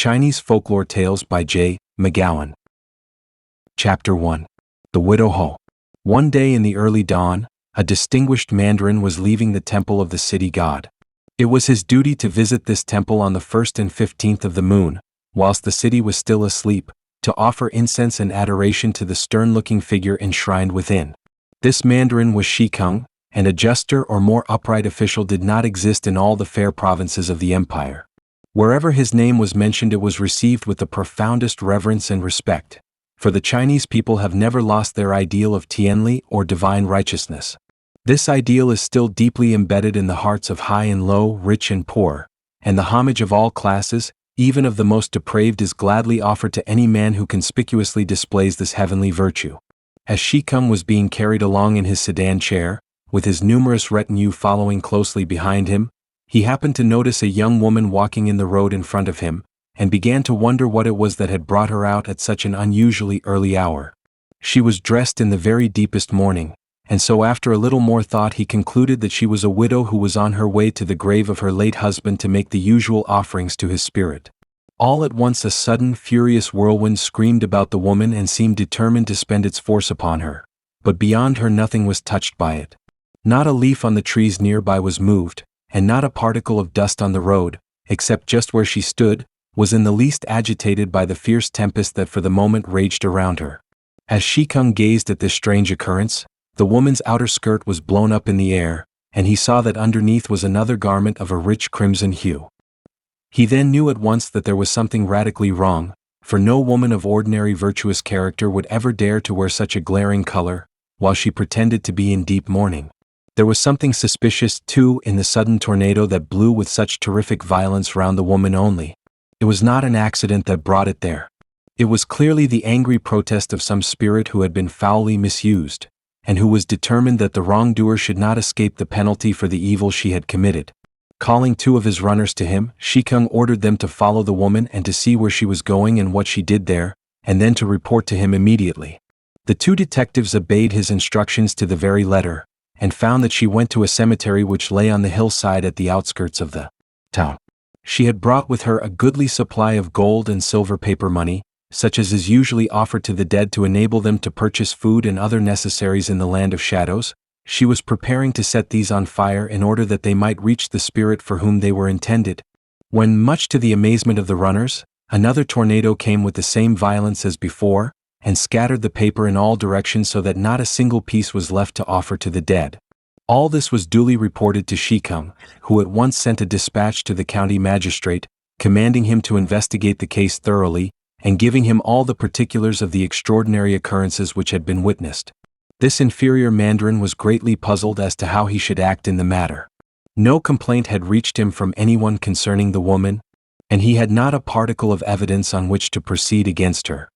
Chinese Folklore Tales by J Macgowan. Chapter 1. The Widow Ho. One day in the early dawn, a distinguished mandarin was leaving the temple of the city god. It was his duty to visit this temple on the 1st and 15th of the moon, whilst the city was still asleep, to offer incense and adoration to the stern-looking figure enshrined within. This mandarin was LIU-KUNG, and a juster or more upright official did not exist in all the fair provinces of the empire. Wherever his name was mentioned, it was received with the profoundest reverence and respect, for the Chinese people have never lost their ideal of tianli or divine righteousness. This ideal is still deeply embedded in the hearts of high and low, rich and poor, and the homage of all classes, even of the most depraved, is gladly offered to any man who conspicuously displays this heavenly virtue. As LIU-KUNG was being carried along in his sedan chair, with his numerous retinue following closely behind him, he happened to notice a young woman walking in the road in front of him, and began to wonder what it was that had brought her out at such an unusually early hour. She was dressed in the very deepest mourning, and so after a little more thought he concluded that she was a widow who was on her way to the grave of her late husband to make the usual offerings to his spirit. All at once a sudden, furious whirlwind screamed about the woman and seemed determined to spend its force upon her, but beyond her nothing was touched by it. Not a leaf on the trees nearby was moved, and not a particle of dust on the road, except just where she stood, was in the least agitated by the fierce tempest that for the moment raged around her. As LIU-KUNG gazed at this strange occurrence, the woman's outer skirt was blown up in the air, and he saw that underneath was another garment of a rich crimson hue. He then knew at once that there was something radically wrong, for no woman of ordinary virtuous character would ever dare to wear such a glaring color, while she pretended to be in deep mourning. There was something suspicious, too, in the sudden tornado that blew with such terrific violence round the woman only. It was not an accident that brought it there. It was clearly the angry protest of some spirit who had been foully misused, and who was determined that the wrongdoer should not escape the penalty for the evil she had committed. Calling two of his runners to him, LIU-KUNG ordered them to follow the woman and to see where she was going and what she did there, and then to report to him immediately. The two detectives obeyed his instructions to the very letter, and found that she went to a cemetery which lay on the hillside at the outskirts of the town. She had brought with her a goodly supply of gold and silver paper money, such as is usually offered to the dead to enable them to purchase food and other necessaries in the land of shadows. She was preparing to set these on fire in order that they might reach the spirit for whom they were intended, when, much to the amazement of the runners, another tornado came with the same violence as before, and scattered the paper in all directions so that not a single piece was left to offer to the dead. All this was duly reported to LIU-KUNG, who at once sent a dispatch to the county magistrate, commanding him to investigate the case thoroughly, and giving him all the particulars of the extraordinary occurrences which had been witnessed. This inferior mandarin was greatly puzzled as to how he should act in the matter. No complaint had reached him from anyone concerning the woman, and he had not a particle of evidence on which to proceed against her.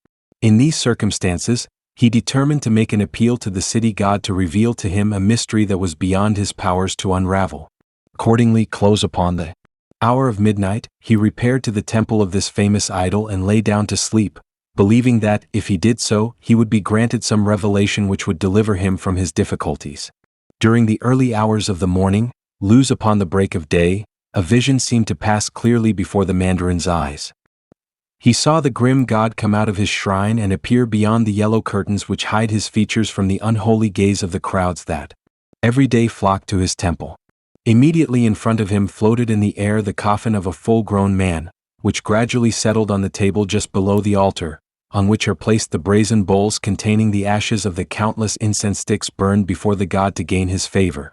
In these circumstances, he determined to make an appeal to the city god to reveal to him a mystery that was beyond his powers to unravel. Accordingly, close upon the hour of midnight, he repaired to the temple of this famous idol and lay down to sleep, believing that, if he did so, he would be granted some revelation which would deliver him from his difficulties. During the early hours of the morning, loose upon the break of day, a vision seemed to pass clearly before the mandarin's eyes. He saw the grim god come out of his shrine and appear beyond the yellow curtains which hide his features from the unholy gaze of the crowds that every day flocked to his temple. Immediately in front of him floated in the air the coffin of a full-grown man, which gradually settled on the table just below the altar, on which are placed the brazen bowls containing the ashes of the countless incense sticks burned before the god to gain his favor.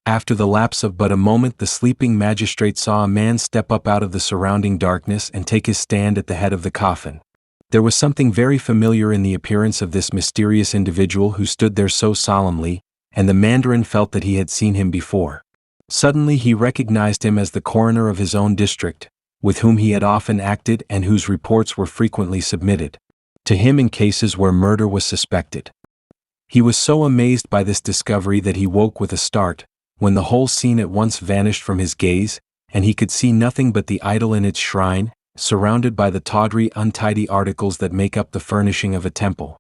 After the lapse of but a moment, the sleeping magistrate saw a man step up out of the surrounding darkness and take his stand at the head of the coffin. There was something very familiar in the appearance of this mysterious individual who stood there so solemnly, and the mandarin felt that he had seen him before. Suddenly he recognized him as the coroner of his own district, with whom he had often acted and whose reports were frequently submitted to him in cases where murder was suspected. He was so amazed by this discovery that he woke with a start, when the whole scene at once vanished from his gaze, and he could see nothing but the idol in its shrine, surrounded by the tawdry, untidy articles that make up the furnishing of a temple.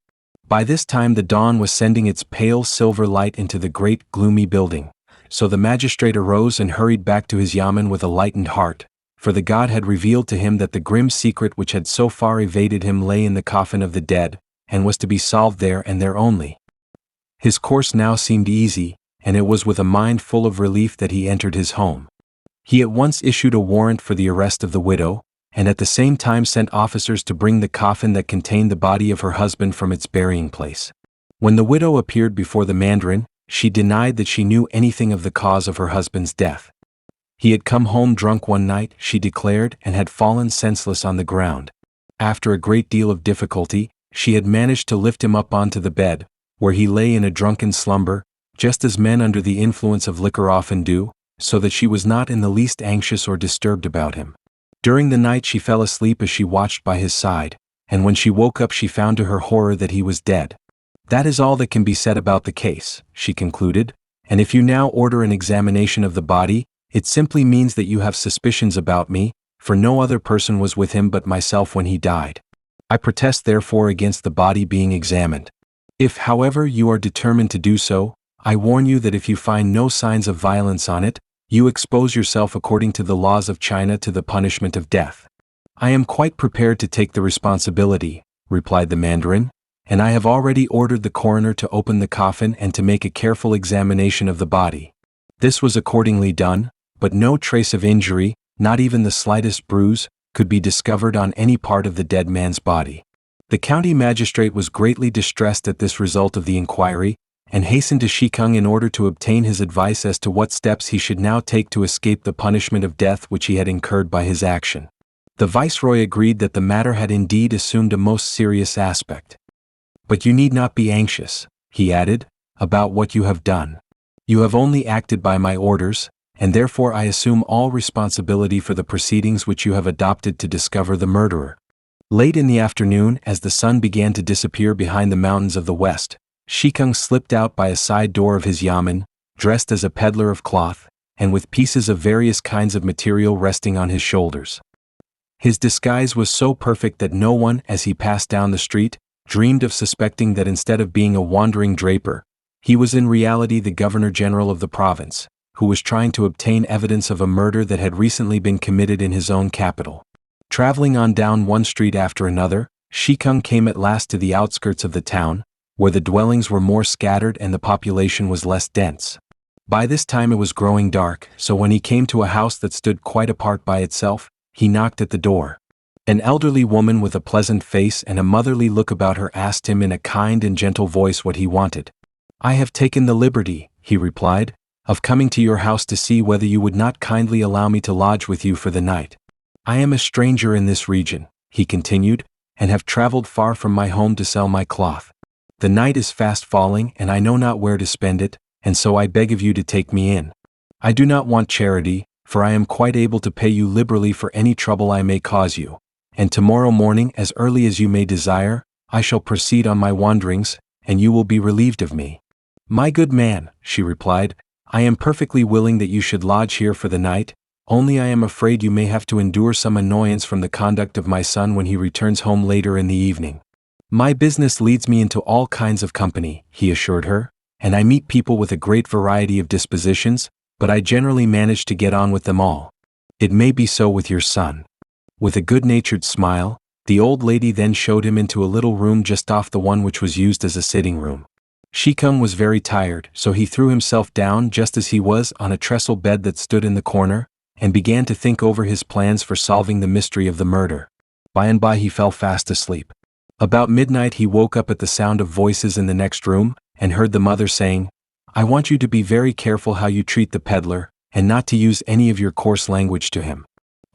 By this time the dawn was sending its pale silver light into the great gloomy building, so the magistrate arose and hurried back to his yamen with a lightened heart, for the god had revealed to him that the grim secret which had so far evaded him lay in the coffin of the dead, and was to be solved there and there only. His course now seemed easy, and it was with a mind full of relief that he entered his home. He at once issued a warrant for the arrest of the widow, and at the same time sent officers to bring the coffin that contained the body of her husband from its burying place. When the widow appeared before the mandarin, she denied that she knew anything of the cause of her husband's death. He had come home drunk one night, she declared, and had fallen senseless on the ground. After a great deal of difficulty, she had managed to lift him up onto the bed, where he lay in a drunken slumber, just as men under the influence of liquor often do, so that she was not in the least anxious or disturbed about him. During the night she fell asleep as she watched by his side, and when she woke up she found to her horror that he was dead. That is all that can be said about the case, she concluded, and if you now order an examination of the body, it simply means that you have suspicions about me, for no other person was with him but myself when he died. I protest therefore against the body being examined. If, however, you are determined to do so, I warn you that if you find no signs of violence on it, you expose yourself according to the laws of China to the punishment of death. I am quite prepared to take the responsibility, replied the mandarin, and I have already ordered the coroner to open the coffin and to make a careful examination of the body. This was accordingly done, but no trace of injury, not even the slightest bruise, could be discovered on any part of the dead man's body. The county magistrate was greatly distressed at this result of the inquiry, and hastened to LIU-KUNG in order to obtain his advice as to what steps he should now take to escape the punishment of death which he had incurred by his action. The viceroy agreed that the matter had indeed assumed a most serious aspect. But you need not be anxious, he added, about what you have done. You have only acted by my orders, and therefore I assume all responsibility for the proceedings which you have adopted to discover the murderer. Late in the afternoon, as the sun began to disappear behind the mountains of the west, LIU-KUNG slipped out by a side door of his yamen, dressed as a peddler of cloth, and with pieces of various kinds of material resting on his shoulders. His disguise was so perfect that no one, as he passed down the street, dreamed of suspecting that instead of being a wandering draper, he was in reality the governor-general of the province, who was trying to obtain evidence of a murder that had recently been committed in his own capital. Traveling on down one street after another, LIU-KUNG came at last to the outskirts of the town, where the dwellings were more scattered and the population was less dense. By this time it was growing dark, so when he came to a house that stood quite apart by itself, he knocked at the door. An elderly woman with a pleasant face and a motherly look about her asked him in a kind and gentle voice what he wanted. "I have taken the liberty," he replied, "of coming to your house to see whether you would not kindly allow me to lodge with you for the night. I am a stranger in this region," he continued, "and have traveled far from my home to sell my cloth. The night is fast falling and I know not where to spend it, and so I beg of you to take me in. I do not want charity, for I am quite able to pay you liberally for any trouble I may cause you, and tomorrow morning as early as you may desire, I shall proceed on my wanderings, and you will be relieved of me." "My good man," she replied, "I am perfectly willing that you should lodge here for the night, only I am afraid you may have to endure some annoyance from the conduct of my son when he returns home later in the evening." "My business leads me into all kinds of company," he assured her, "and I meet people with a great variety of dispositions, but I generally manage to get on with them all. It may be so with your son." With a good-natured smile, the old lady then showed him into a little room just off the one which was used as a sitting room. LIU-KUNG was very tired, so he threw himself down just as he was on a trestle bed that stood in the corner, and began to think over his plans for solving the mystery of the murder. By and by he fell fast asleep. About midnight he woke up at the sound of voices in the next room, and heard the mother saying, "I want you to be very careful how you treat the peddler, and not to use any of your coarse language to him.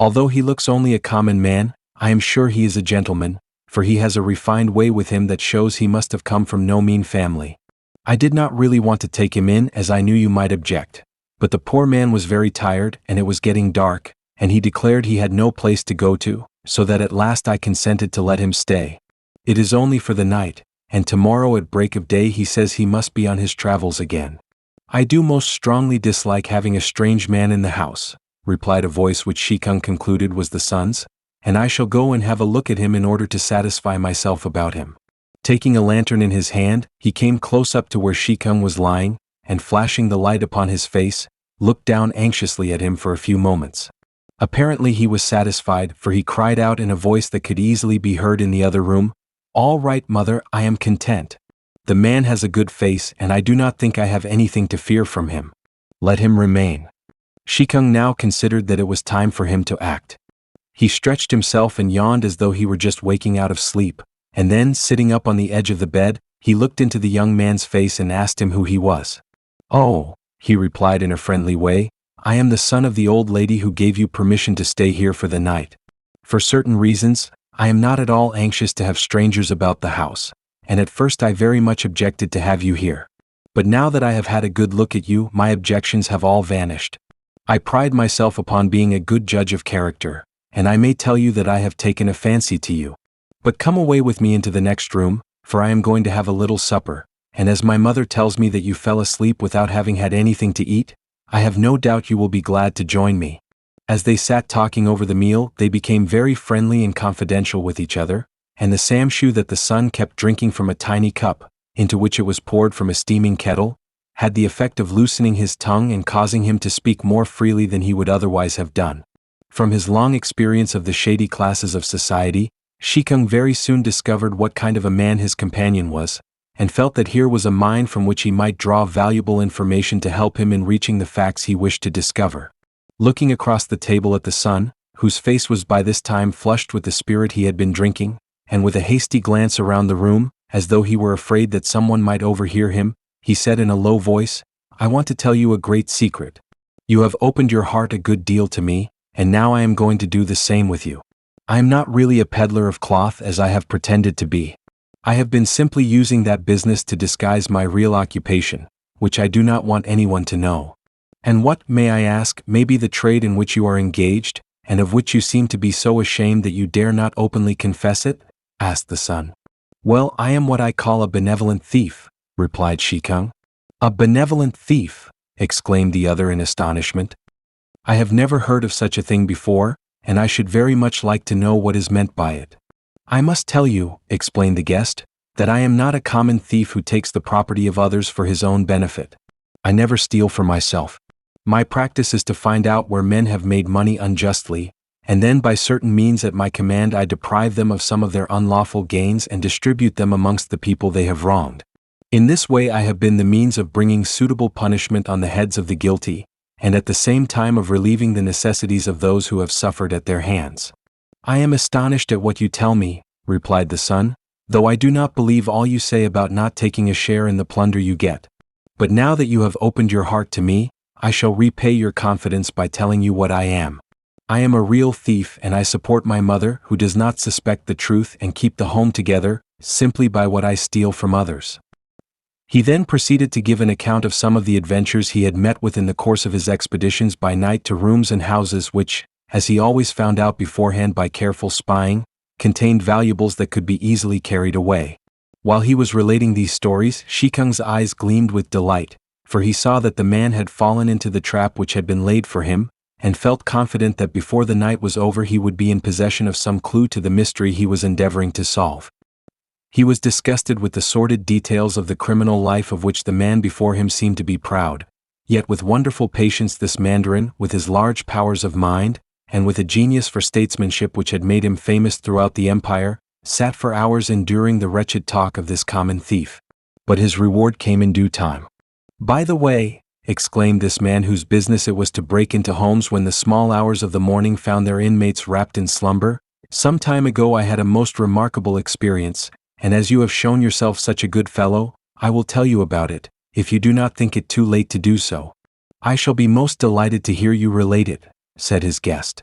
Although he looks only a common man, I am sure he is a gentleman, for he has a refined way with him that shows he must have come from no mean family. I did not really want to take him in as I knew you might object, but the poor man was very tired and it was getting dark, and he declared he had no place to go to, so that at last I consented to let him stay. It is only for the night, and tomorrow at break of day he says he must be on his travels again." "I do most strongly dislike having a strange man in the house," replied a voice which LIU-KUNG concluded was the son's, "and I shall go and have a look at him in order to satisfy myself about him." Taking a lantern in his hand, he came close up to where LIU-KUNG was lying, and flashing the light upon his face, looked down anxiously at him for a few moments. Apparently he was satisfied, for he cried out in a voice that could easily be heard in the other room, "All right, mother, I am content. The man has a good face and I do not think I have anything to fear from him. Let him remain." Shikung now considered that it was time for him to act. He stretched himself and yawned as though he were just waking out of sleep, and then, sitting up on the edge of the bed, he looked into the young man's face and asked him who he was. "Oh," he replied in a friendly way, "I am the son of the old lady who gave you permission to stay here for the night. For certain reasons, I am not at all anxious to have strangers about the house, and at first I very much objected to have you here. But now that I have had a good look at you, my objections have all vanished. I pride myself upon being a good judge of character, and I may tell you that I have taken a fancy to you. But come away with me into the next room, for I am going to have a little supper, and as my mother tells me that you fell asleep without having had anything to eat, I have no doubt you will be glad to join me." As they sat talking over the meal, they became very friendly and confidential with each other, and the SAM-CHUNG that the son kept drinking from a tiny cup, into which it was poured from a steaming kettle, had the effect of loosening his tongue and causing him to speak more freely than he would otherwise have done. From his long experience of the shady classes of society, Shikung very soon discovered what kind of a man his companion was, and felt that here was a mine from which he might draw valuable information to help him in reaching the facts he wished to discover. Looking across the table at the son, whose face was by this time flushed with the spirit he had been drinking, and with a hasty glance around the room, as though he were afraid that someone might overhear him, he said in a low voice, "I want to tell you a great secret. You have opened your heart a good deal to me, and now I am going to do the same with you. I am not really a peddler of cloth as I have pretended to be. I have been simply using that business to disguise my real occupation, which I do not want anyone to know." "And what, may I ask, may be the trade in which you are engaged, and of which you seem to be so ashamed that you dare not openly confess it?" asked the son. "Well, I am what I call a benevolent thief," replied Shikung. "A benevolent thief!" exclaimed the other in astonishment. "I have never heard of such a thing before, and I should very much like to know what is meant by it." "I must tell you," explained the guest, "that I am not a common thief who takes the property of others for his own benefit. I never steal for myself. My practice is to find out where men have made money unjustly, and then by certain means at my command I deprive them of some of their unlawful gains and distribute them amongst the people they have wronged. In this way I have been the means of bringing suitable punishment on the heads of the guilty, and at the same time of relieving the necessities of those who have suffered at their hands." "I am astonished at what you tell me," replied the son, "though I do not believe all you say about not taking a share in the plunder you get. But now that you have opened your heart to me, I shall repay your confidence by telling you what I am. I am a real thief, and I support my mother, who does not suspect the truth, and keep the home together, simply by what I steal from others." He then proceeded to give an account of some of the adventures he had met with in the course of his expeditions by night to rooms and houses which, as he always found out beforehand by careful spying, contained valuables that could be easily carried away. While he was relating these stories, Shikung's eyes gleamed with delight, for he saw that the man had fallen into the trap which had been laid for him, and felt confident that before the night was over he would be in possession of some clue to the mystery he was endeavoring to solve. He was disgusted with the sordid details of the criminal life of which the man before him seemed to be proud, yet with wonderful patience this mandarin, with his large powers of mind, and with a genius for statesmanship which had made him famous throughout the empire, sat for hours enduring the wretched talk of this common thief. But his reward came in due time. "By the way," exclaimed this man whose business it was to break into homes when the small hours of the morning found their inmates wrapped in slumber, "some time ago I had a most remarkable experience, and as you have shown yourself such a good fellow, I will tell you about it, if you do not think it too late to do so." "I shall be most delighted to hear you relate it," said his guest.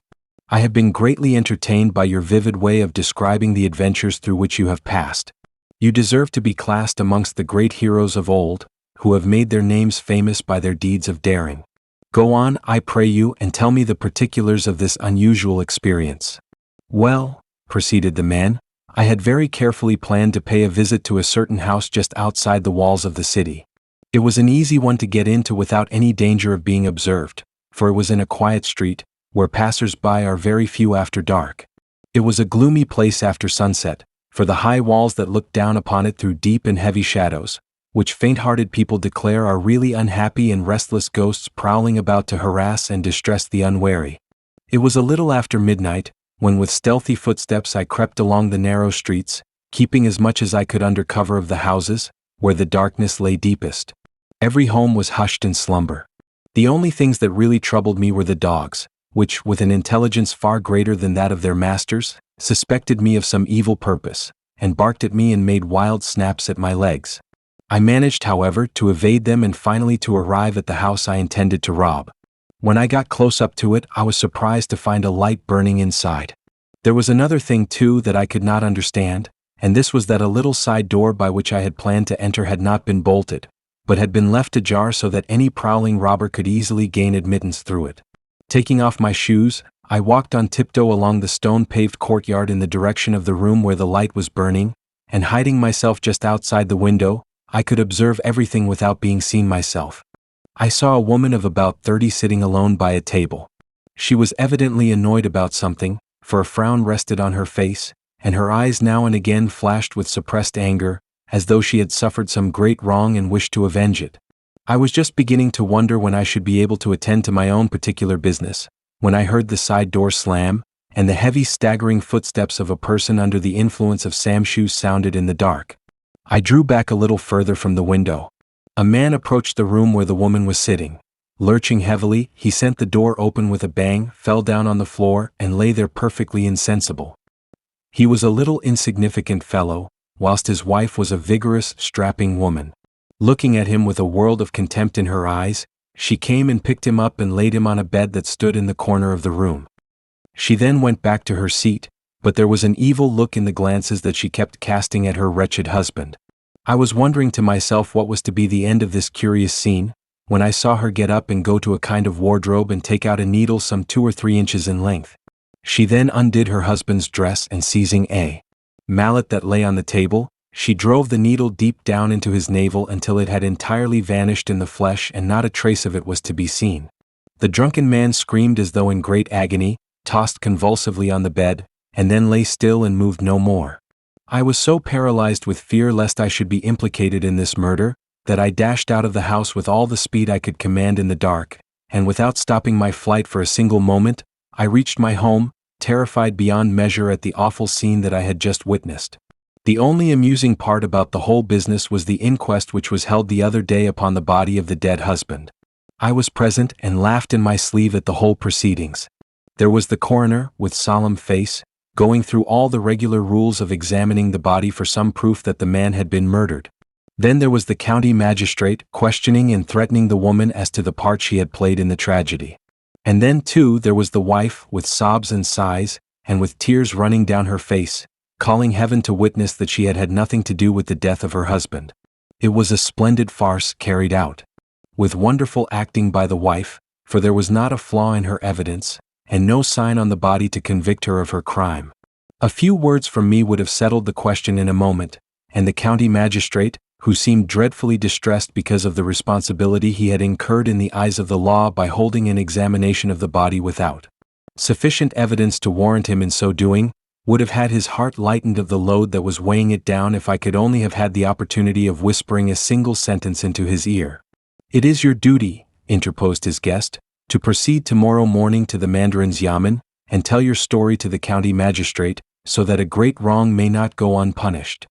"I have been greatly entertained by your vivid way of describing the adventures through which you have passed. You deserve to be classed amongst the great heroes of old, who have made their names famous by their deeds of daring. Go on, I pray you, and tell me the particulars of this unusual experience." "Well," proceeded the man, "I had very carefully planned to pay a visit to a certain house just outside the walls of the city. It was an easy one to get into without any danger of being observed, for it was in a quiet street, where passers-by are very few after dark. It was a gloomy place after sunset, for the high walls that looked down upon it threw deep and heavy shadows, which faint-hearted people declare are really unhappy and restless ghosts prowling about to harass and distress the unwary. It was a little after midnight, when with stealthy footsteps I crept along the narrow streets, keeping as much as I could under cover of the houses, where the darkness lay deepest. Every home was hushed in slumber. The only things that really troubled me were the dogs, which, with an intelligence far greater than that of their masters, suspected me of some evil purpose, and barked at me and made wild snaps at my legs. I managed, however, to evade them and finally to arrive at the house I intended to rob. When I got close up to it, I was surprised to find a light burning inside. There was another thing, too, that I could not understand, and this was that a little side door by which I had planned to enter had not been bolted, but had been left ajar so that any prowling robber could easily gain admittance through it. Taking off my shoes, I walked on tiptoe along the stone-paved courtyard in the direction of the room where the light was burning, and hiding myself just outside the window, I could observe everything without being seen myself. I saw a woman of about 30 sitting alone by a table. She was evidently annoyed about something, for a frown rested on her face, and her eyes now and again flashed with suppressed anger, as though she had suffered some great wrong and wished to avenge it. I was just beginning to wonder when I should be able to attend to my own particular business, when I heard the side door slam, and the heavy staggering footsteps of a person under the influence of SAM-CHUNG sounded in the dark. I drew back a little further from the window. A man approached the room where the woman was sitting. Lurching heavily, he sent the door open with a bang, fell down on the floor, and lay there perfectly insensible. He was a little insignificant fellow, whilst his wife was a vigorous, strapping woman. Looking at him with a world of contempt in her eyes, she came and picked him up and laid him on a bed that stood in the corner of the room. She then went back to her seat, but there was an evil look in the glances that she kept casting at her wretched husband. I was wondering to myself what was to be the end of this curious scene, when I saw her get up and go to a kind of wardrobe and take out a needle some 2 or 3 inches in length. She then undid her husband's dress and seizing a mallet that lay on the table, she drove the needle deep down into his navel until it had entirely vanished in the flesh and not a trace of it was to be seen. The drunken man screamed as though in great agony, tossed convulsively on the bed, and then lay still and moved no more. I was so paralyzed with fear lest I should be implicated in this murder, that I dashed out of the house with all the speed I could command in the dark, and without stopping my flight for a single moment, I reached my home, terrified beyond measure at the awful scene that I had just witnessed. The only amusing part about the whole business was the inquest which was held the other day upon the body of the dead husband. I was present and laughed in my sleeve at the whole proceedings. There was the coroner, with solemn face, going through all the regular rules of examining the body for some proof that the man had been murdered. Then there was the county magistrate, questioning and threatening the woman as to the part she had played in the tragedy. And then, too, there was the wife, with sobs and sighs, and with tears running down her face, calling heaven to witness that she had had nothing to do with the death of her husband. It was a splendid farce carried out, with wonderful acting by the wife, for there was not a flaw in her evidence, and no sign on the body to convict her of her crime. A few words from me would have settled the question in a moment, and the county magistrate, who seemed dreadfully distressed because of the responsibility he had incurred in the eyes of the law by holding an examination of the body without sufficient evidence to warrant him in so doing, would have had his heart lightened of the load that was weighing it down if I could only have had the opportunity of whispering a single sentence into his ear. "It is your duty," interposed his guest, "to proceed tomorrow morning to the mandarin's yamen, and tell your story to the county magistrate, so that a great wrong may not go unpunished."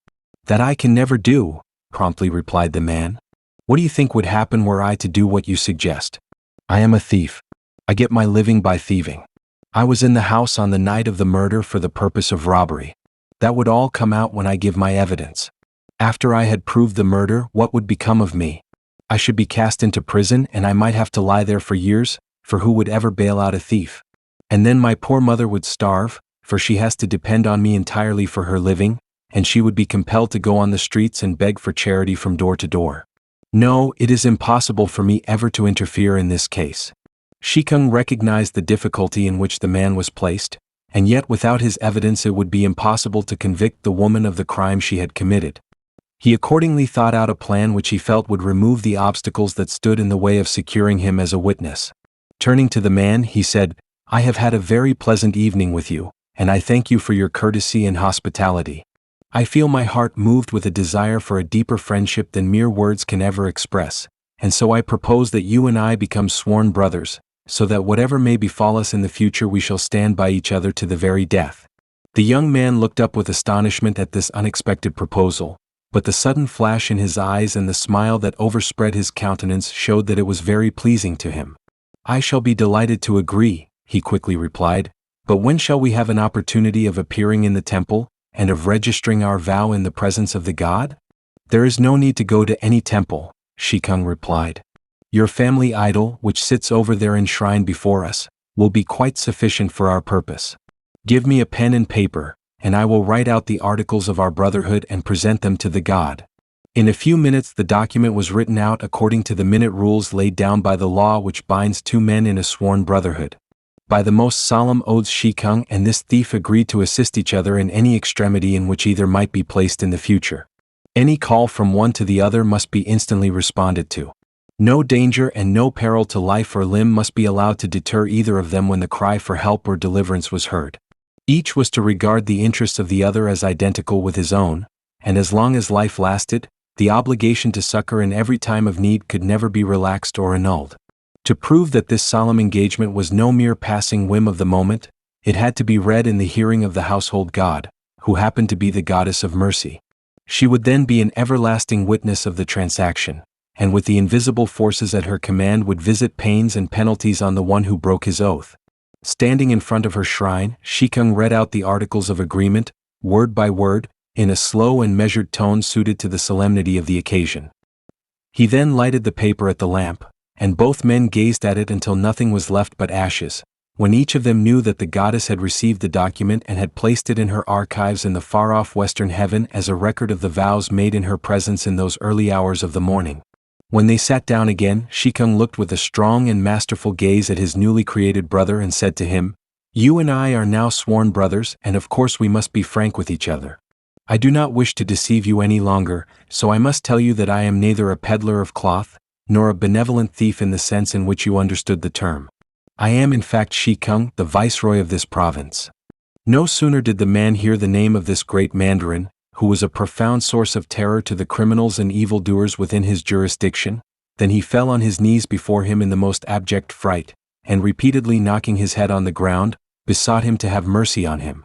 "That I can never do," promptly replied the man. "What do you think would happen were I to do what you suggest? I am a thief. I get my living by thieving. I was in the house on the night of the murder for the purpose of robbery. That would all come out when I give my evidence. After I had proved the murder, what would become of me? I should be cast into prison and I might have to lie there for years, for who would ever bail out a thief? And then my poor mother would starve, for she has to depend on me entirely for her living, and she would be compelled to go on the streets and beg for charity from door to door. No, it is impossible for me ever to interfere in this case." J-Kung recognized the difficulty in which the man was placed, and yet without his evidence it would be impossible to convict the woman of the crime she had committed. He accordingly thought out a plan which he felt would remove the obstacles that stood in the way of securing him as a witness. Turning to the man, he said, "I have had a very pleasant evening with you, and I thank you for your courtesy and hospitality. I feel my heart moved with a desire for a deeper friendship than mere words can ever express, and so I propose that you and I become sworn brothers, so that whatever may befall us in the future we shall stand by each other to the very death." The young man looked up with astonishment at this unexpected proposal, but the sudden flash in his eyes and the smile that overspread his countenance showed that it was very pleasing to him. "I shall be delighted to agree," he quickly replied, "but when shall we have an opportunity of appearing in the temple, and of registering our vow in the presence of the God?" "There is no need to go to any temple," Shi-Kung replied. "Your family idol, which sits over there enshrined before us, will be quite sufficient for our purpose. Give me a pen and paper, and I will write out the articles of our brotherhood and present them to the God." In a few minutes the document was written out according to the minute rules laid down by the law which binds two men in a sworn brotherhood. By the most solemn oaths Shi-Kung and this thief agreed to assist each other in any extremity in which either might be placed in the future. Any call from one to the other must be instantly responded to. No danger and no peril to life or limb must be allowed to deter either of them when the cry for help or deliverance was heard. Each was to regard the interests of the other as identical with his own, and as long as life lasted, the obligation to succor in every time of need could never be relaxed or annulled. To prove that this solemn engagement was no mere passing whim of the moment, it had to be read in the hearing of the household god, who happened to be the goddess of mercy. She would then be an everlasting witness of the transaction, and with the invisible forces at her command would visit pains and penalties on the one who broke his oath. Standing in front of her shrine, Shi-Kung read out the articles of agreement, word by word, in a slow and measured tone suited to the solemnity of the occasion. He then lighted the paper at the lamp, and both men gazed at it until nothing was left but ashes, when each of them knew that the goddess had received the document and had placed it in her archives in the far-off western heaven as a record of the vows made in her presence in those early hours of the morning. When they sat down again, Shi-Kung looked with a strong and masterful gaze at his newly created brother and said to him, "You and I are now sworn brothers, and of course we must be frank with each other. I do not wish to deceive you any longer, so I must tell you that I am neither a peddler of cloth, nor a benevolent thief in the sense in which you understood the term. I am in fact Shi-Kung, the viceroy of this province." No sooner did the man hear the name of this great mandarin, who was a profound source of terror to the criminals and evildoers within his jurisdiction, than he fell on his knees before him in the most abject fright, and repeatedly knocking his head on the ground, besought him to have mercy on him.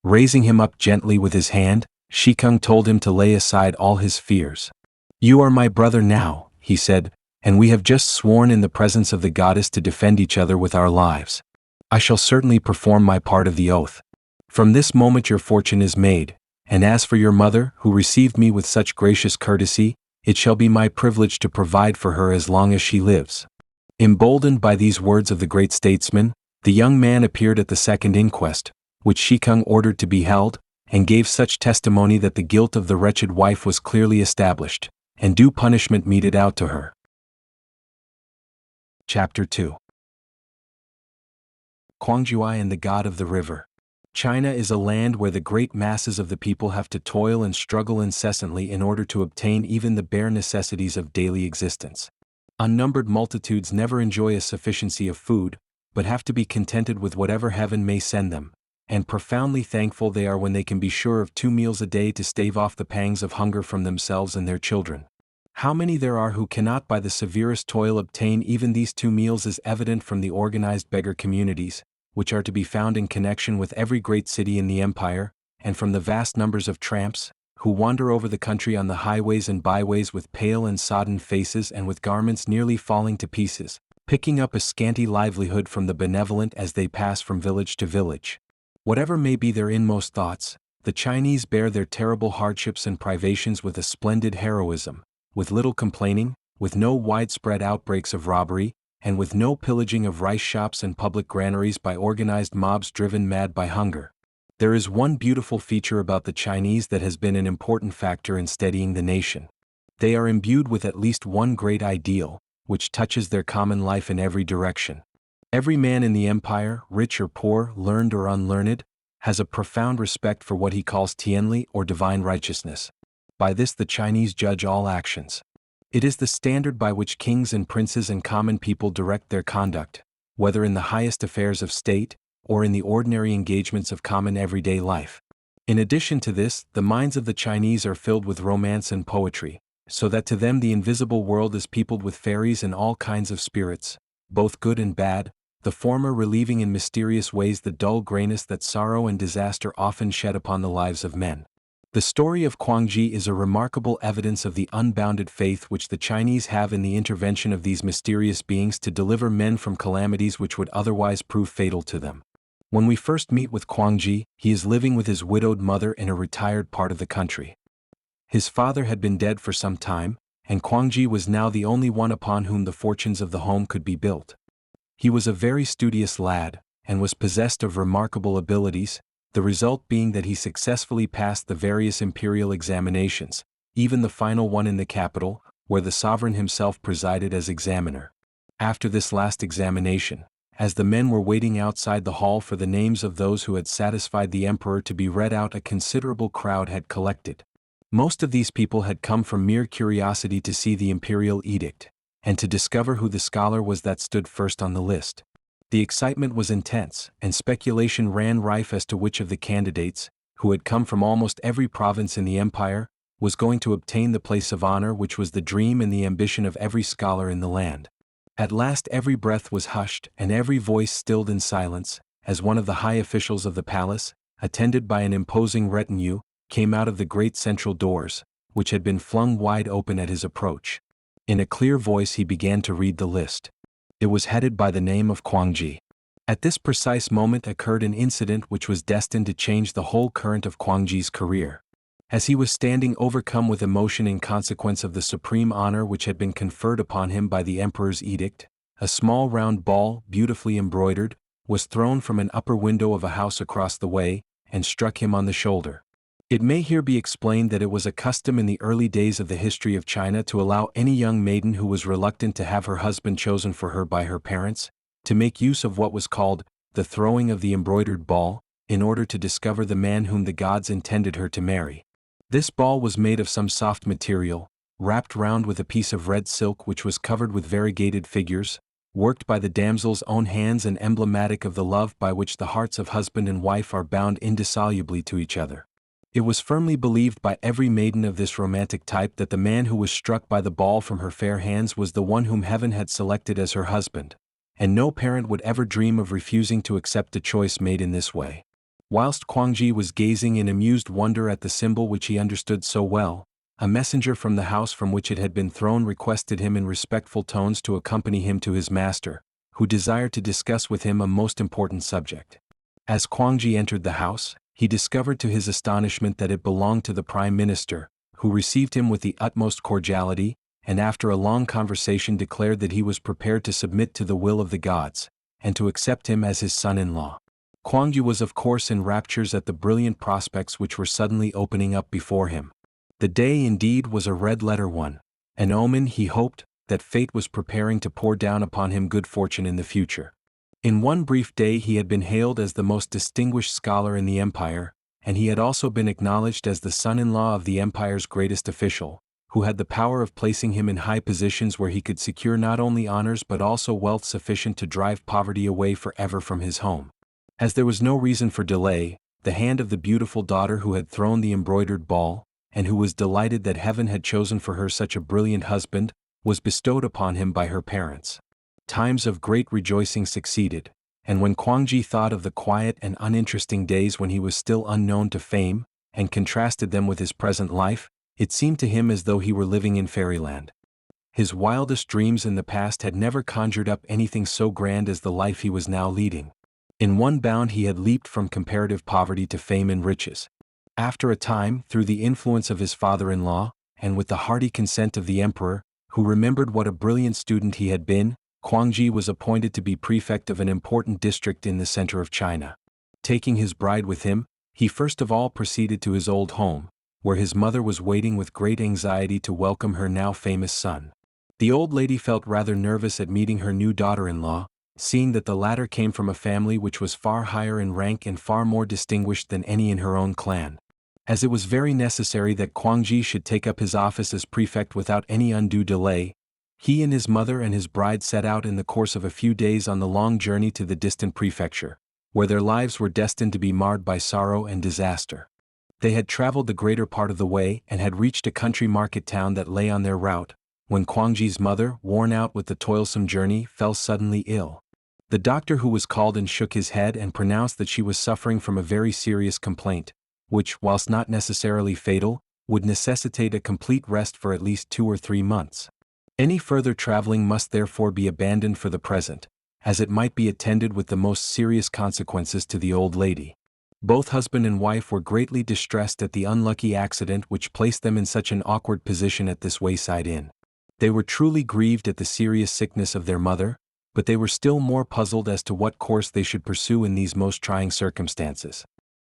Raising him up gently with his hand, Shi-Kung told him to lay aside all his fears. "You are my brother now," he said, "and we have just sworn in the presence of the goddess to defend each other with our lives. I shall certainly perform my part of the oath. From this moment your fortune is made, and as for your mother, who received me with such gracious courtesy, it shall be my privilege to provide for her as long as she lives." Emboldened by these words of the great statesman, the young man appeared at the second inquest, which Shi-Kung ordered to be held, and gave such testimony that the guilt of the wretched wife was clearly established, and due punishment meted out to her. Chapter 2. KWANG-JUI and the God of the River. China is a land where the great masses of the people have to toil and struggle incessantly in order to obtain even the bare necessities of daily existence. Unnumbered multitudes never enjoy a sufficiency of food, but have to be contented with whatever heaven may send them, and profoundly thankful they are when they can be sure of 2 meals a day to stave off the pangs of hunger from themselves and their children. How many there are who cannot by the severest toil obtain even these 2 meals is evident from the organized beggar communities, which are to be found in connection with every great city in the empire, and from the vast numbers of tramps, who wander over the country on the highways and byways with pale and sodden faces and with garments nearly falling to pieces, picking up a scanty livelihood from the benevolent as they pass from village to village. Whatever may be their inmost thoughts, the Chinese bear their terrible hardships and privations with a splendid heroism, with little complaining, with no widespread outbreaks of robbery, and with no pillaging of rice shops and public granaries by organized mobs driven mad by hunger. There is one beautiful feature about the Chinese that has been an important factor in steadying the nation. They are imbued with at least one great ideal, which touches their common life in every direction. Every man in the empire, rich or poor, learned or unlearned, has a profound respect for what he calls tianli or divine righteousness. By this the Chinese judge all actions. It is the standard by which kings and princes and common people direct their conduct, whether in the highest affairs of state, or in the ordinary engagements of common everyday life. In addition to this, the minds of the Chinese are filled with romance and poetry, so that to them the invisible world is peopled with fairies and all kinds of spirits, both good and bad, the former relieving in mysterious ways the dull grayness that sorrow and disaster often shed upon the lives of men. The story of KWANG-JUI is a remarkable evidence of the unbounded faith which the Chinese have in the intervention of these mysterious beings to deliver men from calamities which would otherwise prove fatal to them. When we first meet with KWANG-JUI, he is living with his widowed mother in a retired part of the country. His father had been dead for some time, and KWANG-JUI was now the only one upon whom the fortunes of the home could be built. He was a very studious lad, and was possessed of remarkable abilities, the result being that he successfully passed the various imperial examinations, even the final one in the capital, where the sovereign himself presided as examiner. After this last examination, as the men were waiting outside the hall for the names of those who had satisfied the emperor to be read out, a considerable crowd had collected. Most of these people had come from mere curiosity to see the imperial edict, and to discover who the scholar was that stood first on the list. The excitement was intense, and speculation ran rife as to which of the candidates, who had come from almost every province in the empire, was going to obtain the place of honor which was the dream and the ambition of every scholar in the land. At last every breath was hushed and every voice stilled in silence, as one of the high officials of the palace, attended by an imposing retinue, came out of the great central doors, which had been flung wide open at his approach. In a clear voice he began to read the list. It was headed by the name of KWANG-JUI. At this precise moment occurred an incident which was destined to change the whole current of KWANG-JUI's career. As he was standing overcome with emotion in consequence of the supreme honor which had been conferred upon him by the emperor's edict, a small round ball, beautifully embroidered, was thrown from an upper window of a house across the way, and struck him on the shoulder. It may here be explained that it was a custom in the early days of the history of China to allow any young maiden who was reluctant to have her husband chosen for her by her parents, to make use of what was called the throwing of the embroidered ball, in order to discover the man whom the gods intended her to marry. This ball was made of some soft material, wrapped round with a piece of red silk which was covered with variegated figures, worked by the damsel's own hands and emblematic of the love by which the hearts of husband and wife are bound indissolubly to each other. It was firmly believed by every maiden of this romantic type that the man who was struck by the ball from her fair hands was the one whom heaven had selected as her husband, and no parent would ever dream of refusing to accept a choice made in this way. Whilst KWANG-JUI was gazing in amused wonder at the symbol which he understood so well, a messenger from the house from which it had been thrown requested him in respectful tones to accompany him to his master, who desired to discuss with him a most important subject. As KWANG-JUI entered the house, he discovered to his astonishment that it belonged to the Prime Minister, who received him with the utmost cordiality, and after a long conversation declared that he was prepared to submit to the will of the gods, and to accept him as his son-in-law. KWANG-JUI was of course in raptures at the brilliant prospects which were suddenly opening up before him. The day indeed was a red-letter one, an omen, he hoped, that fate was preparing to pour down upon him good fortune in the future. In one brief day he had been hailed as the most distinguished scholar in the empire, and he had also been acknowledged as the son-in-law of the empire's greatest official, who had the power of placing him in high positions where he could secure not only honors but also wealth sufficient to drive poverty away forever from his home. As there was no reason for delay, the hand of the beautiful daughter who had thrown the embroidered ball, and who was delighted that heaven had chosen for her such a brilliant husband, was bestowed upon him by her parents. Times of great rejoicing succeeded, and when KWANG-JUI thought of the quiet and uninteresting days when he was still unknown to fame, and contrasted them with his present life, it seemed to him as though he were living in fairyland. His wildest dreams in the past had never conjured up anything so grand as the life he was now leading. In one bound he had leaped from comparative poverty to fame and riches. After a time, through the influence of his father-in-law, and with the hearty consent of the emperor, who remembered what a brilliant student he had been, KWANG-JUI was appointed to be prefect of an important district in the center of China. Taking his bride with him, he first of all proceeded to his old home, where his mother was waiting with great anxiety to welcome her now famous son. The old lady felt rather nervous at meeting her new daughter-in-law, seeing that the latter came from a family which was far higher in rank and far more distinguished than any in her own clan. As it was very necessary that KWANG-JUI should take up his office as prefect without any undue delay, he and his mother and his bride set out in the course of a few days on the long journey to the distant prefecture, where their lives were destined to be marred by sorrow and disaster. They had traveled the greater part of the way and had reached a country market town that lay on their route, when KWANG-JUI's mother, worn out with the toilsome journey, fell suddenly ill. The doctor who was called in shook his head and pronounced that she was suffering from a very serious complaint, which, whilst not necessarily fatal, would necessitate a complete rest for at least 2 or 3 months. Any further traveling must therefore be abandoned for the present, as it might be attended with the most serious consequences to the old lady. Both husband and wife were greatly distressed at the unlucky accident which placed them in such an awkward position at this wayside inn. They were truly grieved at the serious sickness of their mother, but they were still more puzzled as to what course they should pursue in these most trying circumstances.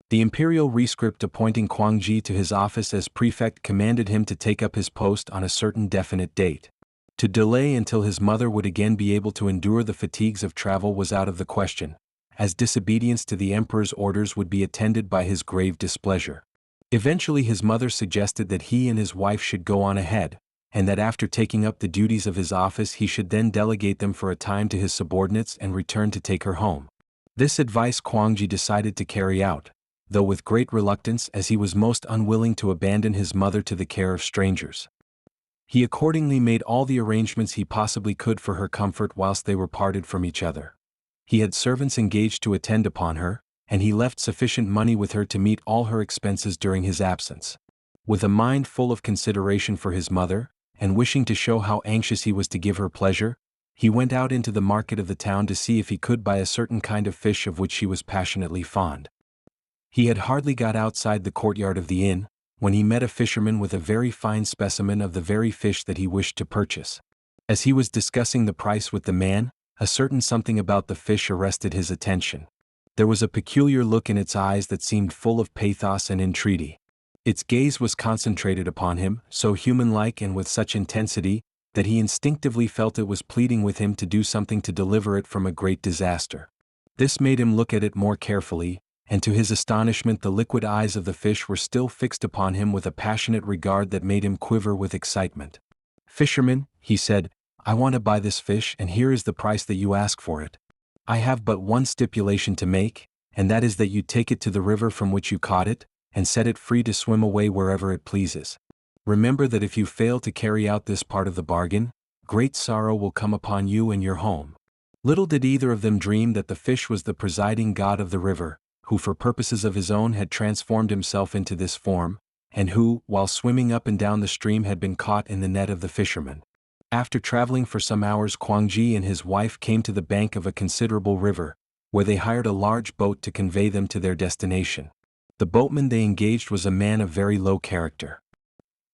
The imperial rescript appointing KWANG-JUI to his office as prefect commanded him to take up his post on a certain definite date. To delay until his mother would again be able to endure the fatigues of travel was out of the question, as disobedience to the emperor's orders would be attended by his grave displeasure. Eventually his mother suggested that he and his wife should go on ahead, and that after taking up the duties of his office he should then delegate them for a time to his subordinates and return to take her home. This advice KWANG-JUI decided to carry out, though with great reluctance, as he was most unwilling to abandon his mother to the care of strangers. He accordingly made all the arrangements he possibly could for her comfort whilst they were parted from each other. He had servants engaged to attend upon her, and he left sufficient money with her to meet all her expenses during his absence. With a mind full of consideration for his mother, and wishing to show how anxious he was to give her pleasure, he went out into the market of the town to see if he could buy a certain kind of fish of which she was passionately fond. He had hardly got outside the courtyard of the inn, when he met a fisherman with a very fine specimen of the very fish that he wished to purchase. As he was discussing the price with the man, a certain something about the fish arrested his attention. There was a peculiar look in its eyes that seemed full of pathos and entreaty. Its gaze was concentrated upon him, so human-like and with such intensity, that he instinctively felt it was pleading with him to do something to deliver it from a great disaster. This made him look at it more carefully, and to his astonishment the liquid eyes of the fish were still fixed upon him with a passionate regard that made him quiver with excitement. "Fisherman," he said, "I want to buy this fish, and here is the price that you ask for it. I have but one stipulation to make, and that is that you take it to the river from which you caught it, and set it free to swim away wherever it pleases. Remember that if you fail to carry out this part of the bargain, great sorrow will come upon you and your home." Little did either of them dream that the fish was the presiding god of the river, who for purposes of his own had transformed himself into this form, and who, while swimming up and down the stream, had been caught in the net of the fisherman. After traveling for some hours, KWANG-JUI and his wife came to the bank of a considerable river, where they hired a large boat to convey them to their destination. The boatman they engaged was a man of very low character.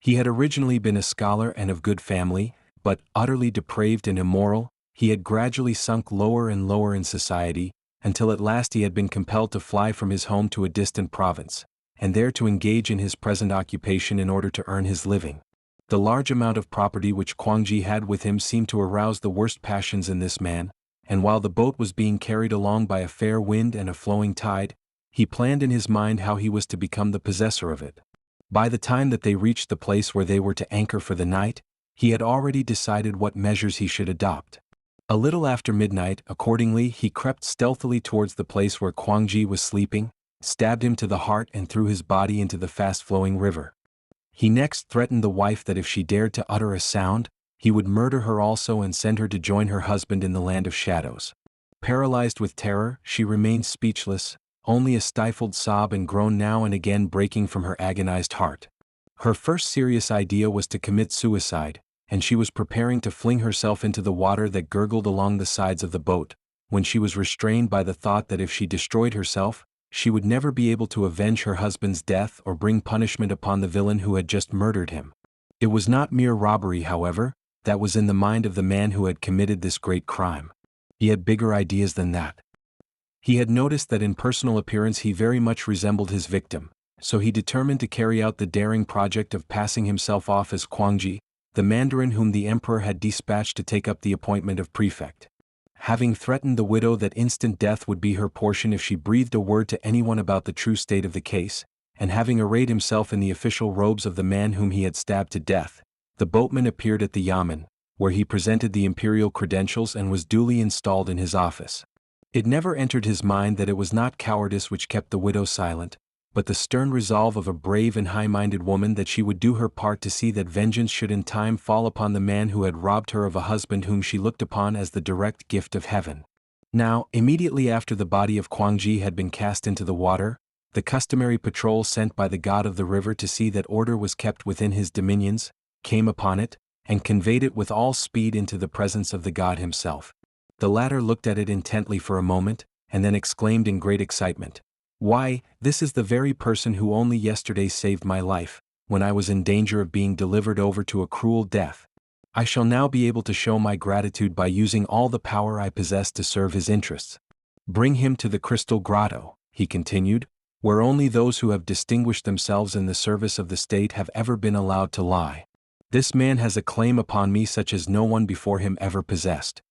He had originally been a scholar and of good family, but, utterly depraved and immoral, he had gradually sunk lower and lower in society, until at last he had been compelled to fly from his home to a distant province, and there to engage in his present occupation in order to earn his living. The large amount of property which KWANG-JUI had with him seemed to arouse the worst passions in this man, and while the boat was being carried along by a fair wind and a flowing tide, he planned in his mind how he was to become the possessor of it. By the time that they reached the place where they were to anchor for the night, he had already decided what measures he should adopt. A little after midnight, accordingly, he crept stealthily towards the place where KWANG-JUI was sleeping, stabbed him to the heart and threw his body into the fast-flowing river. He next threatened the wife that if she dared to utter a sound, he would murder her also and send her to join her husband in the land of shadows. Paralyzed with terror, she remained speechless, only a stifled sob and groan now and again breaking from her agonized heart. Her first serious idea was to commit suicide, and she was preparing to fling herself into the water that gurgled along the sides of the boat, when she was restrained by the thought that if she destroyed herself, she would never be able to avenge her husband's death or bring punishment upon the villain who had just murdered him. It was not mere robbery, however, that was in the mind of the man who had committed this great crime. He had bigger ideas than that. He had noticed that in personal appearance he very much resembled his victim, so he determined to carry out the daring project of passing himself off as KWANG-JUI, the mandarin whom the emperor had dispatched to take up the appointment of prefect. Having threatened the widow that instant death would be her portion if she breathed a word to anyone about the true state of the case, and having arrayed himself in the official robes of the man whom he had stabbed to death, the boatman appeared at the yamen, where he presented the imperial credentials and was duly installed in his office. It never entered his mind that it was not cowardice which kept the widow silent, but the stern resolve of a brave and high-minded woman that she would do her part to see that vengeance should in time fall upon the man who had robbed her of a husband whom she looked upon as the direct gift of heaven. Now, immediately after the body of KWANG-JUI had been cast into the water, the customary patrol sent by the god of the river to see that order was kept within his dominions, came upon it, and conveyed it with all speed into the presence of the god himself. The latter looked at it intently for a moment, and then exclaimed in great excitement, "Why, this is the very person who only yesterday saved my life, when I was in danger of being delivered over to a cruel death. I shall now be able to show my gratitude by using all the power I possess to serve his interests. Bring him to the crystal grotto," he continued, "where only those who have distinguished themselves in the service of the state have ever been allowed to lie. This man has a claim upon me such as no one before him ever possessed.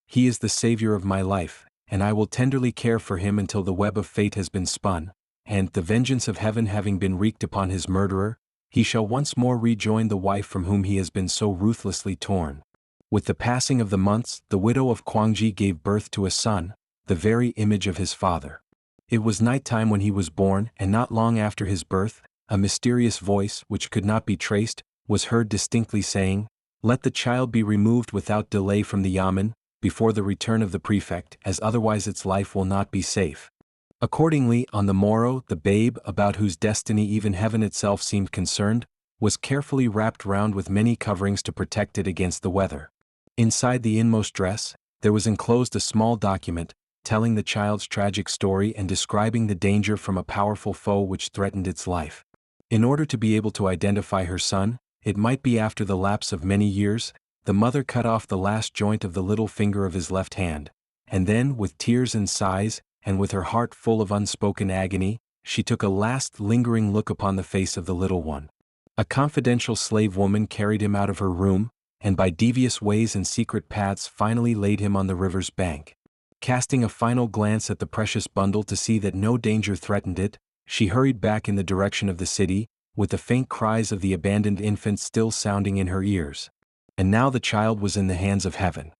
He is the savior of my life, and I will tenderly care for him until the web of fate has been spun, and, the vengeance of heaven having been wreaked upon his murderer, he shall once more rejoin the wife from whom he has been so ruthlessly torn." With the passing of the months, the widow of KWANG-JUI gave birth to a son, the very image of his father. It was nighttime when he was born, and not long after his birth, a mysterious voice, which could not be traced, was heard distinctly saying, "Let the child be removed without delay from the yamen, before the return of the prefect, as otherwise its life will not be safe." Accordingly, on the morrow, the babe, about whose destiny even heaven itself seemed concerned, was carefully wrapped round with many coverings to protect it against the weather. Inside the inmost dress, there was enclosed a small document, telling the child's tragic story and describing the danger from a powerful foe which threatened its life. In order to be able to identify her son, it might be after the lapse of many years, the mother cut off the last joint of the little finger of his left hand, and then, with tears and sighs, and with her heart full of unspoken agony, she took a last lingering look upon the face of the little one. A confidential slave woman carried him out of her room, and by devious ways and secret paths finally laid him on the river's bank. Casting a final glance at the precious bundle to see that no danger threatened it, she hurried back in the direction of the city, with the faint cries of the abandoned infant still sounding in her ears. And now the child was in the hands of heaven.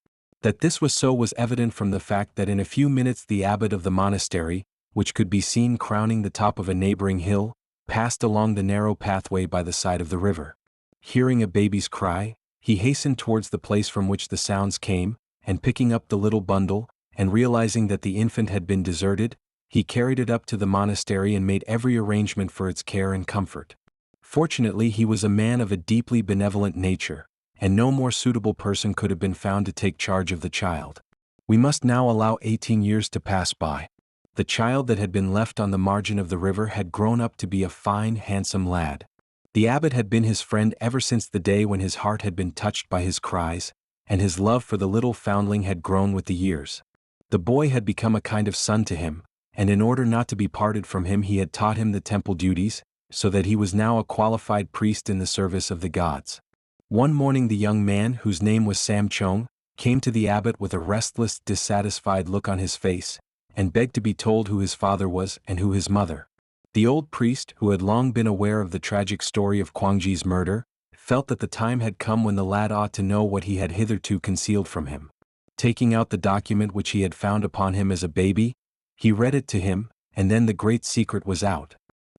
That this was so was evident from the fact that in a few minutes the abbot of the monastery, which could be seen crowning the top of a neighboring hill, passed along the narrow pathway by the side of the river. Hearing a baby's cry, he hastened towards the place from which the sounds came, and picking up the little bundle, and realizing that the infant had been deserted, he carried it up to the monastery and made every arrangement for its care and comfort. Fortunately, he was a man of a deeply benevolent nature, and no more suitable person could have been found to take charge of the child. We must now allow 18 years to pass by. The child that had been left on the margin of the river had grown up to be a fine, handsome lad. The abbot had been his friend ever since the day when his heart had been touched by his cries, and his love for the little foundling had grown with the years. The boy had become a kind of son to him, and in order not to be parted from him he had taught him the temple duties, so that he was now a qualified priest in the service of the gods. One morning the young man, whose name was SAM-CHUNG, came to the abbot with a restless, dissatisfied look on his face, and begged to be told who his father was and who his mother. The old priest, who had long been aware of the tragic story of KWANG-JUI's murder, felt that the time had come when the lad ought to know what he had hitherto concealed from him. Taking out the document which he had found upon him as a baby, he read it to him, and then the great secret was out.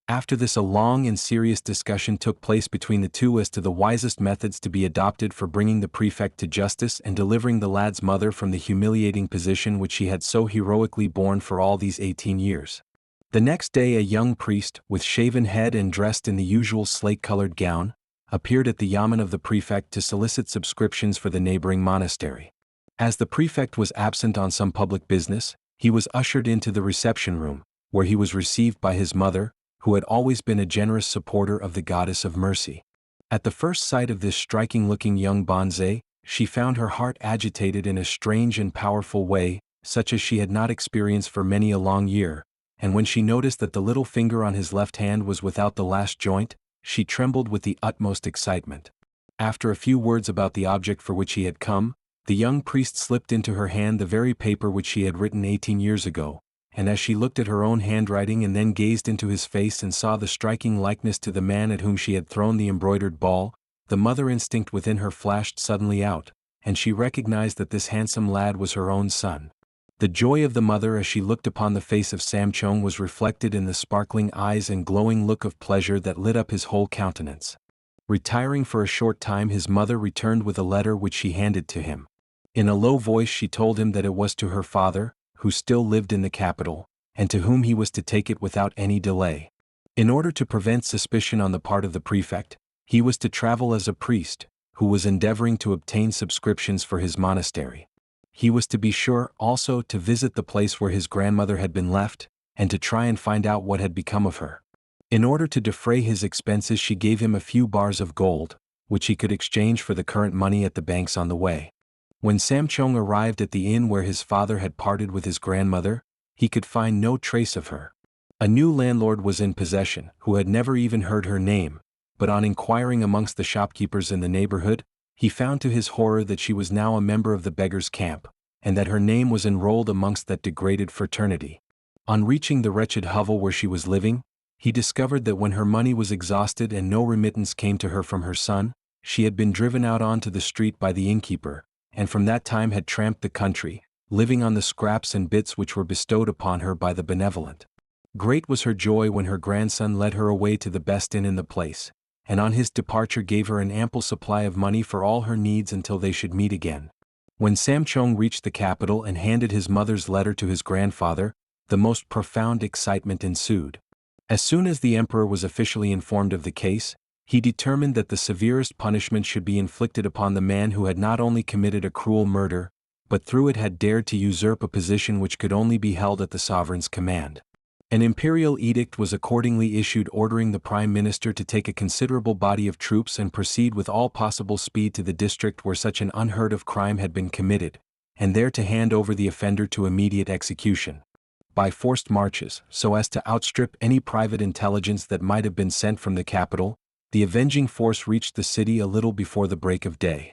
After this a long and serious discussion took place between the two as to the wisest methods to be adopted for bringing the prefect to justice and delivering the lad's mother from the humiliating position which she had so heroically borne for all these 18 years. The next day a young priest, with shaven head and dressed in the usual slate-colored gown, appeared at the yamen of the prefect to solicit subscriptions for the neighboring monastery. As the prefect was absent on some public business, he was ushered into the reception room, where he was received by his mother, who had always been a generous supporter of the goddess of mercy. At the first sight of this striking-looking young BONZE, she found her heart agitated in a strange and powerful way, such as she had not experienced for many a long year, and when she noticed that the little finger on his left hand was without the last joint, she trembled with the utmost excitement. After a few words about the object for which he had come, the young priest slipped into her hand the very paper which she had written 18 years ago, and as she looked at her own handwriting and then gazed into his face and saw the striking likeness to the man at whom she had thrown the embroidered ball, the mother instinct within her flashed suddenly out, and she recognized that this handsome lad was her own son. The joy of the mother as she looked upon the face of SAM-CHUNG was reflected in the sparkling eyes and glowing look of pleasure that lit up his whole countenance. Retiring for a short time, his mother returned with a letter which she handed to him. In a low voice she told him that it was to her father, who still lived in the capital, and to whom he was to take it without any delay. In order to prevent suspicion on the part of the prefect, he was to travel as a priest, who was endeavoring to obtain subscriptions for his monastery. He was to be sure, also, to visit the place where his grandmother had been left, and to try and find out what had become of her. In order to defray his expenses, she gave him a few bars of gold, which he could exchange for the current money at the banks on the way. When SAM-CHUNG arrived at the inn where his father had parted with his grandmother, he could find no trace of her. A new landlord was in possession, who had never even heard her name, but on inquiring amongst the shopkeepers in the neighborhood, he found to his horror that she was now a member of the beggars' camp, and that her name was enrolled amongst that degraded fraternity. On reaching the wretched hovel where she was living, he discovered that when her money was exhausted and no remittance came to her from her son, she had been driven out onto the street by the innkeeper, and from that time had tramped the country, living on the scraps and bits which were bestowed upon her by the benevolent. Great was her joy when her grandson led her away to the best inn in the place, and on his departure gave her an ample supply of money for all her needs until they should meet again. When SAM-CHUNG reached the capital and handed his mother's letter to his grandfather, the most profound excitement ensued. As soon as the emperor was officially informed of the case, he determined that the severest punishment should be inflicted upon the man who had not only committed a cruel murder, but through it had dared to usurp a position which could only be held at the sovereign's command. An imperial edict was accordingly issued ordering the prime minister to take a considerable body of troops and proceed with all possible speed to the district where such an unheard-of crime had been committed, and there to hand over the offender to immediate execution. By forced marches, so as to outstrip any private intelligence that might have been sent from the capital, the avenging force reached the city a little before the break of day.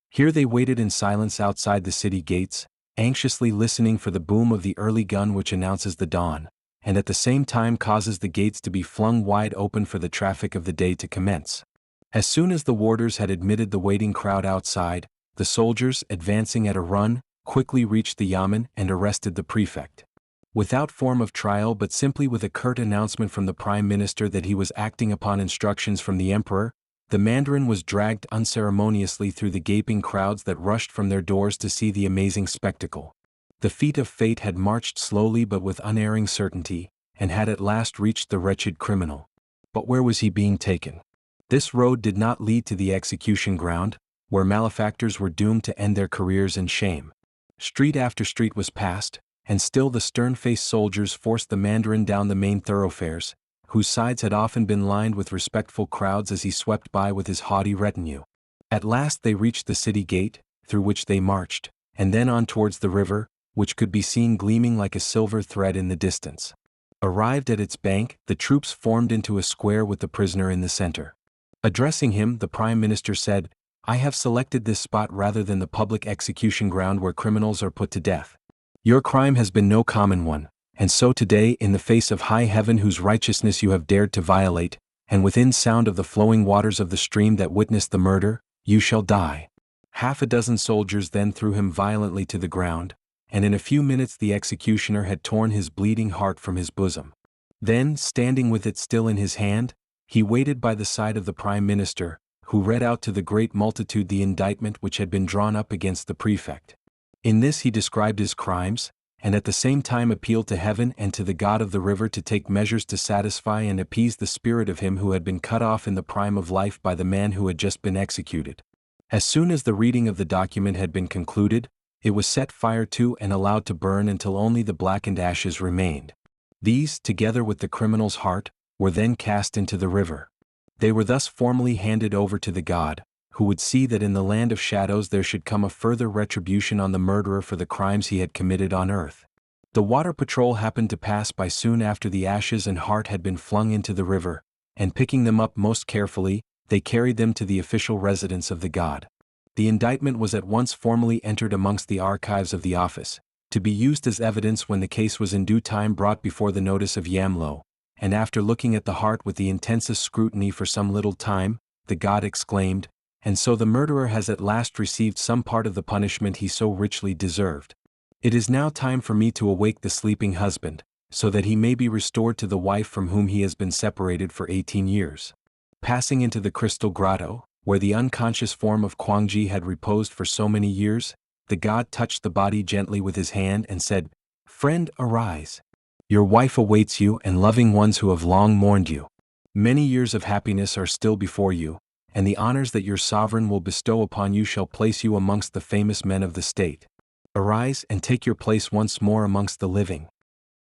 Here they waited in silence outside the city gates, anxiously listening for the boom of the early gun which announces the dawn, and at the same time causes the gates to be flung wide open for the traffic of the day to commence. As soon as the warders had admitted the waiting crowd outside, the soldiers, advancing at a run, quickly reached the yamen and arrested the prefect. Without form of trial but simply with a curt announcement from the prime minister that he was acting upon instructions from the emperor, the mandarin was dragged unceremoniously through the gaping crowds that rushed from their doors to see the amazing spectacle. The feet of fate had marched slowly but with unerring certainty, and had at last reached the wretched criminal. But where was he being taken? This road did not lead to the execution ground, where malefactors were doomed to end their careers in shame. Street after street was passed, and still the stern-faced soldiers forced the mandarin down the main thoroughfares, whose sides had often been lined with respectful crowds as he swept by with his haughty retinue. At last they reached the city gate, through which they marched, and then on towards the river, which could be seen gleaming like a silver thread in the distance. Arrived at its bank, the troops formed into a square with the prisoner in the center. Addressing him, the prime minister said, "I have selected this spot rather than the public execution ground where criminals are put to death. Your crime has been no common one, and so today, in the face of high heaven whose righteousness you have dared to violate, and within sound of the flowing waters of the stream that witnessed the murder, you shall die." Half a dozen soldiers then threw him violently to the ground, and in a few minutes the executioner had torn his bleeding heart from his bosom. Then, standing with it still in his hand, he waited by the side of the prime minister, who read out to the great multitude the indictment which had been drawn up against the prefect. In this he described his crimes, and at the same time appealed to heaven and to the God of the river to take measures to satisfy and appease the spirit of him who had been cut off in the prime of life by the man who had just been executed. As soon as the reading of the document had been concluded, it was set fire to and allowed to burn until only the blackened ashes remained. These, together with the criminal's heart, were then cast into the river. They were thus formally handed over to the God, who would see that in the land of shadows there should come a further retribution on the murderer for the crimes he had committed on earth. The water patrol happened to pass by soon after the ashes and heart had been flung into the river, and picking them up most carefully, they carried them to the official residence of the God. The indictment was at once formally entered amongst the archives of the office, to be used as evidence when the case was in due time brought before the notice of Yamlo, and after looking at the heart with the intensest scrutiny for some little time, the God exclaimed, "And so the murderer has at last received some part of the punishment he so richly deserved. It is now time for me to awake the sleeping husband, so that he may be restored to the wife from whom he has been separated for 18 years. Passing into the crystal grotto, where the unconscious form of KWANG-JUI had reposed for so many years, the God touched the body gently with his hand and said, Friend, arise. Your wife awaits you and loving ones who have long mourned you. Many years of happiness are still before you, and the honors that your sovereign will bestow upon you shall place you amongst the famous men of the state. Arise and take your place once more amongst the living.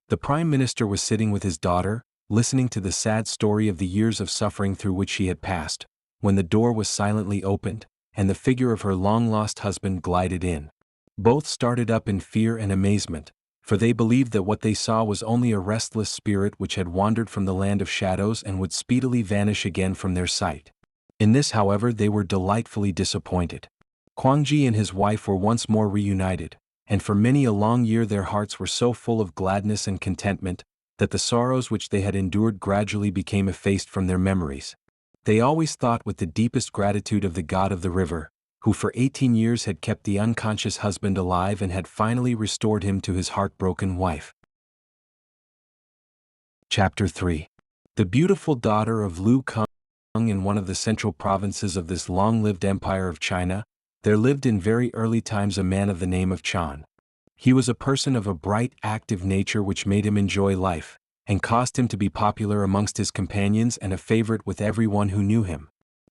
The Prime Minister was sitting with his daughter, listening to the sad story of the years of suffering through which she had passed, when the door was silently opened, and the figure of her long-lost husband glided in. Both started up in fear and amazement, for they believed that what they saw was only a restless spirit which had wandered from the land of shadows and would speedily vanish again from their sight. In this, however, they were delightfully disappointed. KWANG-JUI and his wife were once more reunited, and for many a long year their hearts were so full of gladness and contentment that the sorrows which they had endured gradually became effaced from their memories. They always thought with the deepest gratitude of the god of the river, who for 18 years had kept the unconscious husband alive and had finally restored him to his heartbroken wife. Chapter 3. The beautiful daughter of LIU-KUNG. In one of the central provinces of this long-lived empire of China, there lived in very early times a man of the name of Chan. He was a person of a bright, active nature which made him enjoy life, and caused him to be popular amongst his companions and a favorite with everyone who knew him.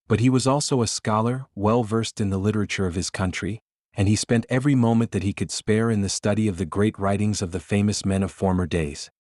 But he was also a scholar, well versed in the literature of his country, and he spent every moment that he could spare in the study of the great writings of the famous men of former days.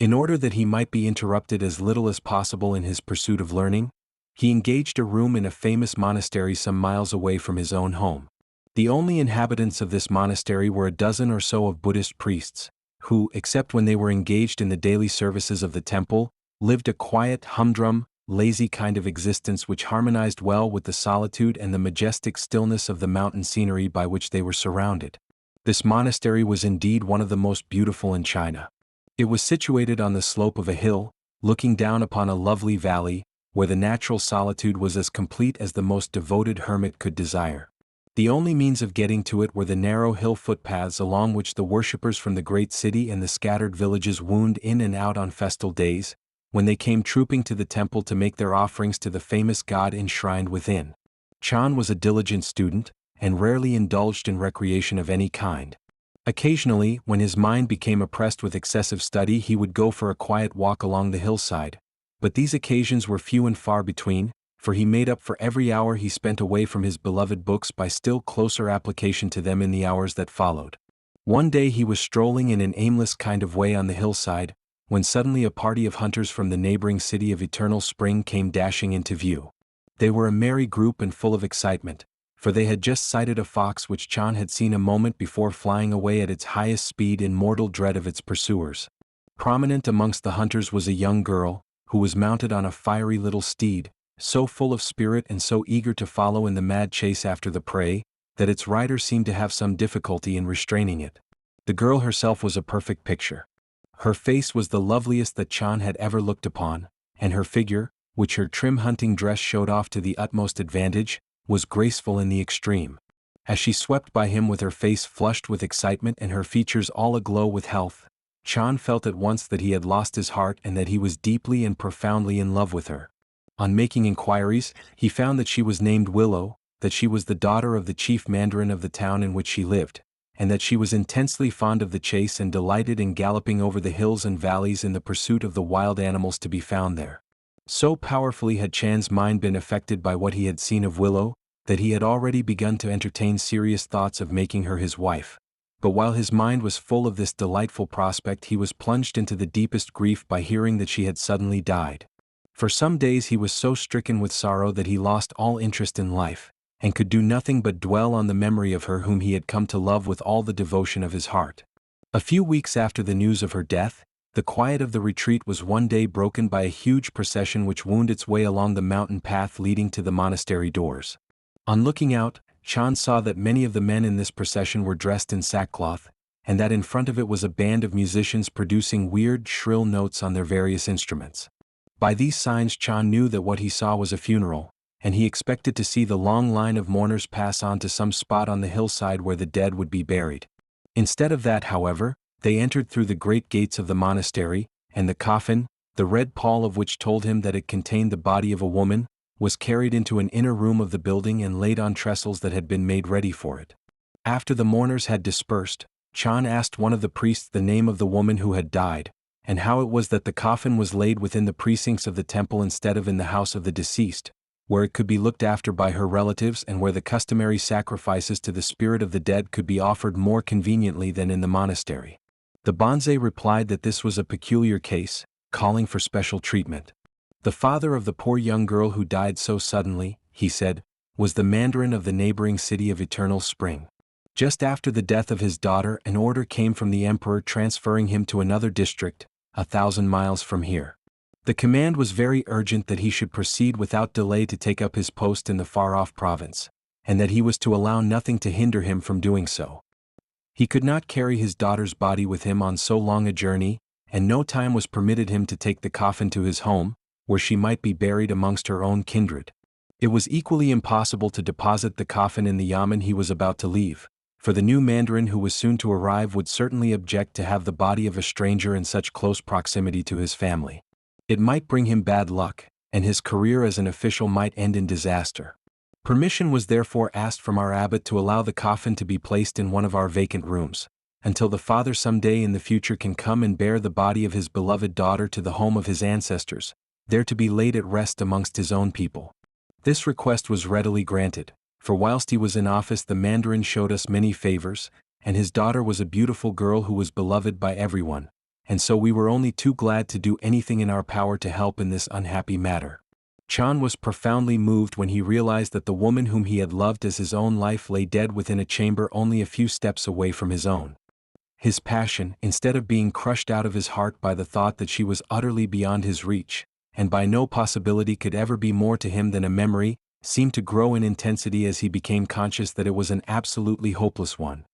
In order that he might be interrupted as little as possible in his pursuit of learning, he engaged a room in a famous monastery some miles away from his own home. The only inhabitants of this monastery were a dozen or so of Buddhist priests, who, except when they were engaged in the daily services of the temple, lived a quiet, humdrum, lazy kind of existence which harmonized well with the solitude and the majestic stillness of the mountain scenery by which they were surrounded. This monastery was indeed one of the most beautiful in China. It was situated on the slope of a hill, looking down upon a lovely valley, where the natural solitude was as complete as the most devoted hermit could desire. The only means of getting to it were the narrow hill footpaths along which the worshippers from the great city and the scattered villages wound in and out on festal days, when they came trooping to the temple to make their offerings to the famous god enshrined within. Chan was a diligent student, and rarely indulged in recreation of any kind. Occasionally, when his mind became oppressed with excessive study, he would go for a quiet walk along the hillside, but these occasions were few and far between, for he made up for every hour he spent away from his beloved books by still closer application to them in the hours that followed. One day he was strolling in an aimless kind of way on the hillside, when suddenly a party of hunters from the neighboring city of Eternal Spring came dashing into view. They were a merry group and full of excitement, for they had just sighted a fox which Chan had seen a moment before flying away at its highest speed in mortal dread of its pursuers. Prominent amongst the hunters was a young girl, who was mounted on a fiery little steed, so full of spirit and so eager to follow in the mad chase after the prey, that its rider seemed to have some difficulty in restraining it. The girl herself was a perfect picture. Her face was the loveliest that Chan had ever looked upon, and her figure, which her trim hunting dress showed off to the utmost advantage, was graceful in the extreme. As she swept by him with her face flushed with excitement and her features all aglow with health, Chan felt at once that he had lost his heart and that he was deeply and profoundly in love with her. On making inquiries, he found that she was named Willow, that she was the daughter of the chief mandarin of the town in which she lived, and that she was intensely fond of the chase and delighted in galloping over the hills and valleys in the pursuit of the wild animals to be found there. So powerfully had Chan's mind been affected by what he had seen of Willow, that he had already begun to entertain serious thoughts of making her his wife. But while his mind was full of this delightful prospect, he was plunged into the deepest grief by hearing that she had suddenly died. For some days he was so stricken with sorrow that he lost all interest in life, and could do nothing but dwell on the memory of her whom he had come to love with all the devotion of his heart. A few weeks after the news of her death, the quiet of the retreat was one day broken by a huge procession which wound its way along the mountain path leading to the monastery doors. On looking out, Chan saw that many of the men in this procession were dressed in sackcloth, and that in front of it was a band of musicians producing weird, shrill notes on their various instruments. By these signs Chan knew that what he saw was a funeral, and he expected to see the long line of mourners pass on to some spot on the hillside where the dead would be buried. Instead of that, however, they entered through the great gates of the monastery, and the coffin, the red pall of which told him that it contained the body of a woman, was carried into an inner room of the building and laid on trestles that had been made ready for it. After the mourners had dispersed, Chan asked one of the priests the name of the woman who had died, and how it was that the coffin was laid within the precincts of the temple instead of in the house of the deceased, where it could be looked after by her relatives and where the customary sacrifices to the spirit of the dead could be offered more conveniently than in the monastery. The bonze replied that this was a peculiar case, calling for special treatment. The father of the poor young girl who died so suddenly, he said, was the mandarin of the neighboring city of Eternal Spring. Just after the death of his daughter, an order came from the emperor transferring him to another district, 1,000 miles from here. The command was very urgent that he should proceed without delay to take up his post in the far-off province, and that he was to allow nothing to hinder him from doing so. He could not carry his daughter's body with him on so long a journey, and no time was permitted him to take the coffin to his home, where she might be buried amongst her own kindred. It was equally impossible to deposit the coffin in the yamen he was about to leave, for the new mandarin who was soon to arrive would certainly object to have the body of a stranger in such close proximity to his family. It might bring him bad luck, and his career as an official might end in disaster. Permission was therefore asked from our abbot to allow the coffin to be placed in one of our vacant rooms, until the father some day in the future can come and bear the body of his beloved daughter to the home of his ancestors, there to be laid at rest amongst his own people. This request was readily granted, for whilst he was in office the mandarin showed us many favors, and his daughter was a beautiful girl who was beloved by everyone, and so we were only too glad to do anything in our power to help in this unhappy matter. Chan was profoundly moved when he realized that the woman whom he had loved as his own life lay dead within a chamber only a few steps away from his own. His passion, instead of being crushed out of his heart by the thought that she was utterly beyond his reach, and by no possibility could ever be more to him than a memory, seemed to grow in intensity as he became conscious that it was an absolutely hopeless one.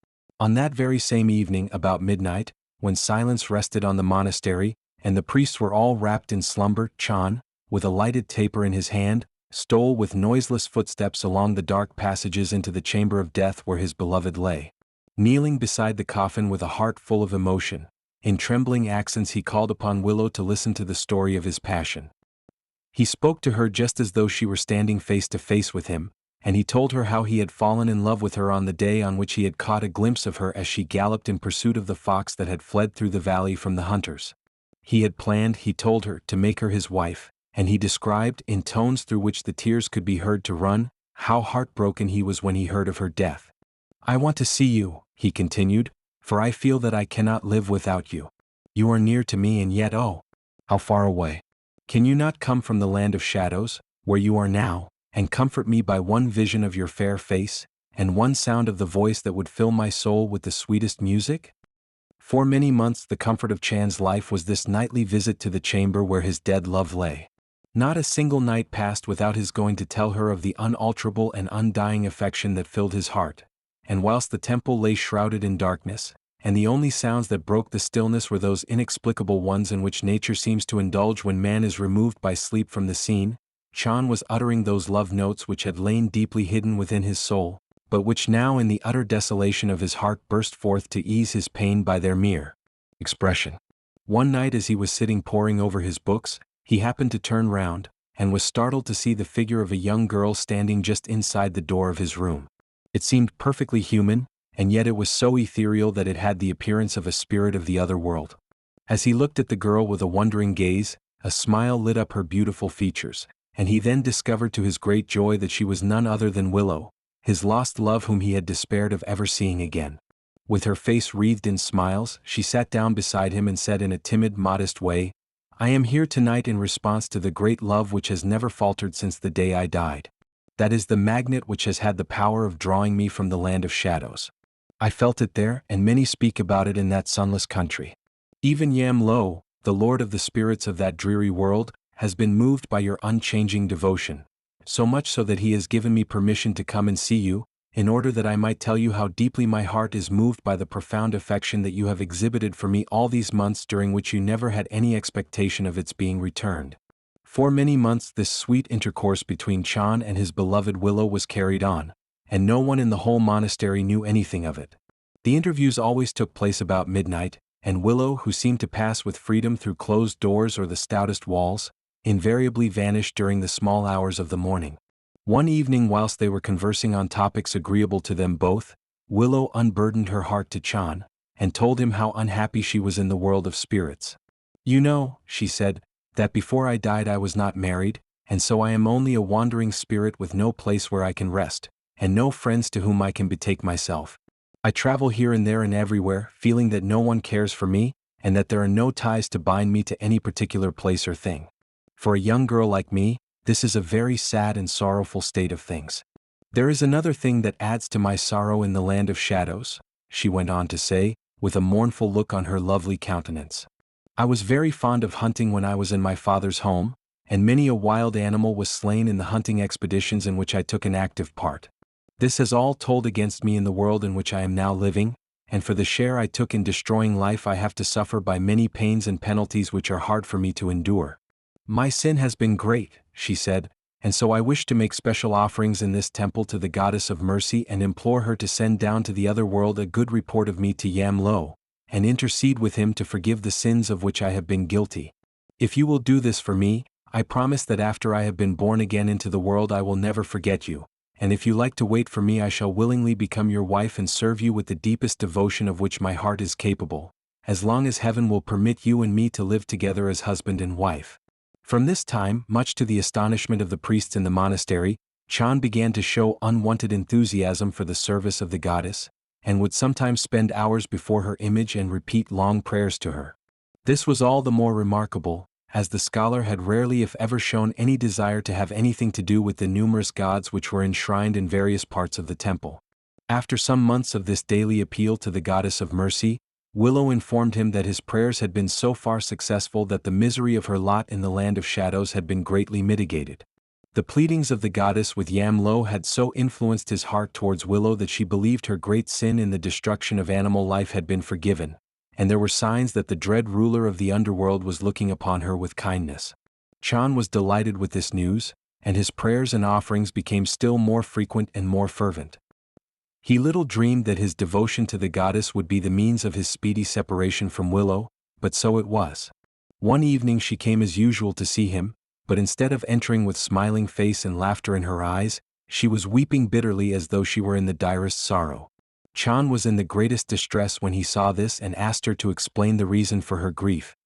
On that very same evening, about midnight, when silence rested on the monastery, and the priests were all wrapped in slumber, Chan, with a lighted taper in his hand, stole with noiseless footsteps along the dark passages into the chamber of death where his beloved lay. Kneeling beside the coffin with a heart full of emotion, in trembling accents he called upon Willow to listen to the story of his passion. He spoke to her just as though she were standing face to face with him, and he told her how he had fallen in love with her on the day on which he had caught a glimpse of her as she galloped in pursuit of the fox that had fled through the valley from the hunters. He had planned, he told her, to make her his wife, and he described, in tones through which the tears could be heard to run, how heartbroken he was when he heard of her death. "I want to see you," he continued, "for I feel that I cannot live without you. You are near to me and yet oh, how far away. Can you not come from the land of shadows, where you are now, and comfort me by one vision of your fair face, and one sound of the voice that would fill my soul with the sweetest music?" For many months the comfort of Chan's life was this nightly visit to the chamber where his dead love lay. Not a single night passed without his going to tell her of the unalterable and undying affection that filled his heart, and whilst the temple lay shrouded in darkness, and the only sounds that broke the stillness were those inexplicable ones in which nature seems to indulge when man is removed by sleep from the scene, Chan was uttering those love notes which had lain deeply hidden within his soul, but which now in the utter desolation of his heart burst forth to ease his pain by their mere expression. One night as he was sitting poring over his books, he happened to turn round, and was startled to see the figure of a young girl standing just inside the door of his room. It seemed perfectly human, and yet it was so ethereal that it had the appearance of a spirit of the other world. As he looked at the girl with a wondering gaze, a smile lit up her beautiful features, and he then discovered to his great joy that she was none other than Willow, his lost love whom he had despaired of ever seeing again. With her face wreathed in smiles, she sat down beside him and said in a timid, modest way, "I am here tonight in response to the great love which has never faltered since the day I died. That is the magnet which has had the power of drawing me from the land of shadows. I felt it there, and many speak about it in that sunless country. Even Yam Lo, the lord of the spirits of that dreary world, has been moved by your unchanging devotion, so much so that he has given me permission to come and see you, in order that I might tell you how deeply my heart is moved by the profound affection that you have exhibited for me all these months during which you never had any expectation of its being returned." For many months this sweet intercourse between Chan and his beloved Willow was carried on, and no one in the whole monastery knew anything of it. The interviews always took place about midnight, and Willow, who seemed to pass with freedom through closed doors or the stoutest walls, invariably vanished during the small hours of the morning. One evening whilst they were conversing on topics agreeable to them both, Willow unburdened her heart to Chan, and told him how unhappy she was in the world of spirits. "You know," she said, "that before I died I was not married, and so I am only a wandering spirit with no place where I can rest, and no friends to whom I can betake myself. I travel here and there and everywhere, feeling that no one cares for me, and that there are no ties to bind me to any particular place or thing. For a young girl like me, this is a very sad and sorrowful state of things. There is another thing that adds to my sorrow in the land of shadows," she went on to say, with a mournful look on her lovely countenance. "I was very fond of hunting when I was in my father's home, and many a wild animal was slain in the hunting expeditions in which I took an active part. This has all told against me in the world in which I am now living, and for the share I took in destroying life I have to suffer by many pains and penalties which are hard for me to endure. My sin has been great," she said, "and so I wish to make special offerings in this temple to the Goddess of Mercy and implore her to send down to the other world a good report of me to Yam-lo, and intercede with him to forgive the sins of which I have been guilty. If you will do this for me, I promise that after I have been born again into the world I will never forget you, and if you like to wait for me I shall willingly become your wife and serve you with the deepest devotion of which my heart is capable, as long as heaven will permit you and me to live together as husband and wife." From this time, much to the astonishment of the priests in the monastery, Chan began to show unwonted enthusiasm for the service of the goddess, and would sometimes spend hours before her image and repeat long prayers to her. This was all the more remarkable, as the scholar had rarely if ever shown any desire to have anything to do with the numerous gods which were enshrined in various parts of the temple. After some months of this daily appeal to the Goddess of Mercy, Willow informed him that his prayers had been so far successful that the misery of her lot in the land of shadows had been greatly mitigated. The pleadings of the goddess with Yam-lo had so influenced his heart towards Willow that she believed her great sin in the destruction of animal life had been forgiven, and there were signs that the dread ruler of the underworld was looking upon her with kindness. Chan was delighted with this news, and his prayers and offerings became still more frequent and more fervent. He little dreamed that his devotion to the goddess would be the means of his speedy separation from Willow, but so it was. One evening she came as usual to see him, but instead of entering with smiling face and laughter in her eyes, she was weeping bitterly as though she were in the direst sorrow. Chan was in the greatest distress when he saw this and asked her to explain the reason for her grief.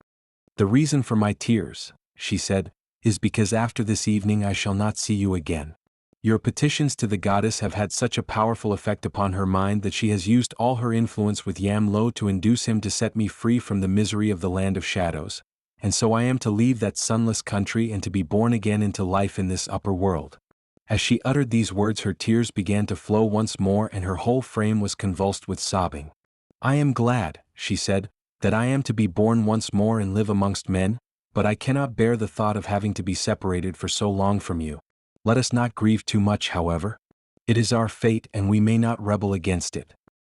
"The reason for my tears," she said, "is because after this evening I shall not see you again. Your petitions to the goddess have had such a powerful effect upon her mind that she has used all her influence with Yam-lo to induce him to set me free from the misery of the land of shadows, and so I am to leave that sunless country and to be born again into life in this upper world." As she uttered these words her tears began to flow once more and her whole frame was convulsed with sobbing. "I am glad," she said, "that I am to be born once more and live amongst men, but I cannot bear the thought of having to be separated for so long from you. Let us not grieve too much, however. It is our fate and we may not rebel against it.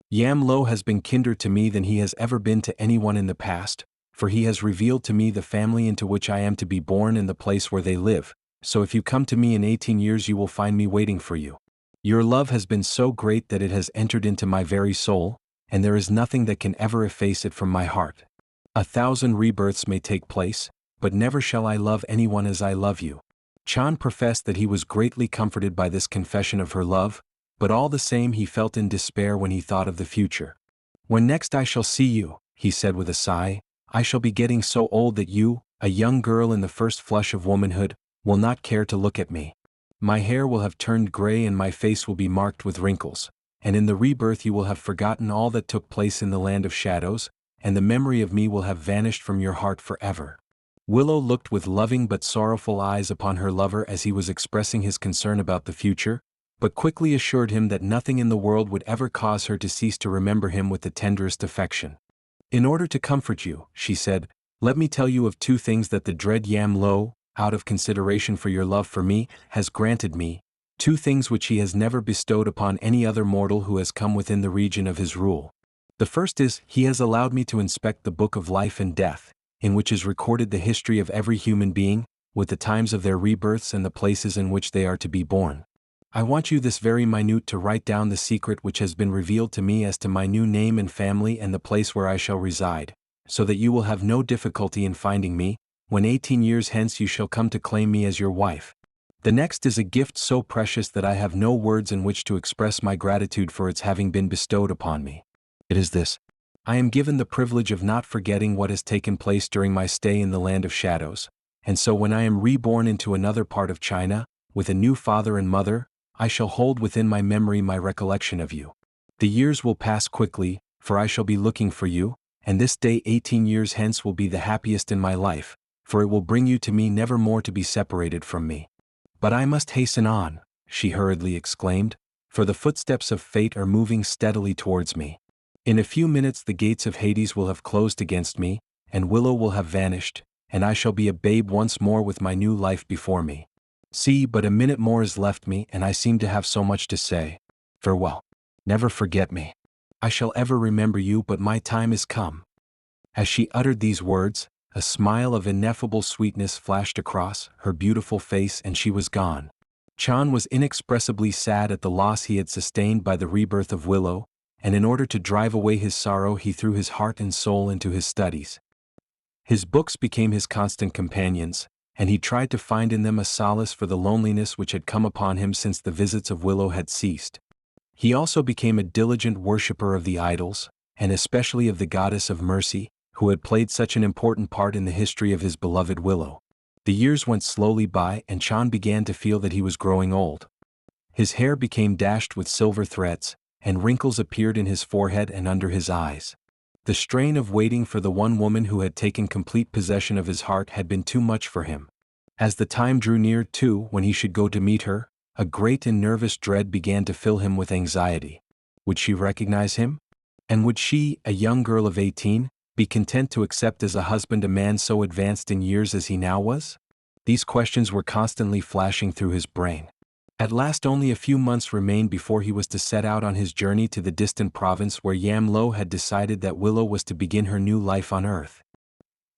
Yam-lo has been kinder to me than he has ever been to anyone in the past, for he has revealed to me the family into which I am to be born and the place where they live, so if you come to me in 18 years you will find me waiting for you. Your love has been so great that it has entered into my very soul, and there is nothing that can ever efface it from my heart. 1,000 rebirths may take place, but never shall I love anyone as I love you." Chan professed that he was greatly comforted by this confession of her love, but all the same he felt in despair when he thought of the future. "When next I shall see you," he said with a sigh, "I shall be getting so old that you, a young girl in the first flush of womanhood, will not care to look at me. My hair will have turned gray and my face will be marked with wrinkles, and in the rebirth you will have forgotten all that took place in the land of shadows, and the memory of me will have vanished from your heart forever." Willow looked with loving but sorrowful eyes upon her lover as he was expressing his concern about the future, but quickly assured him that nothing in the world would ever cause her to cease to remember him with the tenderest affection. "In order to comfort you," she said, "let me tell you of 2 things that the dread Yam-lo, out of consideration for your love for me, has granted me, 2 things which he has never bestowed upon any other mortal who has come within the region of his rule. The first is, he has allowed me to inspect the book of life and death, in which is recorded the history of every human being, with the times of their rebirths and the places in which they are to be born. I want you this very minute to write down the secret which has been revealed to me as to my new name and family and the place where I shall reside, so that you will have no difficulty in finding me, when 18 years hence you shall come to claim me as your wife. The next is a gift so precious that I have no words in which to express my gratitude for its having been bestowed upon me. It is this. I am given the privilege of not forgetting what has taken place during my stay in the land of shadows, and so when I am reborn into another part of China, with a new father and mother, I shall hold within my memory my recollection of you. The years will pass quickly, for I shall be looking for you, and this day 18 years hence will be the happiest in my life, for it will bring you to me never more to be separated from me. But I must hasten on, she hurriedly exclaimed, for the footsteps of fate are moving steadily towards me. In a few minutes the gates of Hades will have closed against me, and Willow will have vanished, and I shall be a babe once more with my new life before me. See, but a minute more is left me, and I seem to have so much to say. Farewell. Never forget me. I shall ever remember you, but my time is come. As she uttered these words, a smile of ineffable sweetness flashed across her beautiful face and she was gone. Chan was inexpressibly sad at the loss he had sustained by the rebirth of Willow, and in order to drive away his sorrow he threw his heart and soul into his studies. His books became his constant companions, and he tried to find in them a solace for the loneliness which had come upon him since the visits of Willow had ceased. He also became a diligent worshipper of the idols, and especially of the goddess of mercy, who had played such an important part in the history of his beloved Willow. The years went slowly by and Chan began to feel that he was growing old. His hair became dashed with silver threads, and wrinkles appeared in his forehead and under his eyes. The strain of waiting for the one woman who had taken complete possession of his heart had been too much for him. As the time drew near, too, when he should go to meet her, a great and nervous dread began to fill him with anxiety. Would she recognize him? And would she, a young girl of 18, be content to accept as a husband a man so advanced in years as he now was? These questions were constantly flashing through his brain. At last only a few months remained before he was to set out on his journey to the distant province where Yam Lo had decided that Willow was to begin her new life on earth.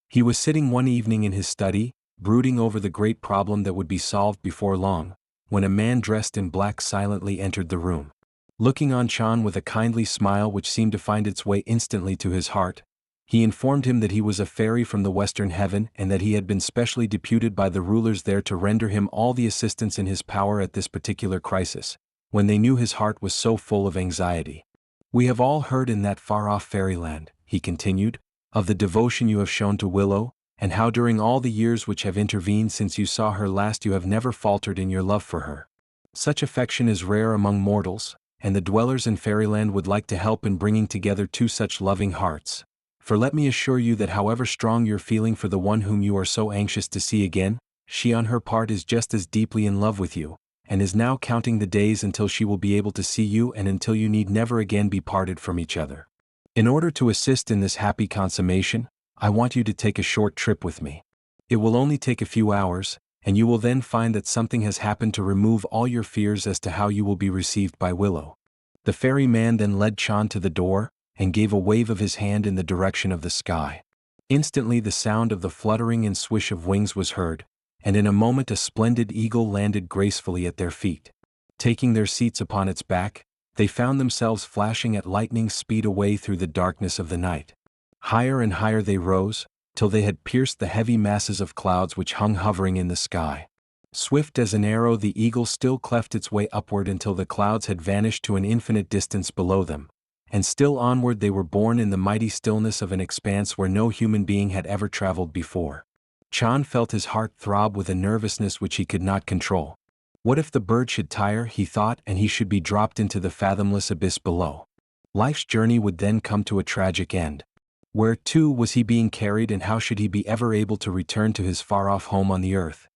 He was sitting one evening in his study, brooding over the great problem that would be solved before long, when a man dressed in black silently entered the room. Looking on Chan with a kindly smile which seemed to find its way instantly to his heart, he informed him that he was a fairy from the western heaven and that he had been specially deputed by the rulers there to render him all the assistance in his power at this particular crisis, when they knew his heart was so full of anxiety. We have all heard in that far-off fairyland, he continued, of the devotion you have shown to Willow, and how during all the years which have intervened since you saw her last you have never faltered in your love for her. Such affection is rare among mortals, and the dwellers in fairyland would like to help in bringing together two such loving hearts. For let me assure you that however strong your feeling for the one whom you are so anxious to see again, she on her part is just as deeply in love with you, and is now counting the days until she will be able to see you and until you need never again be parted from each other. In order to assist in this happy consummation, I want you to take a short trip with me. It will only take a few hours, and you will then find that something has happened to remove all your fears as to how you will be received by Willow. The fairy man then led Chan to the door, and gave a wave of his hand in the direction of the sky. Instantly the sound of the fluttering and swish of wings was heard, and in a moment a splendid eagle landed gracefully at their feet. Taking their seats upon its back, they found themselves flashing at lightning speed away through the darkness of the night. Higher and higher they rose, till they had pierced the heavy masses of clouds which hung hovering in the sky. Swift as an arrow the eagle still cleft its way upward until the clouds had vanished to an infinite distance below them. And still onward they were borne in the mighty stillness of an expanse where no human being had ever traveled before. Chan felt his heart throb with a nervousness which he could not control. What if the bird should tire, he thought, and he should be dropped into the fathomless abyss below? Life's journey would then come to a tragic end. Where, too, was he being carried, and how should he be ever able to return to his far-off home on the earth?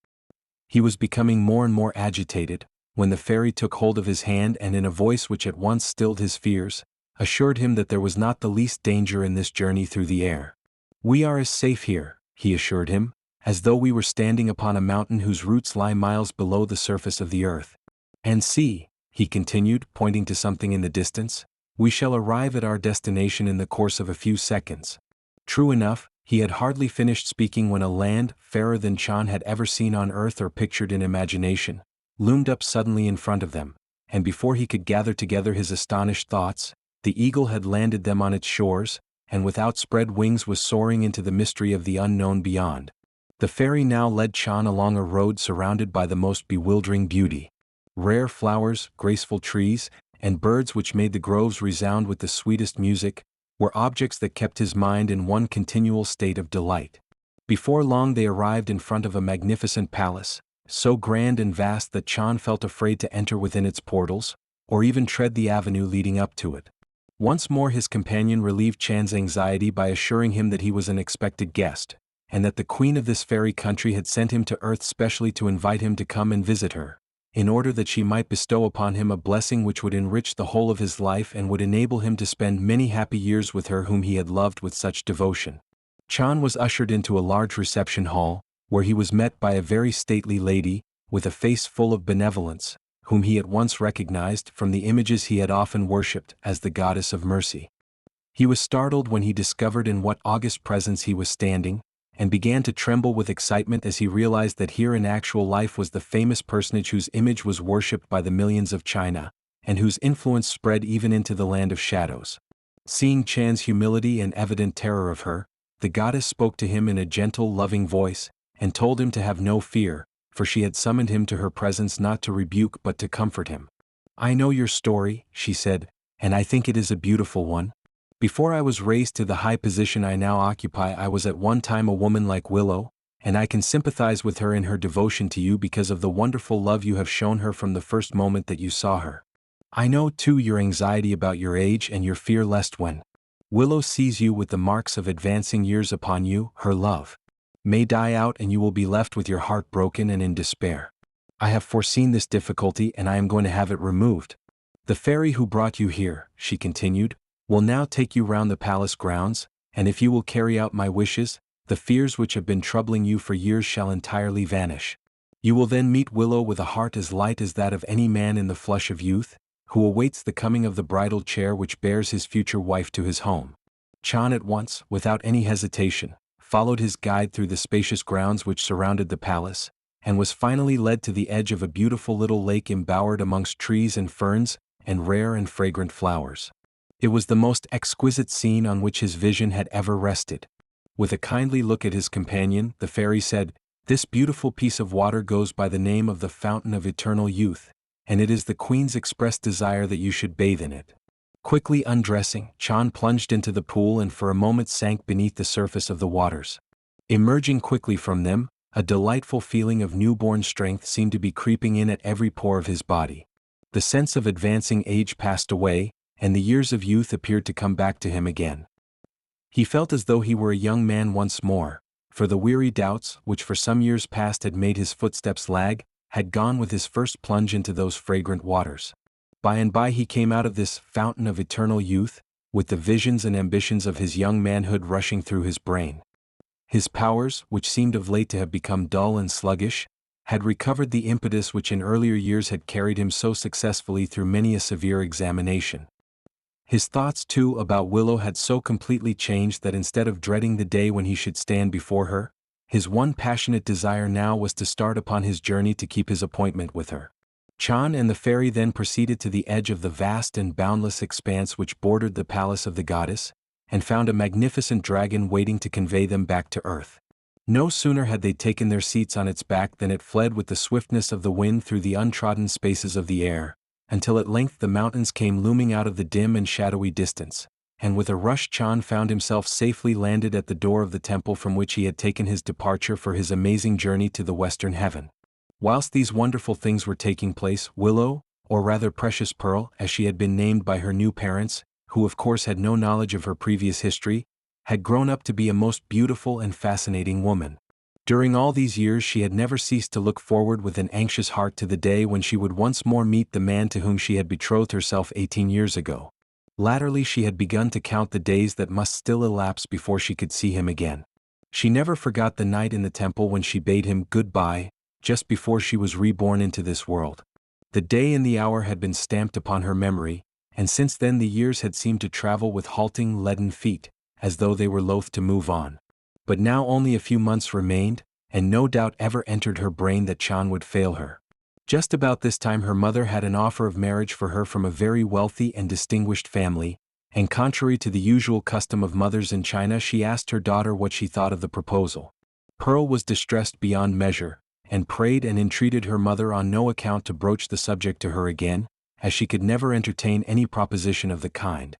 He was becoming more and more agitated, when the fairy took hold of his hand and in a voice which at once stilled his fears, assured him that there was not the least danger in this journey through the air. We are as safe here, he assured him, as though we were standing upon a mountain whose roots lie miles below the surface of the earth. And see, he continued, pointing to something in the distance, we shall arrive at our destination in the course of a few seconds. True enough, he had hardly finished speaking when a land, fairer than Chan had ever seen on earth or pictured in imagination, loomed up suddenly in front of them, and before he could gather together his astonished thoughts, the eagle had landed them on its shores, and with outspread wings was soaring into the mystery of the unknown beyond. The fairy now led Chan along a road surrounded by the most bewildering beauty. Rare flowers, graceful trees, and birds which made the groves resound with the sweetest music, were objects that kept his mind in one continual state of delight. Before long they arrived in front of a magnificent palace, so grand and vast that Chan felt afraid to enter within its portals, or even tread the avenue leading up to it. Once more his companion relieved Chan's anxiety by assuring him that he was an expected guest, and that the queen of this fairy country had sent him to earth specially to invite him to come and visit her, in order that she might bestow upon him a blessing which would enrich the whole of his life and would enable him to spend many happy years with her whom he had loved with such devotion. Chan was ushered into a large reception hall, where he was met by a very stately lady, with a face full of benevolence, whom he at once recognized from the images he had often worshipped as the goddess of mercy. He was startled when he discovered in what august presence he was standing, and began to tremble with excitement as he realized that here in actual life was the famous personage whose image was worshipped by the millions of China, and whose influence spread even into the land of shadows. Seeing Chan's humility and evident terror of her, the goddess spoke to him in a gentle, loving voice, and told him to have no fear, for she had summoned him to her presence not to rebuke but to comfort him. "I know your story," she said, "and I think it is a beautiful one. Before I was raised to the high position I now occupy, I was at one time a woman like Willow, and I can sympathize with her in her devotion to you because of the wonderful love you have shown her from the first moment that you saw her. I know too your anxiety about your age and your fear lest when Willow sees you with the marks of advancing years upon you, her love may die out and you will be left with your heart broken and in despair. I have foreseen this difficulty and I am going to have it removed. The fairy who brought you here," she continued, "will now take you round the palace grounds, and if you will carry out my wishes, the fears which have been troubling you for years shall entirely vanish. You will then meet Willow with a heart as light as that of any man in the flush of youth, who awaits the coming of the bridal chair which bears his future wife to his home." Chan at once, without any hesitation, followed his guide through the spacious grounds which surrounded the palace, and was finally led to the edge of a beautiful little lake embowered amongst trees and ferns, and rare and fragrant flowers. It was the most exquisite scene on which his vision had ever rested. With a kindly look at his companion, the fairy said, "This beautiful piece of water goes by the name of the Fountain of Eternal Youth, and it is the Queen's express desire that you should bathe in it." Quickly undressing, Chan plunged into the pool and for a moment sank beneath the surface of the waters. Emerging quickly from them, a delightful feeling of newborn strength seemed to be creeping in at every pore of his body. The sense of advancing age passed away, and the years of youth appeared to come back to him again. He felt as though he were a young man once more, for the weary doubts, which for some years past had made his footsteps lag, had gone with his first plunge into those fragrant waters. By and by he came out of this fountain of eternal youth, with the visions and ambitions of his young manhood rushing through his brain. His powers, which seemed of late to have become dull and sluggish, had recovered the impetus which in earlier years had carried him so successfully through many a severe examination. His thoughts, too, about Willow had so completely changed that instead of dreading the day when he should stand before her, his one passionate desire now was to start upon his journey to keep his appointment with her. Chan and the fairy then proceeded to the edge of the vast and boundless expanse which bordered the palace of the goddess, and found a magnificent dragon waiting to convey them back to earth. No sooner had they taken their seats on its back than it fled with the swiftness of the wind through the untrodden spaces of the air, until at length the mountains came looming out of the dim and shadowy distance, and with a rush Chan found himself safely landed at the door of the temple from which he had taken his departure for his amazing journey to the western heaven. Whilst these wonderful things were taking place, Willow, or rather Precious Pearl, as she had been named by her new parents, who of course had no knowledge of her previous history, had grown up to be a most beautiful and fascinating woman. During all these years she had never ceased to look forward with an anxious heart to the day when she would once more meet the man to whom she had betrothed herself 18 years ago. Latterly she had begun to count the days that must still elapse before she could see him again. She never forgot the night in the temple when she bade him goodbye, just before she was reborn into this world. The day and the hour had been stamped upon her memory, and since then the years had seemed to travel with halting leaden feet, as though they were loath to move on. But now only a few months remained, and no doubt ever entered her brain that Chan would fail her. Just about this time her mother had an offer of marriage for her from a very wealthy and distinguished family, and contrary to the usual custom of mothers in China, she asked her daughter what she thought of the proposal. Pearl was distressed beyond measure, and prayed and entreated her mother on no account to broach the subject to her again, as she could never entertain any proposition of the kind.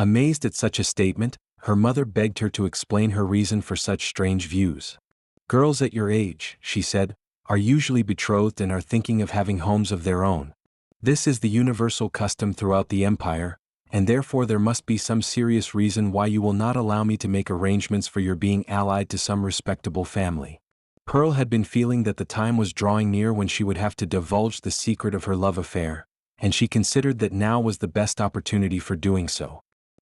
Amazed at such a statement, her mother begged her to explain her reason for such strange views. Girls at your age, she said, are usually betrothed and are thinking of having homes of their own. This is the universal custom throughout the empire, and therefore there must be some serious reason why you will not allow me to make arrangements for your being allied to some respectable family. Pearl had been feeling that the time was drawing near when she would have to divulge the secret of her love affair, and she considered that now was the best opportunity for doing so.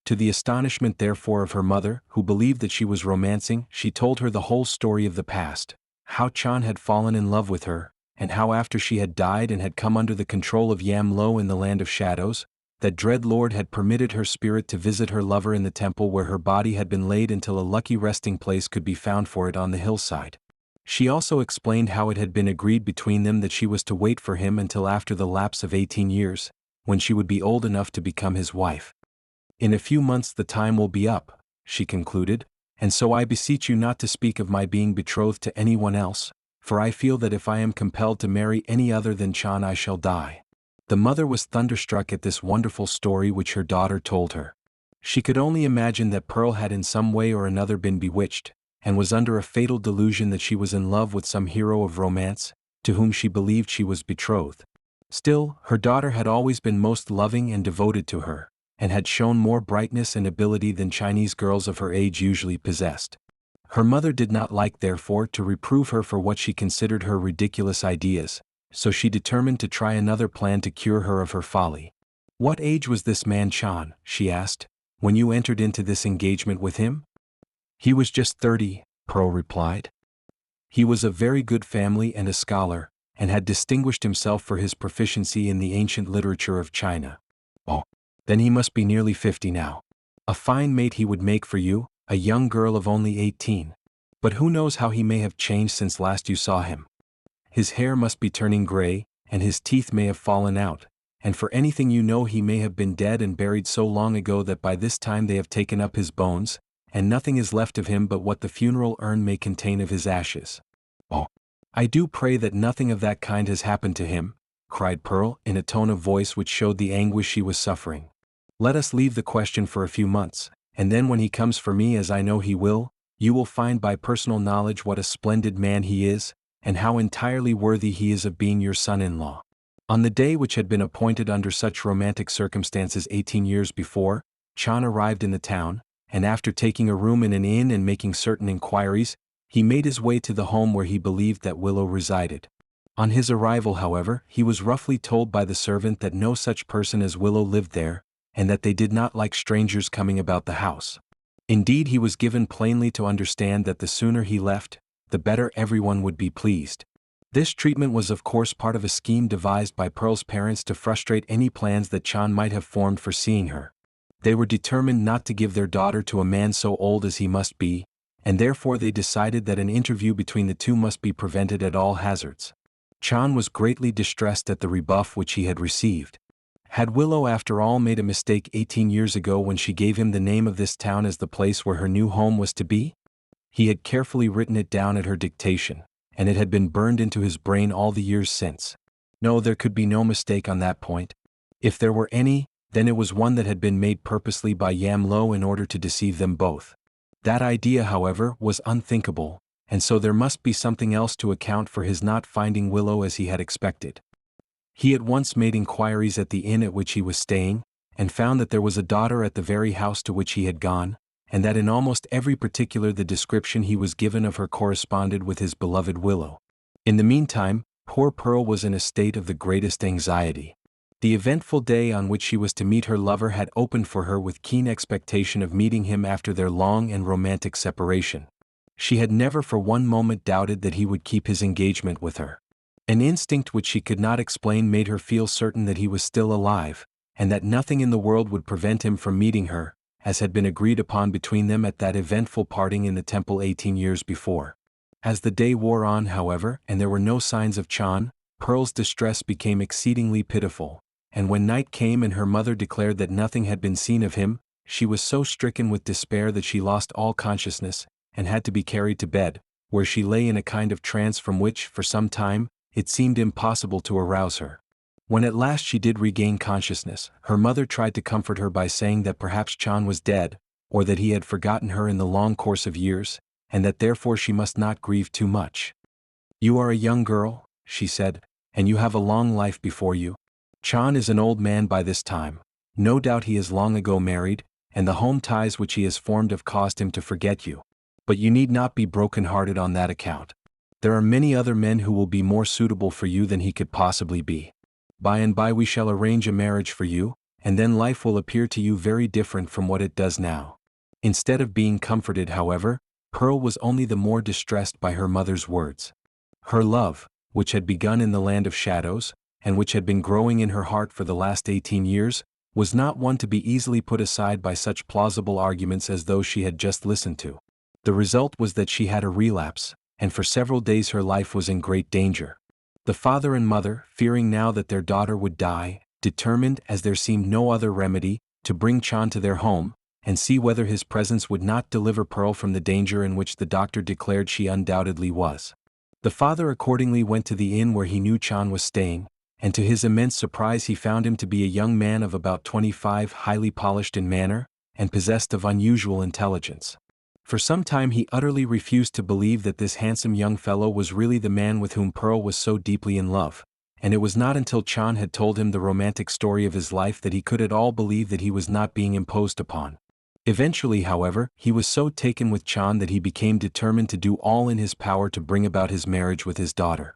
To the astonishment therefore of her mother, who believed that she was romancing, she told her the whole story of the past, how Chan had fallen in love with her, and how after she had died and had come under the control of Yam Lo in the land of shadows, that dread lord had permitted her spirit to visit her lover in the temple where her body had been laid until a lucky resting place could be found for it on the hillside. She also explained how it had been agreed between them that she was to wait for him until after the lapse of 18 years, when she would be old enough to become his wife. In a few months the time will be up, she concluded, and so I beseech you not to speak of my being betrothed to anyone else, for I feel that if I am compelled to marry any other than Chan I shall die. The mother was thunderstruck at this wonderful story which her daughter told her. She could only imagine that Pearl had in some way or another been bewitched, and was under a fatal delusion that she was in love with some hero of romance, to whom she believed she was betrothed. Still, her daughter had always been most loving and devoted to her, and had shown more brightness and ability than Chinese girls of her age usually possessed. Her mother did not like, therefore, to reprove her for what she considered her ridiculous ideas, so she determined to try another plan to cure her of her folly. What age was this man Chan, she asked, when you entered into this engagement with him? He was just 30, Pearl replied. He was of very good family and a scholar, and had distinguished himself for his proficiency in the ancient literature of China. Oh, then he must be nearly 50 now. A fine mate he would make for you, a young girl of only 18. But who knows how he may have changed since last you saw him. His hair must be turning gray, and his teeth may have fallen out, and for anything you know he may have been dead and buried so long ago that by this time they have taken up his bones, and nothing is left of him but what the funeral urn may contain of his ashes. Oh, I do pray that nothing of that kind has happened to him, cried Pearl in a tone of voice which showed the anguish she was suffering. Let us leave the question for a few months, and then when he comes for me, as I know he will, you will find by personal knowledge what a splendid man he is, and how entirely worthy he is of being your son-in-law. On the day which had been appointed under such romantic circumstances 18 years before, Chan arrived in the town, and after taking a room in an inn and making certain inquiries, he made his way to the home where he believed that Willow resided. On his arrival, however, he was roughly told by the servant that no such person as Willow lived there, and that they did not like strangers coming about the house. Indeed, he was given plainly to understand that the sooner he left, the better everyone would be pleased. This treatment was of course part of a scheme devised by Pearl's parents to frustrate any plans that Chan might have formed for seeing her. They were determined not to give their daughter to a man so old as he must be, and therefore they decided that an interview between the two must be prevented at all hazards. Chan was greatly distressed at the rebuff which he had received. Had Willow after all made a mistake 18 years ago when she gave him the name of this town as the place where her new home was to be? He had carefully written it down at her dictation, and it had been burned into his brain all the years since. No, there could be no mistake on that point. If there were any, then it was one that had been made purposely by Yam Lo in order to deceive them both. That idea, however, was unthinkable, and so there must be something else to account for his not finding Willow as he had expected. He at once made inquiries at the inn at which he was staying, and found that there was a daughter at the very house to which he had gone, and that in almost every particular the description he was given of her corresponded with his beloved Willow. In the meantime, poor Pearl was in a state of the greatest anxiety. The eventful day on which she was to meet her lover had opened for her with keen expectation of meeting him after their long and romantic separation. She had never for one moment doubted that he would keep his engagement with her. An instinct which she could not explain made her feel certain that he was still alive, and that nothing in the world would prevent him from meeting her, as had been agreed upon between them at that eventful parting in the temple 18 years before. As the day wore on, however, and there were no signs of Chan, Pearl's distress became exceedingly pitiful, and when night came and her mother declared that nothing had been seen of him, she was so stricken with despair that she lost all consciousness, and had to be carried to bed, where she lay in a kind of trance from which, for some time, it seemed impossible to arouse her. When at last she did regain consciousness, her mother tried to comfort her by saying that perhaps Chan was dead, or that he had forgotten her in the long course of years, and that therefore she must not grieve too much. "You are a young girl," she said, "and you have a long life before you. Chan is an old man by this time. No doubt he is long ago married, and the home ties which he has formed have caused him to forget you. But you need not be broken-hearted on that account. There are many other men who will be more suitable for you than he could possibly be. By and by we shall arrange a marriage for you, and then life will appear to you very different from what it does now." Instead of being comforted, however, Pearl was only the more distressed by her mother's words. Her love, which had begun in the land of shadows, and which had been growing in her heart for the last 18 years, was not one to be easily put aside by such plausible arguments as those she had just listened to. The result was that she had a relapse, and for several days her life was in great danger. The father and mother, fearing now that their daughter would die, determined, as there seemed no other remedy, to bring Chan to their home, and see whether his presence would not deliver Pearl from the danger in which the doctor declared she undoubtedly was. The father accordingly went to the inn where he knew Chan was staying, and to his immense surprise he found him to be a young man of about 25, highly polished in manner, and possessed of unusual intelligence. For some time he utterly refused to believe that this handsome young fellow was really the man with whom Pearl was so deeply in love, and it was not until Chan had told him the romantic story of his life that he could at all believe that he was not being imposed upon. Eventually, however, he was so taken with Chan that he became determined to do all in his power to bring about his marriage with his daughter.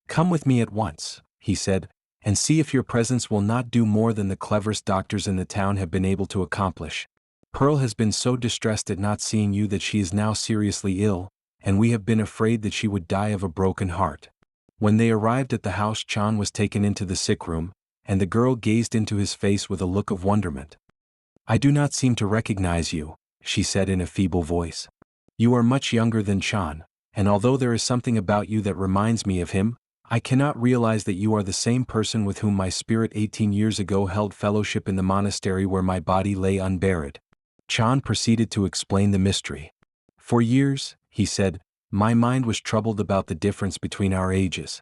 "Come with me at once," he said, "and see if your presence will not do more than the cleverest doctors in the town have been able to accomplish. Pearl has been so distressed at not seeing you that she is now seriously ill, and we have been afraid that she would die of a broken heart." When they arrived at the house, Chan was taken into the sick room, and the girl gazed into his face with a look of wonderment. "I do not seem to recognize you," she said in a feeble voice. "You are much younger than Chan, and although there is something about you that reminds me of him, I cannot realize that you are the same person with whom my spirit 18 years ago held fellowship in the monastery where my body lay unburied." Chan proceeded to explain the mystery. "For years," he said, "my mind was troubled about the difference between our ages.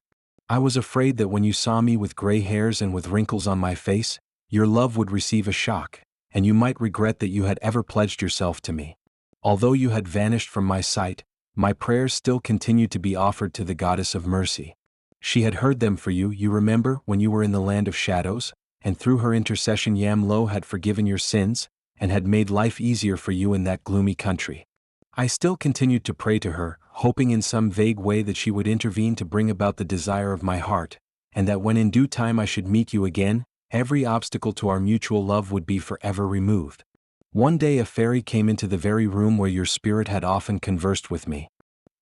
I was afraid that when you saw me with gray hairs and with wrinkles on my face, your love would receive a shock, and you might regret that you had ever pledged yourself to me. Although you had vanished from my sight, my prayers still continued to be offered to the Goddess of Mercy. She had heard them for you, you remember, when you were in the land of shadows, and through her intercession Yam Lo had forgiven your sins, and had made life easier for you in that gloomy country. I still continued to pray to her, hoping in some vague way that she would intervene to bring about the desire of my heart, and that when in due time I should meet you again, every obstacle to our mutual love would be forever removed. One day a fairy came into the very room where your spirit had often conversed with me.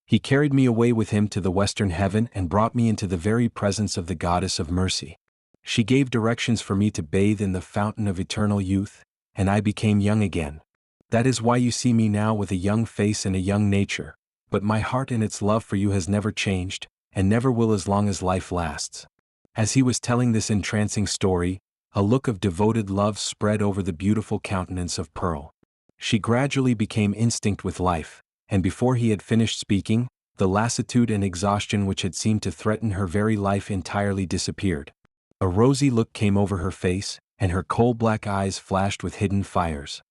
He carried me away with him to the western heaven and brought me into the very presence of the Goddess of Mercy. She gave directions for me to bathe in the fountain of eternal youth, and I became young again. That is why you see me now with a young face and a young nature, but my heart in its love for you has never changed, and never will as long as life lasts." As he was telling this entrancing story, a look of devoted love spread over the beautiful countenance of Pearl. She gradually became instinct with life, and before he had finished speaking, the lassitude and exhaustion which had seemed to threaten her very life entirely disappeared. A rosy look came over her face, and her coal-black eyes flashed with hidden fires.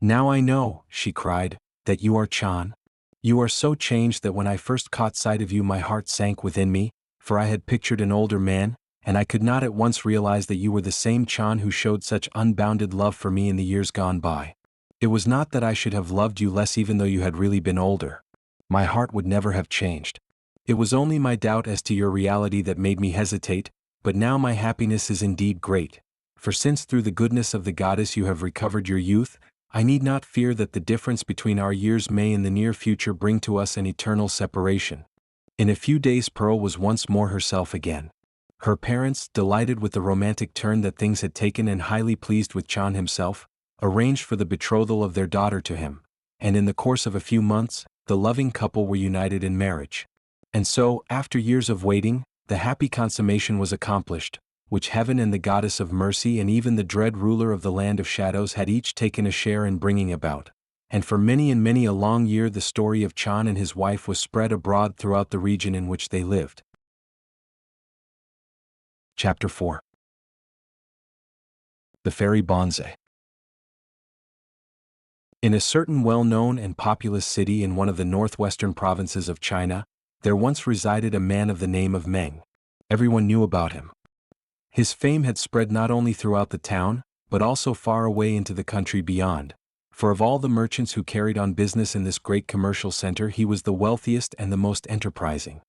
"Now I know," she cried, "that you are Chan. You are so changed that when I first caught sight of you my heart sank within me, for I had pictured an older man, and I could not at once realize that you were the same Chan who showed such unbounded love for me in the years gone by. It was not that I should have loved you less even though you had really been older. My heart would never have changed. It was only my doubt as to your reality that made me hesitate, but now my happiness is indeed great. For since through the goodness of the goddess you have recovered your youth, I need not fear that the difference between our years may in the near future bring to us an eternal separation." In a few days Pearl was once more herself again. Her parents, delighted with the romantic turn that things had taken and highly pleased with Chan himself, arranged for the betrothal of their daughter to him, and in the course of a few months, the loving couple were united in marriage. And so, after years of waiting, the happy consummation was accomplished, which heaven and the Goddess of Mercy and even the dread ruler of the land of shadows had each taken a share in bringing about. And for many and many a long year the story of Chan and his wife was spread abroad throughout the region in which they lived. Chapter 4. The fairy BONZE. In a certain well-known and populous city in one of the northwestern provinces of China, there once resided a man of the name of Meng. Everyone knew about him. His fame had spread not only throughout the town, but also far away into the country beyond. For of all the merchants who carried on business in this great commercial center, he was the wealthiest and the most enterprising.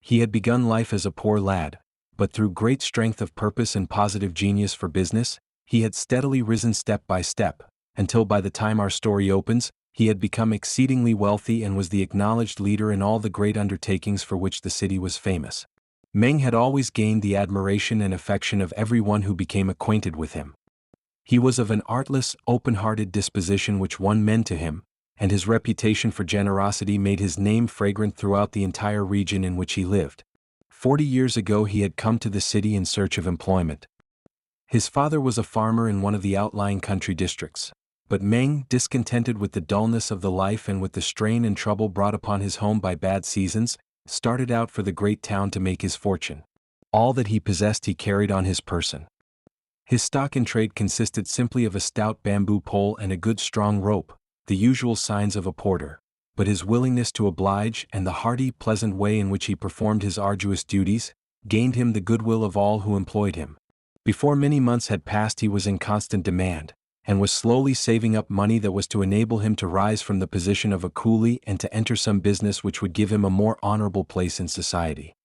He had begun life as a poor lad, but through great strength of purpose and positive genius for business, he had steadily risen step by step, until by the time our story opens, he had become exceedingly wealthy and was the acknowledged leader in all the great undertakings for which the city was famous. Meng had always gained the admiration and affection of everyone who became acquainted with him. He was of an artless, open-hearted disposition which won men to him, and his reputation for generosity made his name fragrant throughout the entire region in which he lived. 40 years ago he had come to the city in search of employment. His father was a farmer in one of the outlying country districts, but Meng, discontented with the dullness of the life and with the strain and trouble brought upon his home by bad seasons, started out for the great town to make his fortune. All that he possessed he carried on his person. His stock in trade consisted simply of a stout bamboo pole and a good strong rope, the usual signs of a porter, but his willingness to oblige and the hearty, pleasant way in which he performed his arduous duties, gained him the goodwill of all who employed him. Before many months had passed he was in constant demand, and was slowly saving up money that was to enable him to rise from the position of a coolie and to enter some business which would give him a more honorable place in society.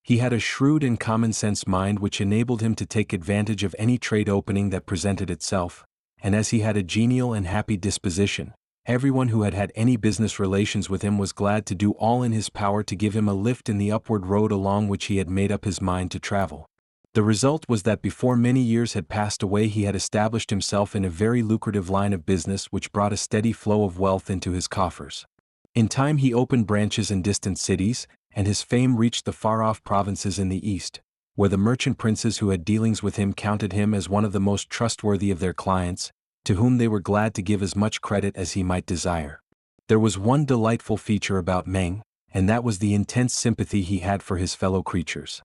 He had a shrewd and common-sense mind which enabled him to take advantage of any trade opening that presented itself, and as he had a genial and happy disposition, everyone who had had any business relations with him was glad to do all in his power to give him a lift in the upward road along which he had made up his mind to travel. The result was that before many years had passed away he had established himself in a very lucrative line of business which brought a steady flow of wealth into his coffers. In time he opened branches in distant cities, and his fame reached the far-off provinces in the east, where the merchant princes who had dealings with him counted him as one of the most trustworthy of their clients, to whom they were glad to give as much credit as he might desire. There was one delightful feature about Meng, and that was the intense sympathy he had for his fellow creatures.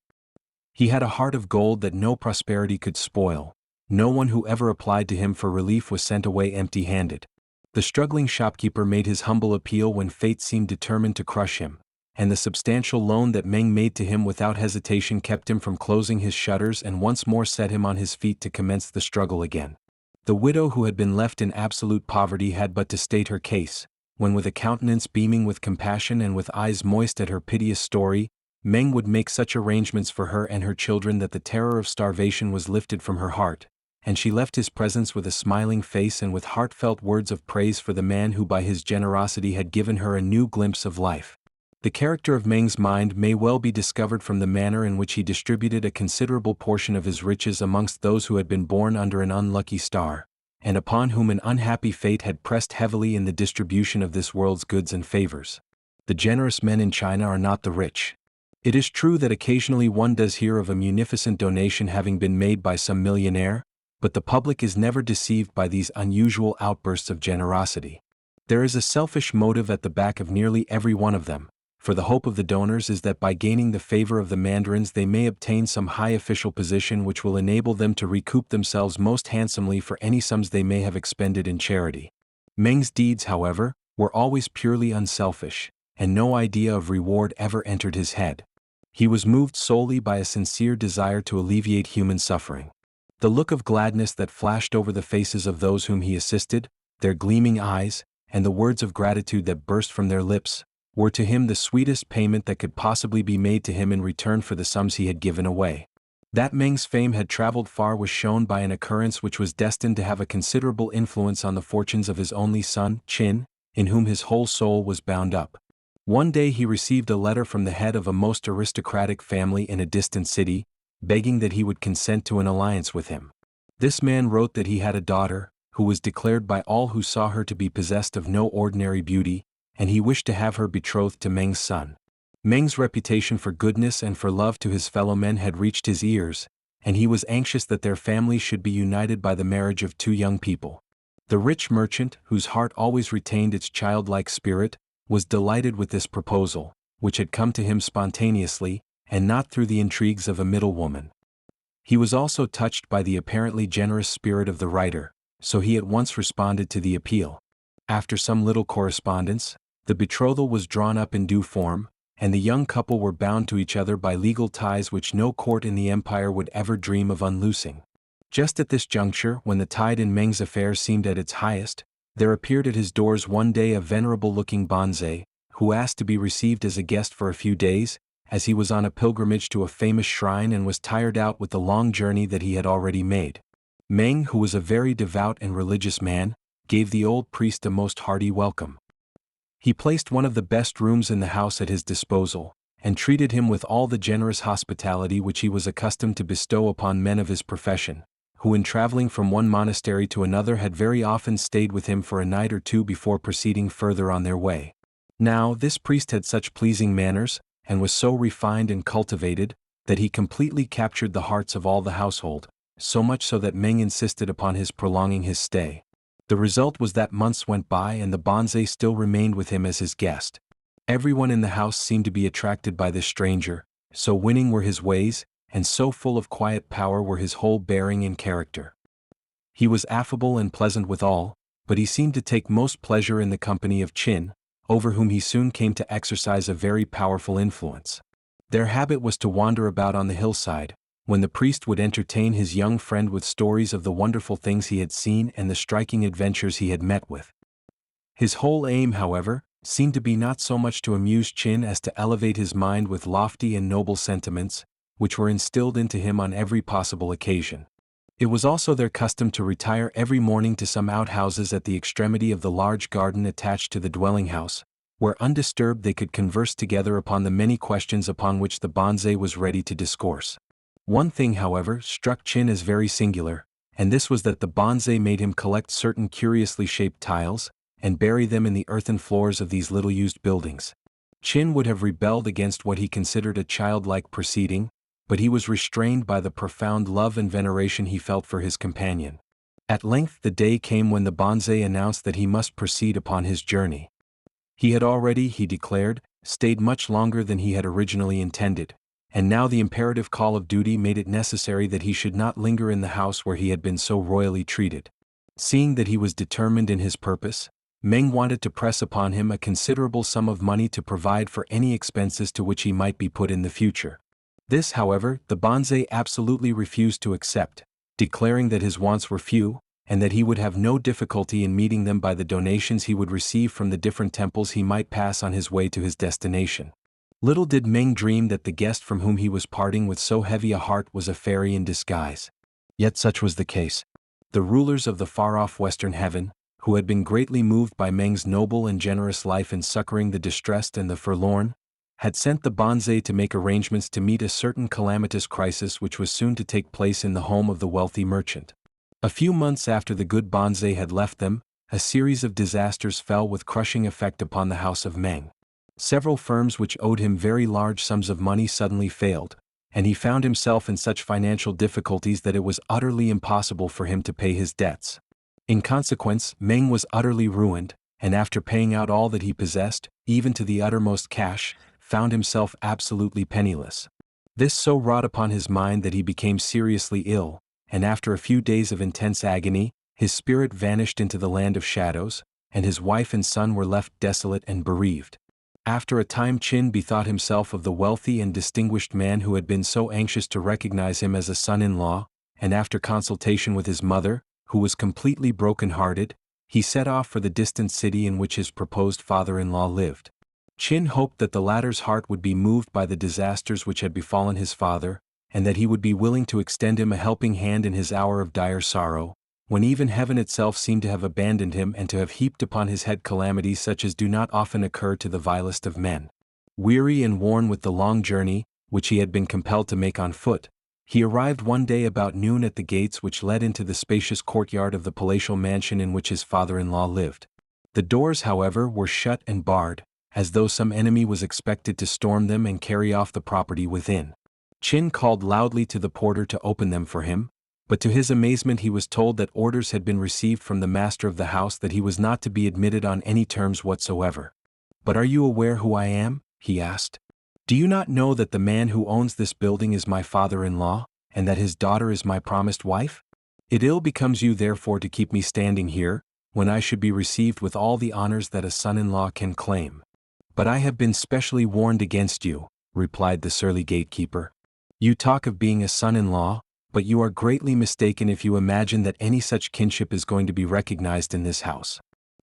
He had a heart of gold that no prosperity could spoil. No one who ever applied to him for relief was sent away empty-handed. The struggling shopkeeper made his humble appeal when fate seemed determined to crush him, and the substantial loan that Meng made to him without hesitation kept him from closing his shutters and once more set him on his feet to commence the struggle again. The widow who had been left in absolute poverty had but to state her case, when with a countenance beaming with compassion and with eyes moist at her piteous story, Meng would make such arrangements for her and her children that the terror of starvation was lifted from her heart, and she left his presence with a smiling face and with heartfelt words of praise for the man who by his generosity had given her a new glimpse of life. The character of Meng's mind may well be discovered from the manner in which he distributed a considerable portion of his riches amongst those who had been born under an unlucky star, and upon whom an unhappy fate had pressed heavily in the distribution of this world's goods and favors. The generous men in China are not the rich. It is true that occasionally one does hear of a munificent donation having been made by some millionaire, but the public is never deceived by these unusual outbursts of generosity. There is a selfish motive at the back of nearly every one of them, for the hope of the donors is that by gaining the favor of the mandarins they may obtain some high official position which will enable them to recoup themselves most handsomely for any sums they may have expended in charity. Meng's deeds, however, were always purely unselfish, and no idea of reward ever entered his head. He was moved solely by a sincere desire to alleviate human suffering. The look of gladness that flashed over the faces of those whom he assisted, their gleaming eyes, and the words of gratitude that burst from their lips, were to him the sweetest payment that could possibly be made to him in return for the sums he had given away. That Meng's fame had traveled far was shown by an occurrence which was destined to have a considerable influence on the fortunes of his only son, Qin, in whom his whole soul was bound up. One day he received a letter from the head of a most aristocratic family in a distant city, begging that he would consent to an alliance with him. This man wrote that he had a daughter, who was declared by all who saw her to be possessed of no ordinary beauty, and he wished to have her betrothed to Meng's son. Meng's reputation for goodness and for love to his fellow men had reached his ears, and he was anxious that their families should be united by the marriage of two young people. The rich merchant, whose heart always retained its childlike spirit, was delighted with this proposal, which had come to him spontaneously, and not through the intrigues of a middlewoman. He was also touched by the apparently generous spirit of the writer, so he at once responded to the appeal. After some little correspondence, the betrothal was drawn up in due form, and the young couple were bound to each other by legal ties which no court in the empire would ever dream of unloosing. Just at this juncture, when the tide in Meng's affairs seemed at its highest, there appeared at his doors one day a venerable-looking bonze, who asked to be received as a guest for a few days, as he was on a pilgrimage to a famous shrine and was tired out with the long journey that he had already made. Meng, who was a very devout and religious man, gave the old priest a most hearty welcome. He placed one of the best rooms in the house at his disposal, and treated him with all the generous hospitality which he was accustomed to bestow upon men of his profession, who in traveling from one monastery to another had very often stayed with him for a night or two before proceeding further on their way. Now, this priest had such pleasing manners, and was so refined and cultivated, that he completely captured the hearts of all the household, so much so that Meng insisted upon his prolonging his stay. The result was that months went by and the bonze still remained with him as his guest. Everyone in the house seemed to be attracted by this stranger, so winning were his ways, and so full of quiet power were his whole bearing and character. He was affable and pleasant with all, but he seemed to take most pleasure in the company of Chin, over whom he soon came to exercise a very powerful influence. Their habit was to wander about on the hillside, when the priest would entertain his young friend with stories of the wonderful things he had seen and the striking adventures he had met with. His whole aim, however, seemed to be not so much to amuse Chin as to elevate his mind with lofty and noble sentiments, which were instilled into him on every possible occasion. It was also their custom to retire every morning to some outhouses at the extremity of the large garden attached to the dwelling house, where undisturbed they could converse together upon the many questions upon which the bonze was ready to discourse. One thing, however, struck Chin as very singular, and this was that the bonze made him collect certain curiously shaped tiles, and bury them in the earthen floors of these little used buildings. Chin would have rebelled against what he considered a childlike proceeding, but he was restrained by the profound love and veneration he felt for his companion. At length the day came when the bonze announced that he must proceed upon his journey. He had already, he declared, stayed much longer than he had originally intended, and now the imperative call of duty made it necessary that he should not linger in the house where he had been so royally treated. Seeing that he was determined in his purpose, Meng wanted to press upon him a considerable sum of money to provide for any expenses to which he might be put in the future. This, however, the bonze absolutely refused to accept, declaring that his wants were few, and that he would have no difficulty in meeting them by the donations he would receive from the different temples he might pass on his way to his destination. Little did Meng dream that the guest from whom he was parting with so heavy a heart was a fairy in disguise. Yet such was the case. The rulers of the far-off western heaven, who had been greatly moved by Meng's noble and generous life in succoring the distressed and the forlorn, had sent the bonze to make arrangements to meet a certain calamitous crisis which was soon to take place in the home of the wealthy merchant. A few months after the good bonze had left them, a series of disasters fell with crushing effect upon the house of Meng. Several firms which owed him very large sums of money suddenly failed, and he found himself in such financial difficulties that it was utterly impossible for him to pay his debts. In consequence, Meng was utterly ruined, and after paying out all that he possessed, even to the uttermost cash, found himself absolutely penniless. This so wrought upon his mind that he became seriously ill, and after a few days of intense agony, his spirit vanished into the land of shadows, and his wife and son were left desolate and bereaved. After a time Chin bethought himself of the wealthy and distinguished man who had been so anxious to recognize him as a son-in-law, and after consultation with his mother, who was completely broken-hearted, he set off for the distant city in which his proposed father-in-law lived. Chin hoped that the latter's heart would be moved by the disasters which had befallen his father, and that he would be willing to extend him a helping hand in his hour of dire sorrow, when even heaven itself seemed to have abandoned him and to have heaped upon his head calamities such as do not often occur to the vilest of men. Weary and worn with the long journey, which he had been compelled to make on foot, he arrived one day about noon at the gates which led into the spacious courtyard of the palatial mansion in which his father-in-law lived. The doors, however, were shut and barred, as though some enemy was expected to storm them and carry off the property within. Chin called loudly to the porter to open them for him, but to his amazement he was told that orders had been received from the master of the house that he was not to be admitted on any terms whatsoever. "But are you aware who I am?" he asked. "Do you not know that the man who owns this building is my father-in-law, and that his daughter is my promised wife? It ill becomes you therefore to keep me standing here, when I should be received with all the honors that a son-in-law can claim. But I have been specially warned against you, replied the surly gatekeeper. You talk of being a son-in-law, but you are greatly mistaken if you imagine that any such kinship is going to be recognized in this house.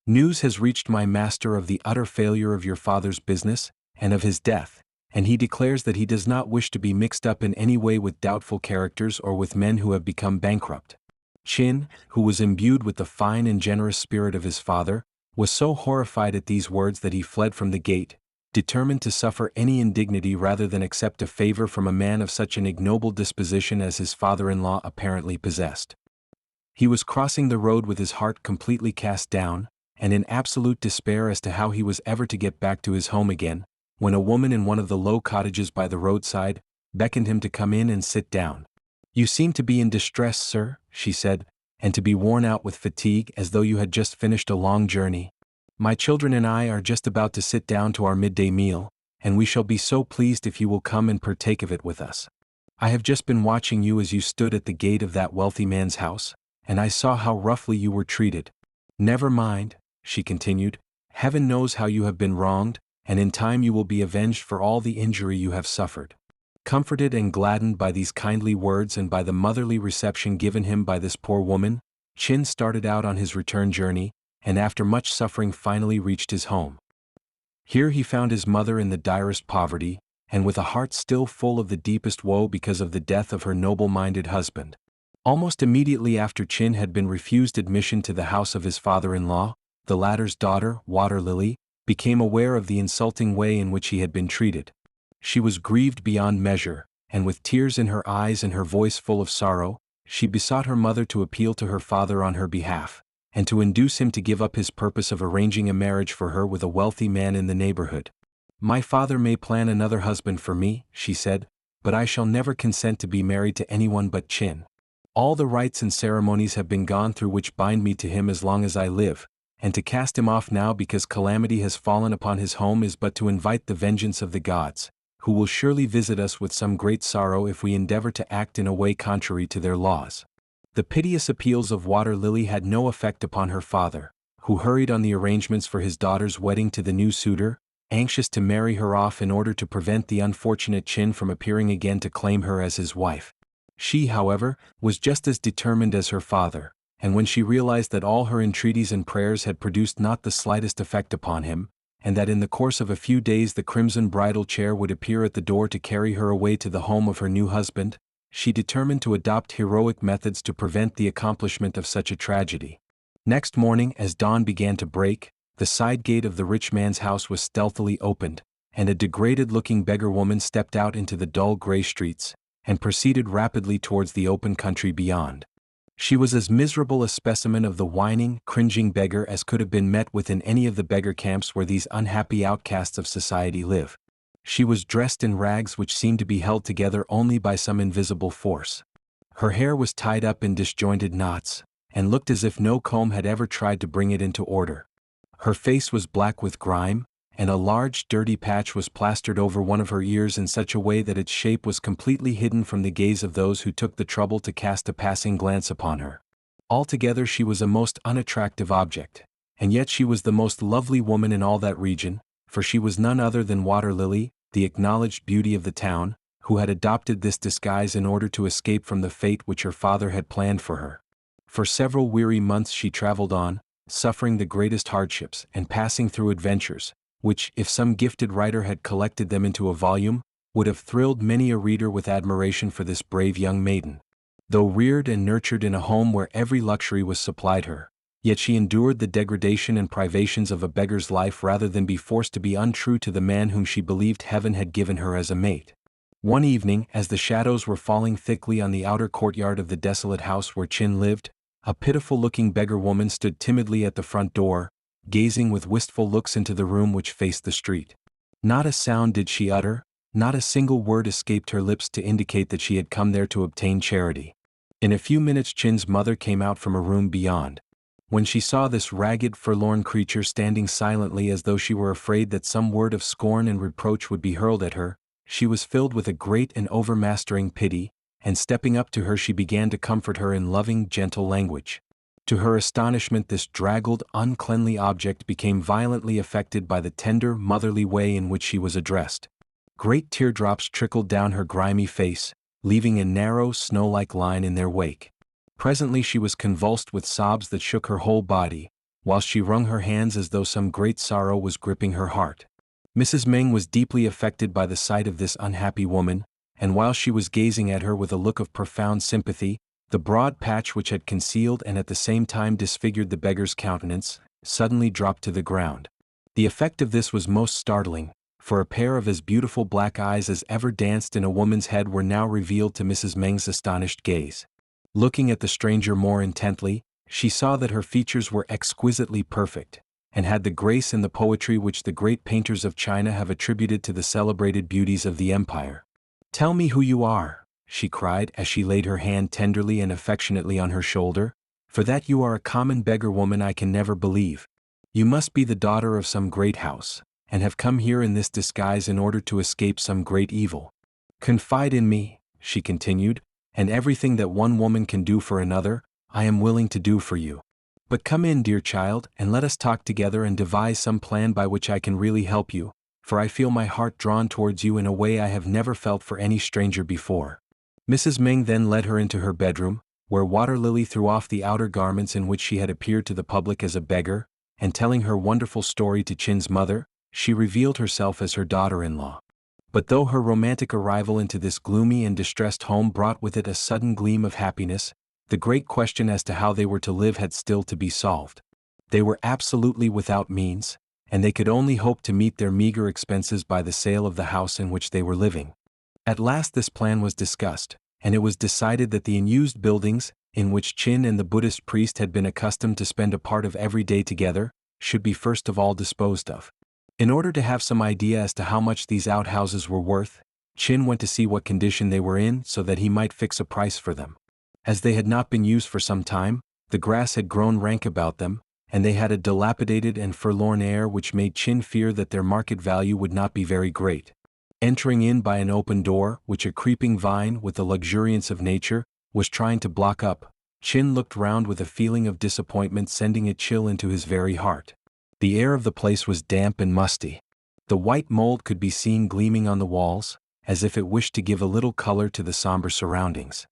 News has reached my master of the utter failure of your father's business, and of his death, and he declares that he does not wish to be mixed up in any way with doubtful characters or with men who have become bankrupt. Chin, who was imbued with the fine and generous spirit of his father, was so horrified at these words that he fled from the gate, determined to suffer any indignity rather than accept a favor from a man of such an ignoble disposition as his father-in-law apparently possessed. He was crossing the road with his heart completely cast down, and in absolute despair as to how he was ever to get back to his home again, when a woman in one of the low cottages by the roadside beckoned him to come in and sit down. You seem to be in distress, sir, she said, and to be worn out with fatigue as though you had just finished a long journey. My children and I are just about to sit down to our midday meal, and we shall be so pleased if you will come and partake of it with us. I have just been watching you as you stood at the gate of that wealthy man's house, and I saw how roughly you were treated. Never mind, she continued, heaven knows how you have been wronged, and in time you will be avenged for all the injury you have suffered. Comforted and gladdened by these kindly words and by the motherly reception given him by this poor woman, Chin started out on his return journey, and after much suffering finally reached his home. Here he found his mother in the direst poverty, and with a heart still full of the deepest woe because of the death of her noble-minded husband. Almost immediately after Chin had been refused admission to the house of his father-in-law, the latter's daughter, Water Lily, became aware of the insulting way in which he had been treated. She was grieved beyond measure, and with tears in her eyes and her voice full of sorrow, she besought her mother to appeal to her father on her behalf, and to induce him to give up his purpose of arranging a marriage for her with a wealthy man in the neighborhood. My father may plan another husband for me, she said, but I shall never consent to be married to anyone but Chin. All the rites and ceremonies have been gone through which bind me to him as long as I live, and to cast him off now because calamity has fallen upon his home is but to invite the vengeance of the gods, who will surely visit us with some great sorrow if we endeavor to act in a way contrary to their laws. The piteous appeals of Water Lily had no effect upon her father, who hurried on the arrangements for his daughter's wedding to the new suitor, anxious to marry her off in order to prevent the unfortunate Chin from appearing again to claim her as his wife. She, however, was just as determined as her father, and when she realized that all her entreaties and prayers had produced not the slightest effect upon him, and that in the course of a few days the crimson bridal chair would appear at the door to carry her away to the home of her new husband, she determined to adopt heroic methods to prevent the accomplishment of such a tragedy. Next morning, as dawn began to break, the side gate of the rich man's house was stealthily opened, and a degraded-looking beggar woman stepped out into the dull gray streets, and proceeded rapidly towards the open country beyond. She was as miserable a specimen of the whining, cringing beggar as could have been met with in any of the beggar camps where these unhappy outcasts of society live. She was dressed in rags which seemed to be held together only by some invisible force. Her hair was tied up in disjointed knots, and looked as if no comb had ever tried to bring it into order. Her face was black with grime, and a large dirty patch was plastered over one of her ears in such a way that its shape was completely hidden from the gaze of those who took the trouble to cast a passing glance upon her. Altogether she was a most unattractive object, and yet she was the most lovely woman in all that region, for she was none other than Water Lily, the acknowledged beauty of the town, who had adopted this disguise in order to escape from the fate which her father had planned for her. For several weary months she traveled on, suffering the greatest hardships and passing through adventures, which, if some gifted writer had collected them into a volume, would have thrilled many a reader with admiration for this brave young maiden. Though reared and nurtured in a home where every luxury was supplied her, yet she endured the degradation and privations of a beggar's life rather than be forced to be untrue to the man whom she believed heaven had given her as a mate. One evening, as the shadows were falling thickly on the outer courtyard of the desolate house where Chin lived, a pitiful-looking beggar woman stood timidly at the front door, gazing with wistful looks into the room which faced the street. Not a sound did she utter, not a single word escaped her lips to indicate that she had come there to obtain charity. In a few minutes Chin's mother came out from a room beyond. When she saw this ragged, forlorn creature standing silently as though she were afraid that some word of scorn and reproach would be hurled at her, she was filled with a great and overmastering pity, and stepping up to her she began to comfort her in loving, gentle language. To her astonishment, this draggled, uncleanly object became violently affected by the tender, motherly way in which she was addressed. Great teardrops trickled down her grimy face, leaving a narrow, snow-like line in their wake. Presently she was convulsed with sobs that shook her whole body, while she wrung her hands as though some great sorrow was gripping her heart. Mrs. Meng was deeply affected by the sight of this unhappy woman, and while she was gazing at her with a look of profound sympathy, the broad patch which had concealed and at the same time disfigured the beggar's countenance suddenly dropped to the ground. The effect of this was most startling, for a pair of as beautiful black eyes as ever danced in a woman's head were now revealed to Mrs. Meng's astonished gaze. Looking at the stranger more intently, she saw that her features were exquisitely perfect, and had the grace and the poetry which the great painters of China have attributed to the celebrated beauties of the empire. "Tell me who you are," she cried as she laid her hand tenderly and affectionately on her shoulder, "for that you are a common beggar woman I can never believe. You must be the daughter of some great house, and have come here in this disguise in order to escape some great evil. Confide in me," she continued, "and everything that one woman can do for another, I am willing to do for you. But come in, dear child, and let us talk together and devise some plan by which I can really help you, for I feel my heart drawn towards you in a way I have never felt for any stranger before." Mrs. Meng then led her into her bedroom, where Water Lily threw off the outer garments in which she had appeared to the public as a beggar, and telling her wonderful story to Chin's mother, she revealed herself as her daughter-in-law. But though her romantic arrival into this gloomy and distressed home brought with it a sudden gleam of happiness, the great question as to how they were to live had still to be solved. They were absolutely without means, and they could only hope to meet their meager expenses by the sale of the house in which they were living. At last this plan was discussed, and it was decided that the unused buildings, in which Chin and the Buddhist priest had been accustomed to spend a part of every day together, should be first of all disposed of. In order to have some idea as to how much these outhouses were worth, Chin went to see what condition they were in so that he might fix a price for them. As they had not been used for some time, the grass had grown rank about them, and they had a dilapidated and forlorn air which made Chin fear that their market value would not be very great. Entering in by an open door, which a creeping vine, with the luxuriance of nature, was trying to block up, Chin looked round with a feeling of disappointment sending a chill into his very heart. The air of the place was damp and musty. The white mold could be seen gleaming on the walls, as if it wished to give a little color to the somber surroundings.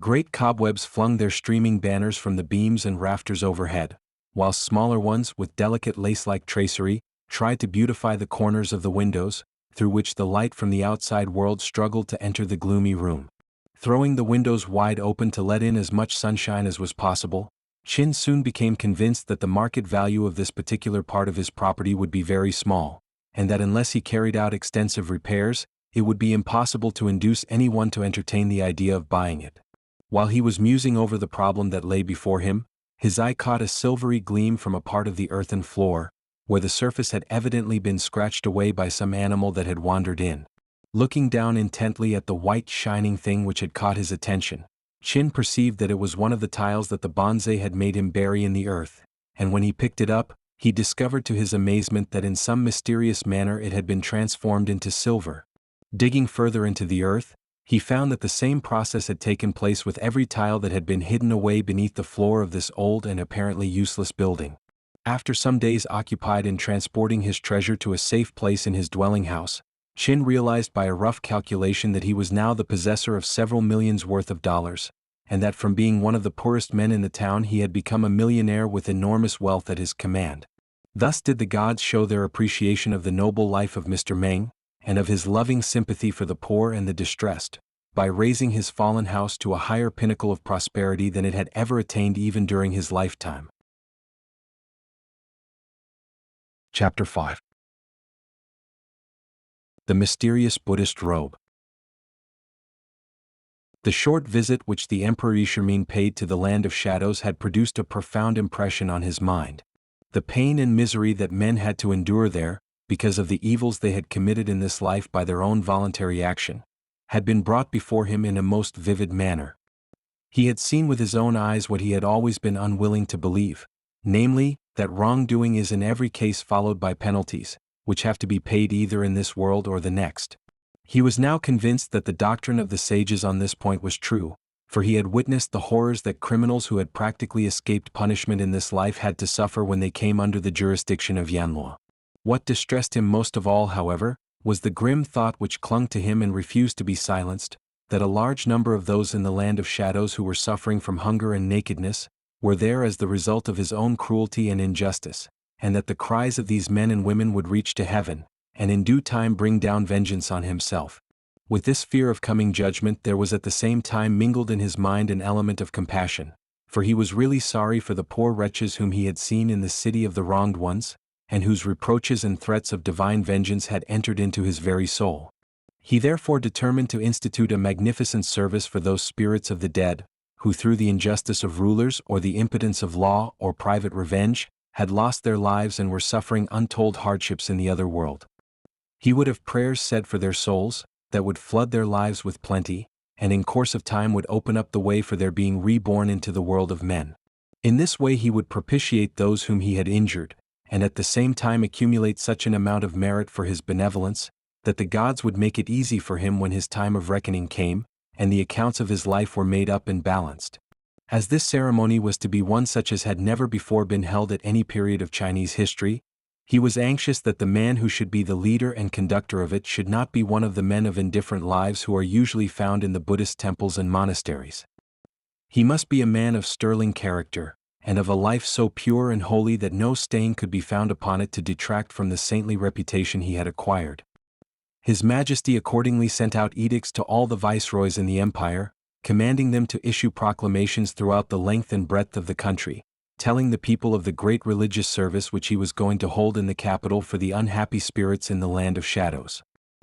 Great cobwebs flung their streaming banners from the beams and rafters overhead, whilst smaller ones, with delicate lace-like tracery, tried to beautify the corners of the windows, through which the light from the outside world struggled to enter the gloomy room. Throwing the windows wide open to let in as much sunshine as was possible, Chin soon became convinced that the market value of this particular part of his property would be very small, and that unless he carried out extensive repairs, it would be impossible to induce anyone to entertain the idea of buying it. While he was musing over the problem that lay before him, his eye caught a silvery gleam from a part of the earthen floor, where the surface had evidently been scratched away by some animal that had wandered in. Looking down intently at the white shining thing which had caught his attention, Chin perceived that it was one of the tiles that the BONZE had made him bury in the earth, and when he picked it up, he discovered to his amazement that in some mysterious manner it had been transformed into silver. Digging further into the earth, he found that the same process had taken place with every tile that had been hidden away beneath the floor of this old and apparently useless building. After some days occupied in transporting his treasure to a safe place in his dwelling house, Chin realized by a rough calculation that he was now the possessor of several millions worth of dollars, and that from being one of the poorest men in the town he had become a millionaire with enormous wealth at his command. Thus did the gods show their appreciation of the noble life of Mr. Meng, and of his loving sympathy for the poor and the distressed, by raising his fallen house to a higher pinnacle of prosperity than it had ever attained even during his lifetime. Chapter 5. The Mysterious Buddhist Robe. The short visit which the Emperor Ishermin paid to the Land of Shadows had produced a profound impression on his mind. The pain and misery that men had to endure there, because of the evils they had committed in this life by their own voluntary action, had been brought before him in a most vivid manner. He had seen with his own eyes what he had always been unwilling to believe, namely, that wrongdoing is in every case followed by penalties, which have to be paid either in this world or the next. He was now convinced that the doctrine of the sages on this point was true, for he had witnessed the horrors that criminals who had practically escaped punishment in this life had to suffer when they came under the jurisdiction of Yanluo. What distressed him most of all, however, was the grim thought which clung to him and refused to be silenced, that a large number of those in the land of shadows who were suffering from hunger and nakedness were there as the result of his own cruelty and injustice, and that the cries of these men and women would reach to heaven, and in due time bring down vengeance on himself. With this fear of coming judgment there was at the same time mingled in his mind an element of compassion, for he was really sorry for the poor wretches whom he had seen in the city of the wronged ones, and whose reproaches and threats of divine vengeance had entered into his very soul. He therefore determined to institute a magnificent service for those spirits of the dead, who through the injustice of rulers or the impotence of law or private revenge, had lost their lives and were suffering untold hardships in the other world. He would have prayers said for their souls, that would flood their lives with plenty, and in course of time would open up the way for their being reborn into the world of men. In this way he would propitiate those whom he had injured, and at the same time accumulate such an amount of merit for his benevolence, that the gods would make it easy for him when his time of reckoning came, and the accounts of his life were made up and balanced. As this ceremony was to be one such as had never before been held at any period of Chinese history, he was anxious that the man who should be the leader and conductor of it should not be one of the men of indifferent lives who are usually found in the Buddhist temples and monasteries. He must be a man of sterling character, and of a life so pure and holy that no stain could be found upon it to detract from the saintly reputation he had acquired. His Majesty accordingly sent out edicts to all the viceroys in the empire, commanding them to issue proclamations throughout the length and breadth of the country, telling the people of the great religious service which he was going to hold in the capital for the unhappy spirits in the land of shadows.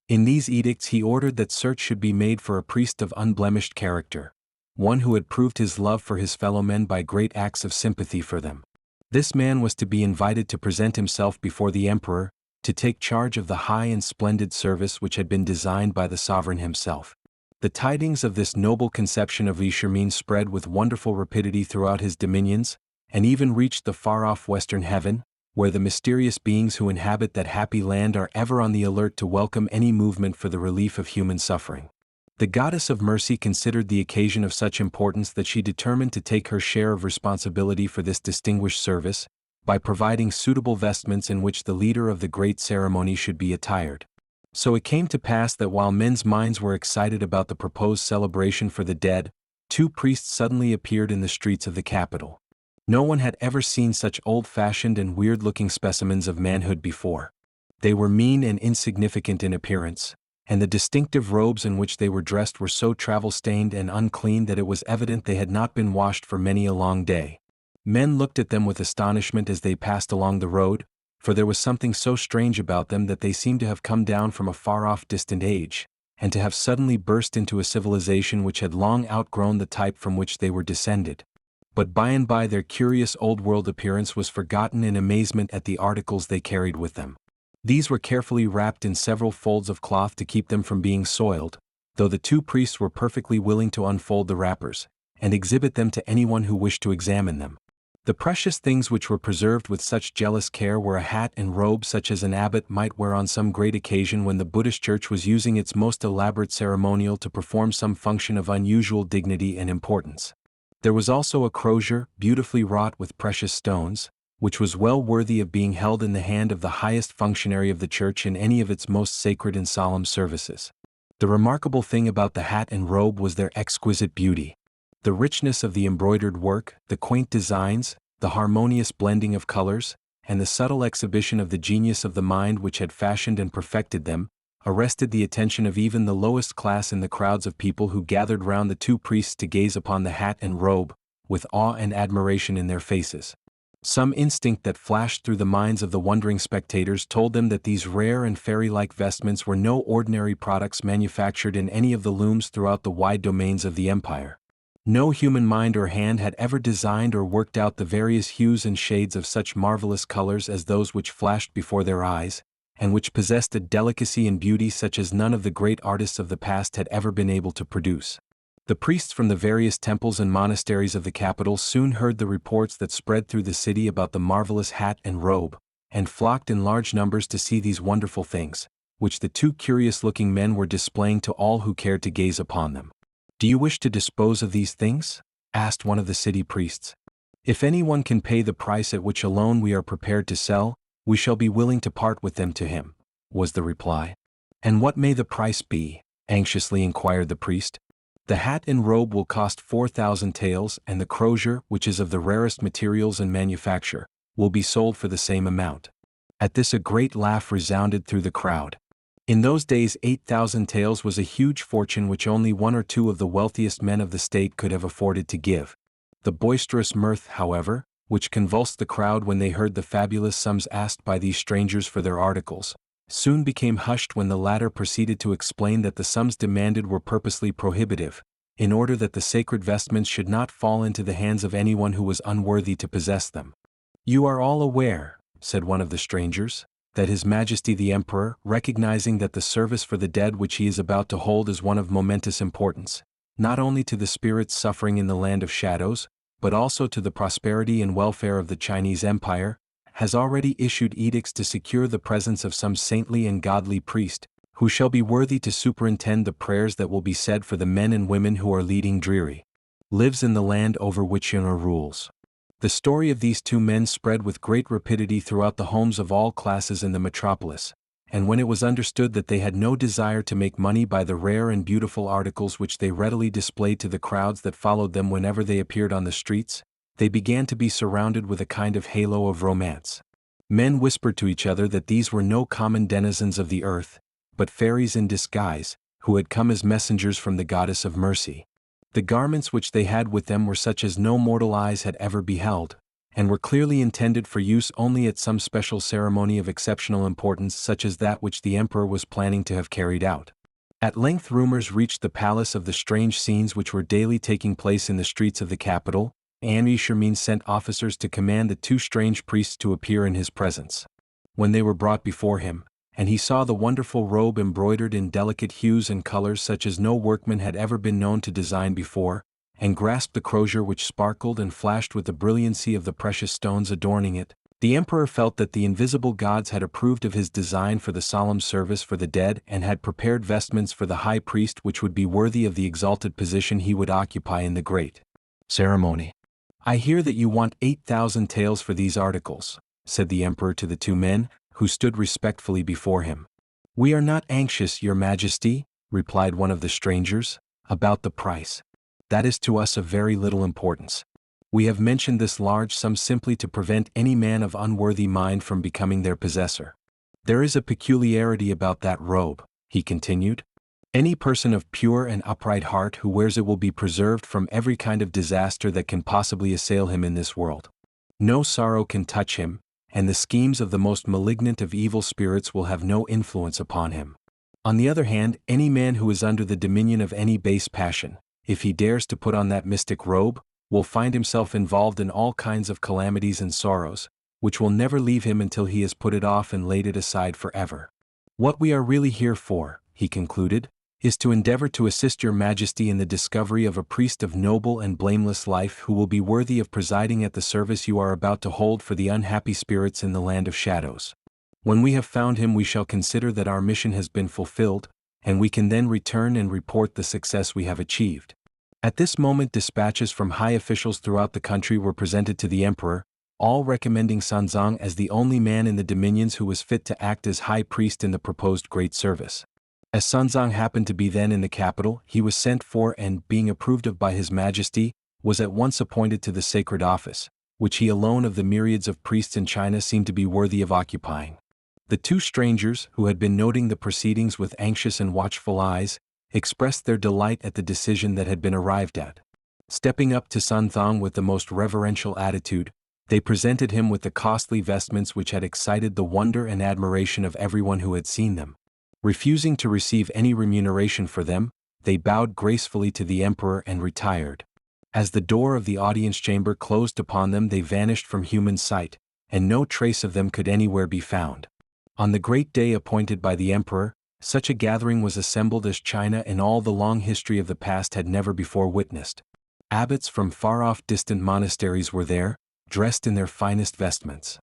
In these edicts he ordered that search should be made for a priest of unblemished character, one who had proved his love for his fellow men by great acts of sympathy for them. This man was to be invited to present himself before the emperor, to take charge of the high and splendid service which had been designed by the sovereign himself. The tidings of this noble conception of Li spread with wonderful rapidity throughout his dominions, and even reached the far-off western heaven, where the mysterious beings who inhabit that happy land are ever on the alert to welcome any movement for the relief of human suffering. The goddess of mercy considered the occasion of such importance that she determined to take her share of responsibility for this distinguished service, by providing suitable vestments in which the leader of the great ceremony should be attired. So it came to pass that while men's minds were excited about the proposed celebration for the dead, two priests suddenly appeared in the streets of the capital. No one had ever seen such old-fashioned and weird-looking specimens of manhood before. They were mean and insignificant in appearance, and the distinctive robes in which they were dressed were so travel-stained and unclean that it was evident they had not been washed for many a long day. Men looked at them with astonishment as they passed along the road, for there was something so strange about them that they seemed to have come down from a far-off distant age, and to have suddenly burst into a civilization which had long outgrown the type from which they were descended. But by and by their curious old-world appearance was forgotten in amazement at the articles they carried with them. These were carefully wrapped in several folds of cloth to keep them from being soiled, though the two priests were perfectly willing to unfold the wrappers, and exhibit them to anyone who wished to examine them. The precious things which were preserved with such jealous care were a hat and robe such as an abbot might wear on some great occasion when the Buddhist church was using its most elaborate ceremonial to perform some function of unusual dignity and importance. There was also a crozier, beautifully wrought with precious stones, which was well worthy of being held in the hand of the highest functionary of the church in any of its most sacred and solemn services. The remarkable thing about the hat and robe was their exquisite beauty. The richness of the embroidered work, the quaint designs, the harmonious blending of colors, and the subtle exhibition of the genius of the mind which had fashioned and perfected them, arrested the attention of even the lowest class in the crowds of people who gathered round the two priests to gaze upon the hat and robe, with awe and admiration in their faces. Some instinct that flashed through the minds of the wondering spectators told them that these rare and fairy-like vestments were no ordinary products manufactured in any of the looms throughout the wide domains of the empire. No human mind or hand had ever designed or worked out the various hues and shades of such marvelous colors as those which flashed before their eyes, and which possessed a delicacy and beauty such as none of the great artists of the past had ever been able to produce. The priests from the various temples and monasteries of the capital soon heard the reports that spread through the city about the marvelous hat and robe, and flocked in large numbers to see these wonderful things, which the two curious-looking men were displaying to all who cared to gaze upon them. "Do you wish to dispose of these things?" asked one of the city priests. "If anyone can pay the price at which alone we are prepared to sell, we shall be willing to part with them to him," was the reply. "And what may the price be?" anxiously inquired the priest. "The hat and robe will cost 4,000 taels, and the crozier, which is of the rarest materials and manufacture, will be sold for the same amount." At this a great laugh resounded through the crowd. In those days 8,000 taels was a huge fortune which only one or two of the wealthiest men of the state could have afforded to give. The boisterous mirth, however, which convulsed the crowd when they heard the fabulous sums asked by these strangers for their articles, soon became hushed when the latter proceeded to explain that the sums demanded were purposely prohibitive, in order that the sacred vestments should not fall into the hands of anyone who was unworthy to possess them. "You are all aware," said one of the strangers, "that His Majesty the Emperor, recognizing that the service for the dead which he is about to hold is one of momentous importance, not only to the spirits suffering in the land of shadows, but also to the prosperity and welfare of the Chinese Empire, has already issued edicts to secure the presence of some saintly and godly priest, who shall be worthy to superintend the prayers that will be said for the men and women who are leading dreary lives in the land over which Yunna rules." The story of these two men spread with great rapidity throughout the homes of all classes in the metropolis, and when it was understood that they had no desire to make money by the rare and beautiful articles which they readily displayed to the crowds that followed them whenever they appeared on the streets, they began to be surrounded with a kind of halo of romance. Men whispered to each other that these were no common denizens of the earth, but fairies in disguise, who had come as messengers from the goddess of mercy. The garments which they had with them were such as no mortal eyes had ever beheld, and were clearly intended for use only at some special ceremony of exceptional importance such as that which the emperor was planning to have carried out. At length rumors reached the palace of the strange scenes which were daily taking place in the streets of the capital, and Yishermin sent officers to command the two strange priests to appear in his presence. When they were brought before him, and he saw the wonderful robe embroidered in delicate hues and colors such as no workman had ever been known to design before, and grasped the crozier which sparkled and flashed with the brilliancy of the precious stones adorning it, the emperor felt that the invisible gods had approved of his design for the solemn service for the dead and had prepared vestments for the high priest which would be worthy of the exalted position he would occupy in the great ceremony. "I hear that you want 8,000 taels for these articles," said the emperor to the two men, who stood respectfully before him. "We are not anxious, Your Majesty," replied one of the strangers, "about the price. That is to us of very little importance. We have mentioned this large sum simply to prevent any man of unworthy mind from becoming their possessor. There is a peculiarity about that robe," he continued. "Any person of pure and upright heart who wears it will be preserved from every kind of disaster that can possibly assail him in this world. No sorrow can touch him, and the schemes of the most malignant of evil spirits will have no influence upon him. On the other hand, any man who is under the dominion of any base passion, if he dares to put on that mystic robe, will find himself involved in all kinds of calamities and sorrows, which will never leave him until he has put it off and laid it aside forever. What we are really here for," he concluded, "is to endeavor to assist Your Majesty in the discovery of a priest of noble and blameless life who will be worthy of presiding at the service you are about to hold for the unhappy spirits in the land of shadows. When we have found him we shall consider that our mission has been fulfilled, and we can then return and report the success we have achieved." At this moment dispatches from high officials throughout the country were presented to the emperor, all recommending SAM-CHUNG as the only man in the dominions who was fit to act as high priest in the proposed great service. As SAM-CHUNG happened to be then in the capital, he was sent for and, being approved of by His Majesty, was at once appointed to the sacred office, which he alone of the myriads of priests in China seemed to be worthy of occupying. The two strangers, who had been noting the proceedings with anxious and watchful eyes, expressed their delight at the decision that had been arrived at. Stepping up to SAM-CHUNG with the most reverential attitude, they presented him with the costly vestments which had excited the wonder and admiration of everyone who had seen them. Refusing to receive any remuneration for them, they bowed gracefully to the emperor and retired. As the door of the audience chamber closed upon them they vanished from human sight, and no trace of them could anywhere be found. On the great day appointed by the emperor, such a gathering was assembled as China in all the long history of the past had never before witnessed. Abbots from far-off distant monasteries were there, dressed in their finest vestments.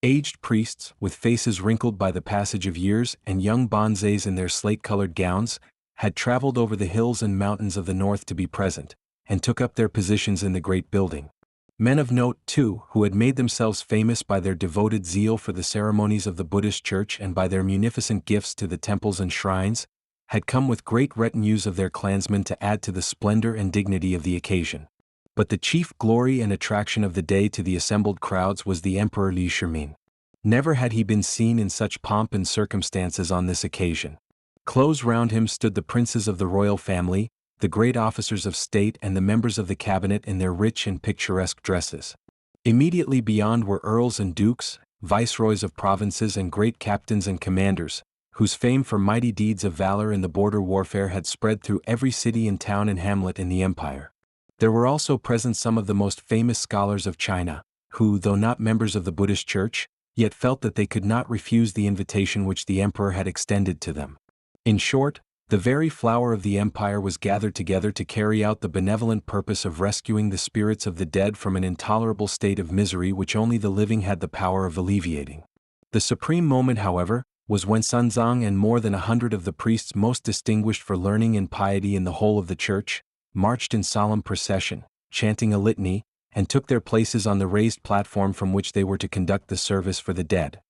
Aged priests, with faces wrinkled by the passage of years, and young bonzes in their slate-colored gowns, had traveled over the hills and mountains of the north to be present, and took up their positions in the great building. Men of note, too, who had made themselves famous by their devoted zeal for the ceremonies of the Buddhist church and by their munificent gifts to the temples and shrines, had come with great retinues of their clansmen to add to the splendor and dignity of the occasion. But the chief glory and attraction of the day to the assembled crowds was the Emperor Li-Shiming. Never had he been seen in such pomp and circumstances on this occasion. Close round him stood the princes of the royal family, the great officers of state and the members of the cabinet in their rich and picturesque dresses. Immediately beyond were earls and dukes, viceroys of provinces and great captains and commanders, whose fame for mighty deeds of valor in the border warfare had spread through every city and town and hamlet in the empire. There were also present some of the most famous scholars of China, who, though not members of the Buddhist church, yet felt that they could not refuse the invitation which the emperor had extended to them. In short, the very flower of the empire was gathered together to carry out the benevolent purpose of rescuing the spirits of the dead from an intolerable state of misery which only the living had the power of alleviating. The supreme moment, however, was when Sunzang and more than 100 of the priests most distinguished for learning and piety in the whole of the church, marched in solemn procession, chanting a litany, and took their places on the raised platform from which they were to conduct the service for the dead.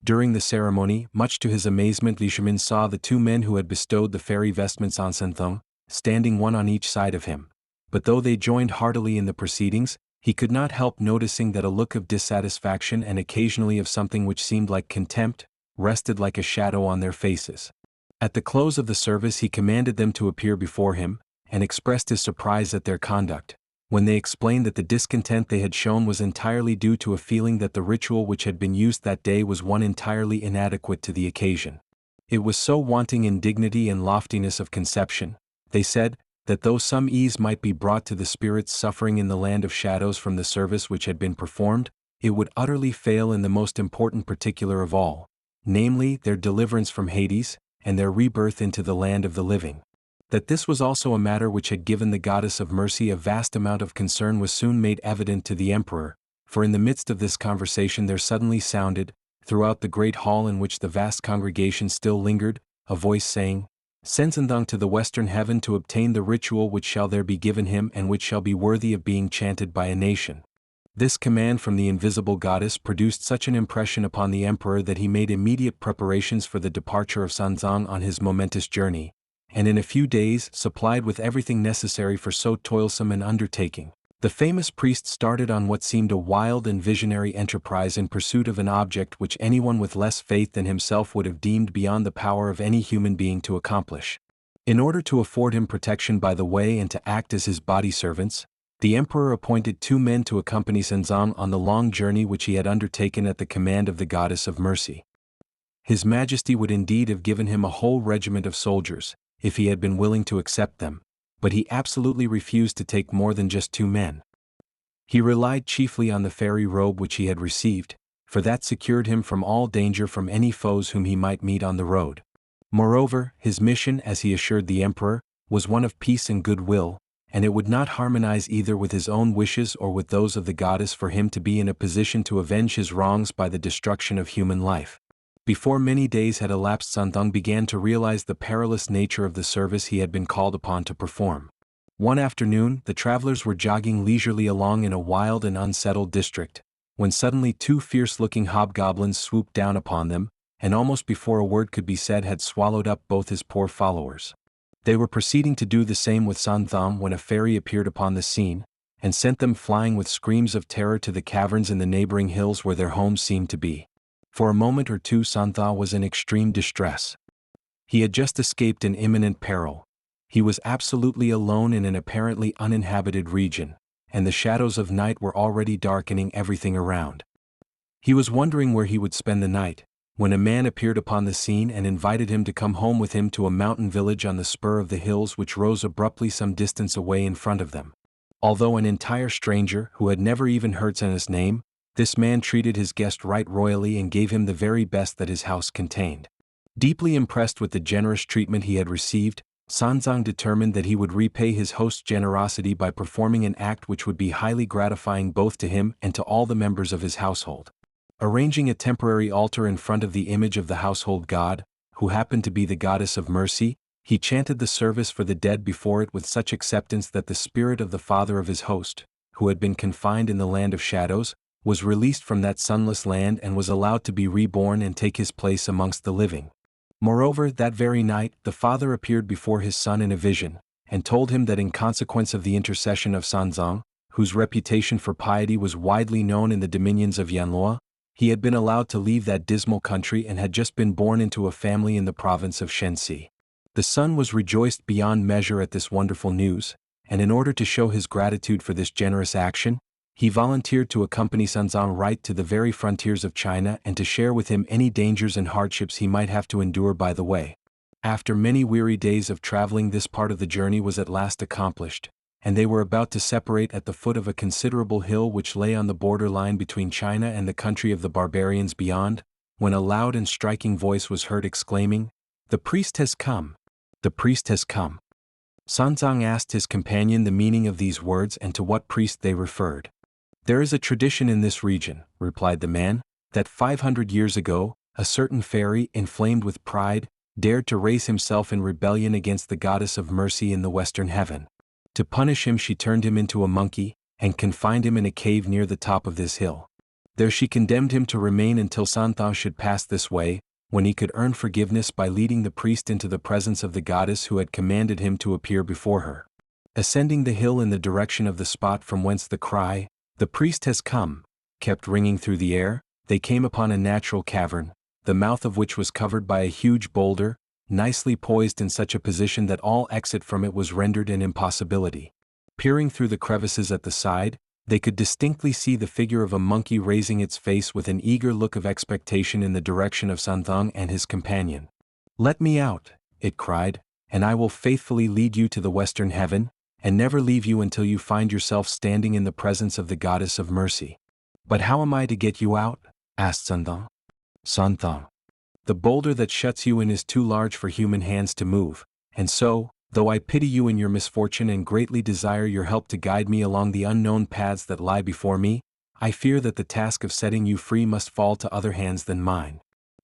During the ceremony, much to his amazement, Li-Shiming saw the two men who had bestowed the fairy vestments on Sunzang, standing one on each side of him. But though they joined heartily in the proceedings, he could not help noticing that a look of dissatisfaction and occasionally of something which seemed like contempt, rested like a shadow on their faces. At the close of the service he commanded them to appear before him, and expressed his surprise at their conduct, when they explained that the discontent they had shown was entirely due to a feeling that the ritual which had been used that day was one entirely inadequate to the occasion. It was so wanting in dignity and loftiness of conception, they said, that though some ease might be brought to the spirits suffering in the land of shadows from the service which had been performed, it would utterly fail in the most important particular of all, namely their deliverance from Hades, and their rebirth into the land of the living. That this was also a matter which had given the goddess of mercy a vast amount of concern was soon made evident to the emperor, for in the midst of this conversation there suddenly sounded, throughout the great hall in which the vast congregation still lingered, a voice saying, "Send Sunzang to the western heaven to obtain the ritual which shall there be given him and which shall be worthy of being chanted by a nation." This command from the invisible goddess produced such an impression upon the emperor that he made immediate preparations for the departure of Sunzang on his momentous journey, and in a few days, supplied with everything necessary for so toilsome an undertaking, the famous priest started on what seemed a wild and visionary enterprise in pursuit of an object which anyone with less faith than himself would have deemed beyond the power of any human being to accomplish. In order to afford him protection by the way and to act as his body servants, the emperor appointed 2 men to accompany Sunzang on the long journey which he had undertaken at the command of the goddess of mercy. His Majesty would indeed have given him a whole regiment of soldiers, if he had been willing to accept them, but he absolutely refused to take more than just 2 men. He relied chiefly on the fairy robe which he had received, for that secured him from all danger from any foes whom he might meet on the road. Moreover, his mission, as he assured the emperor, was one of peace and goodwill, and it would not harmonize either with his own wishes or with those of the goddess for him to be in a position to avenge his wrongs by the destruction of human life. Before many days had elapsed, Sunzang began to realize the perilous nature of the service he had been called upon to perform. One afternoon, the travelers were jogging leisurely along in a wild and unsettled district, when suddenly 2 fierce-looking hobgoblins swooped down upon them, and almost before a word could be said had swallowed up both his poor followers. They were proceeding to do the same with Sunzang when a fairy appeared upon the scene, and sent them flying with screams of terror to the caverns in the neighboring hills where their homes seemed to be. For a moment or two Sunzang was in extreme distress. He had just escaped an imminent peril. He was absolutely alone in an apparently uninhabited region, and the shadows of night were already darkening everything around. He was wondering where he would spend the night, when a man appeared upon the scene and invited him to come home with him to a mountain village on the spur of the hills which rose abruptly some distance away in front of them. Although an entire stranger who had never even heard Sun's name, this man treated his guest right royally and gave him the very best that his house contained. Deeply impressed with the generous treatment he had received, Sunzang determined that he would repay his host's generosity by performing an act which would be highly gratifying both to him and to all the members of his household. Arranging a temporary altar in front of the image of the household god, who happened to be the goddess of mercy, he chanted the service for the dead before it with such acceptance that the spirit of the father of his host, who had been confined in the land of shadows, was released from that sunless land and was allowed to be reborn and take his place amongst the living. Moreover, that very night, the father appeared before his son in a vision, and told him that in consequence of the intercession of Sanzang, whose reputation for piety was widely known in the dominions of Yanluo, he had been allowed to leave that dismal country and had just been born into a family in the province of Shenxi. The son was rejoiced beyond measure at this wonderful news, and in order to show his gratitude for this generous action, he volunteered to accompany Sanzang right to the very frontiers of China and to share with him any dangers and hardships he might have to endure by the way. After many weary days of traveling, this part of the journey was at last accomplished, and they were about to separate at the foot of a considerable hill which lay on the border line between China and the country of the barbarians beyond, when a loud and striking voice was heard exclaiming, "The priest has come! The priest has come!" Sanzang asked his companion the meaning of these words and to what priest they referred. "There is a tradition in this region," replied the man, "that 500 years ago, a certain fairy, inflamed with pride, dared to raise himself in rebellion against the goddess of mercy in the western heaven. To punish him, she turned him into a monkey, and confined him in a cave near the top of this hill. There she condemned him to remain until Santhao should pass this way, when he could earn forgiveness by leading the priest into the presence of the goddess who had commanded him to appear before her. Ascending the hill in the direction of the spot from whence the cry, 'The priest has come,' kept ringing through the air, they came upon a natural cavern, the mouth of which was covered by a huge boulder, nicely poised in such a position that all exit from it was rendered an impossibility. Peering through the crevices at the side, they could distinctly see the figure of a monkey raising its face with an eager look of expectation in the direction of Santhang and his companion. 'Let me out,' it cried, 'and I will faithfully lead you to the western heaven, and never leave you until you find yourself standing in the presence of the goddess of mercy.' 'But how am I to get you out?' asked Santhang. Santhang, 'The boulder that shuts you in is too large for human hands to move, and so, though I pity you in your misfortune and greatly desire your help to guide me along the unknown paths that lie before me, I fear that the task of setting you free must fall to other hands than mine.'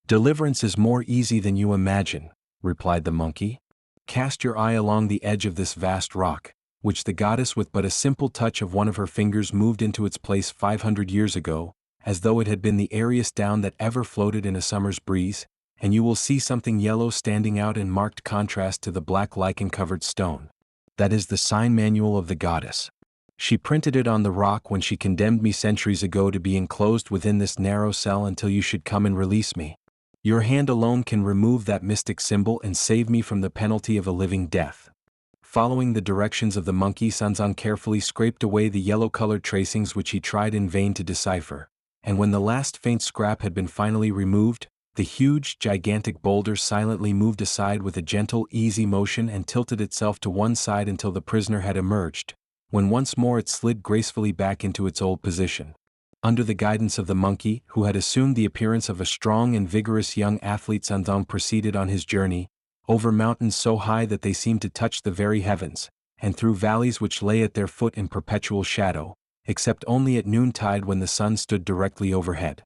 'Deliverance is more easy than you imagine,' replied the monkey. 'Cast your eye along the edge of this vast rock, which the goddess with but a simple touch of one of her fingers moved into its place 500 years ago, as though it had been the airiest down that ever floated in a summer's breeze, and you will see something yellow standing out in marked contrast to the black lichen-covered stone. That is the sign manual of the goddess. She printed it on the rock when she condemned me centuries ago to be enclosed within this narrow cell until you should come and release me. Your hand alone can remove that mystic symbol and save me from the penalty of a living death.' Following the directions of the monkey, Sanzang carefully scraped away the yellow-colored tracings which he tried in vain to decipher, and when the last faint scrap had been finally removed, the huge, gigantic boulder silently moved aside with a gentle, easy motion and tilted itself to one side until the prisoner had emerged, when once more it slid gracefully back into its old position. Under the guidance of the monkey, who had assumed the appearance of a strong and vigorous young athlete, Santhang proceeded on his journey, over mountains so high that they seemed to touch the very heavens, and through valleys which lay at their foot in perpetual shadow, except only at noontide when the sun stood directly overhead.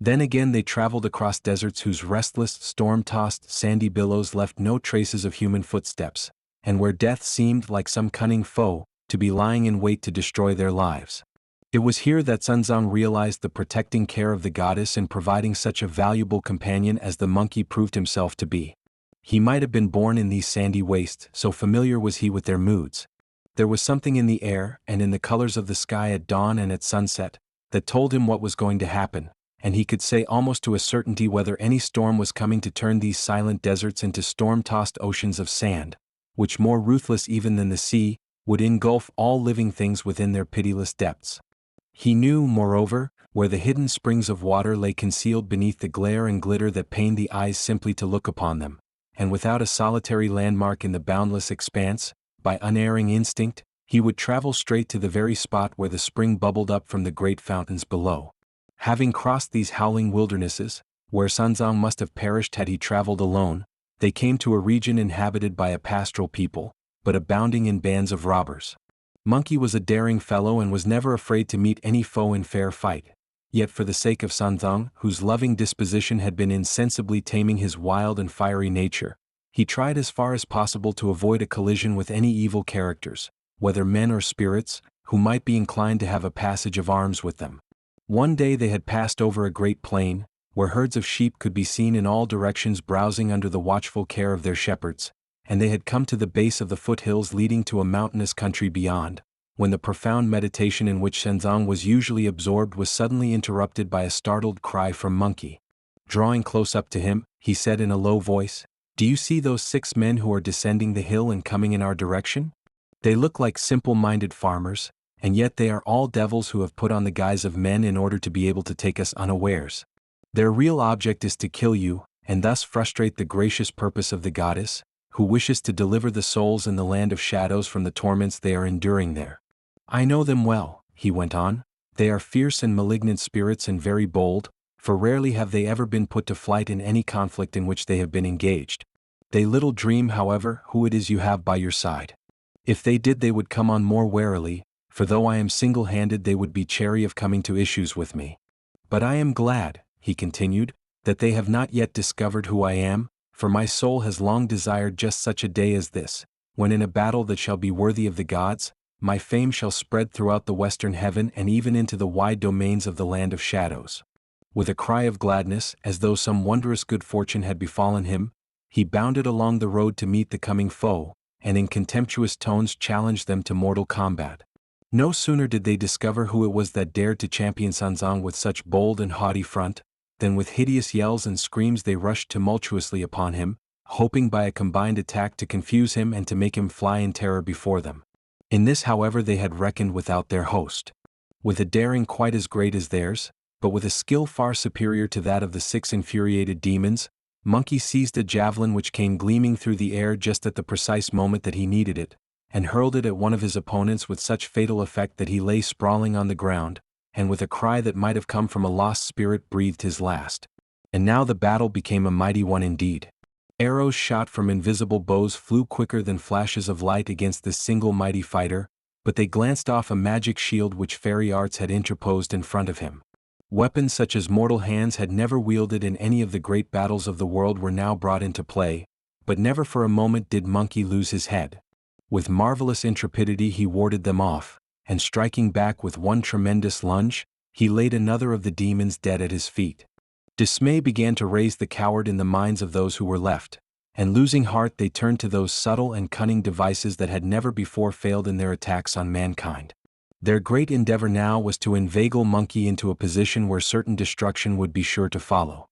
Then again they traveled across deserts whose restless, storm-tossed, sandy billows left no traces of human footsteps, and where death seemed, like some cunning foe, to be lying in wait to destroy their lives. It was here that Sanzang realized the protecting care of the goddess in providing such a valuable companion as the monkey proved himself to be. He might have been born in these sandy wastes, so familiar was he with their moods. There was something in the air and in the colors of the sky at dawn and at sunset that told him what was going to happen, and he could say almost to a certainty whether any storm was coming to turn these silent deserts into storm-tossed oceans of sand, which, more ruthless even than the sea, would engulf all living things within their pitiless depths. He knew, moreover, where the hidden springs of water lay concealed beneath the glare and glitter that pained the eyes simply to look upon them, and without a solitary landmark in the boundless expanse, by unerring instinct, he would travel straight to the very spot where the spring bubbled up from the great fountains below. Having crossed these howling wildernesses, where Sanzang must have perished had he traveled alone, they came to a region inhabited by a pastoral people, but abounding in bands of robbers. Monkey was a daring fellow and was never afraid to meet any foe in fair fight, Yet for the sake of Sun Thong, whose loving disposition had been insensibly taming his wild and fiery nature, he tried as far as possible to avoid a collision with any evil characters, whether men or spirits, who might be inclined to have a passage of arms with them. One day they had passed over a great plain, where herds of sheep could be seen in all directions browsing under the watchful care of their shepherds, and they had come to the base of the foothills leading to a mountainous country beyond, when the profound meditation in which Senzong was usually absorbed was suddenly interrupted by a startled cry from Monkey. Drawing close up to him, he said in a low voice, "Do you see those 6 men who are descending the hill and coming in our direction? They look like simple-minded farmers, and yet they are all devils who have put on the guise of men in order to be able to take us unawares. Their real object is to kill you, and thus frustrate the gracious purpose of the goddess, who wishes to deliver the souls in the land of shadows from the torments they are enduring there. I know them well," he went on. "They are fierce and malignant spirits and very bold, for rarely have they ever been put to flight in any conflict in which they have been engaged. They little dream, however, who it is you have by your side. If they did, they would come on more warily, for though I am single-handed, they would be chary of coming to issues with me. But I am glad," he continued, "that they have not yet discovered who I am, for my soul has long desired just such a day as this, when in a battle that shall be worthy of the gods, my fame shall spread throughout the western heaven and even into the wide domains of the land of shadows." With a cry of gladness, as though some wondrous good fortune had befallen him, he bounded along the road to meet the coming foe, and in contemptuous tones challenged them to mortal combat. No sooner did they discover who it was that dared to champion Sanzang with such bold and haughty front, than with hideous yells and screams they rushed tumultuously upon him, hoping by a combined attack to confuse him and to make him fly in terror before them. In this, however, they had reckoned without their host. With a daring quite as great as theirs, but with a skill far superior to that of the 6 infuriated demons, Monkey seized a javelin which came gleaming through the air just at the precise moment that he needed it, and hurled it at one of his opponents with such fatal effect that he lay sprawling on the ground, and with a cry that might have come from a lost spirit breathed his last. And now the battle became a mighty one indeed. Arrows shot from invisible bows flew quicker than flashes of light against this single mighty fighter, but they glanced off a magic shield which fairy arts had interposed in front of him. Weapons such as mortal hands had never wielded in any of the great battles of the world were now brought into play, but never for a moment did Monkey lose his head. With marvelous intrepidity he warded them off, and striking back with one tremendous lunge, he laid another of the demons dead at his feet. Dismay began to raise the coward in the minds of those who were left, and losing heart they turned to those subtle and cunning devices that had never before failed in their attacks on mankind. Their great endeavor now was to inveigle Monkey into a position where certain destruction would be sure to follow.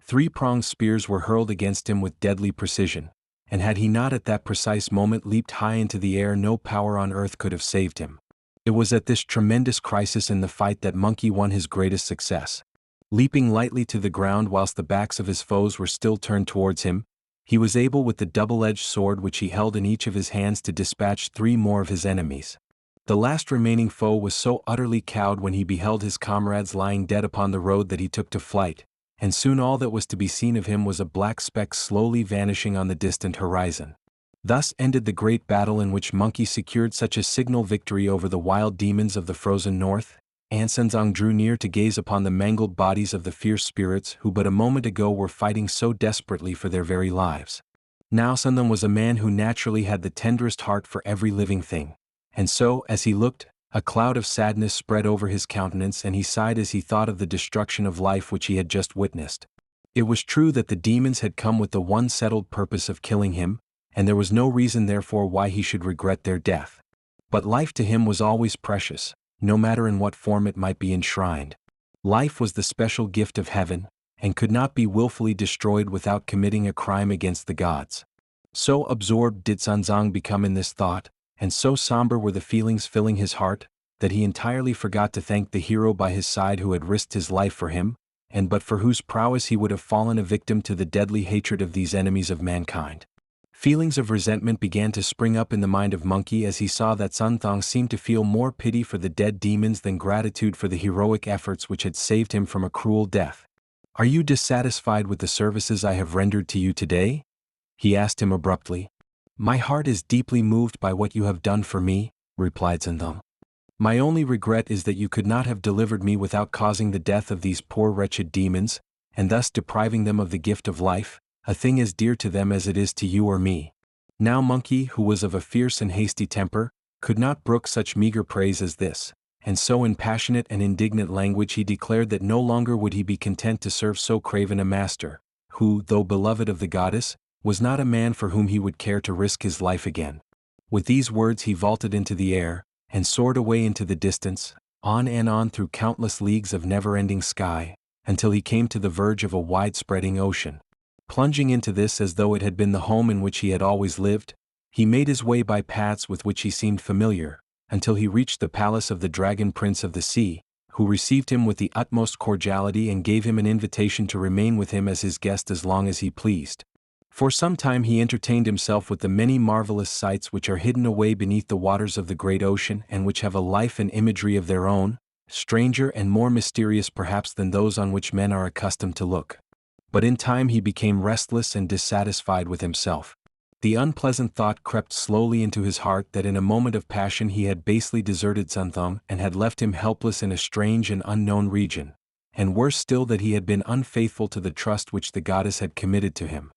3-pronged spears were hurled against him with deadly precision, and had he not at that precise moment leaped high into the air, no power on earth could have saved him. It was at this tremendous crisis in the fight that Monkey won his greatest success. Leaping lightly to the ground whilst the backs of his foes were still turned towards him, he was able with the double-edged sword which he held in each of his hands to dispatch 3 more of his enemies. The last remaining foe was so utterly cowed when he beheld his comrades lying dead upon the road that he took to flight, and soon all that was to be seen of him was a black speck slowly vanishing on the distant horizon. Thus ended the great battle in which Monkey secured such a signal victory over the wild demons of the frozen north, and Senzong drew near to gaze upon the mangled bodies of the fierce spirits who but a moment ago were fighting so desperately for their very lives. Now Senzong was a man who naturally had the tenderest heart for every living thing, and so, as he looked, a cloud of sadness spread over his countenance and he sighed as he thought of the destruction of life which he had just witnessed. It was true that the demons had come with the one settled purpose of killing him, and there was no reason therefore why he should regret their death. But life to him was always precious, no matter in what form it might be enshrined. Life was the special gift of heaven, and could not be willfully destroyed without committing a crime against the gods. So absorbed did Sanzang become in this thought, and so somber were the feelings filling his heart, that he entirely forgot to thank the hero by his side who had risked his life for him, and but for whose prowess he would have fallen a victim to the deadly hatred of these enemies of mankind. Feelings of resentment began to spring up in the mind of Monkey as he saw that Sun Thong seemed to feel more pity for the dead demons than gratitude for the heroic efforts which had saved him from a cruel death. "Are you dissatisfied with the services I have rendered to you today?" he asked him abruptly. "My heart is deeply moved by what you have done for me," replied Sun Thong. My only regret is that you could not have delivered me without causing the death of these poor wretched demons, and thus depriving them of the gift of life, a thing as dear to them as it is to you or me." Now Monkey, who was of a fierce and hasty temper, could not brook such meager praise as this, and so in passionate and indignant language he declared that no longer would he be content to serve so craven a master, who, though beloved of the goddess, was not a man for whom he would care to risk his life again. With these words he vaulted into the air, and soared away into the distance, on and on through countless leagues of never-ending sky, until he came to the verge of a wide-spreading ocean. Plunging into this as though it had been the home in which he had always lived, he made his way by paths with which he seemed familiar, until he reached the palace of the Dragon Prince of the Sea, who received him with the utmost cordiality and gave him an invitation to remain with him as his guest as long as he pleased. For some time he entertained himself with the many marvelous sights which are hidden away beneath the waters of the great ocean and which have a life and imagery of their own, stranger and more mysterious perhaps than those on which men are accustomed to look. But in time he became restless and dissatisfied with himself. The unpleasant thought crept slowly into his heart that in a moment of passion he had basely deserted Santhong and had left him helpless in a strange and unknown region, and worse still that he had been unfaithful to the trust which the goddess had committed to him.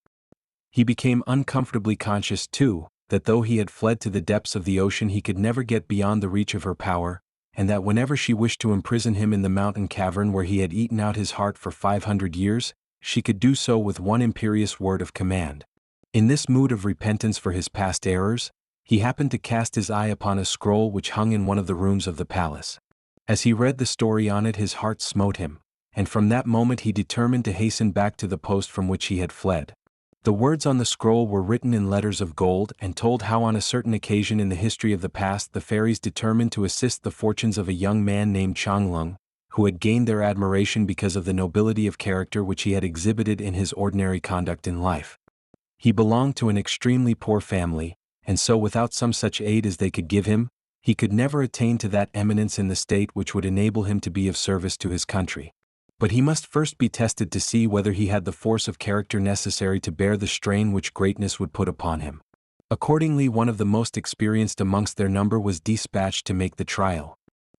He became uncomfortably conscious, too, that though he had fled to the depths of the ocean he could never get beyond the reach of her power, and that whenever she wished to imprison him in the mountain cavern where he had eaten out his heart for 500 years, she could do so with one imperious word of command. In this mood of repentance for his past errors, he happened to cast his eye upon a scroll which hung in one of the rooms of the palace. As he read the story on it his heart smote him, and from that moment he determined to hasten back to the post from which he had fled. The words on the scroll were written in letters of gold and told how on a certain occasion in the history of the past the fairies determined to assist the fortunes of a young man named Changlung, who had gained their admiration because of the nobility of character which he had exhibited in his ordinary conduct in life. He belonged to an extremely poor family, and so without some such aid as they could give him, he could never attain to that eminence in the state which would enable him to be of service to his country. But he must first be tested to see whether he had the force of character necessary to bear the strain which greatness would put upon him. Accordingly, one of the most experienced amongst their number was dispatched to make the trial.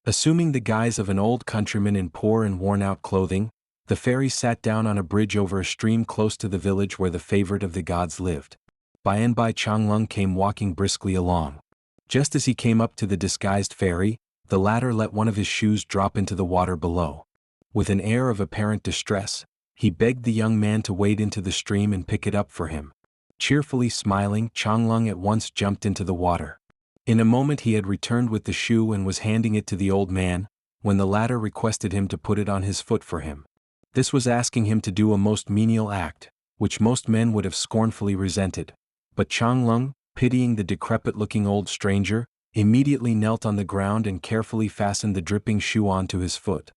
Assuming the guise of an old countryman in poor and worn-out clothing, the fairy sat down on a bridge over a stream close to the village where the favorite of the gods lived. By and by Changlung came walking briskly along. Just as he came up to the disguised fairy, the latter let one of his shoes drop into the water below. With an air of apparent distress, he begged the young man to wade into the stream and pick it up for him. Cheerfully smiling, Changlung at once jumped into the water. In a moment he had returned with the shoe and was handing it to the old man, when the latter requested him to put it on his foot for him. This was asking him to do a most menial act, which most men would have scornfully resented. But Changlung, pitying the decrepit-looking old stranger, immediately knelt on the ground and carefully fastened the dripping shoe onto his foot.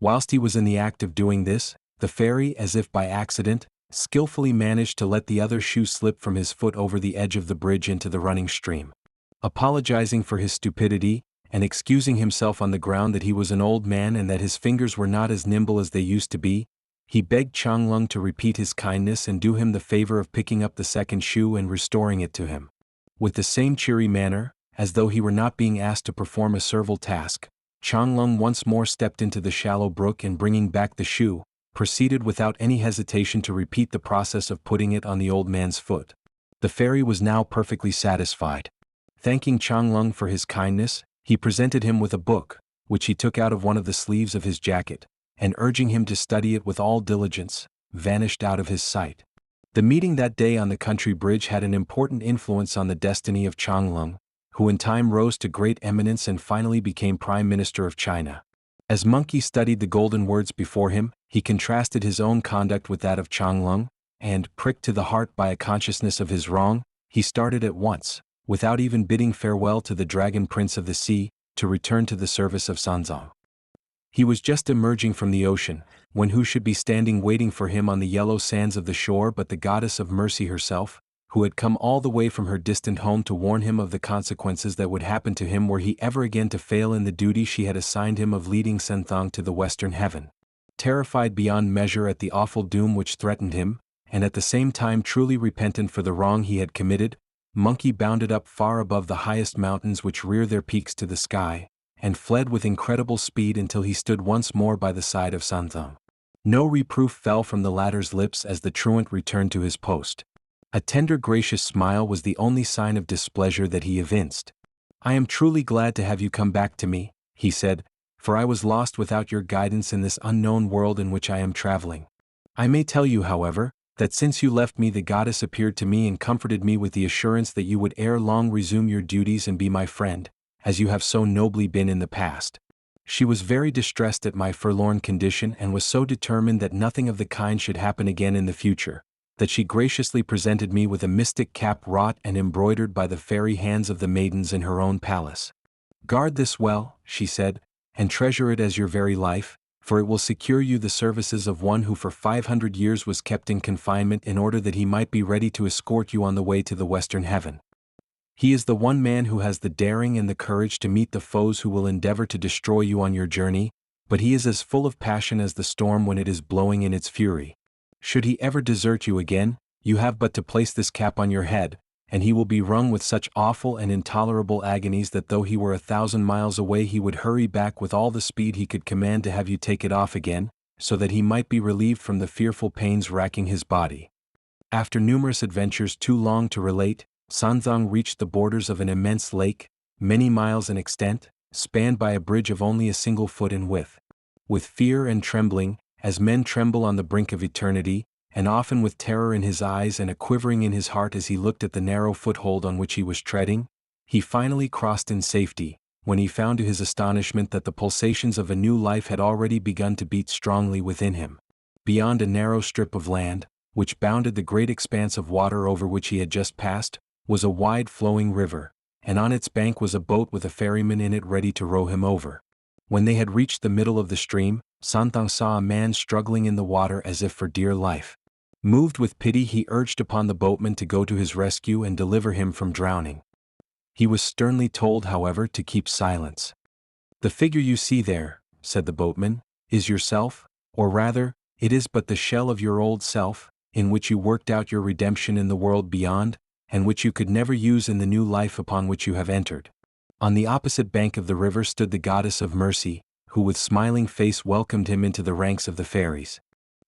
Whilst he was in the act of doing this, the fairy, as if by accident, skillfully managed to let the other shoe slip from his foot over the edge of the bridge into the running stream. Apologizing for his stupidity, and excusing himself on the ground that he was an old man and that his fingers were not as nimble as they used to be, he begged Changlung to repeat his kindness and do him the favor of picking up the second shoe and restoring it to him. With the same cheery manner, as though he were not being asked to perform a servile task, Changlung once more stepped into the shallow brook and bringing back the shoe, proceeded without any hesitation to repeat the process of putting it on the old man's foot. The fairy was now perfectly satisfied. Thanking Changlung for his kindness, he presented him with a book, which he took out of one of the sleeves of his jacket, and urging him to study it with all diligence, vanished out of his sight. The meeting that day on the country bridge had an important influence on the destiny of Changlung, who in time rose to great eminence and finally became Prime Minister of China. As Monkey studied the golden words before him, he contrasted his own conduct with that of Changlung, and, pricked to the heart by a consciousness of his wrong, he started at once, without even bidding farewell to the Dragon Prince of the Sea, to return to the service of Sanzong. He was just emerging from the ocean, when who should be standing waiting for him on the yellow sands of the shore but the goddess of mercy herself, who had come all the way from her distant home to warn him of the consequences that would happen to him were he ever again to fail in the duty she had assigned him of leading Santhong to the western heaven. Terrified beyond measure at the awful doom which threatened him, and at the same time truly repentant for the wrong he had committed, Monkey bounded up far above the highest mountains which rear their peaks to the sky, and fled with incredible speed until he stood once more by the side of SAM-CHUNG. No reproof fell from the latter's lips as the truant returned to his post. A tender gracious smile was the only sign of displeasure that he evinced. "I am truly glad to have you come back to me," he said, "for I was lost without your guidance in this unknown world in which I am traveling. I may tell you, however, that since you left me the goddess appeared to me and comforted me with the assurance that you would ere long resume your duties and be my friend, as you have so nobly been in the past. She was very distressed at my forlorn condition and was so determined that nothing of the kind should happen again in the future, that she graciously presented me with a mystic cap wrought and embroidered by the fairy hands of the maidens in her own palace. 'Guard this well,' she said, 'and treasure it as your very life, for it will secure you the services of one who for 500 years was kept in confinement in order that he might be ready to escort you on the way to the western heaven. He is the one man who has the daring and the courage to meet the foes who will endeavor to destroy you on your journey, but he is as full of passion as the storm when it is blowing in its fury. Should he ever desert you again, you have but to place this cap on your head, and he will be wrung with such awful and intolerable agonies that though he were 1,000 miles away he would hurry back with all the speed he could command to have you take it off again, so that he might be relieved from the fearful pains racking his body.' After numerous adventures too long to relate, SAM-CHUNG reached the borders of an immense lake, many miles in extent, spanned by a bridge of only a single foot in width. With fear and trembling, as men tremble on the brink of eternity, and often with terror in his eyes and a quivering in his heart as he looked at the narrow foothold on which he was treading, he finally crossed in safety, when he found to his astonishment that the pulsations of a new life had already begun to beat strongly within him. Beyond a narrow strip of land, which bounded the great expanse of water over which he had just passed, was a wide flowing river, and on its bank was a boat with a ferryman in it ready to row him over. When they had reached the middle of the stream, SAM-CHUNG saw a man struggling in the water as if for dear life. Moved with pity, he urged upon the boatman to go to his rescue and deliver him from drowning. He was sternly told, however, to keep silence. "The figure you see there," said the boatman, "is yourself, or rather, it is but the shell of your old self, in which you worked out your redemption in the world beyond, and which you could never use in the new life upon which you have entered." On the opposite bank of the river stood the goddess of mercy, who with smiling face welcomed him into the ranks of the fairies.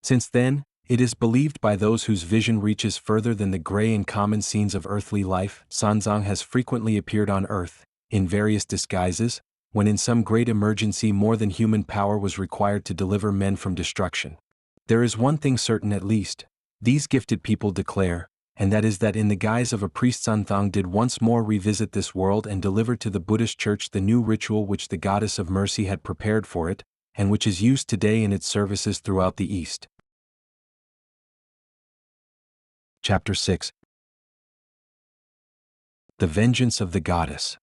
Since then, it is believed by those whose vision reaches further than the gray and common scenes of earthly life, SAM-CHUNG has frequently appeared on earth, in various disguises, when in some great emergency more than human power was required to deliver men from destruction. There is one thing certain at least, these gifted people declare, and that is that in the guise of a priest SAM-CHUNG did once more revisit this world and deliver to the Buddhist Church the new ritual which the Goddess of Mercy had prepared for it, and which is used today in its services throughout the East. Chapter 6. The Vengeance of the Goddess.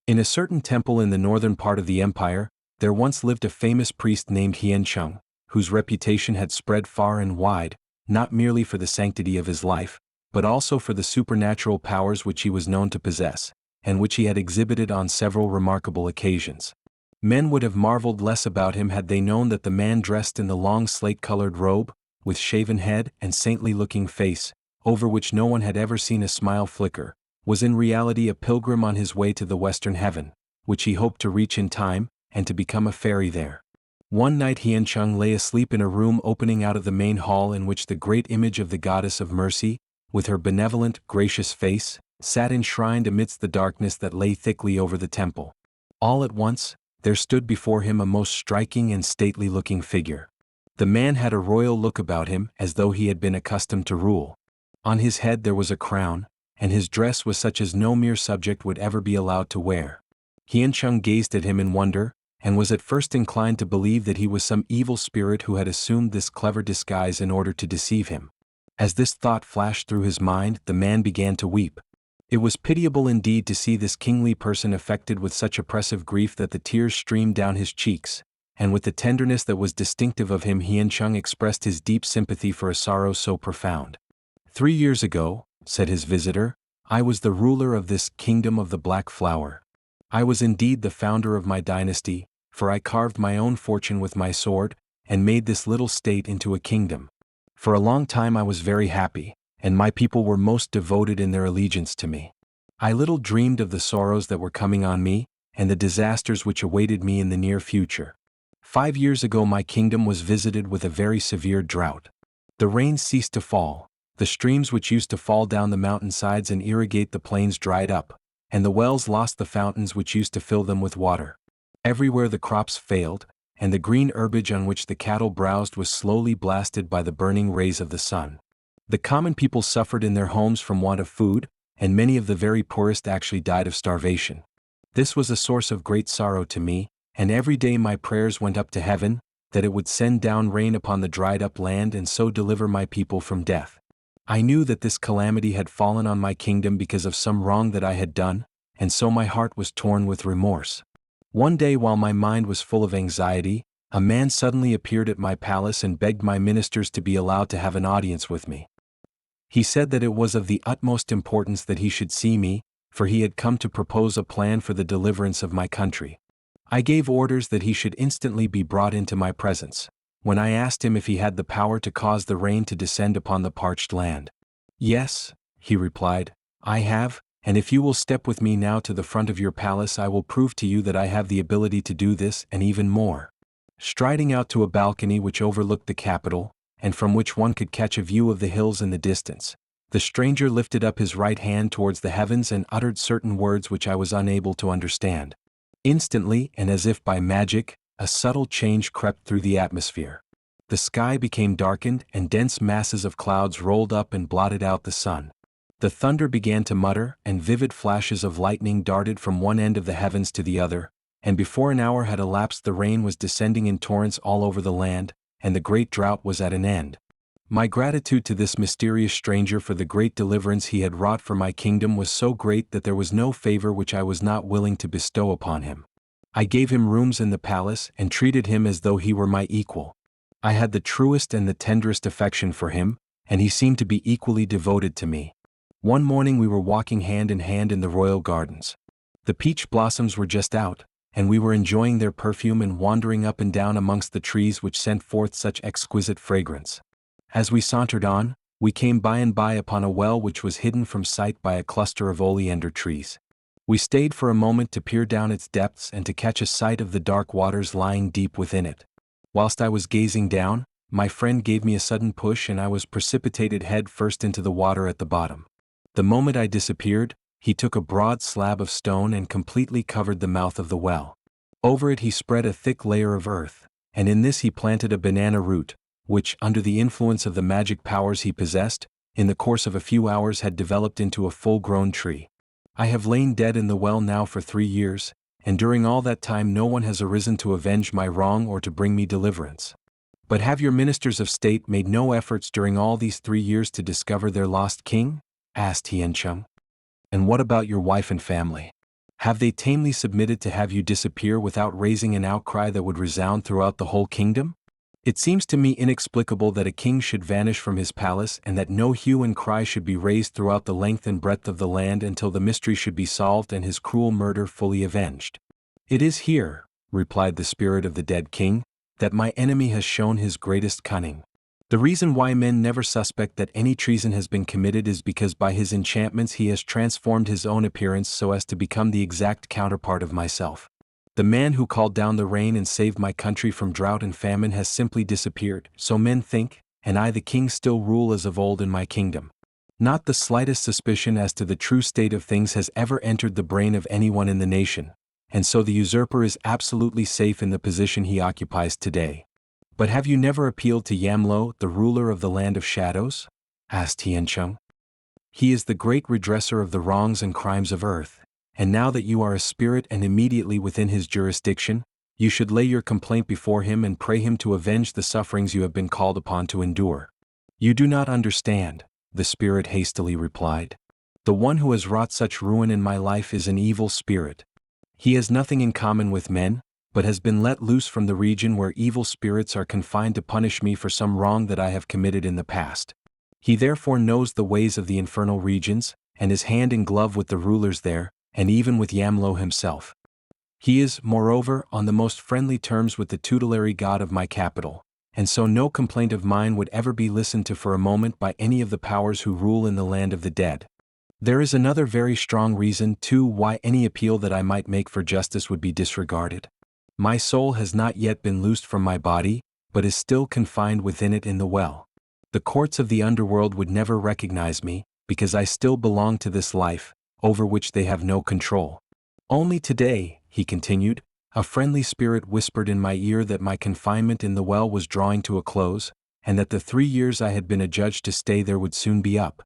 In a certain temple in the northern part of the empire, there once lived a famous priest named SAM-CHUNG, whose reputation had spread far and wide, not merely for the sanctity of his life, but also for the supernatural powers which he was known to possess, and which he had exhibited on several remarkable occasions. Men would have marveled less about him had they known that the man dressed in the long slate-colored robe, with shaven head and saintly-looking face, over which no one had ever seen a smile flicker, was in reality a pilgrim on his way to the western heaven, which he hoped to reach in time, and to become a fairy there. One night SAM-CHUNG lay asleep in a room opening out of the main hall in which the great image of the Goddess of Mercy, with her benevolent, gracious face, sat enshrined amidst the darkness that lay thickly over the temple. All at once, there stood before him a most striking and stately-looking figure. The man had a royal look about him, as though he had been accustomed to rule. On his head there was a crown, and his dress was such as no mere subject would ever be allowed to wear. SAM-CHUNG gazed at him in wonder, and was at first inclined to believe that he was some evil spirit who had assumed this clever disguise in order to deceive him. As this thought flashed through his mind, the man began to weep. It was pitiable indeed to see this kingly person affected with such oppressive grief that the tears streamed down his cheeks, and with the tenderness that was distinctive of him SAM-CHUNG expressed his deep sympathy for a sorrow so profound. 3 years ago, said his visitor, I was the ruler of this kingdom of the Black Flower. I was indeed the founder of my dynasty, for I carved my own fortune with my sword, and made this little state into a kingdom. For a long time I was very happy, and my people were most devoted in their allegiance to me. I little dreamed of the sorrows that were coming on me, and the disasters which awaited me in the near future. 5 years ago my kingdom was visited with a very severe drought. The rains ceased to fall, the streams which used to fall down the mountainsides and irrigate the plains dried up, and the wells lost the fountains which used to fill them with water. Everywhere the crops failed, and the green herbage on which the cattle browsed was slowly blasted by the burning rays of the sun. The common people suffered in their homes from want of food, and many of the very poorest actually died of starvation. This was a source of great sorrow to me, and every day my prayers went up to heaven, that it would send down rain upon the dried-up land and so deliver my people from death. I knew that this calamity had fallen on my kingdom because of some wrong that I had done, and so my heart was torn with remorse. One day while my mind was full of anxiety, a man suddenly appeared at my palace and begged my ministers to be allowed to have an audience with me. He said that it was of the utmost importance that he should see me, for he had come to propose a plan for the deliverance of my country. I gave orders that he should instantly be brought into my presence, when I asked him if he had the power to cause the rain to descend upon the parched land. "Yes," he replied, "I have, and if you will step with me now to the front of your palace I will prove to you that I have the ability to do this and even more." Striding out to a balcony which overlooked the capital, and from which one could catch a view of the hills in the distance, the stranger lifted up his right hand towards the heavens and uttered certain words which I was unable to understand. Instantly, and as if by magic, a subtle change crept through the atmosphere. The sky became darkened and dense masses of clouds rolled up and blotted out the sun. The thunder began to mutter, and vivid flashes of lightning darted from one end of the heavens to the other, and before an hour had elapsed the rain was descending in torrents all over the land, and the great drought was at an end. My gratitude to this mysterious stranger for the great deliverance he had wrought for my kingdom was so great that there was no favor which I was not willing to bestow upon him. I gave him rooms in the palace and treated him as though he were my equal. I had the truest and the tenderest affection for him, and he seemed to be equally devoted to me. One morning we were walking hand in hand in the royal gardens. The peach blossoms were just out, and we were enjoying their perfume and wandering up and down amongst the trees which sent forth such exquisite fragrance. As we sauntered on, we came by and by upon a well which was hidden from sight by a cluster of oleander trees. We stayed for a moment to peer down its depths and to catch a sight of the dark waters lying deep within it. Whilst I was gazing down, my friend gave me a sudden push and I was precipitated head first into the water at the bottom. The moment I disappeared, he took a broad slab of stone and completely covered the mouth of the well. Over it he spread a thick layer of earth, and in this he planted a banana root, which, under the influence of the magic powers he possessed, in the course of a few hours had developed into a full-grown tree. I have lain dead in the well now for 3 years, and during all that time no one has arisen to avenge my wrong or to bring me deliverance. But have your ministers of state made no efforts during all these 3 years to discover their lost king? Asked SAM-CHUNG. And what about your wife and family? Have they tamely submitted to have you disappear without raising an outcry that would resound throughout the whole kingdom? It seems to me inexplicable that a king should vanish from his palace and that no hue and cry should be raised throughout the length and breadth of the land until the mystery should be solved and his cruel murder fully avenged. "It is here," replied the spirit of the dead king, "that my enemy has shown his greatest cunning. The reason why men never suspect that any treason has been committed is because by his enchantments he has transformed his own appearance so as to become the exact counterpart of myself. The man who called down the rain and saved my country from drought and famine has simply disappeared, so men think, and I the king still rule as of old in my kingdom. Not the slightest suspicion as to the true state of things has ever entered the brain of anyone in the nation, and so the usurper is absolutely safe in the position he occupies today. But have you never appealed to Yamlo, the ruler of the land of shadows?" asked SAM-CHUNG. "He is the great redresser of the wrongs and crimes of earth. And now that you are a spirit and immediately within his jurisdiction, you should lay your complaint before him and pray him to avenge the sufferings you have been called upon to endure." "You do not understand," the spirit hastily replied. "The one who has wrought such ruin in my life is an evil spirit. He has nothing in common with men, but has been let loose from the region where evil spirits are confined to punish me for some wrong that I have committed in the past. He therefore knows the ways of the infernal regions, and is hand in glove with the rulers there, and even with Yamlo himself. He is, moreover, on the most friendly terms with the tutelary god of my capital, and so no complaint of mine would ever be listened to for a moment by any of the powers who rule in the land of the dead. There is another very strong reason, too, why any appeal that I might make for justice would be disregarded. My soul has not yet been loosed from my body, but is still confined within it in the well. The courts of the underworld would never recognize me, because I still belong to this life, over which they have no control. Only today, he continued, a friendly spirit whispered in my ear that my confinement in the well was drawing to a close, and that the 3 years I had been adjudged to stay there would soon be up.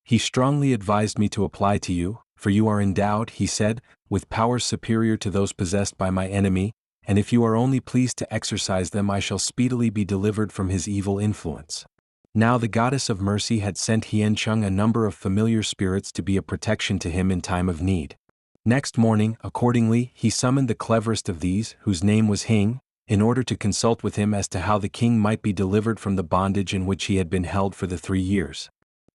He strongly advised me to apply to you, for you are endowed, he said, with powers superior to those possessed by my enemy, and if you are only pleased to exercise them, I shall speedily be delivered from his evil influence. Now the goddess of mercy had sent SAM-CHUNG a number of familiar spirits to be a protection to him in time of need. Next morning, accordingly, he summoned the cleverest of these, whose name was Hing, in order to consult with him as to how the king might be delivered from the bondage in which he had been held for the 3 years.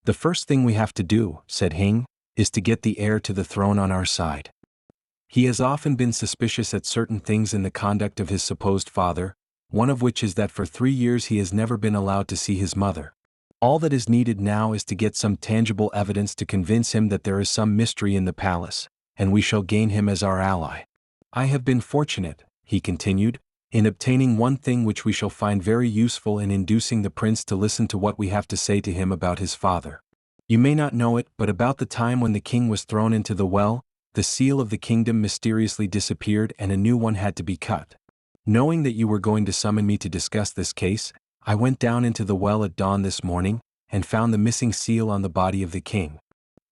The first thing we have to do, said Hing, is to get the heir to the throne on our side. He has often been suspicious at certain things in the conduct of his supposed father, one of which is that for 3 years he has never been allowed to see his mother. All that is needed now is to get some tangible evidence to convince him that there is some mystery in the palace, and we shall gain him as our ally. I have been fortunate, he continued, in obtaining one thing which we shall find very useful in inducing the prince to listen to what we have to say to him about his father. You may not know it, but about the time when the king was thrown into the well, the seal of the kingdom mysteriously disappeared and a new one had to be cut. Knowing that you were going to summon me to discuss this case, I went down into the well at dawn this morning, and found the missing seal on the body of the king.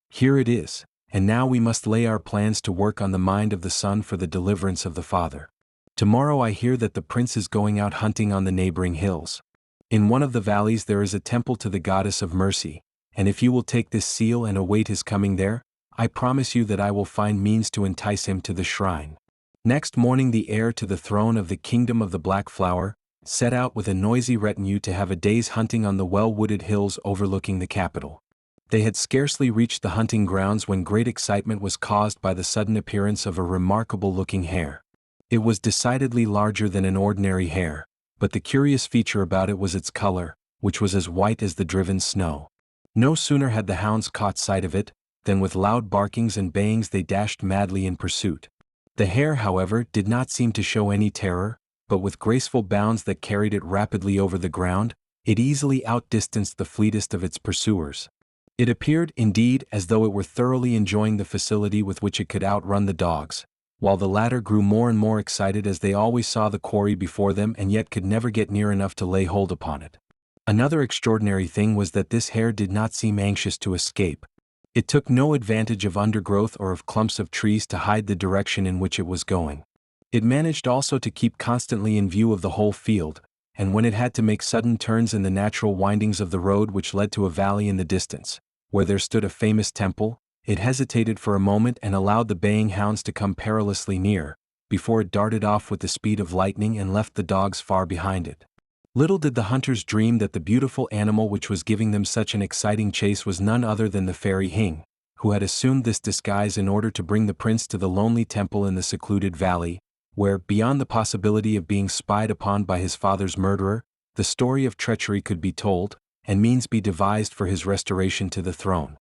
Here it is, and now we must lay our plans to work on the mind of the son for the deliverance of the father. Tomorrow I hear that the prince is going out hunting on the neighboring hills. In one of the valleys there is a temple to the goddess of mercy, and if you will take this seal and await his coming there, I promise you that I will find means to entice him to the shrine. Next morning the heir to the throne of the kingdom of the Black Flower set out with a noisy retinue to have a day's hunting on the well-wooded hills overlooking the capital. They had scarcely reached the hunting grounds when great excitement was caused by the sudden appearance of a remarkable-looking hare. It was decidedly larger than an ordinary hare, but the curious feature about it was its color, which was as white as the driven snow. No sooner had the hounds caught sight of it, than with loud barkings and bayings they dashed madly in pursuit. The hare, however, did not seem to show any terror, but with graceful bounds that carried it rapidly over the ground, it easily outdistanced the fleetest of its pursuers. It appeared, indeed, as though it were thoroughly enjoying the facility with which it could outrun the dogs, while the latter grew more and more excited as they always saw the quarry before them and yet could never get near enough to lay hold upon it. Another extraordinary thing was that this hare did not seem anxious to escape. It took no advantage of undergrowth or of clumps of trees to hide the direction in which it was going. It managed also to keep constantly in view of the whole field, and when it had to make sudden turns in the natural windings of the road which led to a valley in the distance, where there stood a famous temple, it hesitated for a moment and allowed the baying hounds to come perilously near, before it darted off with the speed of lightning and left the dogs far behind it. Little did the hunters dream that the beautiful animal which was giving them such an exciting chase was none other than the fairy Hing, who had assumed this disguise in order to bring the prince to the lonely temple in the secluded valley, where, beyond the possibility of being spied upon by his father's murderer, the story of treachery could be told, and means be devised for his restoration to the throne.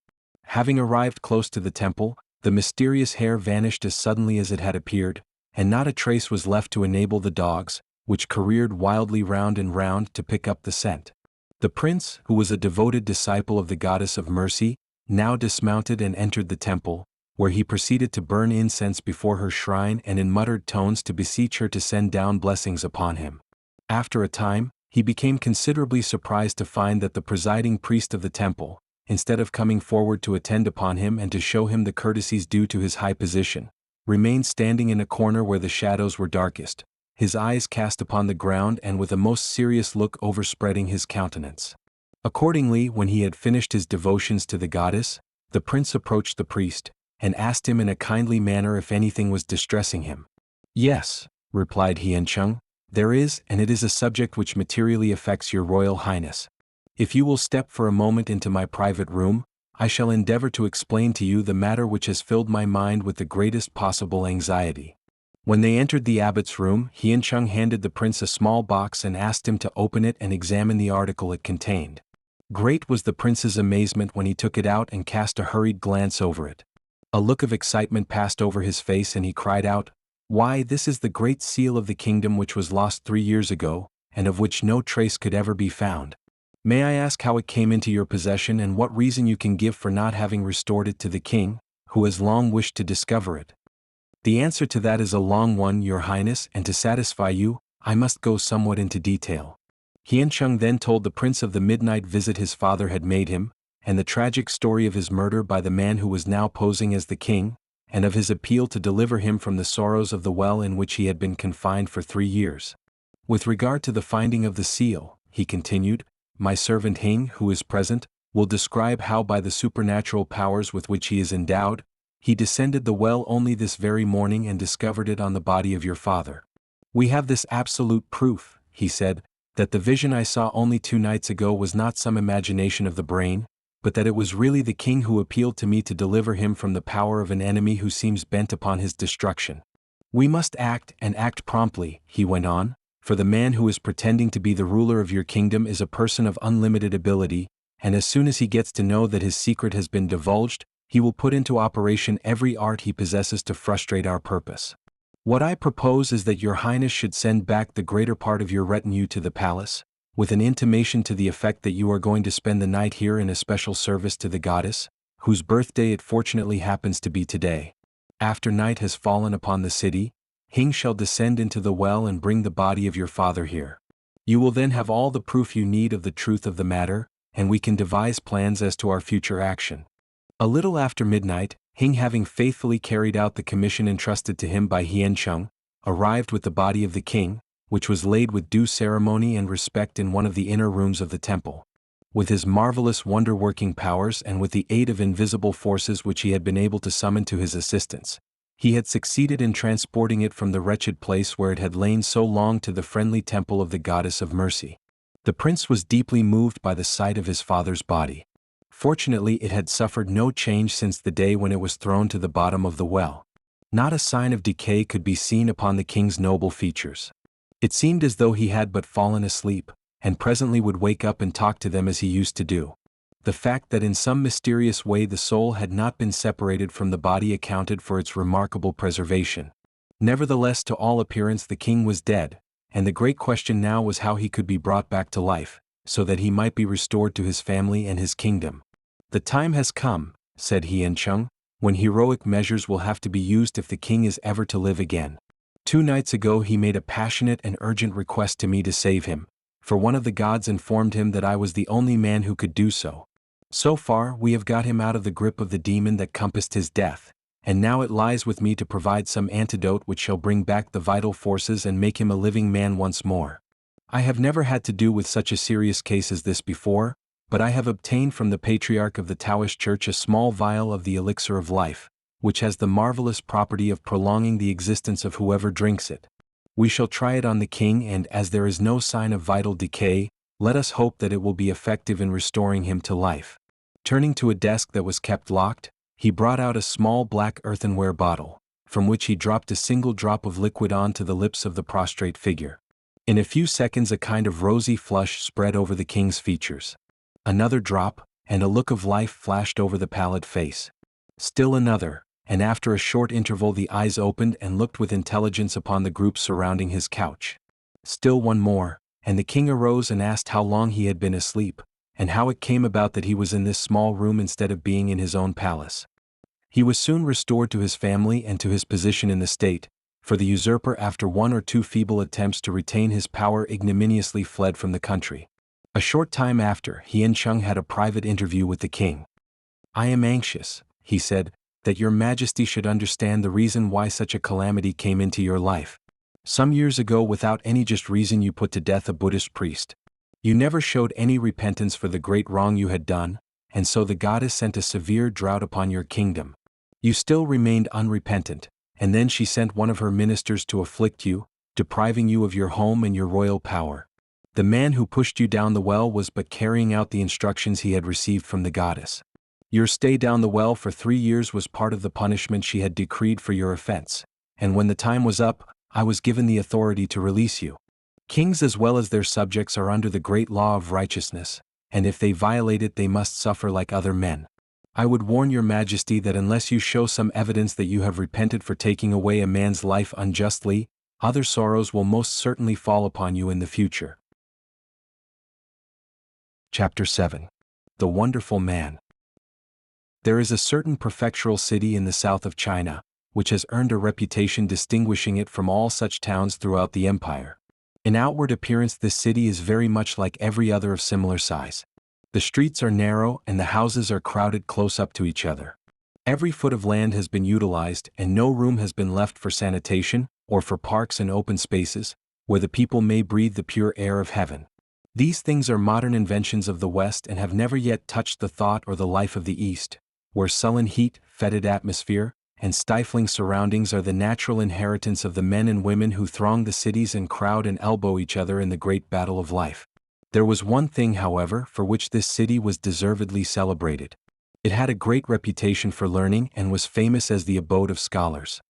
Having arrived close to the temple, the mysterious hare vanished as suddenly as it had appeared, and not a trace was left to enable the dogs, which careered wildly round and round, to pick up the scent. The prince, who was a devoted disciple of the goddess of mercy, now dismounted and entered the temple, where he proceeded to burn incense before her shrine and in muttered tones to beseech her to send down blessings upon him. After a time, he became considerably surprised to find that the presiding priest of the temple, instead of coming forward to attend upon him and to show him the courtesies due to his high position, remained standing in a corner where the shadows were darkest, his eyes cast upon the ground and with a most serious look overspreading his countenance. Accordingly, when he had finished his devotions to the goddess, the prince approached the priest, and asked him in a kindly manner if anything was distressing him. "Yes," replied SAM-CHUNG, "there is, and it is a subject which materially affects your royal highness. If you will step for a moment into my private room, I shall endeavor to explain to you the matter which has filled my mind with the greatest possible anxiety." When they entered the abbot's room, SAM-CHUNG handed the prince a small box and asked him to open it and examine the article it contained. Great was the prince's amazement when he took it out and cast a hurried glance over it. A look of excitement passed over his face and he cried out, "Why, this is the great seal of the kingdom which was lost 3 years ago, and of which no trace could ever be found. May I ask how it came into your possession and what reason you can give for not having restored it to the king, who has long wished to discover it?" "The answer to that is a long one, Your Highness, and to satisfy you, I must go somewhat into detail." SAM-CHUNG then told the prince of the midnight visit his father had made him, and the tragic story of his murder by the man who was now posing as the king, and of his appeal to deliver him from the sorrows of the well in which he had been confined for 3 years. "With regard to the finding of the seal," he continued, "my servant Hing, who is present, will describe how by the supernatural powers with which he is endowed, he descended the well only this very morning and discovered it on the body of your father. We have this absolute proof," he said, "that the vision I saw only 2 nights ago was not some imagination of the brain, but that it was really the king who appealed to me to deliver him from the power of an enemy who seems bent upon his destruction. We must act, and act promptly," he went on, "for the man who is pretending to be the ruler of your kingdom is a person of unlimited ability, and as soon as he gets to know that his secret has been divulged, he will put into operation every art he possesses to frustrate our purpose. What I propose is that Your Highness should send back the greater part of your retinue to the palace, with an intimation to the effect that you are going to spend the night here in a special service to the goddess, whose birthday it fortunately happens to be today. After night has fallen upon the city, Hing shall descend into the well and bring the body of your father here. You will then have all the proof you need of the truth of the matter, and we can devise plans as to our future action." A little after midnight, Hing, having faithfully carried out the commission entrusted to him by SAM-CHUNG, arrived with the body of the king, which was laid with due ceremony and respect in one of the inner rooms of the temple. With his marvelous wonder-working powers and with the aid of invisible forces which he had been able to summon to his assistance, he had succeeded in transporting it from the wretched place where it had lain so long to the friendly temple of the goddess of mercy. The prince was deeply moved by the sight of his father's body. Fortunately, it had suffered no change since the day when it was thrown to the bottom of the well. Not a sign of decay could be seen upon the king's noble features. It seemed as though he had but fallen asleep, and presently would wake up and talk to them as he used to do. The fact that in some mysterious way the soul had not been separated from the body accounted for its remarkable preservation. Nevertheless, to all appearance the king was dead, and the great question now was how he could be brought back to life, so that he might be restored to his family and his kingdom. "The time has come," said SAM-CHUNG, "when heroic measures will have to be used if the king is ever to live again. 2 nights ago he made a passionate and urgent request to me to save him, for one of the gods informed him that I was the only man who could do so. So far we have got him out of the grip of the demon that compassed his death, and now it lies with me to provide some antidote which shall bring back the vital forces and make him a living man once more. I have never had to do with such a serious case as this before, but I have obtained from the patriarch of the Taoist Church a small vial of the elixir of life, which has the marvelous property of prolonging the existence of whoever drinks it. We shall try it on the king, and as there is no sign of vital decay, let us hope that it will be effective in restoring him to life." Turning to a desk that was kept locked, he brought out a small black earthenware bottle, from which he dropped a single drop of liquid onto the lips of the prostrate figure. In a few seconds a kind of rosy flush spread over the king's features. Another drop, and a look of life flashed over the pallid face. Still another, and after a short interval the eyes opened and looked with intelligence upon the group surrounding his couch. Still one more, and the king arose and asked how long he had been asleep, and how it came about that he was in this small room instead of being in his own palace. He was soon restored to his family and to his position in the state, for the usurper, after 1 or 2 feeble attempts to retain his power, ignominiously fled from the country. A short time after, SAM-CHUNG had a private interview with the king. "I am anxious," he said, "that your majesty should understand the reason why such a calamity came into your life. Some years ago, without any just reason, you put to death a Buddhist priest. You never showed any repentance for the great wrong you had done, and so the goddess sent a severe drought upon your kingdom. You still remained unrepentant, and then she sent one of her ministers to afflict you, depriving you of your home and your royal power. The man who pushed you down the well was but carrying out the instructions he had received from the goddess. Your stay down the well for 3 years was part of the punishment she had decreed for your offense, and when the time was up, I was given the authority to release you. Kings as well as their subjects are under the great law of righteousness, and if they violate it they must suffer like other men. I would warn your majesty that unless you show some evidence that you have repented for taking away a man's life unjustly, other sorrows will most certainly fall upon you in the future. Chapter 7. The Wonderful Man. There is a certain prefectural city in the south of China, which has earned a reputation distinguishing it from all such towns throughout the empire. In outward appearance this city is very much like every other of similar size. The streets are narrow and the houses are crowded close up to each other. Every foot of land has been utilized and no room has been left for sanitation, or for parks and open spaces, where the people may breathe the pure air of heaven. These things are modern inventions of the West and have never yet touched the thought or the life of the East, where sullen heat, fetid atmosphere, and stifling surroundings are the natural inheritance of the men and women who throng the cities and crowd and elbow each other in the great battle of life. There was one thing, however, for which this city was deservedly celebrated. It had a great reputation for learning and was famous as the abode of scholars.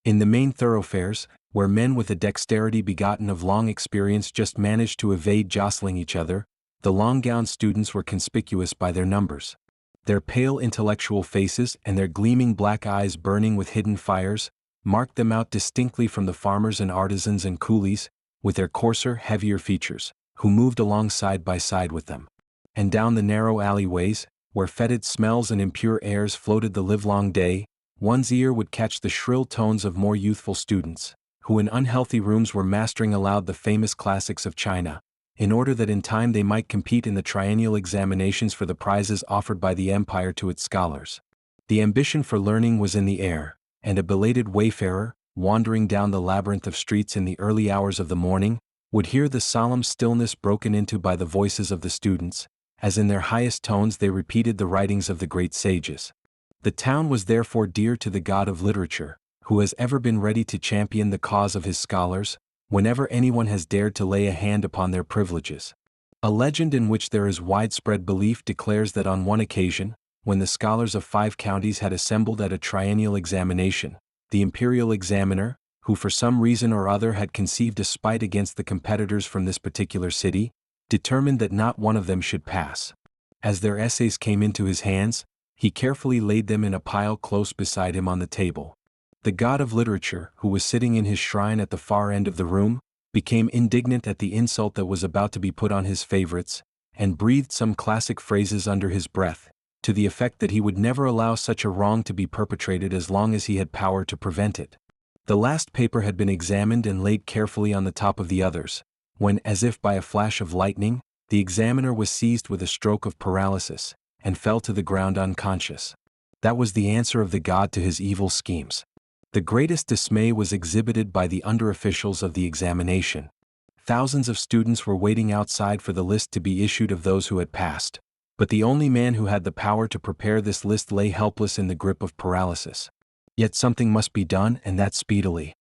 In the main thoroughfares, where men with a dexterity begotten of long experience just managed to evade jostling each other, the long-gowned students were conspicuous by their numbers. Their pale intellectual faces and their gleaming black eyes burning with hidden fires marked them out distinctly from the farmers and artisans and coolies, with their coarser, heavier features, who moved along side by side with them. And down the narrow alleyways, where fetid smells and impure airs floated the livelong day, one's ear would catch the shrill tones of more youthful students, who in unhealthy rooms were mastering aloud the famous classics of China, in order that in time they might compete in the triennial examinations for the prizes offered by the empire to its scholars. The ambition for learning was in the air, and a belated wayfarer, wandering down the labyrinth of streets in the early hours of the morning, would hear the solemn stillness broken into by the voices of the students, as in their highest tones they repeated the writings of the great sages. The town was therefore dear to the god of literature, who has ever been ready to champion the cause of his scholars, whenever anyone has dared to lay a hand upon their privileges. A legend in which there is widespread belief declares that on one occasion, when the scholars of 5 counties had assembled at a triennial examination, the imperial examiner, who for some reason or other had conceived a spite against the competitors from this particular city, determined that not one of them should pass. As their essays came into his hands, he carefully laid them in a pile close beside him on the table. The god of literature, who was sitting in his shrine at the far end of the room, became indignant at the insult that was about to be put on his favorites, and breathed some classic phrases under his breath, to the effect that he would never allow such a wrong to be perpetrated as long as he had power to prevent it. The last paper had been examined and laid carefully on the top of the others, when, as if by a flash of lightning, the examiner was seized with a stroke of paralysis, and fell to the ground unconscious. That was the answer of the god to his evil schemes. The greatest dismay was exhibited by the under-officials of the examination. Thousands of students were waiting outside for the list to be issued of those who had passed, but the only man who had the power to prepare this list lay helpless in the grip of paralysis. Yet something must be done, and that speedily.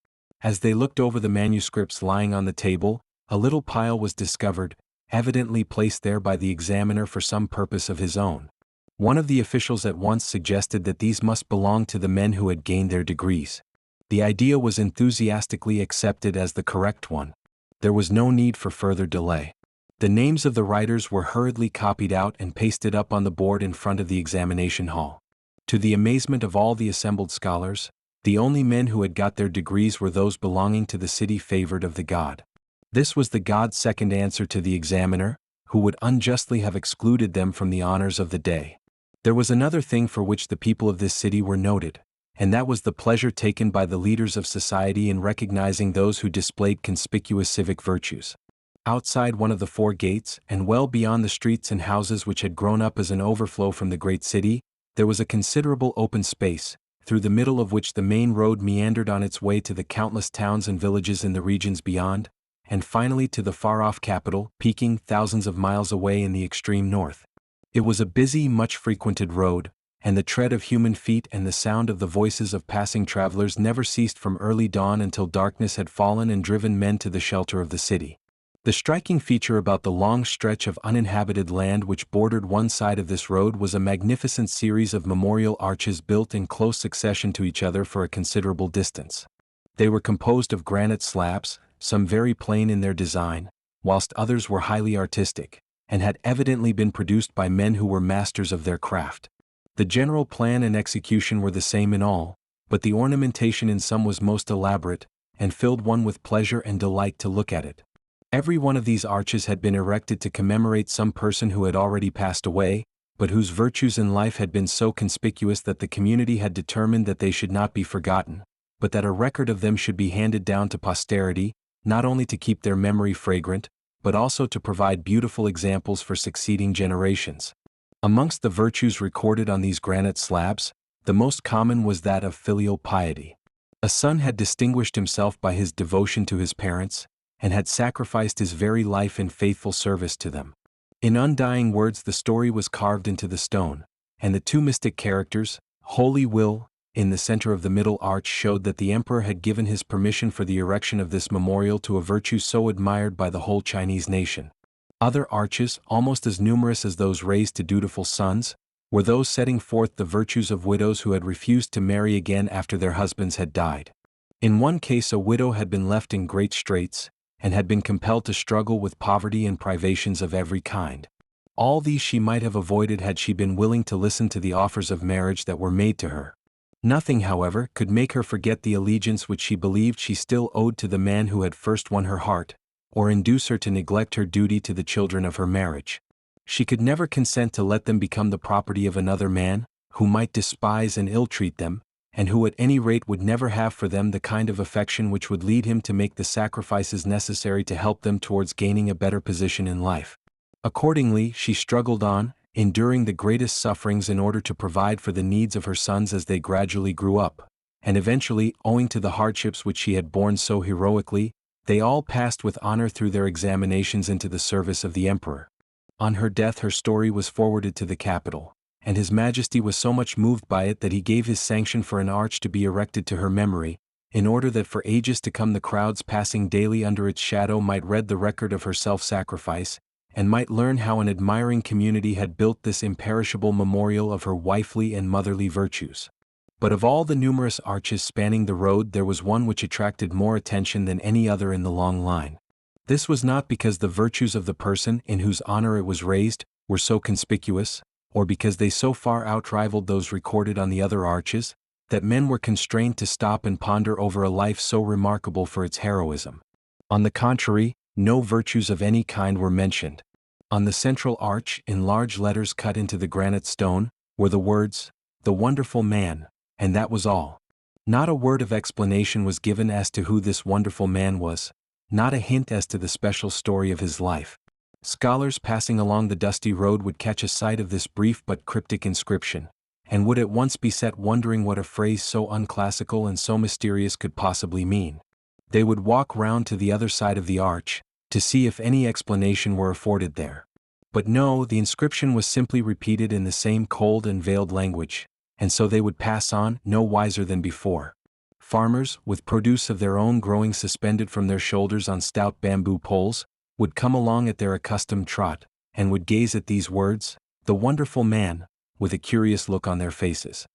As they looked over the manuscripts lying on the table, a little pile was discovered, evidently placed there by the examiner for some purpose of his own. One of the officials at once suggested that these must belong to the men who had gained their degrees. The idea was enthusiastically accepted as the correct one. There was no need for further delay. The names of the writers were hurriedly copied out and pasted up on the board in front of the examination hall. To the amazement of all the assembled scholars, the only men who had got their degrees were those belonging to the city favored of the god. This was the god's second answer to the examiner, who would unjustly have excluded them from the honors of the day. There was another thing for which the people of this city were noted, and that was the pleasure taken by the leaders of society in recognizing those who displayed conspicuous civic virtues. Outside one of the 4 gates, and well beyond the streets and houses which had grown up as an overflow from the great city, there was a considerable open space, through the middle of which the main road meandered on its way to the countless towns and villages in the regions beyond, and finally to the far-off capital, peaking thousands of miles away in the extreme north. It was a busy, much-frequented road, and the tread of human feet and the sound of the voices of passing travelers never ceased from early dawn until darkness had fallen and driven men to the shelter of the city. The striking feature about the long stretch of uninhabited land which bordered one side of this road was a magnificent series of memorial arches built in close succession to each other for a considerable distance. They were composed of granite slabs, some very plain in their design, whilst others were highly artistic, and had evidently been produced by men who were masters of their craft. The general plan and execution were the same in all, but the ornamentation in some was most elaborate, and filled one with pleasure and delight to look at it. Every one of these arches had been erected to commemorate some person who had already passed away, but whose virtues in life had been so conspicuous that the community had determined that they should not be forgotten, but that a record of them should be handed down to posterity, not only to keep their memory fragrant, but also to provide beautiful examples for succeeding generations. Amongst the virtues recorded on these granite slabs, the most common was that of filial piety. A son had distinguished himself by his devotion to his parents, and had sacrificed his very life in faithful service to them. In undying words the story was carved into the stone, and the two mystic characters, Holy Will, in the center of the middle arch showed that the emperor had given his permission for the erection of this memorial to a virtue so admired by the whole Chinese nation. Other arches, almost as numerous as those raised to dutiful sons, were those setting forth the virtues of widows who had refused to marry again after their husbands had died. In one case a widow had been left in great straits, and had been compelled to struggle with poverty and privations of every kind. All these she might have avoided had she been willing to listen to the offers of marriage that were made to her. Nothing, however, could make her forget the allegiance which she believed she still owed to the man who had first won her heart, or induce her to neglect her duty to the children of her marriage. She could never consent to let them become the property of another man, who might despise and ill-treat them, and who at any rate would never have for them the kind of affection which would lead him to make the sacrifices necessary to help them towards gaining a better position in life. Accordingly, she struggled on, enduring the greatest sufferings in order to provide for the needs of her sons as they gradually grew up, and eventually, owing to the hardships which she had borne so heroically, they all passed with honor through their examinations into the service of the emperor. On her death her story was forwarded to the capital, and His Majesty was so much moved by it that he gave his sanction for an arch to be erected to her memory, in order that for ages to come the crowds passing daily under its shadow might read the record of her self-sacrifice, and might learn how an admiring community had built this imperishable memorial of her wifely and motherly virtues. But of all the numerous arches spanning the road there was one which attracted more attention than any other in the long line. This was not because the virtues of the person in whose honor it was raised were so conspicuous, or because they so far outrivaled those recorded on the other arches, that men were constrained to stop and ponder over a life so remarkable for its heroism. On the contrary, no virtues of any kind were mentioned. On the central arch, in large letters cut into the granite stone, were the words, "The Wonderful Man," and that was all. Not a word of explanation was given as to who this wonderful man was, not a hint as to the special story of his life. Scholars passing along the dusty road would catch a sight of this brief but cryptic inscription, and would at once be set wondering what a phrase so unclassical and so mysterious could possibly mean. They would walk round to the other side of the arch, to see if any explanation were afforded there. But no, the inscription was simply repeated in the same cold and veiled language, and so they would pass on, no wiser than before. Farmers, with produce of their own growing suspended from their shoulders on stout bamboo poles, would come along at their accustomed trot, and would gaze at these words, "The Wonderful Man," with a curious look on their faces.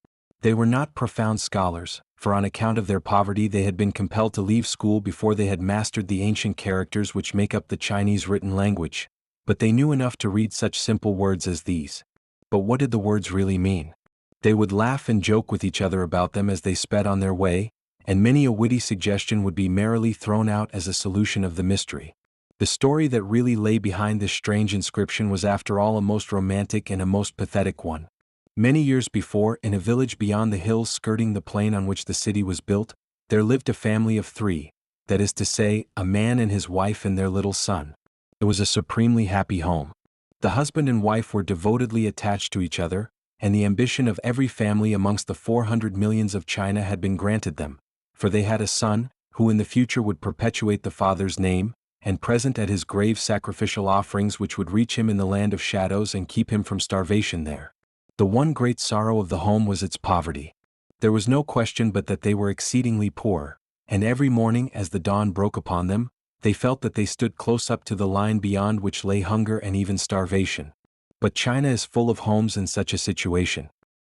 They were not profound scholars, for on account of their poverty they had been compelled to leave school before they had mastered the ancient characters which make up the Chinese written language, but they knew enough to read such simple words as these. But what did the words really mean? They would laugh and joke with each other about them as they sped on their way, and many a witty suggestion would be merrily thrown out as a solution of the mystery. The story that really lay behind this strange inscription was after all a most romantic and a most pathetic one. Many years before, in a village beyond the hills skirting the plain on which the city was built, there lived a family of three, that is to say, a man and his wife and their little son. It was a supremely happy home. The husband and wife were devotedly attached to each other, and the ambition of every family amongst the 400 millions of China had been granted them, for they had a son, who in the future would perpetuate the father's name, and present at his grave sacrificial offerings which would reach him in the land of shadows and keep him from starvation there. The one great sorrow of the home was its poverty. There was no question but that they were exceedingly poor, and every morning as the dawn broke upon them, they felt that they stood close up to the line beyond which lay hunger and even starvation. But China is full of homes in such a situation.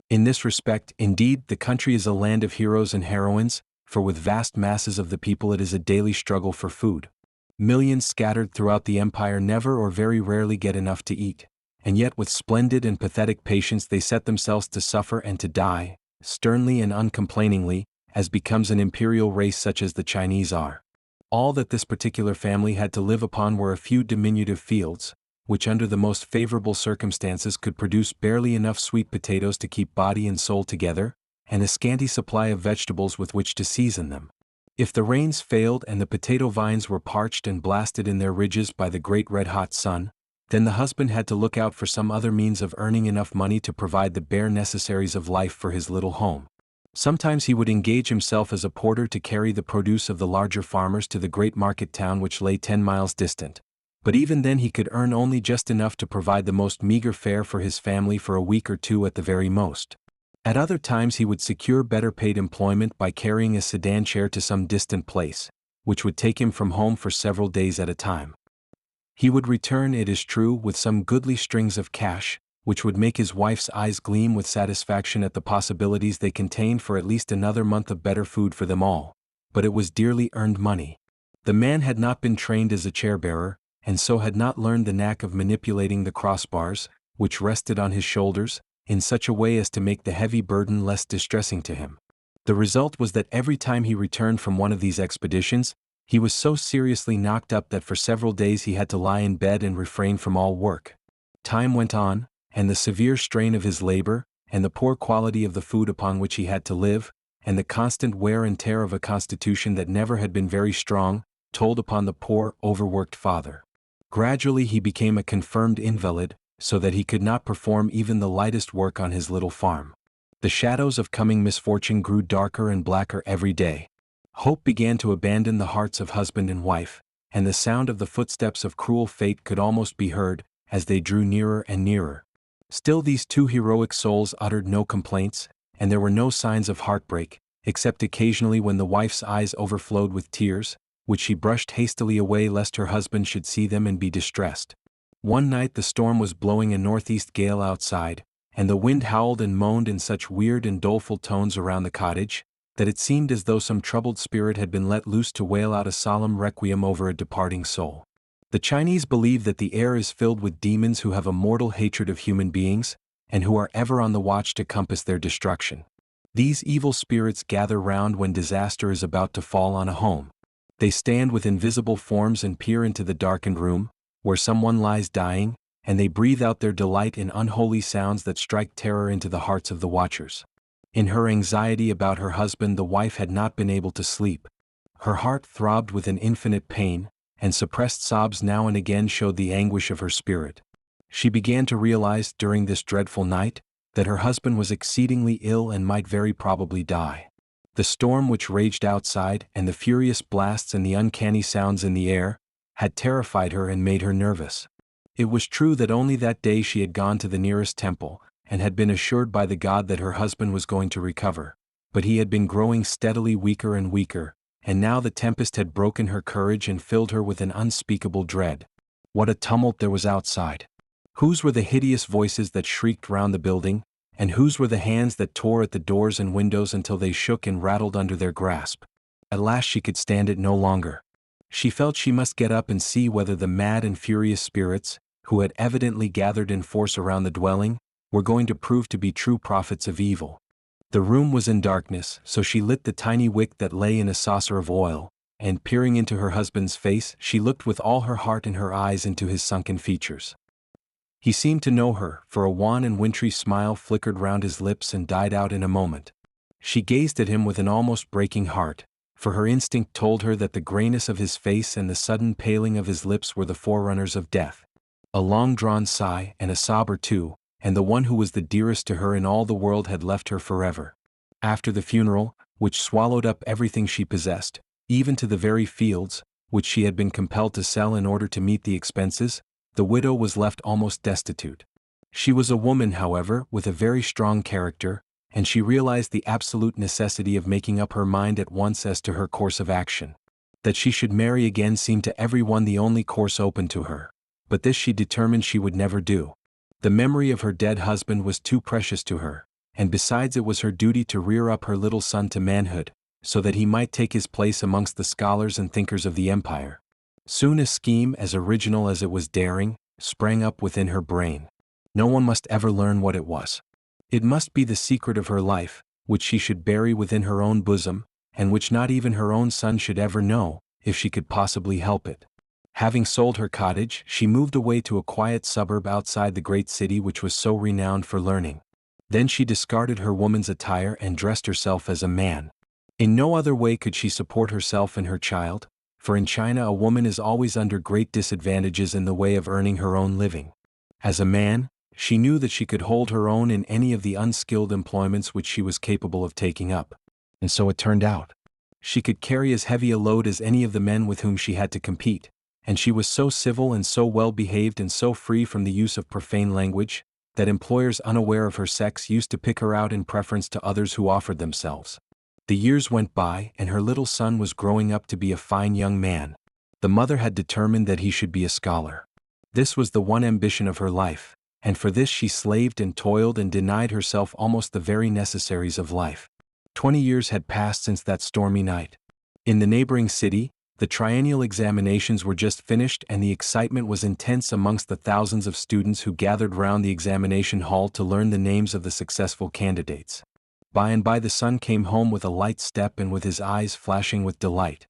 In this respect, indeed, the country is a land of heroes and heroines, for with vast masses of the people it is a daily struggle for food. Millions scattered throughout the empire never or very rarely get enough to eat, and yet with splendid and pathetic patience they set themselves to suffer and to die, sternly and uncomplainingly, as becomes an imperial race such as the Chinese are. All that this particular family had to live upon were a few diminutive fields, which under the most favorable circumstances could produce barely enough sweet potatoes to keep body and soul together, and a scanty supply of vegetables with which to season them. If the rains failed and the potato vines were parched and blasted in their ridges by the great red-hot sun, then the husband had to look out for some other means of earning enough money to provide the bare necessaries of life for his little home. Sometimes he would engage himself as a porter to carry the produce of the larger farmers to the great market town which lay 10 miles distant. But even then he could earn only just enough to provide the most meager fare for his family for a week or two at the very most. At other times he would secure better paid employment by carrying a sedan chair to some distant place, which would take him from home for several days at a time. He would return, it is true, with some goodly strings of cash, which would make his wife's eyes gleam with satisfaction at the possibilities they contained for at least another month of better food for them all. But it was dearly earned money. The man had not been trained as a chair-bearer, and so had not learned the knack of manipulating the crossbars, which rested on his shoulders, in such a way as to make the heavy burden less distressing to him. The result was that every time he returned from one of these expeditions, he was so seriously knocked up that for several days he had to lie in bed and refrain from all work. Time went on, and the severe strain of his labor, and the poor quality of the food upon which he had to live, and the constant wear and tear of a constitution that never had been very strong, told upon the poor, overworked father. Gradually he became a confirmed invalid, so that he could not perform even the lightest work on his little farm. The shadows of coming misfortune grew darker and blacker every day. Hope began to abandon the hearts of husband and wife, and the sound of the footsteps of cruel fate could almost be heard, as they drew nearer and nearer. Still these two heroic souls uttered no complaints, and there were no signs of heartbreak, except occasionally when the wife's eyes overflowed with tears, which she brushed hastily away lest her husband should see them and be distressed. One night the storm was blowing a northeast gale outside, and the wind howled and moaned in such weird and doleful tones around the cottage, that it seemed as though some troubled spirit had been let loose to wail out a solemn requiem over a departing soul. The Chinese believe that the air is filled with demons who have a mortal hatred of human beings, and who are ever on the watch to compass their destruction. These evil spirits gather round when disaster is about to fall on a home. They stand with invisible forms and peer into the darkened room, where someone lies dying, and they breathe out their delight in unholy sounds that strike terror into the hearts of the watchers. In her anxiety about her husband, the wife had not been able to sleep. Her heart throbbed with an infinite pain, and suppressed sobs now and again showed the anguish of her spirit. She began to realize, during this dreadful night, that her husband was exceedingly ill and might very probably die. The storm which raged outside, and the furious blasts and the uncanny sounds in the air, had terrified her and made her nervous. It was true that only that day she had gone to the nearest temple, and had been assured by the god that her husband was going to recover, but he had been growing steadily weaker and weaker, and now the tempest had broken her courage and filled her with an unspeakable dread. What a tumult there was outside! Whose were the hideous voices that shrieked round the building, and whose were the hands that tore at the doors and windows until they shook and rattled under their grasp? At last she could stand it no longer. She felt she must get up and see whether the mad and furious spirits, who had evidently gathered in force around the dwelling, were going to prove to be true prophets of evil. The room was in darkness, so she lit the tiny wick that lay in a saucer of oil, and peering into her husband's face, she looked with all her heart in her eyes into his sunken features. He seemed to know her, for a wan and wintry smile flickered round his lips and died out in a moment. She gazed at him with an almost breaking heart, for her instinct told her that the grayness of his face and the sudden paling of his lips were the forerunners of death. A long-drawn sigh, and a sob or two, and the one who was the dearest to her in all the world had left her forever. After the funeral, which swallowed up everything she possessed, even to the very fields, which she had been compelled to sell in order to meet the expenses, the widow was left almost destitute. She was a woman, however, with a very strong character, and she realized the absolute necessity of making up her mind at once as to her course of action. That she should marry again seemed to everyone the only course open to her, but this she determined she would never do. The memory of her dead husband was too precious to her, and besides it was her duty to rear up her little son to manhood, so that he might take his place amongst the scholars and thinkers of the empire. Soon a scheme as original as it was daring sprang up within her brain. No one must ever learn what it was. It must be the secret of her life, which she should bury within her own bosom, and which not even her own son should ever know, if she could possibly help it. Having sold her cottage, she moved away to a quiet suburb outside the great city which was so renowned for learning. Then she discarded her woman's attire and dressed herself as a man. In no other way could she support herself and her child, for in China a woman is always under great disadvantages in the way of earning her own living. As a man, she knew that she could hold her own in any of the unskilled employments which she was capable of taking up. And so it turned out. She could carry as heavy a load as any of the men with whom she had to compete, and she was so civil and so well behaved and so free from the use of profane language, that employers unaware of her sex used to pick her out in preference to others who offered themselves. The years went by, and her little son was growing up to be a fine young man. The mother had determined that he should be a scholar. This was the one ambition of her life, and for this she slaved and toiled and denied herself almost the very necessaries of life. 20 years had passed since that stormy night. In the neighboring city, the triennial examinations were just finished and the excitement was intense amongst the thousands of students who gathered round the examination hall to learn the names of the successful candidates. By and by the son came home with a light step and with his eyes flashing with delight.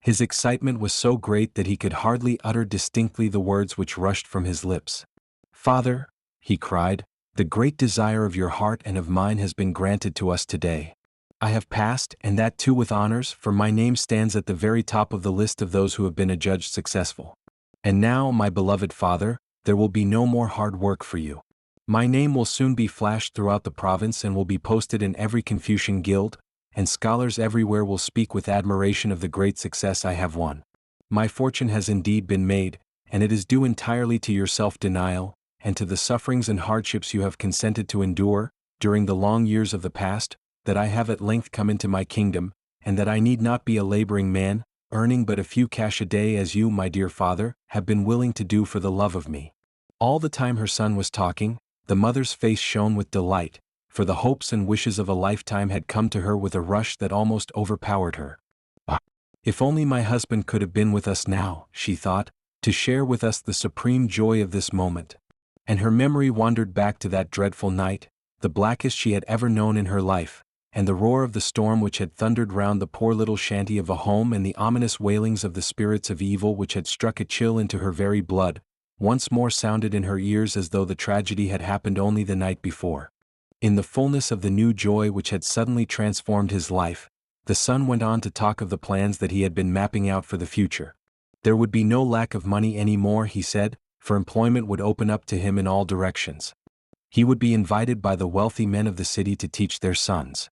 His excitement was so great that he could hardly utter distinctly the words which rushed from his lips. "Father," he cried, "the great desire of your heart and of mine has been granted to us today. I have passed, and that too with honors, for my name stands at the very top of the list of those who have been adjudged successful. And now, my beloved father, there will be no more hard work for you. My name will soon be flashed throughout the province and will be posted in every Confucian guild, and scholars everywhere will speak with admiration of the great success I have won. My fortune has indeed been made, and it is due entirely to your self-denial, and to the sufferings and hardships you have consented to endure, during the long years of the past, that I have at length come into my kingdom, and that I need not be a laboring man, earning but a few cash a day as you, my dear father, have been willing to do for the love of me." All the time her son was talking, the mother's face shone with delight, for the hopes and wishes of a lifetime had come to her with a rush that almost overpowered her. "Ah, if only my husband could have been with us now," she thought, "to share with us the supreme joy of this moment." And her memory wandered back to that dreadful night, the blackest she had ever known in her life, and the roar of the storm which had thundered round the poor little shanty of a home and the ominous wailings of the spirits of evil which had struck a chill into her very blood, once more sounded in her ears as though the tragedy had happened only the night before. In the fullness of the new joy which had suddenly transformed his life, the son went on to talk of the plans that he had been mapping out for the future. There would be no lack of money any more, he said, for employment would open up to him in all directions. He would be invited by the wealthy men of the city to teach their sons.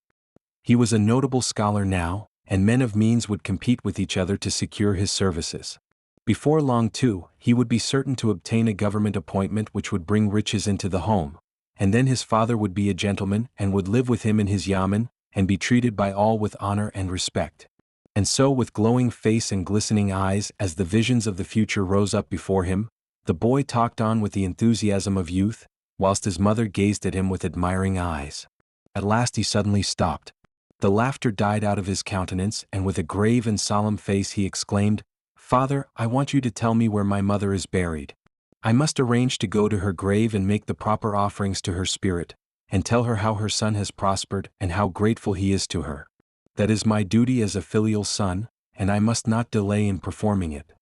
He was a notable scholar now, and men of means would compete with each other to secure his services. Before long, too, he would be certain to obtain a government appointment which would bring riches into the home, and then his father would be a gentleman and would live with him in his yamen, and be treated by all with honor and respect. And so, with glowing face and glistening eyes, as the visions of the future rose up before him, the boy talked on with the enthusiasm of youth, whilst his mother gazed at him with admiring eyes. At last he suddenly stopped. The laughter died out of his countenance, and with a grave and solemn face he exclaimed, "Father, I want you to tell me where my mother is buried. I must arrange to go to her grave and make the proper offerings to her spirit, and tell her how her son has prospered and how grateful he is to her. That is my duty as a filial son, and I must not delay in performing it."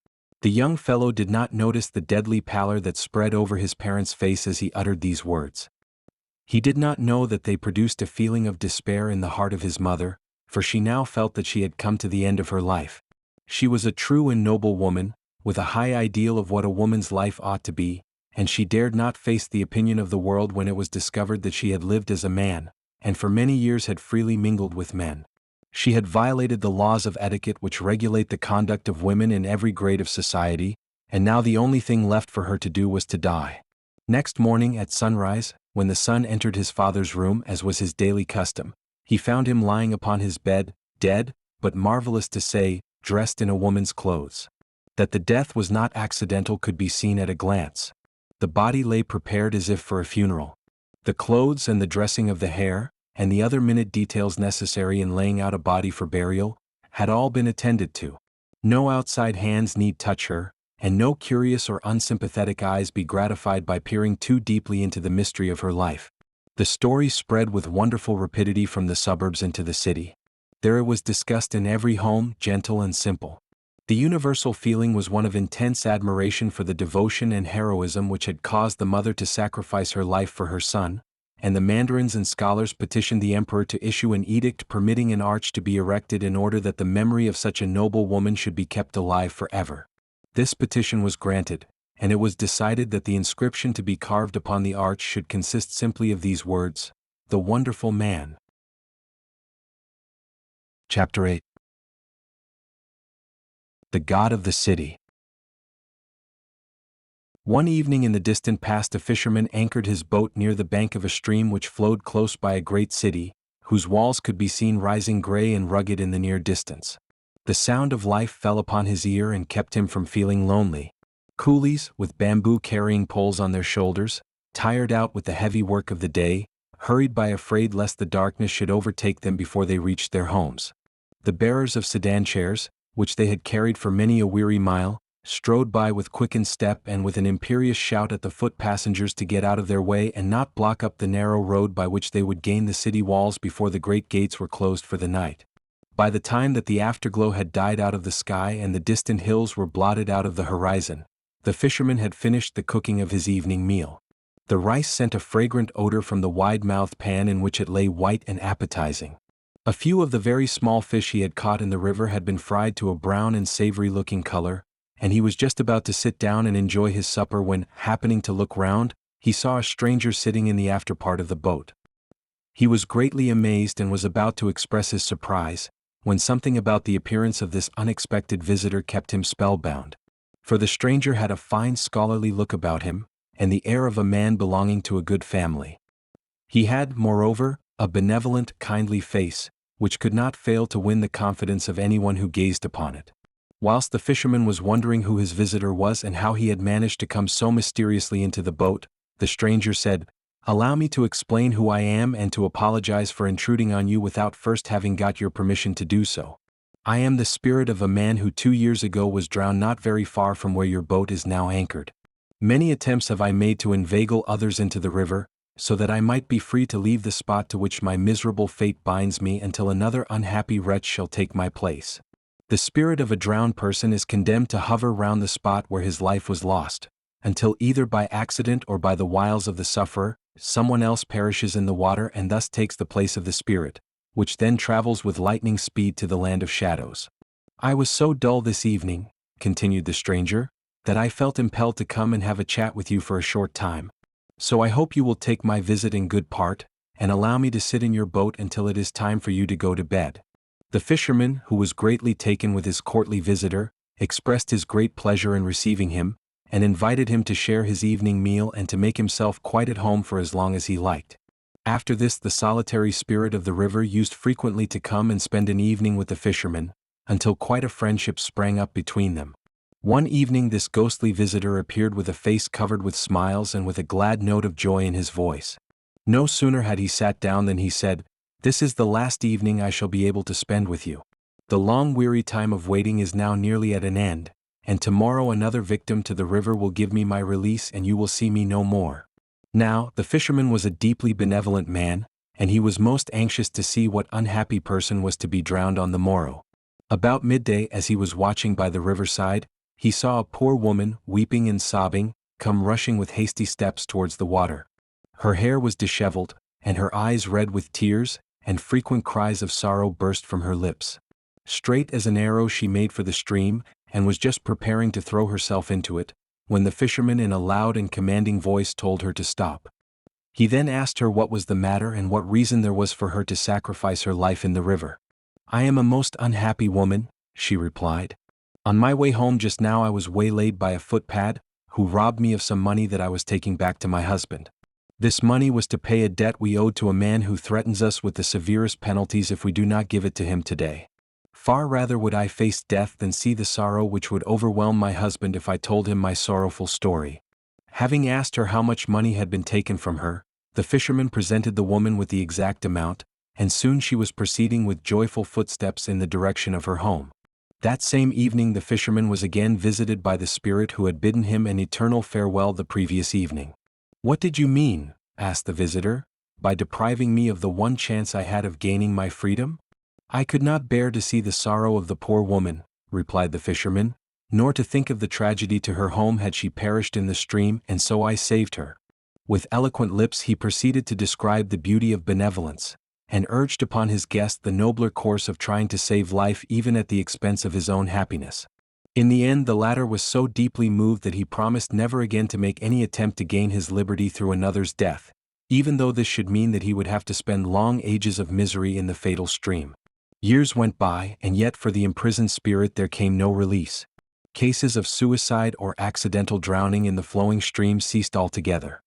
The young fellow did not notice the deadly pallor that spread over his parent's face as he uttered these words. He did not know that they produced a feeling of despair in the heart of his mother, for she now felt that she had come to the end of her life. She was a true and noble woman, with a high ideal of what a woman's life ought to be, and she dared not face the opinion of the world when it was discovered that she had lived as a man, and for many years had freely mingled with men. She had violated the laws of etiquette which regulate the conduct of women in every grade of society, and now the only thing left for her to do was to die. Next morning at sunrise, when the son entered his father's room as was his daily custom, he found him lying upon his bed, dead, but marvelous to say, dressed in a woman's clothes. That the death was not accidental could be seen at a glance. The body lay prepared as if for a funeral. The clothes and the dressing of the hair, and the other minute details necessary in laying out a body for burial, had all been attended to. No outside hands need touch her, and no curious or unsympathetic eyes be gratified by peering too deeply into the mystery of her life. The story spread with wonderful rapidity from the suburbs into the city. There it was discussed in every home, gentle and simple. The universal feeling was one of intense admiration for the devotion and heroism which had caused the mother to sacrifice her life for her son, and the mandarins and scholars petitioned the emperor to issue an edict permitting an arch to be erected in order that the memory of such a noble woman should be kept alive forever. This petition was granted, and it was decided that the inscription to be carved upon the arch should consist simply of these words, "The Wonderful Man." Chapter 8. The God of the City. One evening in the distant past, a fisherman anchored his boat near the bank of a stream which flowed close by a great city, whose walls could be seen rising gray and rugged in the near distance. The sound of life fell upon his ear and kept him from feeling lonely. Coolies, with bamboo carrying poles on their shoulders, tired out with the heavy work of the day, hurried by afraid lest the darkness should overtake them before they reached their homes. The bearers of sedan chairs, which they had carried for many a weary mile, strode by with quickened step and with an imperious shout at the foot passengers to get out of their way and not block up the narrow road by which they would gain the city walls before the great gates were closed for the night. By the time that the afterglow had died out of the sky and the distant hills were blotted out of the horizon, the fisherman had finished the cooking of his evening meal. The rice sent a fragrant odor from the wide-mouthed pan in which it lay, white and appetizing. A few of the very small fish he had caught in the river had been fried to a brown and savory-looking color, and he was just about to sit down and enjoy his supper when, happening to look round, he saw a stranger sitting in the after part of the boat. He was greatly amazed and was about to express his surprise, when something about the appearance of this unexpected visitor kept him spellbound. For the stranger had a fine scholarly look about him, and the air of a man belonging to a good family. He had, moreover, a benevolent, kindly face, which could not fail to win the confidence of anyone who gazed upon it. Whilst the fisherman was wondering who his visitor was and how he had managed to come so mysteriously into the boat, the stranger said, "Allow me to explain who I am and to apologize for intruding on you without first having got your permission to do so. I am the spirit of a man who 2 years ago was drowned not very far from where your boat is now anchored. Many attempts have I made to inveigle others into the river, so that I might be free to leave the spot to which my miserable fate binds me until another unhappy wretch shall take my place. The spirit of a drowned person is condemned to hover round the spot where his life was lost, until either by accident or by the wiles of the sufferer, someone else perishes in the water and thus takes the place of the spirit, which then travels with lightning speed to the land of shadows. I was so dull this evening," continued the stranger, "that I felt impelled to come and have a chat with you for a short time. So I hope you will take my visit in good part, and allow me to sit in your boat until it is time for you to go to bed." The fisherman, who was greatly taken with his courtly visitor, expressed his great pleasure in receiving him, and invited him to share his evening meal and to make himself quite at home for as long as he liked. After this, the solitary spirit of the river used frequently to come and spend an evening with the fisherman, until quite a friendship sprang up between them. One evening this ghostly visitor appeared with a face covered with smiles and with a glad note of joy in his voice. No sooner had he sat down than he said, "This is the last evening I shall be able to spend with you. The long weary time of waiting is now nearly at an end, and tomorrow another victim to the river will give me my release and you will see me no more." Now, the fisherman was a deeply benevolent man, and he was most anxious to see what unhappy person was to be drowned on the morrow. About midday, as he was watching by the riverside, he saw a poor woman, weeping and sobbing, come rushing with hasty steps towards the water. Her hair was disheveled, and her eyes red with tears, and frequent cries of sorrow burst from her lips. Straight as an arrow she made for the stream, and was just preparing to throw herself into it, when the fisherman in a loud and commanding voice told her to stop. He then asked her what was the matter and what reason there was for her to sacrifice her life in the river. "I am a most unhappy woman," she replied. "On my way home just now I was waylaid by a footpad, who robbed me of some money that I was taking back to my husband. This money was to pay a debt we owed to a man who threatens us with the severest penalties if we do not give it to him today. Far rather would I face death than see the sorrow which would overwhelm my husband if I told him my sorrowful story." Having asked her how much money had been taken from her, the fisherman presented the woman with the exact amount, and soon she was proceeding with joyful footsteps in the direction of her home. That same evening the fisherman was again visited by the spirit who had bidden him an eternal farewell the previous evening. "What did you mean," asked the visitor, "by depriving me of the one chance I had of gaining my freedom?" "I could not bear to see the sorrow of the poor woman," replied the fisherman, "nor to think of the tragedy to her home had she perished in the stream, and so I saved her." With eloquent lips he proceeded to describe the beauty of benevolence, and urged upon his guest the nobler course of trying to save life even at the expense of his own happiness. In the end the latter was so deeply moved that he promised never again to make any attempt to gain his liberty through another's death, even though this should mean that he would have to spend long ages of misery in the fatal stream. Years went by, and yet for the imprisoned spirit there came no release. Cases of suicide or accidental drowning in the flowing stream ceased altogether.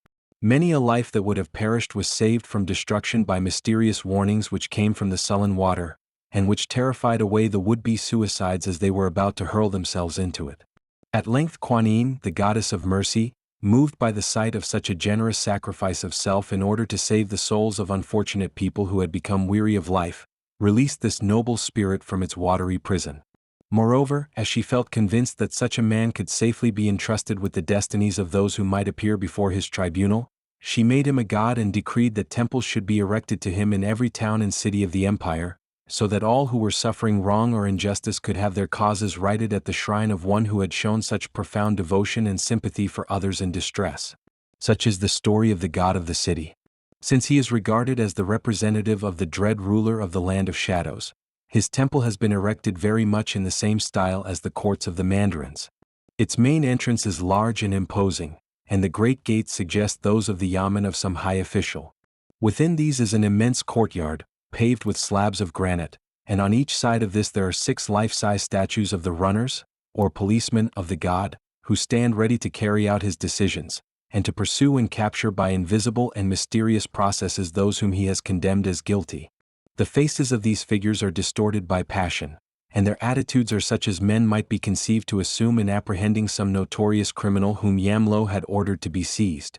Many a life that would have perished was saved from destruction by mysterious warnings which came from the sullen water, and which terrified away the would-be suicides as they were about to hurl themselves into it. At length KWANG, the goddess of mercy, moved by the sight of such a generous sacrifice of self in order to save the souls of unfortunate people who had become weary of life, released this noble spirit from its watery prison. Moreover, as she felt convinced that such a man could safely be entrusted with the destinies of those who might appear before his tribunal, she made him a god and decreed that temples should be erected to him in every town and city of the empire, so that all who were suffering wrong or injustice could have their causes righted at the shrine of one who had shown such profound devotion and sympathy for others in distress. Such is the story of the god of the city. Since he is regarded as the representative of the dread ruler of the land of shadows, his temple has been erected very much in the same style as the courts of the mandarins. Its main entrance is large and imposing, and the great gates suggest those of the yamen of some high official. Within these is an immense courtyard, paved with slabs of granite, and on each side of this there are 6 life-size statues of the runners, or policemen of the god, who stand ready to carry out his decisions, and to pursue and capture by invisible and mysterious processes those whom he has condemned as guilty. The faces of these figures are distorted by passion, and their attitudes are such as men might be conceived to assume in apprehending some notorious criminal whom Yamlo had ordered to be seized.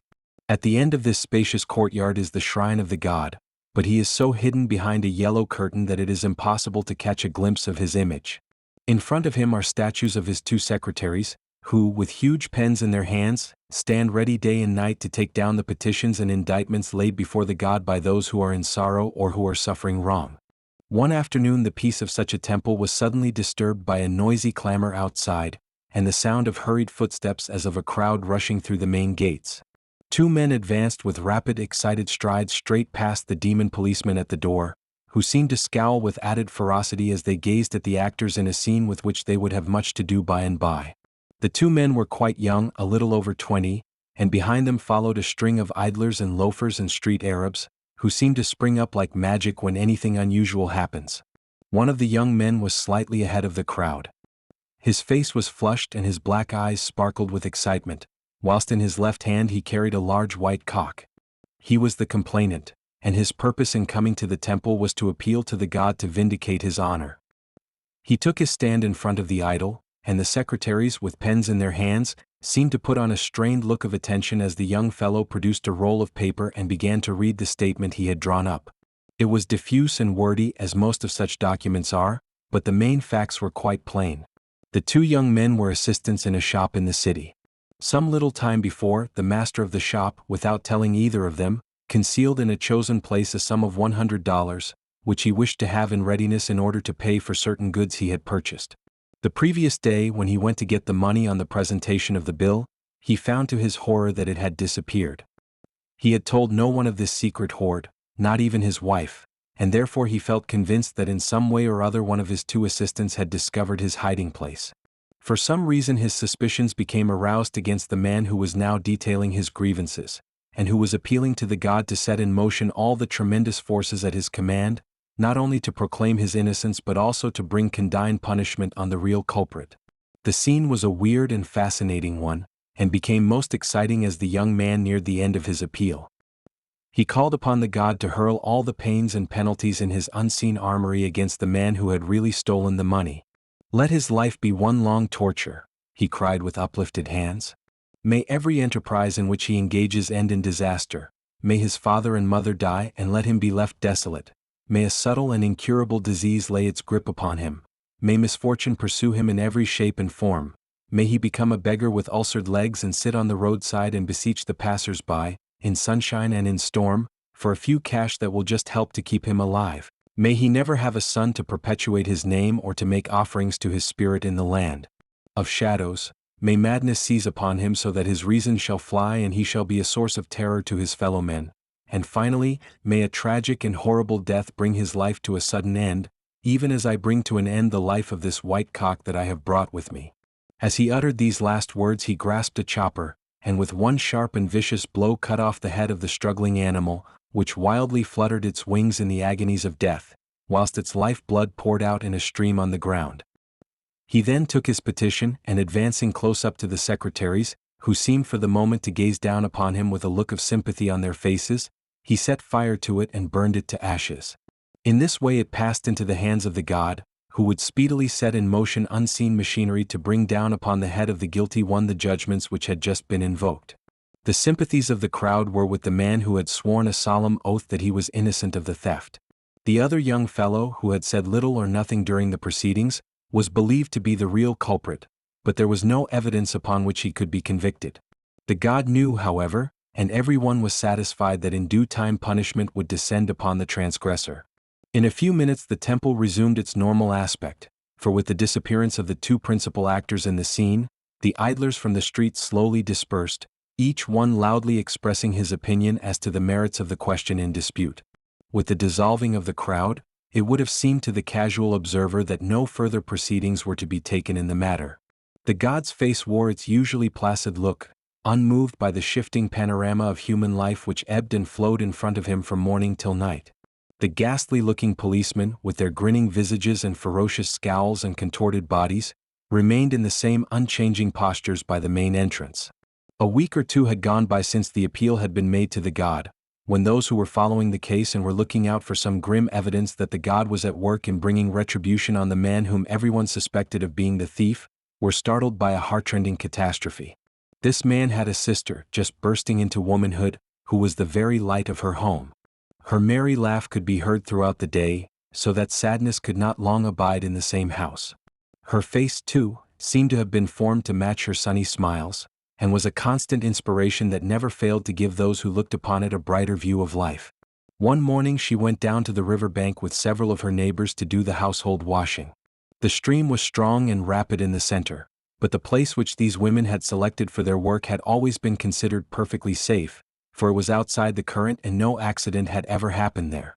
At the end of this spacious courtyard is the shrine of the god, but he is so hidden behind a yellow curtain that it is impossible to catch a glimpse of his image. In front of him are statues of his 2 secretaries, who, with huge pens in their hands, stand ready day and night to take down the petitions and indictments laid before the god by those who are in sorrow or who are suffering wrong. One afternoon the peace of such a temple was suddenly disturbed by a noisy clamor outside, and the sound of hurried footsteps as of a crowd rushing through the main gates. 2 men advanced with rapid, excited strides straight past the demon policemen at the door, who seemed to scowl with added ferocity as they gazed at the actors in a scene with which they would have much to do by and by. The 2 men were quite young, a little over 20, and behind them followed a string of idlers and loafers and street Arabs, who seemed to spring up like magic when anything unusual happens. One of the young men was slightly ahead of the crowd. His face was flushed and his black eyes sparkled with excitement, whilst in his left hand he carried a large white cock. He was the complainant, and his purpose in coming to the temple was to appeal to the god to vindicate his honor. He took his stand in front of the idol, and the secretaries, with pens in their hands, seemed to put on a strained look of attention as the young fellow produced a roll of paper and began to read the statement he had drawn up. It was diffuse and wordy, as most of such documents are, but the main facts were quite plain. The 2 young men were assistants in a shop in the city. Some little time before, the master of the shop, without telling either of them, concealed in a chosen place a sum of $100, which he wished to have in readiness in order to pay for certain goods he had purchased. The previous day, when he went to get the money on the presentation of the bill, he found to his horror that it had disappeared. He had told no one of this secret hoard, not even his wife, and therefore he felt convinced that in some way or other one of his 2 assistants had discovered his hiding place. For some reason his suspicions became aroused against the man who was now detailing his grievances, and who was appealing to the god to set in motion all the tremendous forces at his command, not only to proclaim his innocence but also to bring condign punishment on the real culprit. The scene was a weird and fascinating one, and became most exciting as the young man neared the end of his appeal. He called upon the god to hurl all the pains and penalties in his unseen armory against the man who had really stolen the money. "Let his life be one long torture," he cried with uplifted hands. "May every enterprise in which he engages end in disaster. May his father and mother die and let him be left desolate. May a subtle and incurable disease lay its grip upon him. May misfortune pursue him in every shape and form. May he become a beggar with ulcered legs and sit on the roadside and beseech the passers-by, in sunshine and in storm, for a few cash that will just help to keep him alive. May he never have a son to perpetuate his name or to make offerings to his spirit in the land of shadows. May madness seize upon him so that his reason shall fly and he shall be a source of terror to his fellow men. And finally, may a tragic and horrible death bring his life to a sudden end, even as I bring to an end the life of this white cock that I have brought with me. As he uttered these last words he grasped a chopper, and with one sharp and vicious blow cut off the head of the struggling animal, which wildly fluttered its wings in the agonies of death, whilst its life-blood poured out in a stream on the ground. He then took his petition, and advancing close up to the secretaries, who seemed for the moment to gaze down upon him with a look of sympathy on their faces, he set fire to it and burned it to ashes. In this way it passed into the hands of the God, who would speedily set in motion unseen machinery to bring down upon the head of the guilty one the judgments which had just been invoked. The sympathies of the crowd were with the man who had sworn a solemn oath that he was innocent of the theft. The other young fellow, who had said little or nothing during the proceedings, was believed to be the real culprit, but there was no evidence upon which he could be convicted. The God knew, however, and everyone was satisfied that in due time punishment would descend upon the transgressor. In a few minutes the temple resumed its normal aspect, for with the disappearance of the two principal actors in the scene, the idlers from the streets slowly dispersed, each one loudly expressing his opinion as to the merits of the question in dispute. With the dissolving of the crowd, it would have seemed to the casual observer that no further proceedings were to be taken in the matter. The God's face wore its usually placid look, unmoved by the shifting panorama of human life which ebbed and flowed in front of him from morning till night. The ghastly-looking policemen, with their grinning visages and ferocious scowls and contorted bodies, remained in the same unchanging postures by the main entrance. A week or two had gone by since the appeal had been made to the God, when those who were following the case and were looking out for some grim evidence that the God was at work in bringing retribution on the man whom everyone suspected of being the thief, were startled by a heartrending catastrophe. This man had a sister, just bursting into womanhood, who was the very light of her home. Her merry laugh could be heard throughout the day, so that sadness could not long abide in the same house. Her face, too, seemed to have been formed to match her sunny smiles, and was a constant inspiration that never failed to give those who looked upon it a brighter view of life. One morning she went down to the river bank with several of her neighbors to do the household washing. The stream was strong and rapid in the center, but the place which these women had selected for their work had always been considered perfectly safe, for it was outside the current and no accident had ever happened there.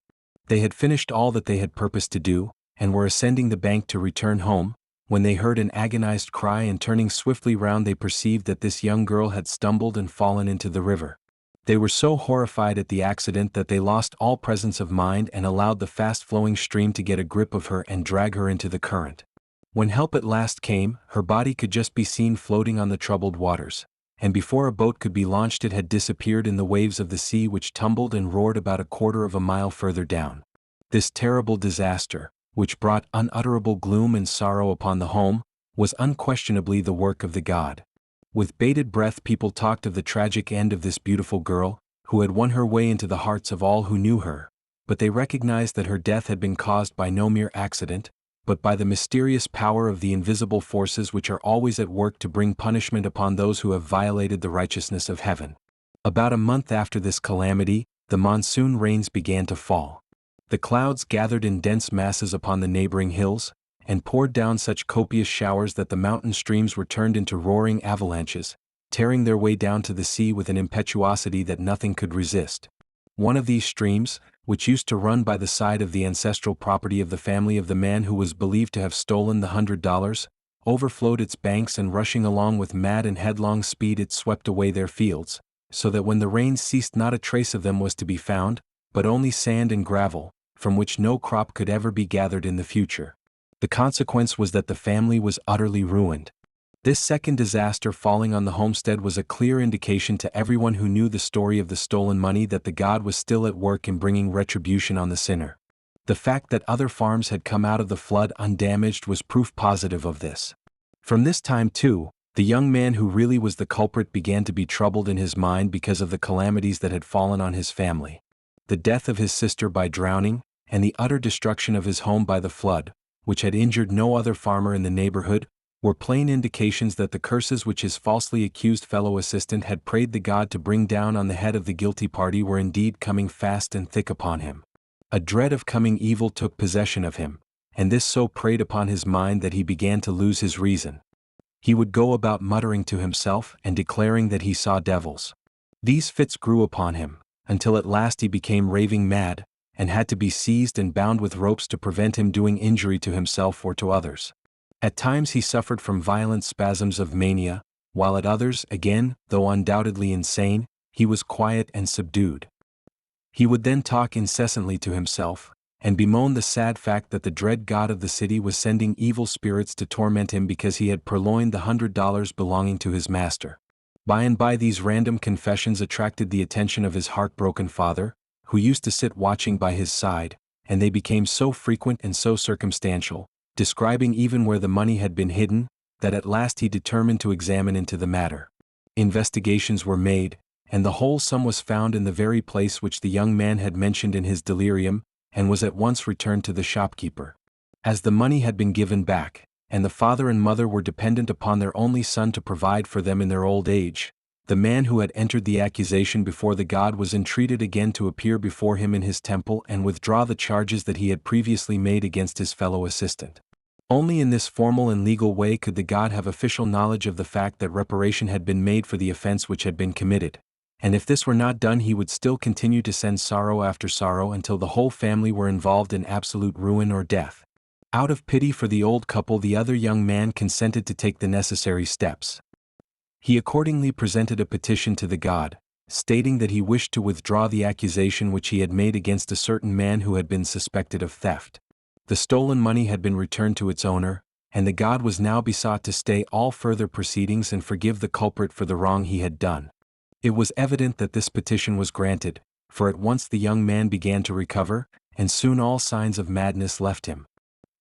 They had finished all that they had purposed to do, and were ascending the bank to return home, when they heard an agonized cry, and turning swiftly round they perceived that this young girl had stumbled and fallen into the river. They were so horrified at the accident that they lost all presence of mind and allowed the fast-flowing stream to get a grip of her and drag her into the current. When help at last came, her body could just be seen floating on the troubled waters, and before a boat could be launched it had disappeared in the waves of the sea which tumbled and roared about a quarter of a mile further down. This terrible disaster, which brought unutterable gloom and sorrow upon the home, was unquestionably the work of the God. With bated breath people talked of the tragic end of this beautiful girl, who had won her way into the hearts of all who knew her, but they recognized that her death had been caused by no mere accident, but by the mysterious power of the invisible forces which are always at work to bring punishment upon those who have violated the righteousness of heaven. About a month after this calamity, the monsoon rains began to fall. The clouds gathered in dense masses upon the neighboring hills, and poured down such copious showers that the mountain streams were turned into roaring avalanches, tearing their way down to the sea with an impetuosity that nothing could resist. One of these streams, which used to run by the side of the ancestral property of the family of the man who was believed to have stolen the $100, overflowed its banks, and rushing along with mad and headlong speed it swept away their fields, so that when the rains ceased not a trace of them was to be found, but only sand and gravel, from which no crop could ever be gathered in the future. The consequence was that the family was utterly ruined. This second disaster falling on the homestead was a clear indication to everyone who knew the story of the stolen money that the God was still at work in bringing retribution on the sinner. The fact that other farms had come out of the flood undamaged was proof positive of this. From this time, too, the young man who really was the culprit began to be troubled in his mind because of the calamities that had fallen on his family. The death of his sister by drowning, and the utter destruction of his home by the flood, which had injured no other farmer in the neighborhood, were plain indications that the curses which his falsely accused fellow assistant had prayed the god to bring down on the head of the guilty party were indeed coming fast and thick upon him. A dread of coming evil took possession of him, and this so preyed upon his mind that he began to lose his reason. He would go about muttering to himself and declaring that he saw devils. These fits grew upon him, until at last he became raving mad, and had to be seized and bound with ropes to prevent him doing injury to himself or to others. At times he suffered from violent spasms of mania, while at others, again, though undoubtedly insane, he was quiet and subdued. He would then talk incessantly to himself, and bemoan the sad fact that the dread god of the city was sending evil spirits to torment him because he had purloined the $100 belonging to his master. By and by these random confessions attracted the attention of his heartbroken father, who used to sit watching by his side, and they became so frequent and so circumstantial, describing even where the money had been hidden, that at last he determined to examine into the matter. Investigations were made, and the whole sum was found in the very place which the young man had mentioned in his delirium, and was at once returned to the shopkeeper. As the money had been given back, and the father and mother were dependent upon their only son to provide for them in their old age, the man who had entered the accusation before the god was entreated again to appear before him in his temple and withdraw the charges that he had previously made against his fellow assistant. Only in this formal and legal way could the god have official knowledge of the fact that reparation had been made for the offense which had been committed, and if this were not done he would still continue to send sorrow after sorrow until the whole family were involved in absolute ruin or death. Out of pity for the old couple, the other young man consented to take the necessary steps. He accordingly presented a petition to the god, stating that he wished to withdraw the accusation which he had made against a certain man who had been suspected of theft. The stolen money had been returned to its owner, and the god was now besought to stay all further proceedings and forgive the culprit for the wrong he had done. It was evident that this petition was granted, for at once the young man began to recover, and soon all signs of madness left him.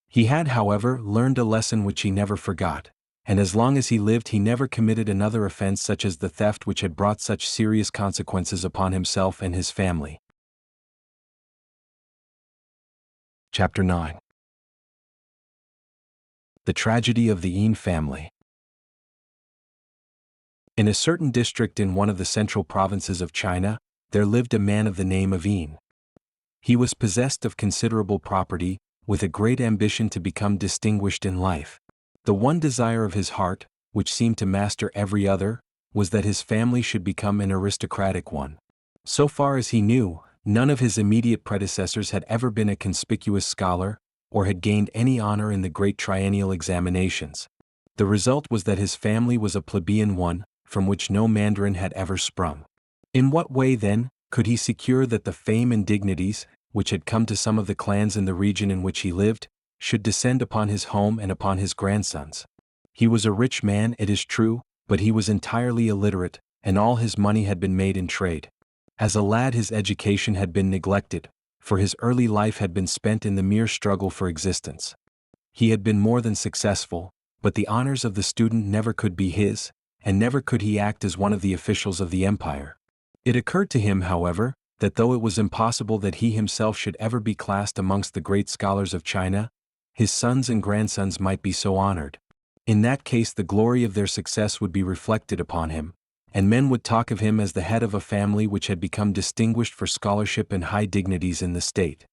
He had, however, learned a lesson which he never forgot, and as long as he lived he never committed another offense such as the theft which had brought such serious consequences upon himself and his family. Chapter 9. The Tragedy of the Yin Family. In a certain district in one of the central provinces of China, there lived a man of the name of Yin. He was possessed of considerable property, with a great ambition to become distinguished in life. The one desire of his heart, which seemed to master every other, was that his family should become an aristocratic one. So far as he knew, none of his immediate predecessors had ever been a conspicuous scholar, or had gained any honor in the great triennial examinations. The result was that his family was a plebeian one, from which no mandarin had ever sprung. In what way, then, could he secure that the fame and dignities, which had come to some of the clans in the region in which he lived, should descend upon his home and upon his grandsons? He was a rich man, it is true, but he was entirely illiterate, and all his money had been made in trade. As a lad his education had been neglected, for his early life had been spent in the mere struggle for existence. He had been more than successful, but the honors of the student never could be his, and never could he act as one of the officials of the empire. It occurred to him, however, that though it was impossible that he himself should ever be classed amongst the great scholars of China, his sons and grandsons might be so honored. In that case the glory of their success would be reflected upon him, and men would talk of him as the head of a family which had become distinguished for scholarship and high dignities in the state.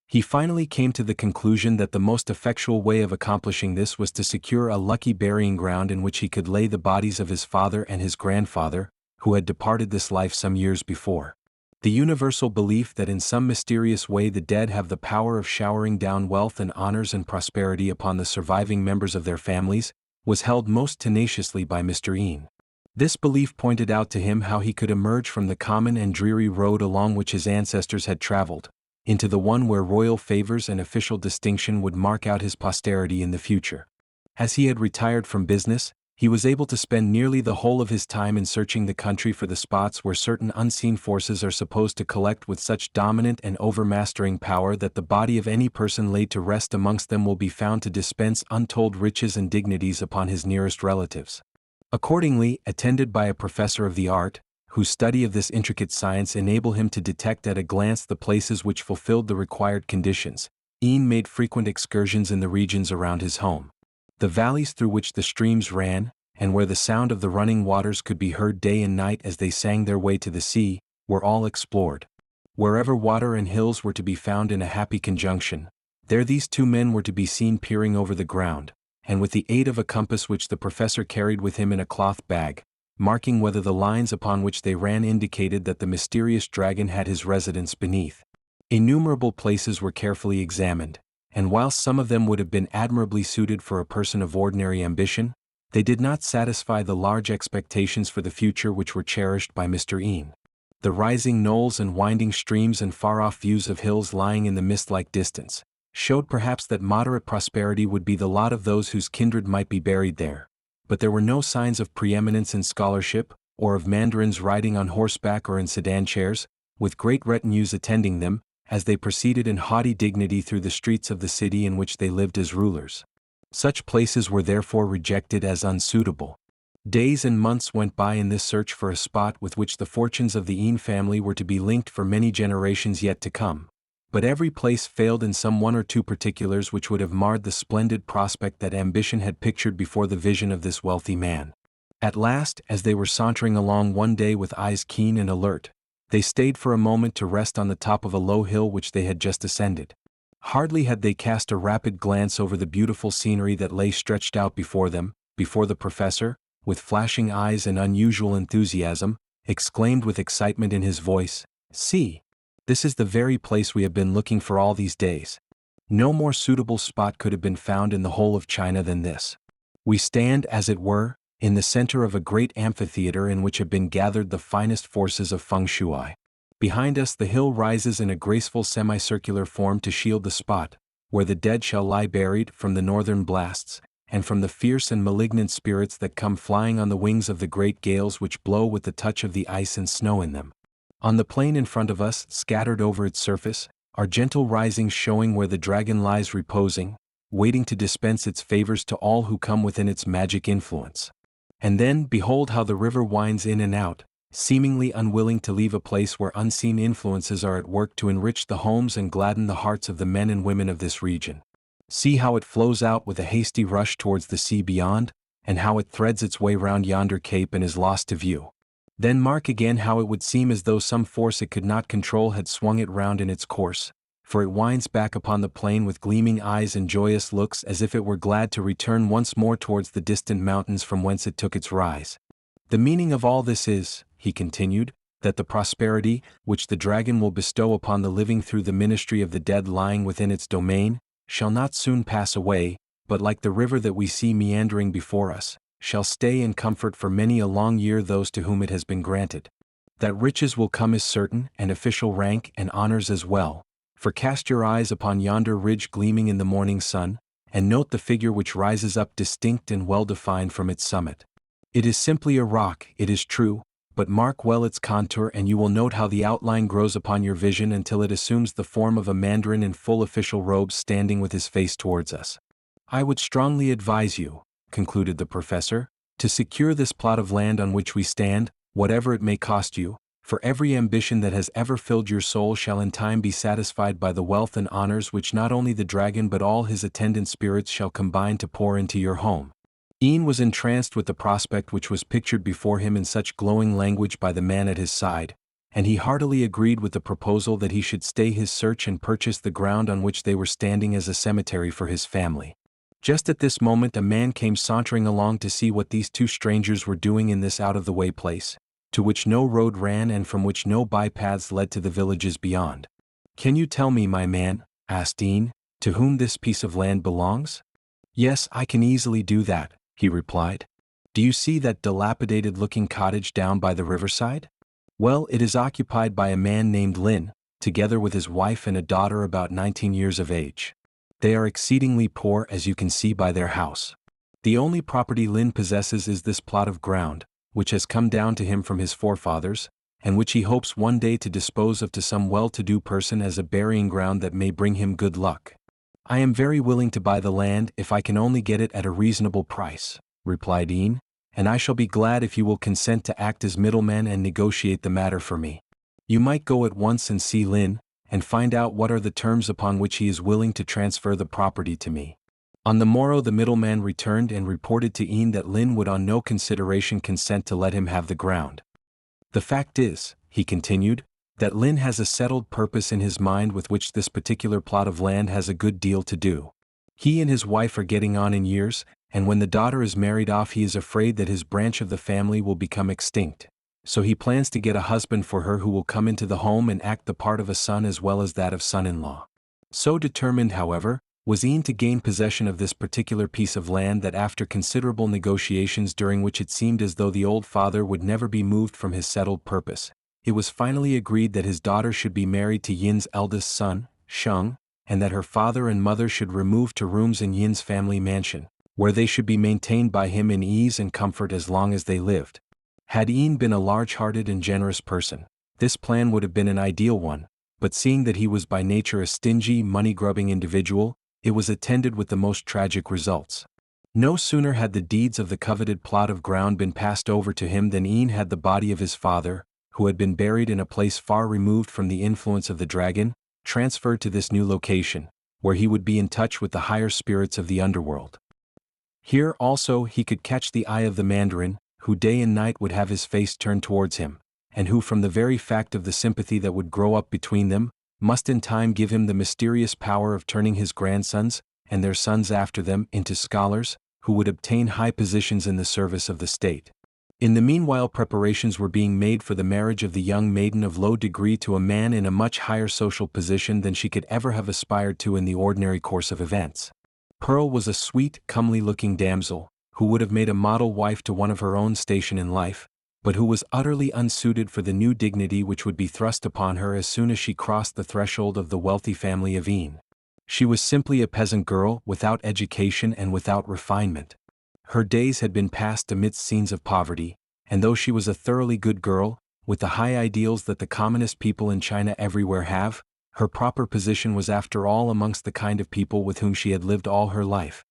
He finally came to the conclusion that the most effectual way of accomplishing this was to secure a lucky burying ground in which he could lay the bodies of his father and his grandfather, who had departed this life some years before. The universal belief that in some mysterious way the dead have the power of showering down wealth and honors and prosperity upon the surviving members of their families was held most tenaciously by Mr. Yin. This belief pointed out to him how he could emerge from the common and dreary road along which his ancestors had traveled, into the one where royal favors and official distinction would mark out his posterity in the future. As he had retired from business, he was able to spend nearly the whole of his time in searching the country for the spots where certain unseen forces are supposed to collect with such dominant and overmastering power that the body of any person laid to rest amongst them will be found to dispense untold riches and dignities upon his nearest relatives. Accordingly, attended by a professor of the art, whose study of this intricate science enabled him to detect at a glance the places which fulfilled the required conditions, Ian made frequent excursions in the regions around his home. The valleys through which the streams ran, and where the sound of the running waters could be heard day and night as they sang their way to the sea, were all explored. Wherever water and hills were to be found in a happy conjunction, there these two men were to be seen peering over the ground, and with the aid of a compass which the professor carried with him in a cloth bag, marking whether the lines upon which they ran indicated that the mysterious dragon had his residence beneath. Innumerable places were carefully examined, and whilst some of them would have been admirably suited for a person of ordinary ambition, they did not satisfy the large expectations for the future which were cherished by Mr. Ian. The rising knolls and winding streams and far-off views of hills lying in the mist-like distance showed perhaps that moderate prosperity would be the lot of those whose kindred might be buried there, but there were no signs of preeminence in scholarship, or of mandarins riding on horseback or in sedan chairs, with great retinues attending them, as they proceeded in haughty dignity through the streets of the city in which they lived as rulers. Such places were therefore rejected as unsuitable. Days and months went by in this search for a spot with which the fortunes of the Ian family were to be linked for many generations yet to come, but every place failed in some one or two particulars which would have marred the splendid prospect that ambition had pictured before the vision of this wealthy man. At last, as they were sauntering along one day with eyes keen and alert, they stayed for a moment to rest on the top of a low hill which they had just ascended. Hardly had they cast a rapid glance over the beautiful scenery that lay stretched out before them, before the professor, with flashing eyes and unusual enthusiasm, exclaimed with excitement in his voice, "See! This is the very place we have been looking for all these days. No more suitable spot could have been found in the whole of China than this. We stand, as it were, in the center of a great amphitheater in which have been gathered the finest forces of feng shui. Behind us the hill rises in a graceful semicircular form to shield the spot, where the dead shall lie buried from the northern blasts, and from the fierce and malignant spirits that come flying on the wings of the great gales which blow with the touch of the ice and snow in them. On the plain in front of us, scattered over its surface, are gentle risings showing where the dragon lies reposing, waiting to dispense its favors to all who come within its magic influence. And then, behold how the river winds in and out, seemingly unwilling to leave a place where unseen influences are at work to enrich the homes and gladden the hearts of the men and women of this region. See how it flows out with a hasty rush towards the sea beyond, and how it threads its way round yonder cape and is lost to view. Then mark again how it would seem as though some force it could not control had swung it round in its course, for it winds back upon the plain with gleaming eyes and joyous looks as if it were glad to return once more towards the distant mountains from whence it took its rise. The meaning of all this is," he continued, "that the prosperity, which the dragon will bestow upon the living through the ministry of the dead lying within its domain, shall not soon pass away, but like the river that we see meandering before us, shall stay and comfort for many a long year those to whom it has been granted. That riches will come is certain, and official rank and honors as well, for cast your eyes upon yonder ridge gleaming in the morning sun, and note the figure which rises up distinct and well-defined from its summit. It is simply a rock, it is true, but mark well its contour and you will note how the outline grows upon your vision until it assumes the form of a mandarin in full official robes standing with his face towards us. I would strongly advise you," concluded the professor, "to secure this plot of land on which we stand, whatever it may cost you, for every ambition that has ever filled your soul shall in time be satisfied by the wealth and honors which not only the dragon but all his attendant spirits shall combine to pour into your home." Ian was entranced with the prospect which was pictured before him in such glowing language by the man at his side, and he heartily agreed with the proposal that he should stay his search and purchase the ground on which they were standing as a cemetery for his family. Just at this moment a man came sauntering along to see what these two strangers were doing in this out-of-the-way place, to which no road ran and from which no bypaths led to the villages beyond. "Can you tell me, my man," asked Ian, "to whom this piece of land belongs?" "Yes, I can easily do that," he replied. "Do you see that dilapidated-looking cottage down by the riverside? Well, it is occupied by a man named Lin, together with his wife and a daughter about 19 years of age. They are exceedingly poor, as you can see by their house. The only property Lin possesses is this plot of ground, which has come down to him from his forefathers, and which he hopes one day to dispose of to some well-to-do person as a burying ground that may bring him good luck." "I am very willing to buy the land if I can only get it at a reasonable price," replied Ian, "and I shall be glad if you will consent to act as middleman and negotiate the matter for me. You might go at once and see Lin, and find out what are the terms upon which he is willing to transfer the property to me." On the morrow the middleman returned and reported to Ian that Lin would on no consideration consent to let him have the ground. "The fact is," he continued, "that Lin has a settled purpose in his mind with which this particular plot of land has a good deal to do. He and his wife are getting on in years, and when the daughter is married off he is afraid that his branch of the family will become extinct. So he plans to get a husband for her who will come into the home and act the part of a son as well as that of son-in-law." So determined, however, was Ian to gain possession of this particular piece of land that after considerable negotiations during which it seemed as though the old father would never be moved from his settled purpose, it was finally agreed that his daughter should be married to Yin's eldest son, Sheng, and that her father and mother should remove to rooms in Yin's family mansion, where they should be maintained by him in ease and comfort as long as they lived. Had Ian been a large-hearted and generous person, this plan would have been an ideal one, but seeing that he was by nature a stingy, money-grubbing individual, it was attended with the most tragic results. No sooner had the deeds of the coveted plot of ground been passed over to him than Ian had the body of his father, who had been buried in a place far removed from the influence of the dragon, transferred to this new location, where he would be in touch with the higher spirits of the underworld. Here also he could catch the eye of the Mandarin, who day and night would have his face turned towards him, and who from the very fact of the sympathy that would grow up between them, must in time give him the mysterious power of turning his grandsons, and their sons after them, into scholars, who would obtain high positions in the service of the state. In the meanwhile preparations were being made for the marriage of the young maiden of low degree to a man in a much higher social position than she could ever have aspired to in the ordinary course of events. Pearl was a sweet, comely-looking damsel, who would have made a model wife to one of her own station in life, but who was utterly unsuited for the new dignity which would be thrust upon her as soon as she crossed the threshold of the wealthy family of Ian. She was simply a peasant girl, without education and without refinement. Her days had been passed amidst scenes of poverty, and though she was a thoroughly good girl, with the high ideals that the commonest people in China everywhere have, her proper position was after all amongst the kind of people with whom she had lived all her life.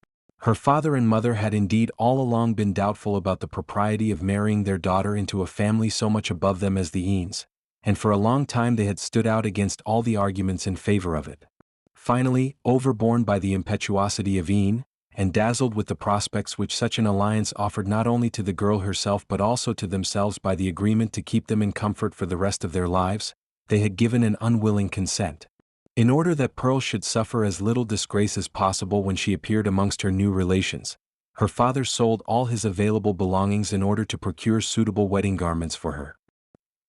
Her father and mother had indeed all along been doubtful about the propriety of marrying their daughter into a family so much above them as the Ians, and for a long time they had stood out against all the arguments in favor of it. Finally, overborne by the impetuosity of Ian, and dazzled with the prospects which such an alliance offered not only to the girl herself but also to themselves by the agreement to keep them in comfort for the rest of their lives, they had given an unwilling consent. In order that Pearl should suffer as little disgrace as possible when she appeared amongst her new relations, her father sold all his available belongings in order to procure suitable wedding garments for her.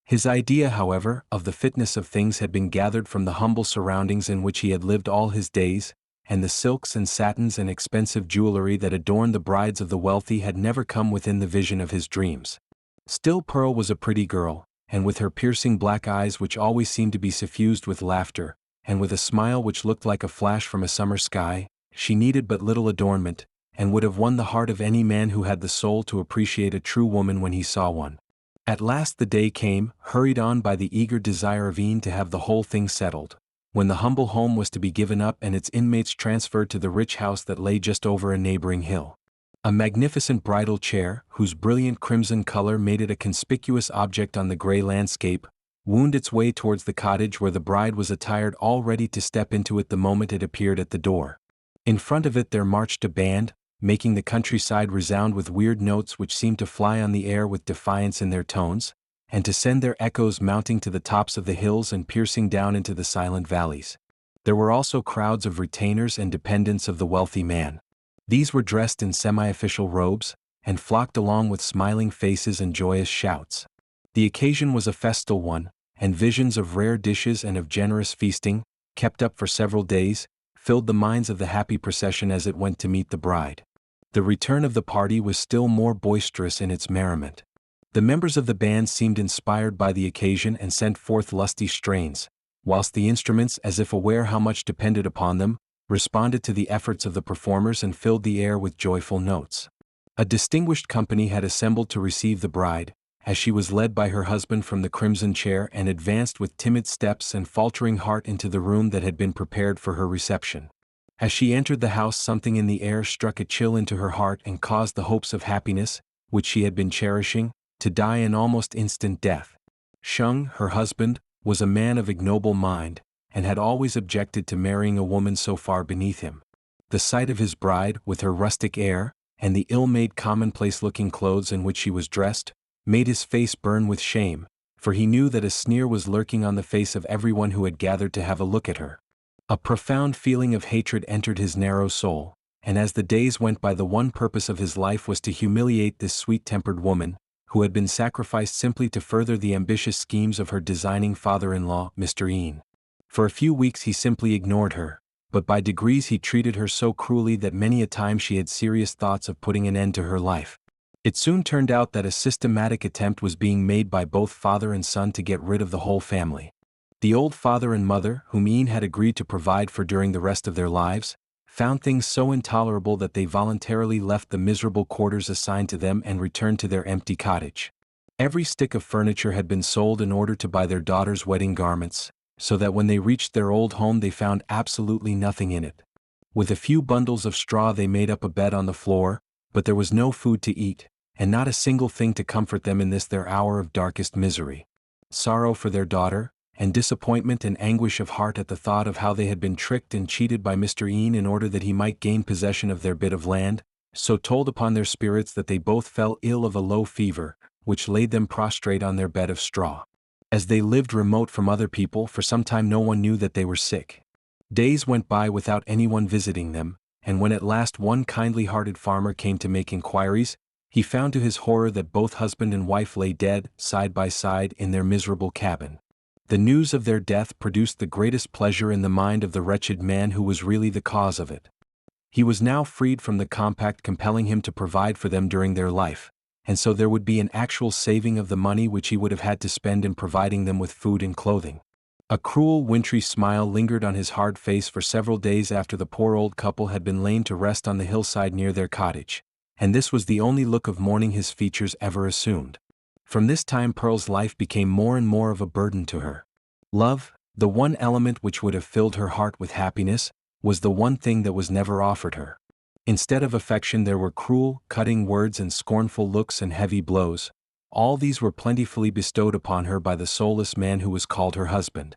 His idea, however, of the fitness of things had been gathered from the humble surroundings in which he had lived all his days, and the silks and satins and expensive jewelry that adorned the brides of the wealthy had never come within the vision of his dreams. Still Pearl was a pretty girl, and with her piercing black eyes which always seemed to be suffused with laughter, and with a smile which looked like a flash from a summer sky, she needed but little adornment, and would have won the heart of any man who had the soul to appreciate a true woman when he saw one. At last the day came, hurried on by the eager desire of Ian to have the whole thing settled, when the humble home was to be given up and its inmates transferred to the rich house that lay just over a neighboring hill. A magnificent bridal chair, whose brilliant crimson color made it a conspicuous object on the gray landscape, wound its way towards the cottage where the bride was attired, all ready to step into it the moment it appeared at the door. In front of it there marched a band, making the countryside resound with weird notes which seemed to fly on the air with defiance in their tones, and to send their echoes mounting to the tops of the hills and piercing down into the silent valleys. There were also crowds of retainers and dependents of the wealthy man. These were dressed in semi-official robes, and flocked along with smiling faces and joyous shouts. The occasion was a festal one, and visions of rare dishes and of generous feasting, kept up for several days, filled the minds of the happy procession as it went to meet the bride. The return of the party was still more boisterous in its merriment. The members of the band seemed inspired by the occasion and sent forth lusty strains, whilst the instruments, as if aware how much depended upon them, responded to the efforts of the performers and filled the air with joyful notes. A distinguished company had assembled to receive the bride, as she was led by her husband from the crimson chair and advanced with timid steps and faltering heart into the room that had been prepared for her reception. As she entered the house, something in the air struck a chill into her heart and caused the hopes of happiness, which she had been cherishing, to die an almost instant death. Sheng, her husband, was a man of ignoble mind, and had always objected to marrying a woman so far beneath him. The sight of his bride, with her rustic air, and the ill-made commonplace-looking clothes in which she was dressed, made his face burn with shame, for he knew that a sneer was lurking on the face of everyone who had gathered to have a look at her. A profound feeling of hatred entered his narrow soul, and as the days went by, the one purpose of his life was to humiliate this sweet-tempered woman, who had been sacrificed simply to further the ambitious schemes of her designing father-in-law, Mr. Ian. For a few weeks he simply ignored her, but by degrees he treated her so cruelly that many a time she had serious thoughts of putting an end to her life. It soon turned out that a systematic attempt was being made by both father and son to get rid of the whole family. The old father and mother, whom Ian had agreed to provide for during the rest of their lives, found things so intolerable that they voluntarily left the miserable quarters assigned to them and returned to their empty cottage. Every stick of furniture had been sold in order to buy their daughter's wedding garments, so that when they reached their old home they found absolutely nothing in it. With a few bundles of straw they made up a bed on the floor, but there was no food to eat, and not a single thing to comfort them in this their hour of darkest misery. Sorrow for their daughter, and disappointment and anguish of heart at the thought of how they had been tricked and cheated by Mr. Ian in order that he might gain possession of their bit of land, so told upon their spirits that they both fell ill of a low fever, which laid them prostrate on their bed of straw. As they lived remote from other people, for some time no one knew that they were sick. Days went by without anyone visiting them, and when at last one kindly-hearted farmer came to make inquiries, he found to his horror that both husband and wife lay dead, side by side, in their miserable cabin. The news of their death produced the greatest pleasure in the mind of the wretched man who was really the cause of it. He was now freed from the compact compelling him to provide for them during their life, and so there would be an actual saving of the money which he would have had to spend in providing them with food and clothing. A cruel, wintry smile lingered on his hard face for several days after the poor old couple had been lain to rest on the hillside near their cottage, and this was the only look of mourning his features ever assumed. From this time Pearl's life became more and more of a burden to her. Love, the one element which would have filled her heart with happiness, was the one thing that was never offered her. Instead of affection there were cruel, cutting words and scornful looks and heavy blows. All these were plentifully bestowed upon her by the soulless man who was called her husband.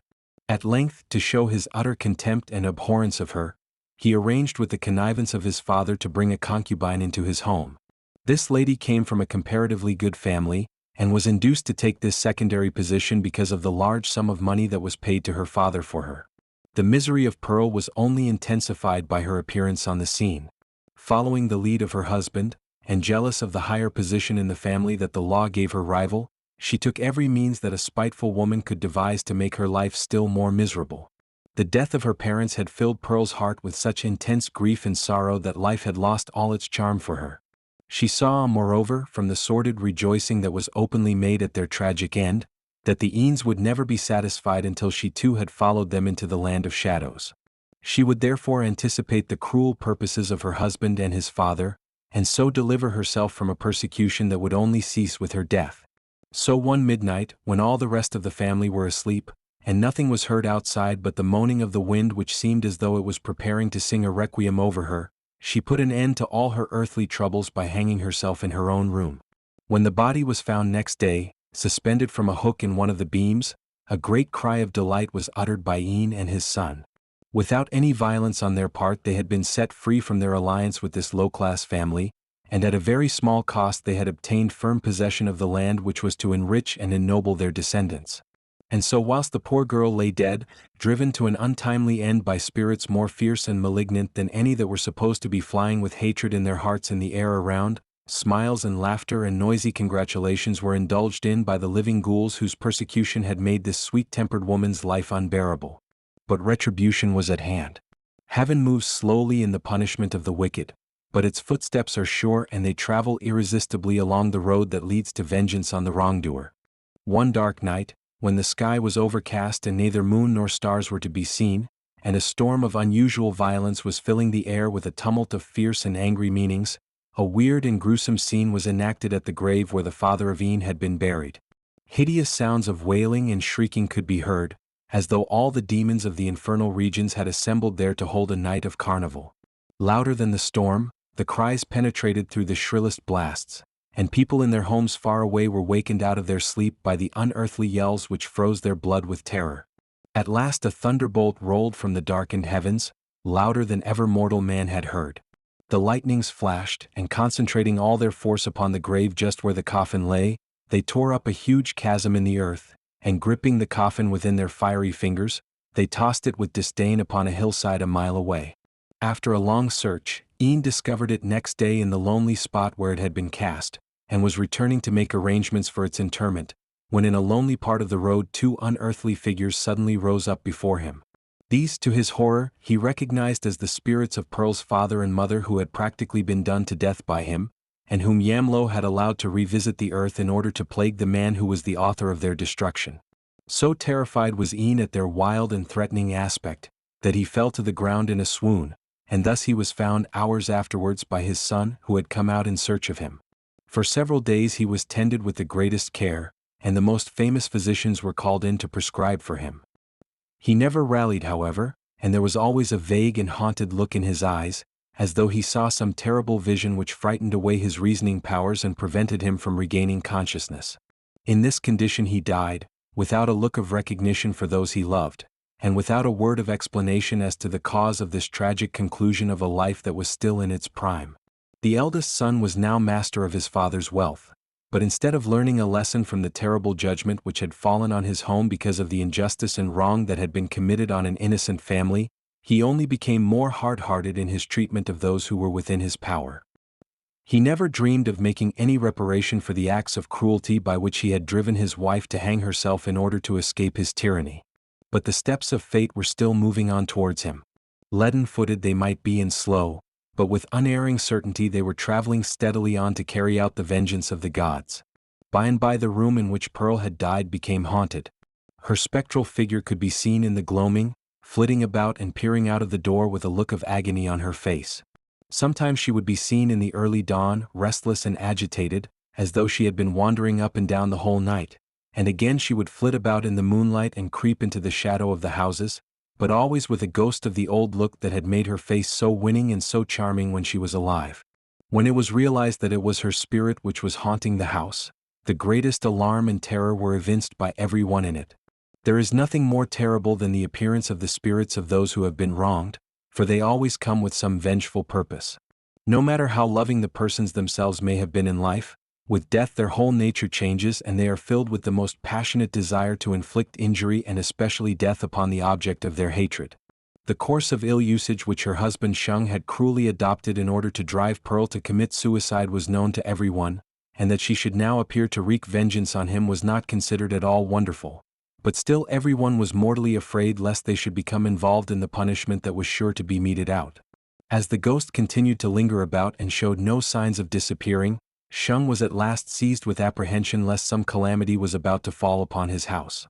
At length, to show his utter contempt and abhorrence of her, he arranged with the connivance of his father to bring a concubine into his home. This lady came from a comparatively good family, and was induced to take this secondary position because of the large sum of money that was paid to her father for her. The misery of Pearl was only intensified by her appearance on the scene. Following the lead of her husband, and jealous of the higher position in the family that the law gave her rival, she took every means that a spiteful woman could devise to make her life still more miserable. The death of her parents had filled Pearl's heart with such intense grief and sorrow that life had lost all its charm for her. She saw, moreover, from the sordid rejoicing that was openly made at their tragic end, that the Ians would never be satisfied until she too had followed them into the land of shadows. She would therefore anticipate the cruel purposes of her husband and his father, and so deliver herself from a persecution that would only cease with her death. So one midnight, when all the rest of the family were asleep, and nothing was heard outside but the moaning of the wind which seemed as though it was preparing to sing a requiem over her, she put an end to all her earthly troubles by hanging herself in her own room. When the body was found next day, suspended from a hook in one of the beams, a great cry of delight was uttered by Ian and his son. Without any violence on their part they had been set free from their alliance with this low-class family, and at a very small cost they had obtained firm possession of the land which was to enrich and ennoble their descendants. And so whilst the poor girl lay dead, driven to an untimely end by spirits more fierce and malignant than any that were supposed to be flying with hatred in their hearts in the air around, smiles and laughter and noisy congratulations were indulged in by the living ghouls whose persecution had made this sweet-tempered woman's life unbearable. But retribution was at hand. Heaven moves slowly in the punishment of the wicked, but its footsteps are sure and they travel irresistibly along the road that leads to vengeance on the wrongdoer. One dark night, when the sky was overcast and neither moon nor stars were to be seen, and a storm of unusual violence was filling the air with a tumult of fierce and angry meanings, a weird and gruesome scene was enacted at the grave where the father of Ian had been buried. Hideous sounds of wailing and shrieking could be heard, as though all the demons of the infernal regions had assembled there to hold a night of carnival. Louder than the storm, the cries penetrated through the shrillest blasts, and people in their homes far away were wakened out of their sleep by the unearthly yells which froze their blood with terror. At last a thunderbolt rolled from the darkened heavens, louder than ever mortal man had heard. The lightnings flashed, and concentrating all their force upon the grave just where the coffin lay, they tore up a huge chasm in the earth, and gripping the coffin within their fiery fingers, they tossed it with disdain upon a hillside a mile away. After a long search, Ian discovered it next day in the lonely spot where it had been cast, and was returning to make arrangements for its interment, when in a lonely part of the road 2 unearthly figures suddenly rose up before him. These, to his horror, he recognized as the spirits of Pearl's father and mother who had practically been done to death by him, and whom Yamlo had allowed to revisit the earth in order to plague the man who was the author of their destruction. So terrified was Ian at their wild and threatening aspect, that he fell to the ground in a swoon, and thus he was found hours afterwards by his son who had come out in search of him. For several days he was tended with the greatest care, and the most famous physicians were called in to prescribe for him. He never rallied, however, and there was always a vague and haunted look in his eyes, as though he saw some terrible vision which frightened away his reasoning powers and prevented him from regaining consciousness. In this condition he died, without a look of recognition for those he loved, and without a word of explanation as to the cause of this tragic conclusion of a life that was still in its prime. The eldest son was now master of his father's wealth, but instead of learning a lesson from the terrible judgment which had fallen on his home because of the injustice and wrong that had been committed on an innocent family, he only became more hard-hearted in his treatment of those who were within his power. He never dreamed of making any reparation for the acts of cruelty by which he had driven his wife to hang herself in order to escape his tyranny. But the steps of fate were still moving on towards him. Leaden-footed they might be and slow, but with unerring certainty they were traveling steadily on to carry out the vengeance of the gods. By and by the room in which Pearl had died became haunted. Her spectral figure could be seen in the gloaming, flitting about and peering out of the door with a look of agony on her face. Sometimes she would be seen in the early dawn, restless and agitated, as though she had been wandering up and down the whole night, and again she would flit about in the moonlight and creep into the shadow of the houses, but always with a ghost of the old look that had made her face so winning and so charming when she was alive. When it was realized that it was her spirit which was haunting the house, the greatest alarm and terror were evinced by everyone in it. There is nothing more terrible than the appearance of the spirits of those who have been wronged, for they always come with some vengeful purpose. No matter how loving the persons themselves may have been in life, with death their whole nature changes and they are filled with the most passionate desire to inflict injury and especially death upon the object of their hatred. The course of ill usage which her husband Shung had cruelly adopted in order to drive Pearl to commit suicide was known to everyone, and that she should now appear to wreak vengeance on him was not considered at all wonderful. But still everyone was mortally afraid lest they should become involved in the punishment that was sure to be meted out. As the ghost continued to linger about and showed no signs of disappearing, Shung was at last seized with apprehension lest some calamity was about to fall upon his house.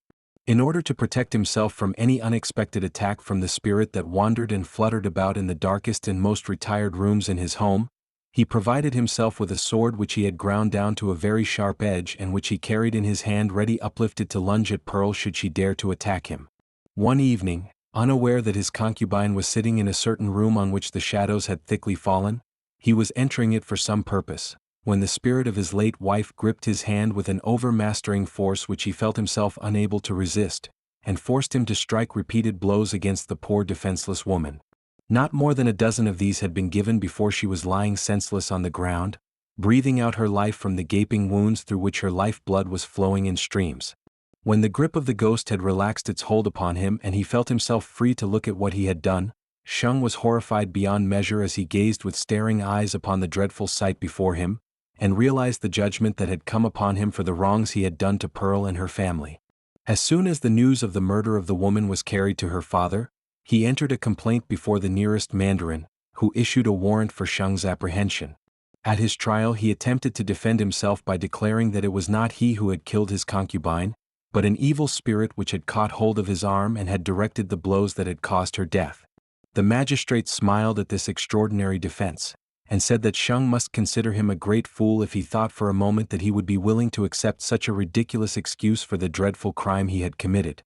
In order to protect himself from any unexpected attack from the spirit that wandered and fluttered about in the darkest and most retired rooms in his home, he provided himself with a sword which he had ground down to a very sharp edge and which he carried in his hand ready uplifted to lunge at Pearl should she dare to attack him. One evening, unaware that his concubine was sitting in a certain room on which the shadows had thickly fallen, he was entering it for some purpose, when the spirit of his late wife gripped his hand with an overmastering force which he felt himself unable to resist, and forced him to strike repeated blows against the poor defenseless woman. Not more than a dozen of these had been given before she was lying senseless on the ground, breathing out her life from the gaping wounds through which her life blood was flowing in streams. When the grip of the ghost had relaxed its hold upon him and he felt himself free to look at what he had done, Shung was horrified beyond measure as he gazed with staring eyes upon the dreadful sight before him, and realized the judgment that had come upon him for the wrongs he had done to Pearl and her family. As soon as the news of the murder of the woman was carried to her father, he entered a complaint before the nearest mandarin, who issued a warrant for Shung's apprehension. At his trial he attempted to defend himself by declaring that it was not he who had killed his concubine, but an evil spirit which had caught hold of his arm and had directed the blows that had caused her death. The magistrate smiled at this extraordinary defense, and said that Shung must consider him a great fool if he thought for a moment that he would be willing to accept such a ridiculous excuse for the dreadful crime he had committed.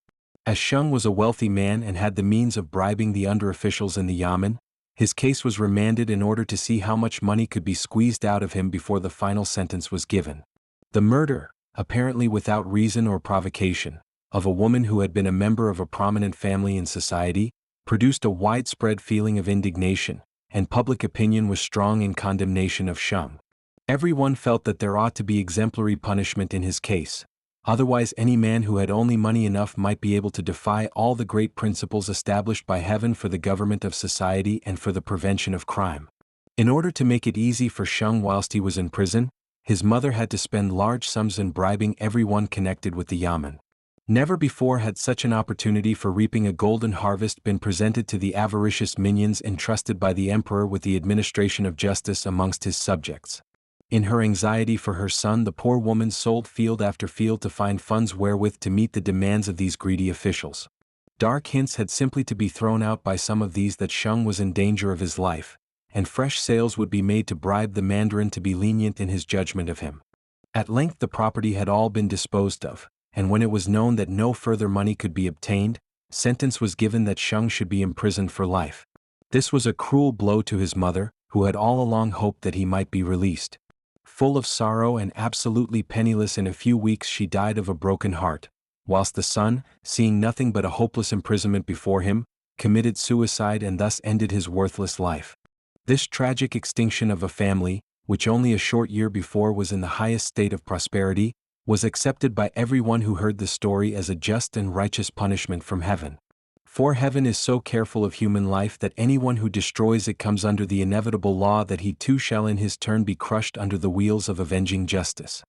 As Shung was a wealthy man and had the means of bribing the under-officials in the yamen, his case was remanded in order to see how much money could be squeezed out of him before the final sentence was given. The murder, apparently without reason or provocation, of a woman who had been a member of a prominent family in society, produced a widespread feeling of indignation, and public opinion was strong in condemnation of Shung. Everyone felt that there ought to be exemplary punishment in his case. Otherwise, any man who had only money enough might be able to defy all the great principles established by heaven for the government of society and for the prevention of crime. In order to make it easy for Shung whilst he was in prison, his mother had to spend large sums in bribing everyone connected with the yamen. Never before had such an opportunity for reaping a golden harvest been presented to the avaricious minions entrusted by the emperor with the administration of justice amongst his subjects. In her anxiety for her son, the poor woman sold field after field to find funds wherewith to meet the demands of these greedy officials. Dark hints had simply to be thrown out by some of these that Shung was in danger of his life, and fresh sales would be made to bribe the mandarin to be lenient in his judgment of him. At length the property had all been disposed of, and when it was known that no further money could be obtained, sentence was given that Shung should be imprisoned for life. This was a cruel blow to his mother, who had all along hoped that he might be released. Full of sorrow and absolutely penniless, in a few weeks she died of a broken heart, whilst the son, seeing nothing but a hopeless imprisonment before him, committed suicide and thus ended his worthless life. This tragic extinction of a family, which only a short year before was in the highest state of prosperity, was accepted by everyone who heard the story as a just and righteous punishment from heaven. For heaven is so careful of human life that anyone who destroys it comes under the inevitable law that he too shall in his turn be crushed under the wheels of avenging justice.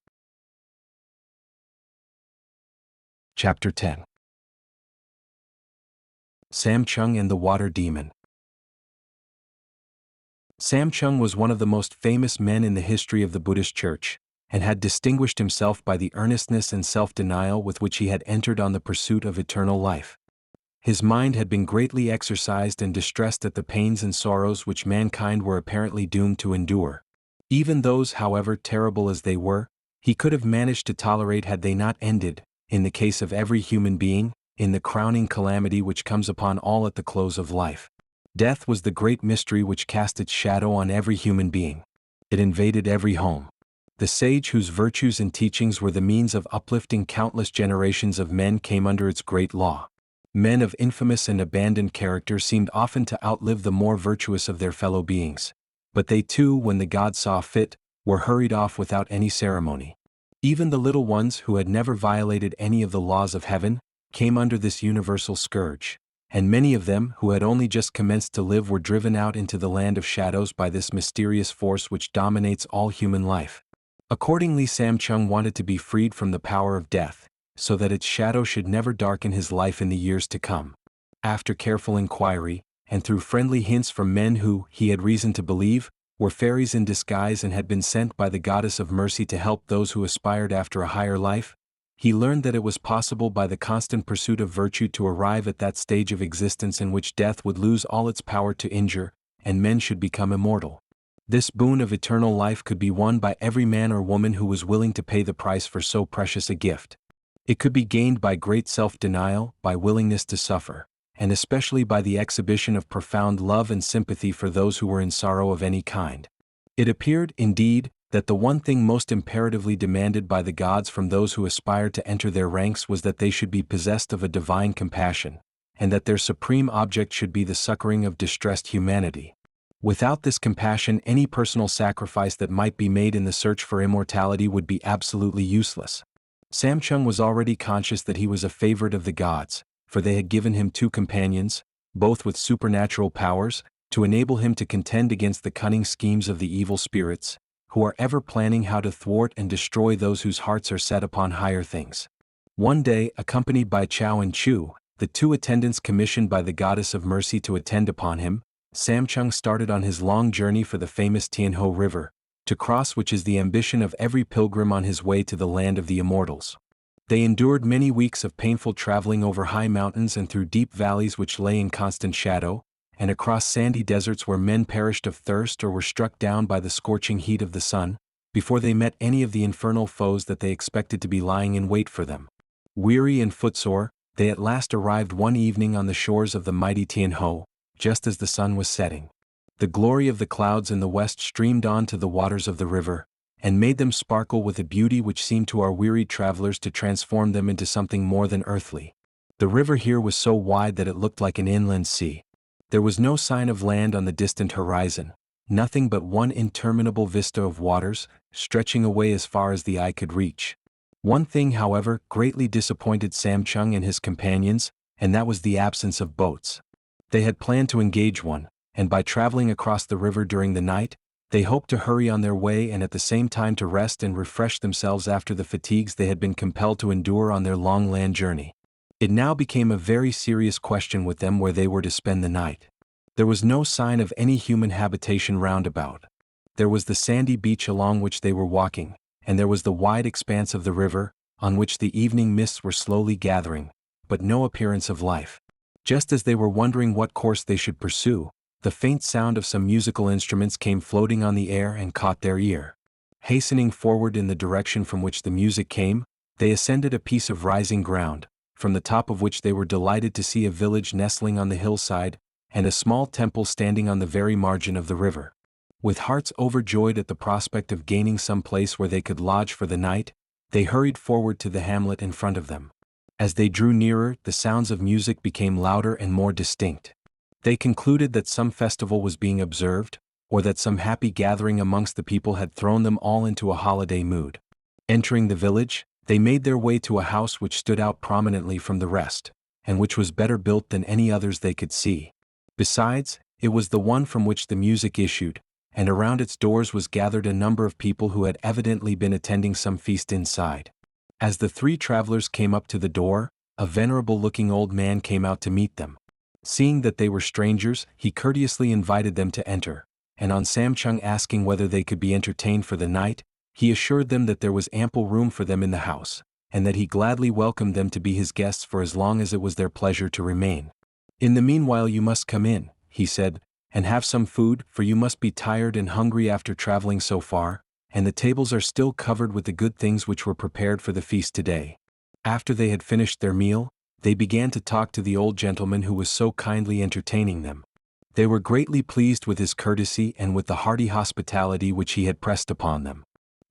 Chapter 10. SAM-CHUNG and the Water Demon. SAM-CHUNG was one of the most famous men in the history of the Buddhist Church, and had distinguished himself by the earnestness and self-denial with which he had entered on the pursuit of eternal life. His mind had been greatly exercised and distressed at the pains and sorrows which mankind were apparently doomed to endure. Even those, however terrible as they were, he could have managed to tolerate had they not ended, in the case of every human being, in the crowning calamity which comes upon all at the close of life. Death was the great mystery which cast its shadow on every human being. It invaded every home. The sage whose virtues and teachings were the means of uplifting countless generations of men came under its great law. Men of infamous and abandoned character seemed often to outlive the more virtuous of their fellow beings. But they too, when the gods saw fit, were hurried off without any ceremony. Even the little ones who had never violated any of the laws of heaven, came under this universal scourge, and many of them who had only just commenced to live were driven out into the land of shadows by this mysterious force which dominates all human life. Accordingly, SAM-CHUNG wanted to be freed from the power of death, so that its shadow should never darken his life in the years to come. After careful inquiry, and through friendly hints from men who, he had reason to believe, were fairies in disguise and had been sent by the goddess of mercy to help those who aspired after a higher life, he learned that it was possible by the constant pursuit of virtue to arrive at that stage of existence in which death would lose all its power to injure, and men should become immortal. This boon of eternal life could be won by every man or woman who was willing to pay the price for so precious a gift. It could be gained by great self-denial, by willingness to suffer, and especially by the exhibition of profound love and sympathy for those who were in sorrow of any kind. It appeared, indeed, that the one thing most imperatively demanded by the gods from those who aspired to enter their ranks was that they should be possessed of a divine compassion, and that their supreme object should be the succoring of distressed humanity. Without this compassion, any personal sacrifice that might be made in the search for immortality would be absolutely useless. SAM-CHUNG was already conscious that he was a favorite of the gods, for they had given him two companions, both with supernatural powers, to enable him to contend against the cunning schemes of the evil spirits, who are ever planning how to thwart and destroy those whose hearts are set upon higher things. One day, accompanied by Chao and Chu, the two attendants commissioned by the goddess of mercy to attend upon him, SAM-CHUNG started on his long journey for the famous Tianho River, to cross which is the ambition of every pilgrim on his way to the land of the immortals. They endured many weeks of painful traveling over high mountains and through deep valleys which lay in constant shadow, and across sandy deserts where men perished of thirst or were struck down by the scorching heat of the sun, before they met any of the infernal foes that they expected to be lying in wait for them. Weary and footsore, they at last arrived one evening on the shores of the mighty Tianho, just as the sun was setting. The glory of the clouds in the west streamed on to the waters of the river, and made them sparkle with a beauty which seemed to our wearied travelers to transform them into something more than earthly. The river here was so wide that it looked like an inland sea. There was no sign of land on the distant horizon, nothing but one interminable vista of waters, stretching away as far as the eye could reach. One thing, however, greatly disappointed SAM-CHUNG and his companions, and that was the absence of boats. They had planned to engage one, and by traveling across the river during the night, they hoped to hurry on their way and at the same time to rest and refresh themselves after the fatigues they had been compelled to endure on their long land journey. It now became a very serious question with them where they were to spend the night. There was no sign of any human habitation round about. There was the sandy beach along which they were walking, and there was the wide expanse of the river, on which the evening mists were slowly gathering, but no appearance of life. Just as they were wondering what course they should pursue, the faint sound of some musical instruments came floating on the air and caught their ear. Hastening forward in the direction from which the music came, they ascended a piece of rising ground, from the top of which they were delighted to see a village nestling on the hillside, and a small temple standing on the very margin of the river. With hearts overjoyed at the prospect of gaining some place where they could lodge for the night, they hurried forward to the hamlet in front of them. As they drew nearer, the sounds of music became louder and more distinct. They concluded that some festival was being observed, or that some happy gathering amongst the people had thrown them all into a holiday mood. Entering the village, they made their way to a house which stood out prominently from the rest, and which was better built than any others they could see. Besides, it was the one from which the music issued, and around its doors was gathered a number of people who had evidently been attending some feast inside. As the three travelers came up to the door, a venerable-looking old man came out to meet them. Seeing that they were strangers, he courteously invited them to enter, and on SAM-CHUNG asking whether they could be entertained for the night, he assured them that there was ample room for them in the house, and that he gladly welcomed them to be his guests for as long as it was their pleasure to remain. In the meanwhile you must come in, he said, and have some food, for you must be tired and hungry after traveling so far, and the tables are still covered with the good things which were prepared for the feast today. After they had finished their meal, they began to talk to the old gentleman who was so kindly entertaining them. They were greatly pleased with his courtesy and with the hearty hospitality which he had pressed upon them.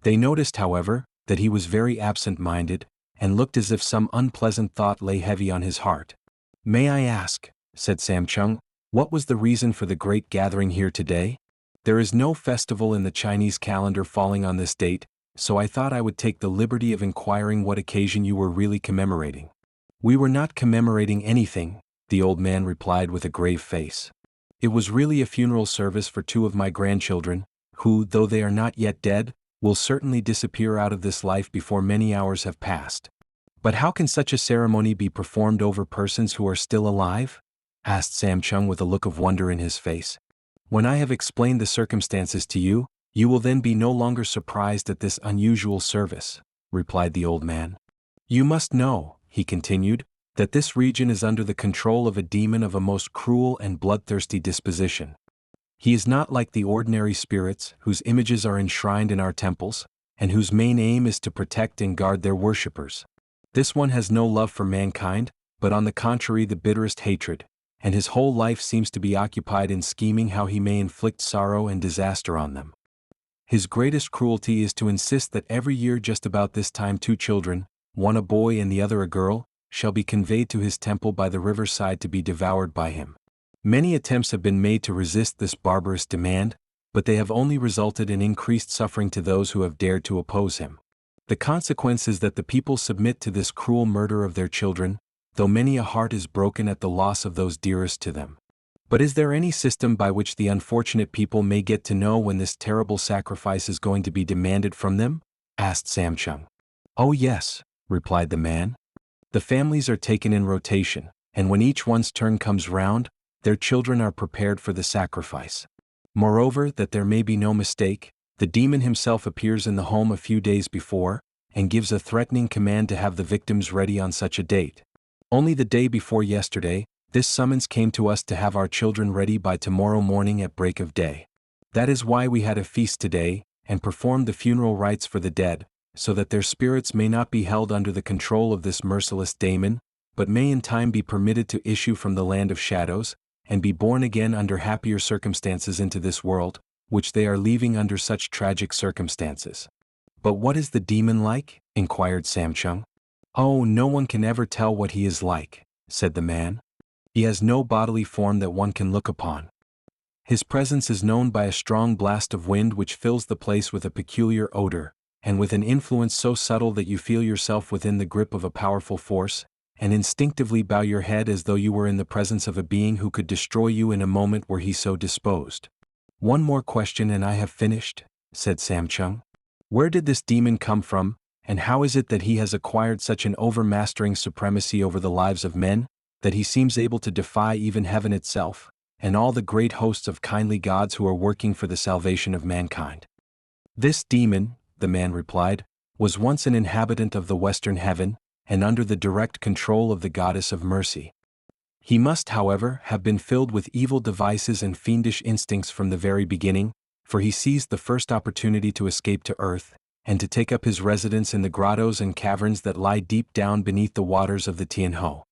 They noticed, however, that he was very absent-minded, and looked as if some unpleasant thought lay heavy on his heart. "May I ask," said SAM-CHUNG, "what was the reason for the great gathering here today? There is no festival in the Chinese calendar falling on this date, so I thought I would take the liberty of inquiring what occasion you were really commemorating." "We were not commemorating anything," the old man replied with a grave face. "It was really a funeral service for two of my grandchildren, who, though they are not yet dead, will certainly disappear out of this life before many hours have passed." "But how can such a ceremony be performed over persons who are still alive?" asked SAM-CHUNG with a look of wonder in his face. "When I have explained the circumstances to you, you will then be no longer surprised at this unusual service," replied the old man. "You must know," he continued, "that this region is under the control of a demon of a most cruel and bloodthirsty disposition. He is not like the ordinary spirits, whose images are enshrined in our temples, and whose main aim is to protect and guard their worshippers. This one has no love for mankind, but on the contrary the bitterest hatred, and his whole life seems to be occupied in scheming how he may inflict sorrow and disaster on them. His greatest cruelty is to insist that every year just about this time two children, one a boy and the other a girl, shall be conveyed to his temple by the riverside to be devoured by him. Many attempts have been made to resist this barbarous demand, but they have only resulted in increased suffering to those who have dared to oppose him. The consequence is that the people submit to this cruel murder of their children, though many a heart is broken at the loss of those dearest to them." "But is there any system by which the unfortunate people may get to know when this terrible sacrifice is going to be demanded from them?" asked SAM-CHUNG. "Oh yes," replied the man. "The families are taken in rotation, and when each one's turn comes round, their children are prepared for the sacrifice. Moreover, that there may be no mistake, the demon himself appears in the home a few days before, and gives a threatening command to have the victims ready on such a date. Only the day before yesterday, this summons came to us to have our children ready by tomorrow morning at break of day. That is why we had a feast today, and performed the funeral rites for the dead, so that their spirits may not be held under the control of this merciless daemon, but may in time be permitted to issue from the land of shadows, and be born again under happier circumstances into this world, which they are leaving under such tragic circumstances." "But what is the demon like?" inquired Sam-Chung. "Oh, no one can ever tell what he is like," said the man. "He has no bodily form that one can look upon. His presence is known by a strong blast of wind which fills the place with a peculiar odor, and with an influence so subtle that you feel yourself within the grip of a powerful force, and instinctively bow your head as though you were in the presence of a being who could destroy you in a moment were he so disposed." "One more question and I have finished," said Sam-Chung. "Where did this demon come from, and how is it that he has acquired such an overmastering supremacy over the lives of men, that he seems able to defy even heaven itself, and all the great hosts of kindly gods who are working for the salvation of mankind?" "This demon," the man replied, "was once an inhabitant of the western heaven, and under the direct control of the goddess of mercy. He must, however, have been filled with evil devices and fiendish instincts from the very beginning, for he seized the first opportunity to escape to earth, and to take up his residence in the grottos and caverns that lie deep down beneath the waters of the Tianho.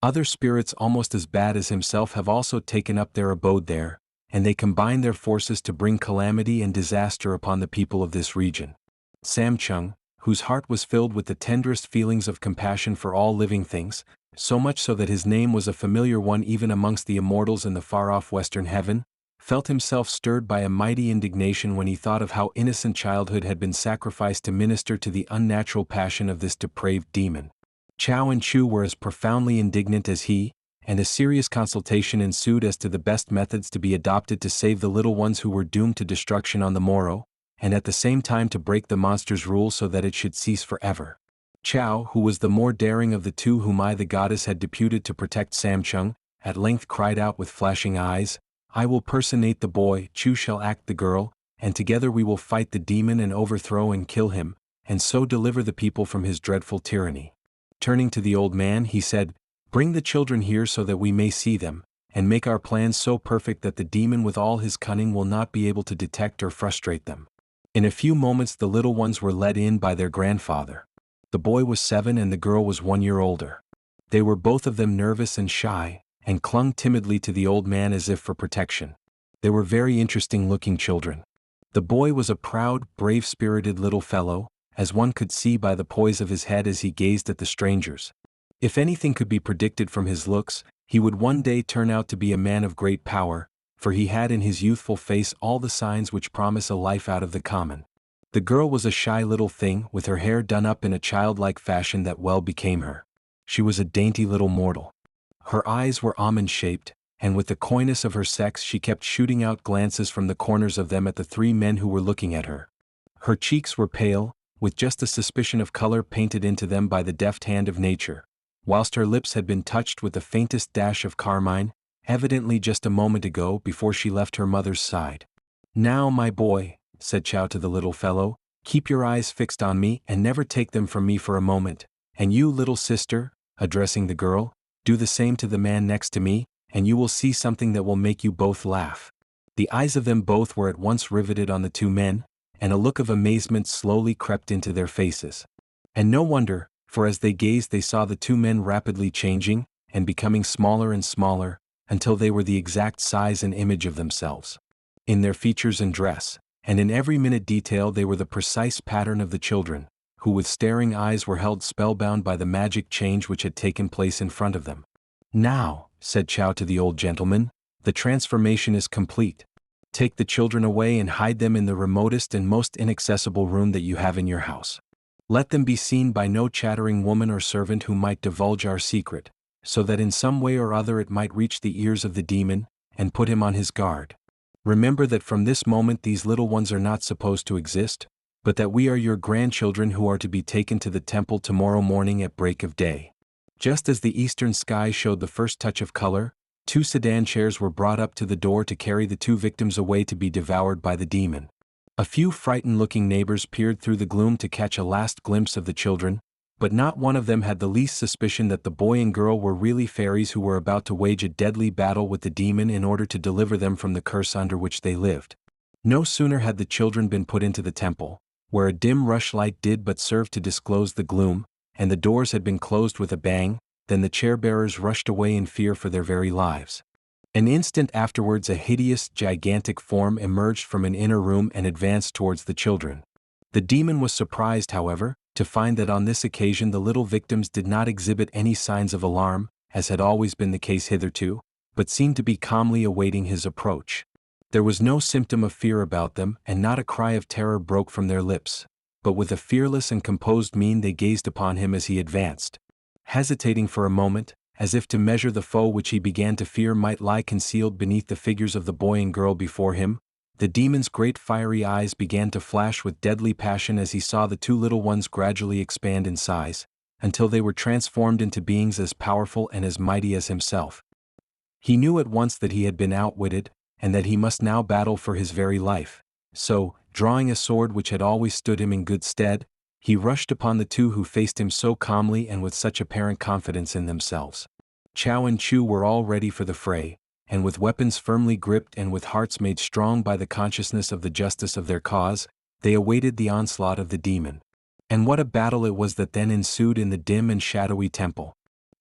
Other spirits almost as bad as himself have also taken up their abode there, and they combine their forces to bring calamity and disaster upon the people of this region." Sam-Chung, whose heart was filled with the tenderest feelings of compassion for all living things, so much so that his name was a familiar one even amongst the immortals in the far-off western heaven, felt himself stirred by a mighty indignation when he thought of how innocent childhood had been sacrificed to minister to the unnatural passion of this depraved demon. Chao and Chu were as profoundly indignant as he, and a serious consultation ensued as to the best methods to be adopted to save the little ones who were doomed to destruction on the morrow, and at the same time to break the monster's rule so that it should cease forever. Chao, who was the more daring of the two whom the goddess had deputed to protect Sam-Chung, at length cried out with flashing eyes, "I will personate the boy, Chu shall act the girl, and together we will fight the demon and overthrow and kill him, and so deliver the people from his dreadful tyranny." Turning to the old man, he said, "Bring the children here so that we may see them, and make our plans so perfect that the demon with all his cunning will not be able to detect or frustrate them." In a few moments the little ones were led in by their grandfather. The boy was 7 and the girl was 1 year older. They were both of them nervous and shy, and clung timidly to the old man as if for protection. They were very interesting-looking children. The boy was a proud, brave-spirited little fellow, as one could see by the poise of his head as he gazed at the strangers. If anything could be predicted from his looks, he would one day turn out to be a man of great power, for he had in his youthful face all the signs which promise a life out of the common. The girl was a shy little thing, with her hair done up in a childlike fashion that well became her. She was a dainty little mortal. Her eyes were almond-shaped, and with the coyness of her sex she kept shooting out glances from the corners of them at the 3 men who were looking at her. Her cheeks were pale, with just a suspicion of color painted into them by the deft hand of nature, whilst her lips had been touched with the faintest dash of carmine, evidently just a moment ago before she left her mother's side. "Now, my boy," said Chao to the little fellow, "keep your eyes fixed on me and never take them from me for a moment, and you, little sister," addressing the girl, "do the same to the man next to me, and you will see something that will make you both laugh." The eyes of them both were at once riveted on the 2 men, and a look of amazement slowly crept into their faces. And no wonder, for as they gazed they saw the 2 men rapidly changing, and becoming smaller and smaller, until they were the exact size and image of themselves. In their features and dress, and in every minute detail they were the precise pattern of the children, who with staring eyes were held spellbound by the magic change which had taken place in front of them. "Now," said Chao to the old gentleman, "the transformation is complete. Take the children away and hide them in the remotest and most inaccessible room that you have in your house. Let them be seen by no chattering woman or servant who might divulge our secret, so that in some way or other it might reach the ears of the demon, and put him on his guard. Remember that from this moment these little ones are not supposed to exist, but that we are your grandchildren who are to be taken to the temple tomorrow morning at break of day." Just as the eastern sky showed the first touch of color, 2 sedan chairs were brought up to the door to carry the 2 victims away to be devoured by the demon. A few frightened-looking neighbors peered through the gloom to catch a last glimpse of the children, but not one of them had the least suspicion that the boy and girl were really fairies who were about to wage a deadly battle with the demon in order to deliver them from the curse under which they lived. No sooner had the children been put into the temple, where a dim rushlight did but serve to disclose the gloom, and the doors had been closed with a bang, than the chair-bearers rushed away in fear for their very lives. An instant afterwards a hideous, gigantic form emerged from an inner room and advanced towards the children. The demon was surprised, however, to find that on this occasion the little victims did not exhibit any signs of alarm, as had always been the case hitherto, but seemed to be calmly awaiting his approach. There was no symptom of fear about them, and not a cry of terror broke from their lips, but with a fearless and composed mien they gazed upon him as he advanced. Hesitating for a moment, as if to measure the foe which he began to fear might lie concealed beneath the figures of the boy and girl before him, the demon's great fiery eyes began to flash with deadly passion as he saw the two little ones gradually expand in size, until they were transformed into beings as powerful and as mighty as himself. He knew at once that he had been outwitted, and that he must now battle for his very life. So, drawing a sword which had always stood him in good stead, he rushed upon the two who faced him so calmly and with such apparent confidence in themselves. Chao and Chu were all ready for the fray, and with weapons firmly gripped and with hearts made strong by the consciousness of the justice of their cause, they awaited the onslaught of the demon. And what a battle it was that then ensued in the dim and shadowy temple!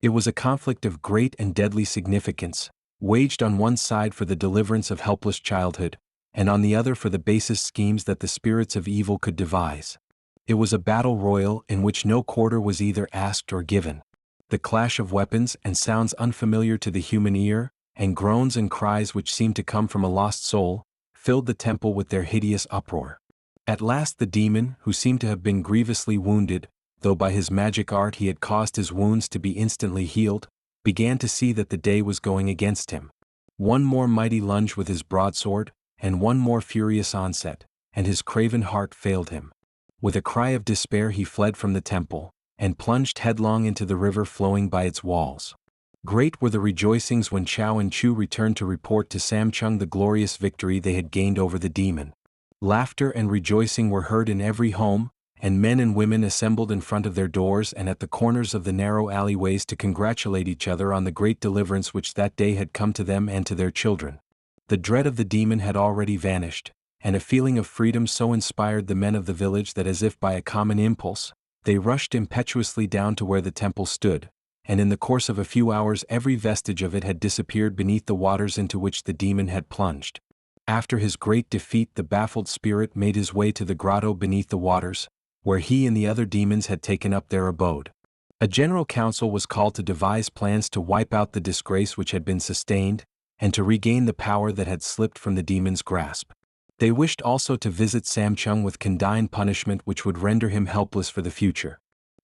It was a conflict of great and deadly significance, waged on one side for the deliverance of helpless childhood, and on the other for the basest schemes that the spirits of evil could devise. It was a battle royal in which no quarter was either asked or given. The clash of weapons and sounds unfamiliar to the human ear, and groans and cries which seemed to come from a lost soul, filled the temple with their hideous uproar. At last the demon, who seemed to have been grievously wounded, though by his magic art he had caused his wounds to be instantly healed, began to see that the day was going against him. One more mighty lunge with his broadsword, and one more furious onset, and his craven heart failed him. With a cry of despair he fled from the temple, and plunged headlong into the river flowing by its walls. Great were the rejoicings when Chao and Chu returned to report to SAM-CHUNG the glorious victory they had gained over the demon. Laughter and rejoicing were heard in every home, and men and women assembled in front of their doors and at the corners of the narrow alleyways to congratulate each other on the great deliverance which that day had come to them and to their children. The dread of the demon had already vanished, and a feeling of freedom so inspired the men of the village that as if by a common impulse, they rushed impetuously down to where the temple stood, and in the course of a few hours every vestige of it had disappeared beneath the waters into which the demon had plunged. After his great defeat the baffled spirit made his way to the grotto beneath the waters, where he and the other demons had taken up their abode. A general council was called to devise plans to wipe out the disgrace which had been sustained, and to regain the power that had slipped from the demon's grasp. They wished also to visit SAM-CHUNG with condign punishment which would render him helpless for the future.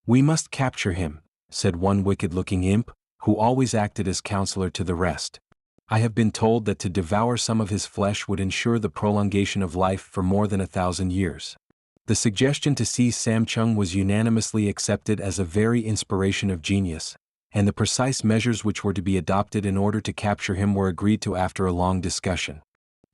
"We must capture him," said one wicked-looking imp, who always acted as counselor to the rest. "I have been told that to devour some of his flesh would ensure the prolongation of life for more than 1,000 years. The suggestion to seize SAM-CHUNG was unanimously accepted as a very inspiration of genius, and the precise measures which were to be adopted in order to capture him were agreed to after a long discussion.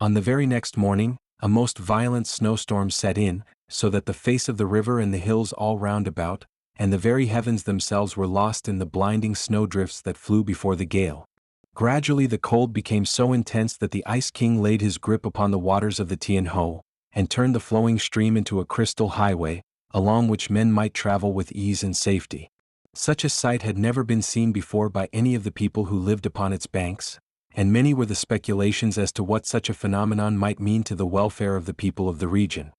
On the very next morning, a most violent snowstorm set in, so that the face of the river and the hills all round about, and the very heavens themselves were lost in the blinding snowdrifts that flew before the gale. Gradually the cold became so intense that the Ice King laid his grip upon the waters of the Tianho, and turned the flowing stream into a crystal highway, along which men might travel with ease and safety. Such a sight had never been seen before by any of the people who lived upon its banks, and many were the speculations as to what such a phenomenon might mean to the welfare of the people of the region.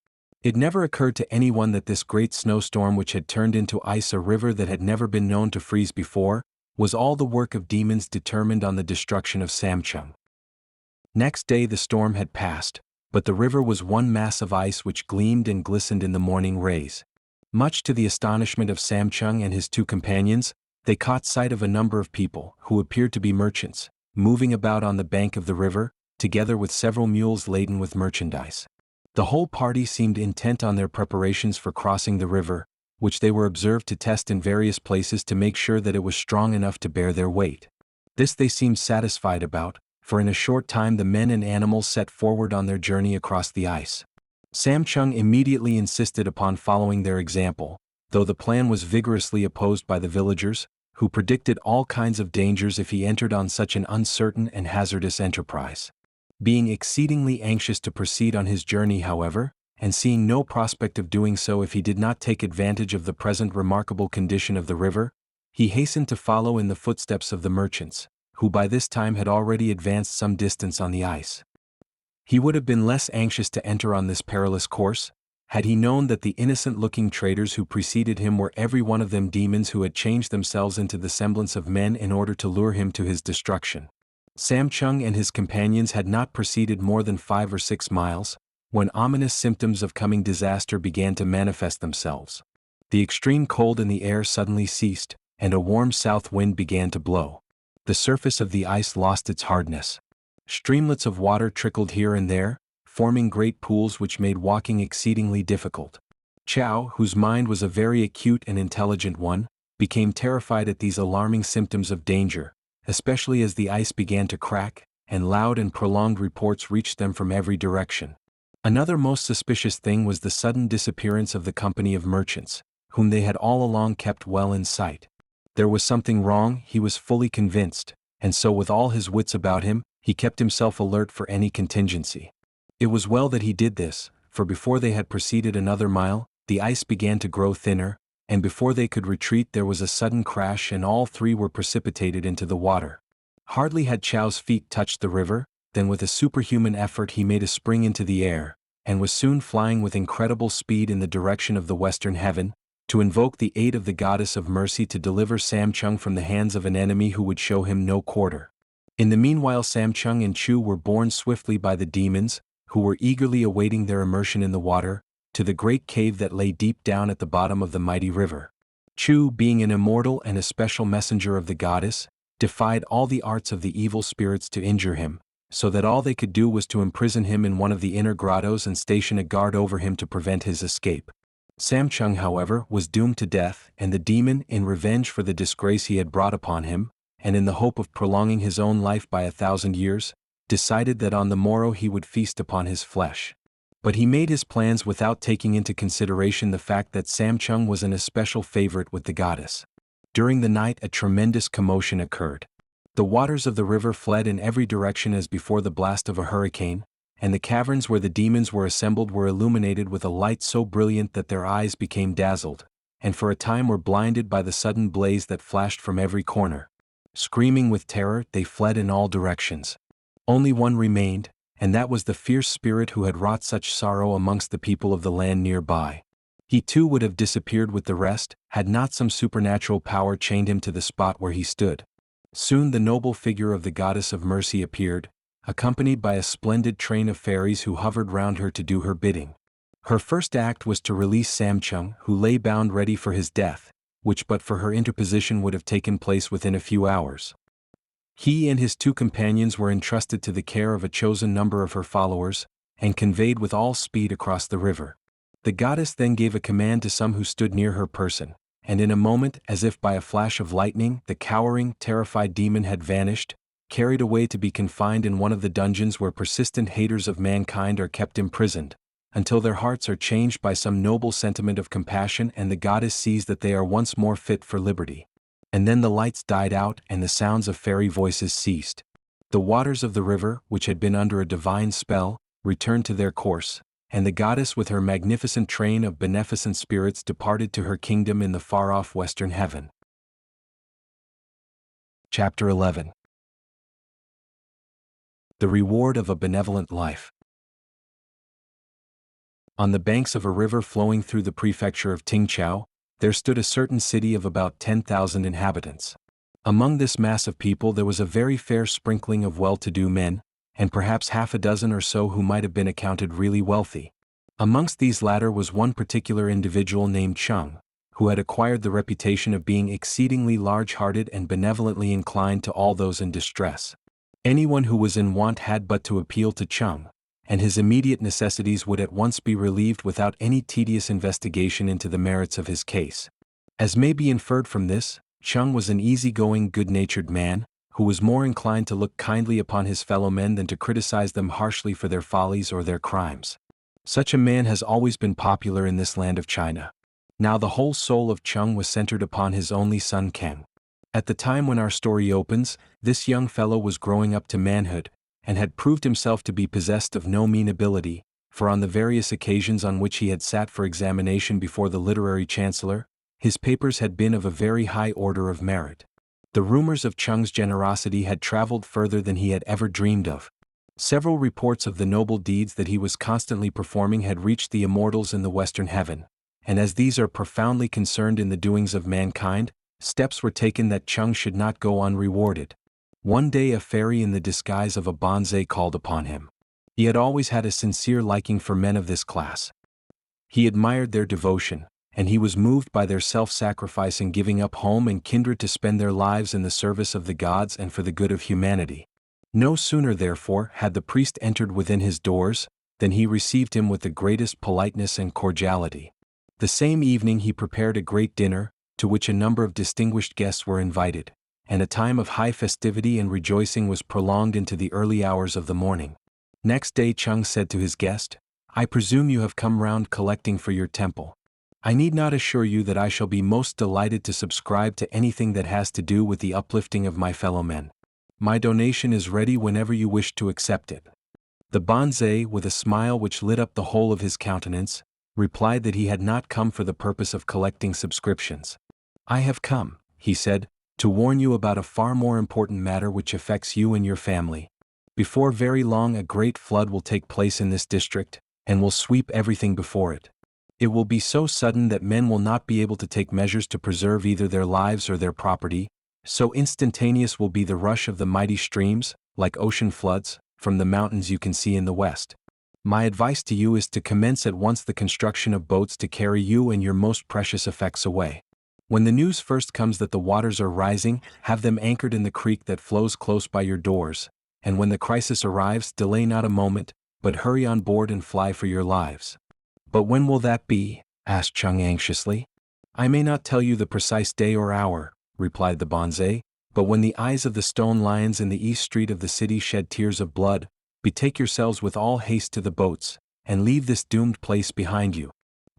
It never occurred to anyone that this great snowstorm which had turned into ice a river that had never been known to freeze before, was all the work of demons determined on the destruction of SAM-CHUNG. Next day the storm had passed, but the river was one mass of ice which gleamed and glistened in the morning rays. Much to the astonishment of SAM-CHUNG and his two companions, they caught sight of a number of people, who appeared to be merchants, moving about on the bank of the river, together with several mules laden with merchandise. The whole party seemed intent on their preparations for crossing the river, which they were observed to test in various places to make sure that it was strong enough to bear their weight. This they seemed satisfied about, for in a short time the men and animals set forward on their journey across the ice. SAM-CHUNG immediately insisted upon following their example, though the plan was vigorously opposed by the villagers, who predicted all kinds of dangers if he entered on such an uncertain and hazardous enterprise. Being exceedingly anxious to proceed on his journey, however, and seeing no prospect of doing so if he did not take advantage of the present remarkable condition of the river, he hastened to follow in the footsteps of the merchants, who by this time had already advanced some distance on the ice. He would have been less anxious to enter on this perilous course, Had he known that the innocent-looking traders who preceded him were every one of them demons who had changed themselves into the semblance of men in order to lure him to his destruction. SAM-CHUNG and his companions had not proceeded more than 5 or 6 miles, when ominous symptoms of coming disaster began to manifest themselves. The extreme cold in the air suddenly ceased, and a warm south wind began to blow. The surface of the ice lost its hardness. Streamlets of water trickled here and there, forming great pools which made walking exceedingly difficult. Chow, whose mind was a very acute and intelligent one, became terrified at these alarming symptoms of danger, especially as the ice began to crack, and loud and prolonged reports reached them from every direction. Another most suspicious thing was the sudden disappearance of the company of merchants, whom they had all along kept well in sight. There was something wrong, he was fully convinced, and so with all his wits about him, he kept himself alert for any contingency. It was well that he did this, for before they had proceeded another mile, the ice began to grow thinner, and before they could retreat there was a sudden crash and all 3 were precipitated into the water. Hardly had Chow's feet touched the river, then with a superhuman effort he made a spring into the air, and was soon flying with incredible speed in the direction of the western heaven, to invoke the aid of the goddess of mercy to deliver SAM-CHUNG from the hands of an enemy who would show him no quarter. In the meanwhile SAM-CHUNG and Chu were borne swiftly by the demons, who were eagerly awaiting their immersion in the water, to the great cave that lay deep down at the bottom of the mighty river. Chu, being an immortal and a special messenger of the goddess, defied all the arts of the evil spirits to injure him, so that all they could do was to imprison him in one of the inner grottos and station a guard over him to prevent his escape. SAM-CHUNG, however, was doomed to death, and the demon, in revenge for the disgrace he had brought upon him, and in the hope of prolonging his own life by 1,000 years, decided that on the morrow he would feast upon his flesh. But he made his plans without taking into consideration the fact that SAM-CHUNG was an especial favorite with the goddess. During the night a tremendous commotion occurred. The waters of the river fled in every direction as before the blast of a hurricane, and the caverns where the demons were assembled were illuminated with a light so brilliant that their eyes became dazzled, and for a time were blinded by the sudden blaze that flashed from every corner. Screaming with terror, they fled in all directions. Only one remained, and that was the fierce spirit who had wrought such sorrow amongst the people of the land nearby. He too would have disappeared with the rest, had not some supernatural power chained him to the spot where he stood. Soon the noble figure of the goddess of mercy appeared, accompanied by a splendid train of fairies who hovered round her to do her bidding. Her first act was to release SAM-CHUNG, who lay bound ready for his death, which but for her interposition would have taken place within a few hours. He and his 2 companions were entrusted to the care of a chosen number of her followers, and conveyed with all speed across the river. The goddess then gave a command to some who stood near her person, and in a moment, as if by a flash of lightning, the cowering, terrified demon had vanished, carried away to be confined in one of the dungeons where persistent haters of mankind are kept imprisoned, until their hearts are changed by some noble sentiment of compassion and the goddess sees that they are once more fit for liberty. And then the lights died out and the sounds of fairy voices ceased. The waters of the river, which had been under a divine spell, returned to their course, and the goddess with her magnificent train of beneficent spirits departed to her kingdom in the far-off western heaven. Chapter 11. The Reward of a Benevolent Life. On the banks of a river flowing through the prefecture of Tingchao, there stood a certain city of about 10,000 inhabitants. Among this mass of people there was a very fair sprinkling of well-to-do men, and perhaps half a dozen or so who might have been accounted really wealthy. Amongst these latter was one particular individual named Chung, who had acquired the reputation of being exceedingly large-hearted and benevolently inclined to all those in distress. Anyone who was in want had but to appeal to Chung, and his immediate necessities would at once be relieved without any tedious investigation into the merits of his case. As may be inferred from this, Chung was an easy-going, good-natured man, who was more inclined to look kindly upon his fellow men than to criticize them harshly for their follies or their crimes. Such a man has always been popular in this land of China. Now the whole soul of Chung was centered upon his only son Kang. At the time when our story opens, this young fellow was growing up to manhood, and had proved himself to be possessed of no mean ability, for on the various occasions on which he had sat for examination before the literary chancellor, his papers had been of a very high order of merit. The rumors of Chung's generosity had traveled further than he had ever dreamed of. Several reports of the noble deeds that he was constantly performing had reached the immortals in the western heaven, and as these are profoundly concerned in the doings of mankind, steps were taken that Chung should not go unrewarded. One day a fairy in the disguise of a BONZE called upon him. He had always had a sincere liking for men of this class. He admired their devotion, and he was moved by their self-sacrifice in giving up home and kindred to spend their lives in the service of the gods and for the good of humanity. No sooner, therefore, had the priest entered within his doors, than he received him with the greatest politeness and cordiality. The same evening he prepared a great dinner, to which a number of distinguished guests were invited, and a time of high festivity and rejoicing was prolonged into the early hours of the morning. Next day Chung said to his guest, "I presume you have come round collecting for your temple. I need not assure you that I shall be most delighted to subscribe to anything that has to do with the uplifting of my fellow men. My donation is ready whenever you wish to accept it." The BONZE, with a smile which lit up the whole of his countenance, replied that he had not come for the purpose of collecting subscriptions. "I have come," he said, "to warn you about a far more important matter which affects you and your family. Before very long a great flood will take place in this district, and will sweep everything before it. It will be so sudden that men will not be able to take measures to preserve either their lives or their property, so instantaneous will be the rush of the mighty streams, like ocean floods, from the mountains you can see in the west. My advice to you is to commence at once the construction of boats to carry you and your most precious effects away. When the news first comes that the waters are rising, have them anchored in the creek that flows close by your doors, and when the crisis arrives, delay not a moment, but hurry on board and fly for your lives." "But when will that be?" asked Chung anxiously. "I may not tell you the precise day or hour," replied the BONZE, "but when the eyes of the stone lions in the east street of the city shed tears of blood, betake yourselves with all haste to the boats, and leave this doomed place behind you."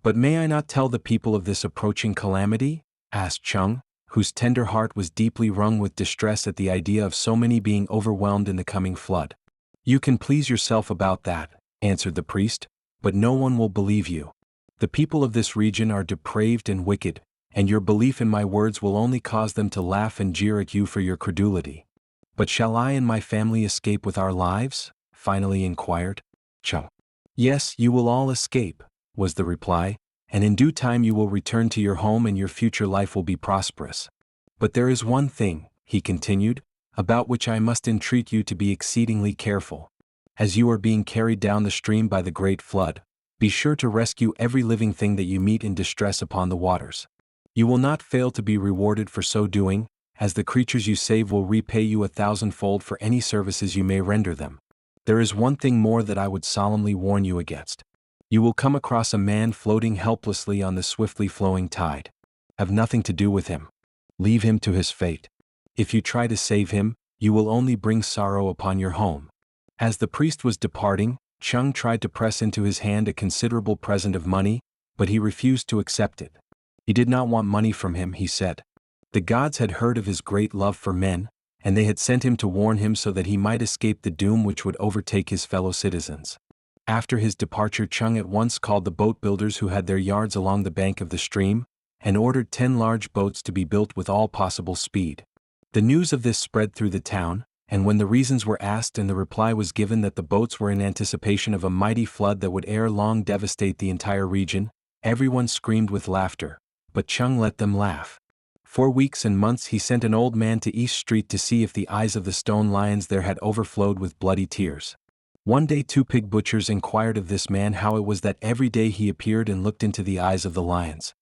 "But may I not tell the people of this approaching calamity?" asked Chung, whose tender heart was deeply wrung with distress at the idea of so many being overwhelmed in the coming flood. "You can please yourself about that," answered the priest, "but no one will believe you. The people of this region are depraved and wicked, and your belief in my words will only cause them to laugh and jeer at you for your credulity." "But shall I and my family escape with our lives?" finally inquired Chung. "Yes, you will all escape," was the reply, "and in due time you will return to your home and your future life will be prosperous. But there is one thing," he continued, "about which I must entreat you to be exceedingly careful. As you are being carried down the stream by the great flood, be sure to rescue every living thing that you meet in distress upon the waters. You will not fail to be rewarded for so doing, as the creatures you save will repay you 1,000-fold for any services you may render them. There is one thing more that I would solemnly warn you against. You will come across a man floating helplessly on the swiftly flowing tide. Have nothing to do with him. Leave him to his fate. If you try to save him, you will only bring sorrow upon your home." As the priest was departing, Chung tried to press into his hand a considerable present of money, but he refused to accept it. He did not want money from him, he said. The gods had heard of his great love for men, and they had sent him to warn him so that he might escape the doom which would overtake his fellow citizens. After his departure, Chung at once called the boat builders who had their yards along the bank of the stream, and ordered 10 large boats to be built with all possible speed. The news of this spread through the town, and when the reasons were asked and the reply was given that the boats were in anticipation of a mighty flood that would ere long devastate the entire region, everyone screamed with laughter, but Chung let them laugh. For weeks and months he sent an old man to East Street to see if the eyes of the stone lions there had overflowed with bloody tears. One day 2 pig butchers inquired of this man how it was that every day he appeared and looked into the eyes of the lions.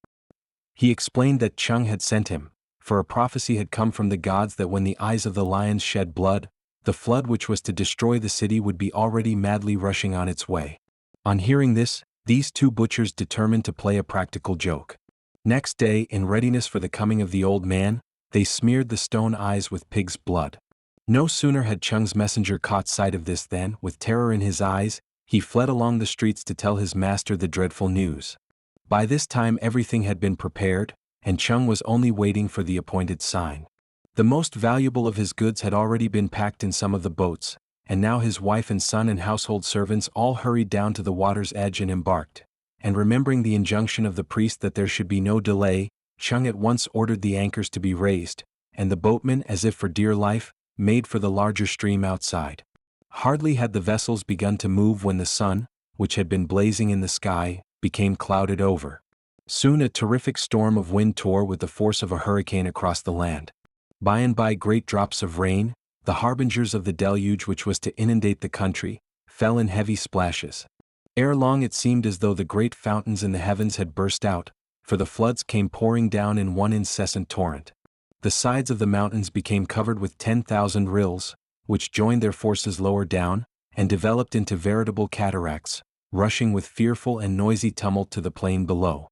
He explained that Chung had sent him, for a prophecy had come from the gods that when the eyes of the lions shed blood, the flood which was to destroy the city would be already madly rushing on its way. On hearing this, these 2 butchers determined to play a practical joke. Next day, in readiness for the coming of the old man, they smeared the stone eyes with pig's blood. No sooner had Chung's messenger caught sight of this than, with terror in his eyes, he fled along the streets to tell his master the dreadful news. By this time everything had been prepared, and Chung was only waiting for the appointed sign. The most valuable of his goods had already been packed in some of the boats, and now his wife and son and household servants all hurried down to the water's edge and embarked. And remembering the injunction of the priest that there should be no delay, Chung at once ordered the anchors to be raised, and the boatmen, as if for dear life, made for the larger stream outside. Hardly had the vessels begun to move when the sun, which had been blazing in the sky, became clouded over. Soon a terrific storm of wind tore with the force of a hurricane across the land. By and by great drops of rain, the harbingers of the deluge which was to inundate the country, fell in heavy splashes. Ere long it seemed as though the great fountains in the heavens had burst out, for the floods came pouring down in one incessant torrent. The sides of the mountains became covered with 10,000 rills, which joined their forces lower down, and developed into veritable cataracts, rushing with fearful and noisy tumult to the plain below.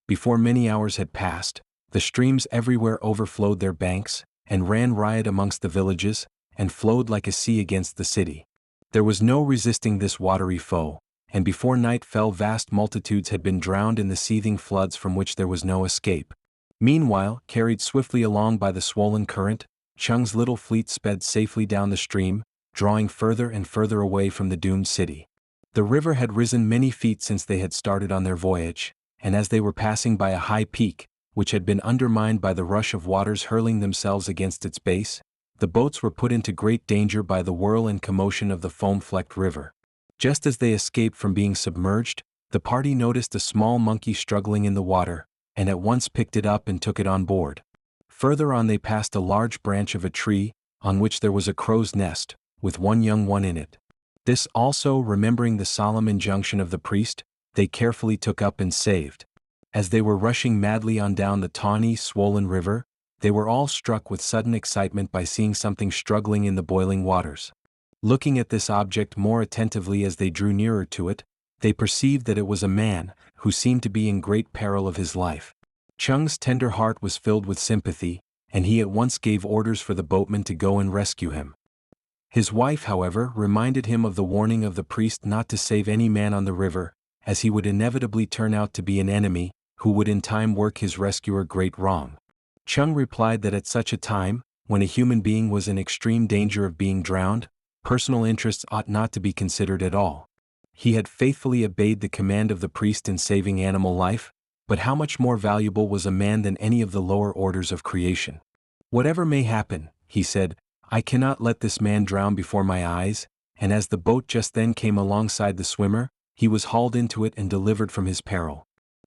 Before many hours had passed, the streams everywhere overflowed their banks, and ran riot amongst the villages, and flowed like a sea against the city. There was no resisting this watery foe, and before night fell vast multitudes had been drowned in the seething floods from which there was no escape. Meanwhile, carried swiftly along by the swollen current, Chung's little fleet sped safely down the stream, drawing further and further away from the doomed city. The river had risen many feet since they had started on their voyage, and as they were passing by a high peak, which had been undermined by the rush of waters hurling themselves against its base, the boats were put into great danger by the whirl and commotion of the foam-flecked river. Just as they escaped from being submerged, the party noticed a small monkey struggling in the water, and at once picked it up and took it on board. Further on they passed a large branch of a tree, on which there was a crow's nest, with one young one in it. This also, remembering the solemn injunction of the priest, they carefully took up and saved. As they were rushing madly on down the tawny, swollen river, they were all struck with sudden excitement by seeing something struggling in the boiling waters. Looking at this object more attentively as they drew nearer to it, they perceived that it was a man, who seemed to be in great peril of his life. Chung's tender heart was filled with sympathy, and he at once gave orders for the boatmen to go and rescue him. His wife, however, reminded him of the warning of the priest not to save any man on the river, as he would inevitably turn out to be an enemy, who would in time work his rescuer great wrong. Chung replied that at such a time, when a human being was in extreme danger of being drowned, personal interests ought not to be considered at all. He had faithfully obeyed the command of the priest in saving animal life, but how much more valuable was a man than any of the lower orders of creation? Whatever may happen, he said, I cannot let this man drown before my eyes, and as the boat just then came alongside the swimmer, he was hauled into it and delivered from his peril.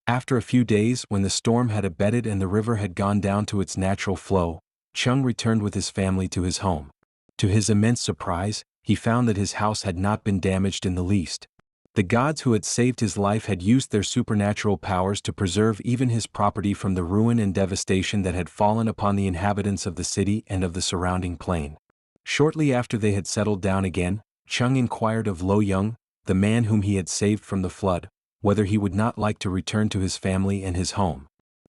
After a few days, when the storm had abated and the river had gone down to its natural flow, Chung returned with his family to his home. To his immense surprise, he found that his house had not been damaged in the least. The gods who had saved his life had used their supernatural powers to preserve even his property from the ruin and devastation that had fallen upon the inhabitants of the city and of the surrounding plain. Shortly after they had settled down again, Chung inquired of LIU-KUNG, the man whom he had saved from the flood, whether he would not like to return to his family and his home.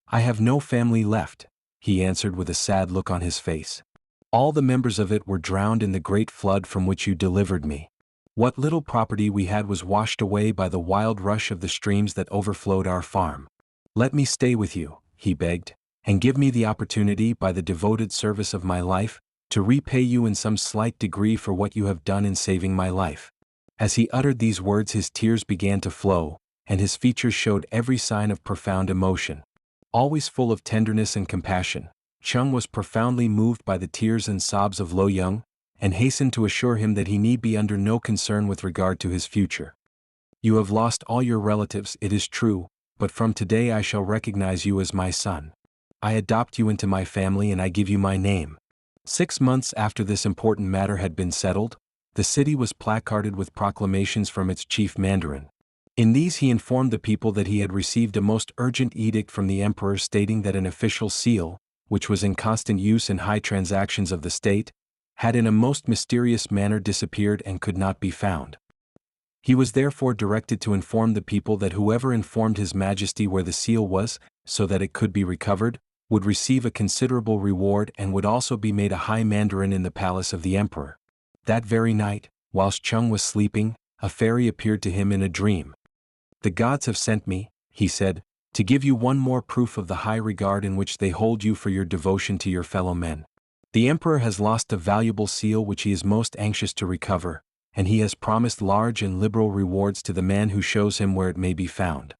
I have no family left, he answered with a sad look on his face. All the members of it were drowned in the great flood from which you delivered me. What little property we had was washed away by the wild rush of the streams that overflowed our farm. Let me stay with you, he begged, and give me the opportunity by the devoted service of my life, to repay you in some slight degree for what you have done in saving my life. As he uttered these words his tears began to flow, and his features showed every sign of profound emotion. Always full of tenderness and compassion, Chung was profoundly moved by the tears and sobs of LIU-KUNG, and hastened to assure him that he need be under no concern with regard to his future. You have lost all your relatives, it is true, but from today I shall recognize you as my son. I adopt you into my family and I give you my name. 6 months after this important matter had been settled, the city was placarded with proclamations from its chief mandarin. In these he informed the people that he had received a most urgent edict from the emperor stating that an official seal, which was in constant use in high transactions of the state, had in a most mysterious manner disappeared and could not be found. He was therefore directed to inform the people that whoever informed His Majesty where the seal was, so that it could be recovered, would receive a considerable reward and would also be made a high mandarin in the palace of the emperor. That very night, whilst Chung was sleeping, a fairy appeared to him in a dream. The gods have sent me, he said, to give you one more proof of the high regard in which they hold you for your devotion to your fellow men. The emperor has lost a valuable seal which he is most anxious to recover, and he has promised large and liberal rewards to the man who shows him where it may be found.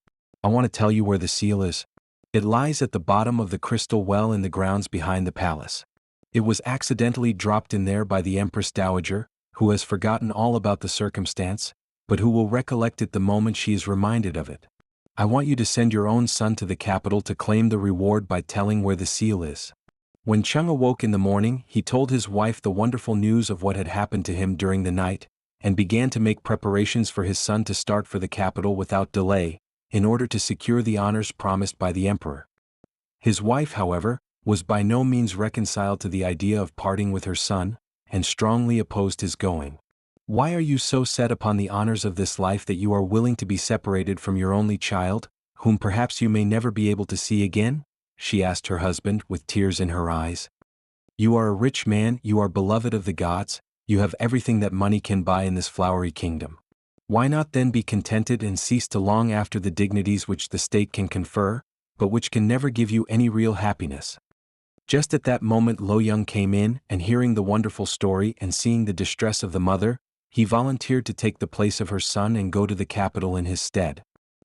I want to tell you where the seal is. It lies at the bottom of the crystal well in the grounds behind the palace. It was accidentally dropped in there by the Empress Dowager, who has forgotten all about the circumstance, but who will recollect it the moment she is reminded of it. I want you to send your own son to the capital to claim the reward by telling where the seal is." When Chung awoke in the morning, he told his wife the wonderful news of what had happened to him during the night, and began to make preparations for his son to start for the capital without delay, in order to secure the honors promised by the emperor. His wife, however, was by no means reconciled to the idea of parting with her son, and strongly opposed his going. "Why are you so set upon the honors of this life that you are willing to be separated from your only child, whom perhaps you may never be able to see again?" she asked her husband with tears in her eyes. "You are a rich man, you are beloved of the gods, you have everything that money can buy in this flowery kingdom. Why not then be contented and cease to long after the dignities which the state can confer, but which can never give you any real happiness?" Just at that moment Lo-young came in, and hearing the wonderful story and seeing the distress of the mother, he volunteered to take the place of her son and go to the capital in his stead.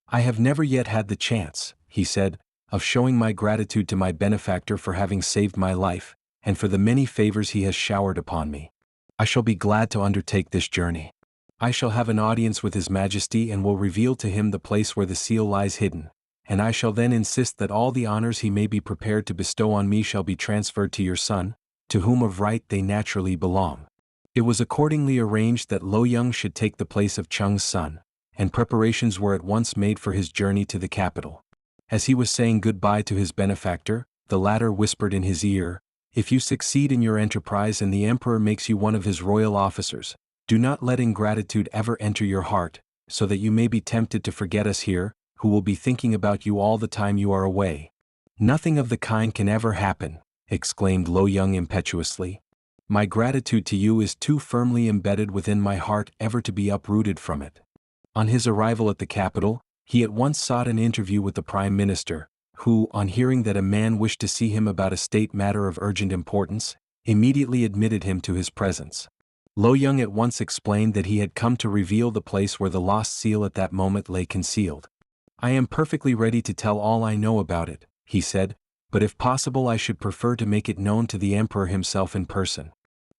"I have never yet had the chance," he said, "of showing my gratitude to my benefactor for having saved my life, and for the many favors he has showered upon me. I shall be glad to undertake this journey. I shall have an audience with His Majesty and will reveal to him the place where the seal lies hidden, and I shall then insist that all the honors he may be prepared to bestow on me shall be transferred to your son, to whom of right they naturally belong." It was accordingly arranged that Lo-young should take the place of Chung's son, and preparations were at once made for his journey to the capital. As he was saying goodbye to his benefactor, the latter whispered in his ear, "If you succeed in your enterprise and the emperor makes you one of his royal officers, do not let ingratitude ever enter your heart, so that you may be tempted to forget us here, who will be thinking about you all the time you are away." "Nothing of the kind can ever happen," exclaimed Lo-young impetuously. "My gratitude to you is too firmly embedded within my heart ever to be uprooted from it." On his arrival at the capital, he at once sought an interview with the Prime Minister, who, on hearing that a man wished to see him about a state matter of urgent importance, immediately admitted him to his presence. Lo-young at once explained that he had come to reveal the place where the lost seal at that moment lay concealed. "I am perfectly ready to tell all I know about it," he said, "but if possible I should prefer to make it known to the emperor himself in person."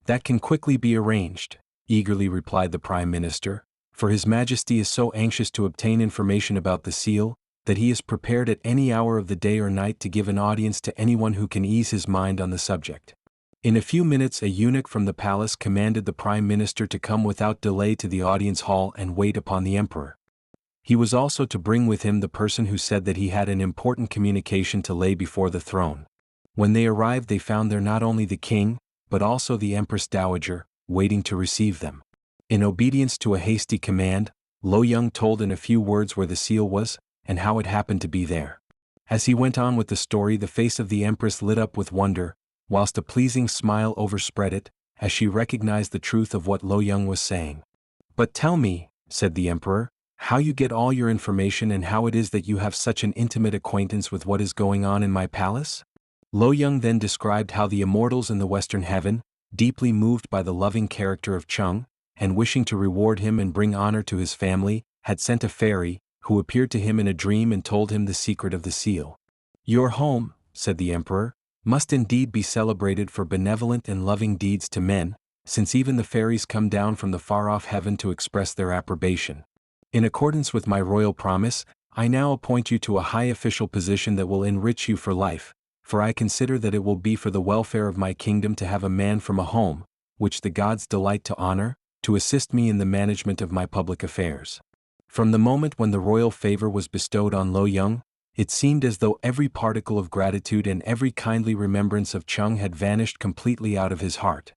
"That can quickly be arranged," eagerly replied the Prime Minister, "for His Majesty is so anxious to obtain information about the seal, that he is prepared at any hour of the day or night to give an audience to anyone who can ease his mind on the subject." In a few minutes a eunuch from the palace commanded the Prime Minister to come without delay to the audience hall and wait upon the emperor. He was also to bring with him the person who said that he had an important communication to lay before the throne. When they arrived they found there not only the king, but also the Empress Dowager, waiting to receive them. In obedience to a hasty command, Lo-young told in a few words where the seal was, and how it happened to be there. As he went on with the story the face of the Empress lit up with wonder, whilst a pleasing smile overspread it, as she recognized the truth of what Lo-young was saying. "But tell me," said the Emperor, "how you get all your information and how it is that you have such an intimate acquaintance with what is going on in my palace?" Lo-young then described how the immortals in the western heaven, deeply moved by the loving character of Chung, and wishing to reward him and bring honor to his family, had sent a fairy, who appeared to him in a dream and told him the secret of the seal. "Your home," said the Emperor, "must indeed be celebrated for benevolent and loving deeds to men, since even the fairies come down from the far-off heaven to express their approbation. In accordance with my royal promise, I now appoint you to a high official position that will enrich you for life, for I consider that it will be for the welfare of my kingdom to have a man from a home, which the gods delight to honor, to assist me in the management of my public affairs." From the moment when the royal favor was bestowed on Lo-young, it seemed as though every particle of gratitude and every kindly remembrance of Chung had vanished completely out of his heart.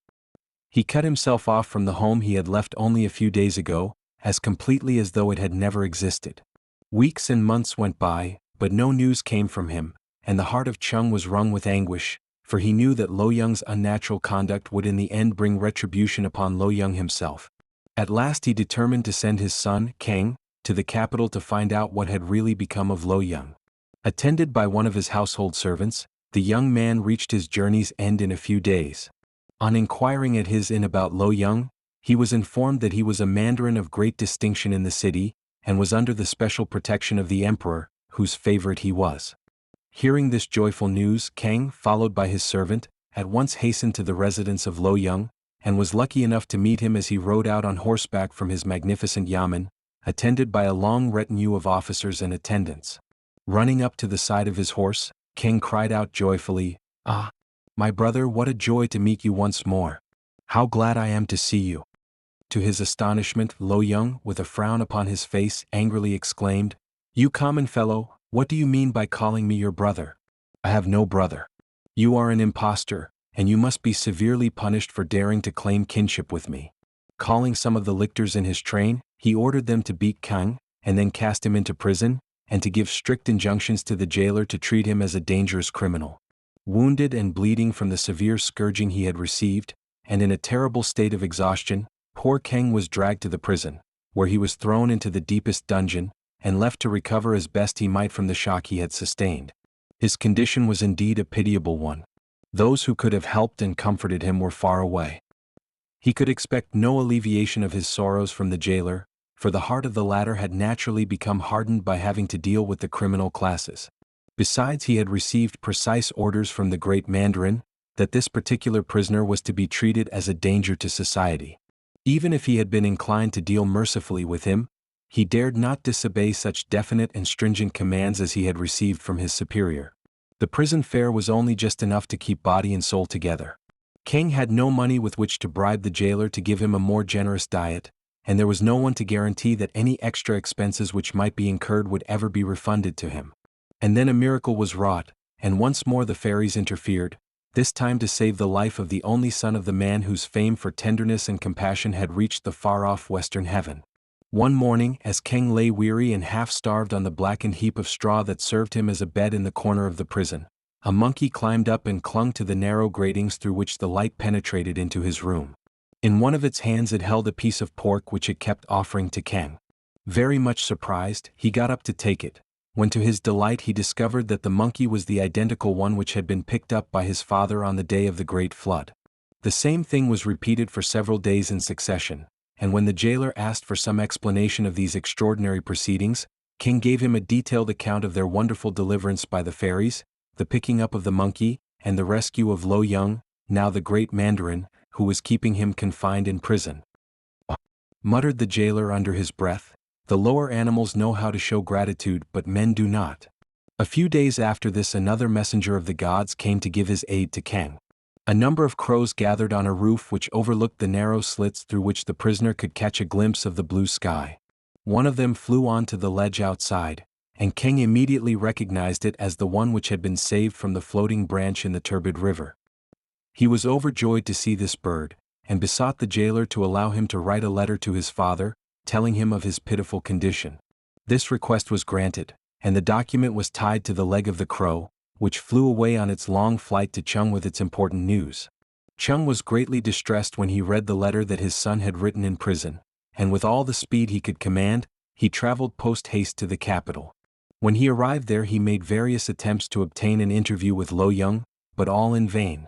He cut himself off from the home he had left only a few days ago, as completely as though it had never existed. Weeks and months went by, but no news came from him, and the heart of Chung was wrung with anguish, for he knew that Lo-young's unnatural conduct would in the end bring retribution upon Lo-young himself. At last he determined to send his son, Kang, to the capital to find out what had really become of Lo-young. Attended by one of his household servants, the young man reached his journey's end in a few days. On inquiring at his inn about Lo-young, he was informed that he was a mandarin of great distinction in the city, and was under the special protection of the emperor, whose favorite he was. Hearing this joyful news, Kang, followed by his servant, at once hastened to the residence of Lo-young, and was lucky enough to meet him as he rode out on horseback from his magnificent yamen, attended by a long retinue of officers and attendants. Running up to the side of his horse, King cried out joyfully, "Ah, my brother, what a joy to meet you once more! How glad I am to see you!" To his astonishment, Lo-young, with a frown upon his face, angrily exclaimed, "You common fellow, what do you mean by calling me your brother? I have no brother. You are an impostor, and you must be severely punished for daring to claim kinship with me." Calling some of the lictors in his train, he ordered them to beat Kang, and then cast him into prison, and to give strict injunctions to the jailer to treat him as a dangerous criminal. Wounded and bleeding from the severe scourging he had received, and in a terrible state of exhaustion, poor Kang was dragged to the prison, where he was thrown into the deepest dungeon, and left to recover as best he might from the shock he had sustained. His condition was indeed a pitiable one. Those who could have helped and comforted him were far away. He could expect no alleviation of his sorrows from the jailer, for the heart of the latter had naturally become hardened by having to deal with the criminal classes. Besides, he had received precise orders from the great Mandarin that this particular prisoner was to be treated as a danger to society. Even if he had been inclined to deal mercifully with him, he dared not disobey such definite and stringent commands as he had received from his superior. The prison fare was only just enough to keep body and soul together. King had no money with which to bribe the jailer to give him a more generous diet, and there was no one to guarantee that any extra expenses which might be incurred would ever be refunded to him. And then a miracle was wrought, and once more the fairies interfered, this time to save the life of the only son of the man whose fame for tenderness and compassion had reached the far-off western heaven. One morning, as Kang lay weary and half-starved on the blackened heap of straw that served him as a bed in the corner of the prison, a monkey climbed up and clung to the narrow gratings through which the light penetrated into his room. In one of its hands it held a piece of pork which it kept offering to Kang. Very much surprised, he got up to take it, when to his delight he discovered that the monkey was the identical one which had been picked up by his father on the day of the great flood. The same thing was repeated for several days in succession, and when the jailer asked for some explanation of these extraordinary proceedings, King gave him a detailed account of their wonderful deliverance by the fairies, the picking up of the monkey, and the rescue of Lo-young, now the great Mandarin, who was keeping him confined in prison. Muttered the jailer under his breath, "The lower animals know how to show gratitude, but men do not." A few days after this, another messenger of the gods came to give his aid to Kang. A number of crows gathered on a roof which overlooked the narrow slits through which the prisoner could catch a glimpse of the blue sky. One of them flew onto the ledge outside, and Kang immediately recognized it as the one which had been saved from the floating branch in the turbid river. He was overjoyed to see this bird, and besought the jailer to allow him to write a letter to his father, telling him of his pitiful condition. This request was granted, and the document was tied to the leg of the crow, which flew away on its long flight to Chung with its important news. Chung was greatly distressed when he read the letter that his son had written in prison, and with all the speed he could command, he traveled post-haste to the capital. When he arrived there, he made various attempts to obtain an interview with Lo-young, but all in vain.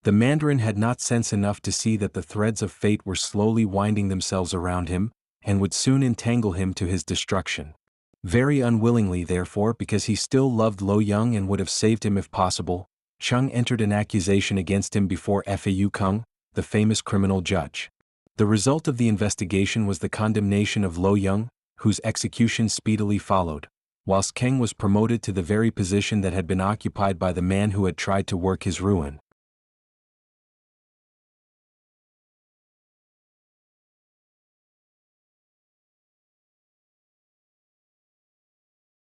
The Mandarin had not sense enough to see that the threads of fate were slowly winding themselves around him, and would soon entangle him to his destruction. Very unwillingly, therefore, because he still loved Lo-young and would have saved him if possible, Chung entered an accusation against him before LIU-KUNG, the famous criminal judge. The result of the investigation was the condemnation of Lo-young, whose execution speedily followed, whilst Kang was promoted to the very position that had been occupied by the man who had tried to work his ruin.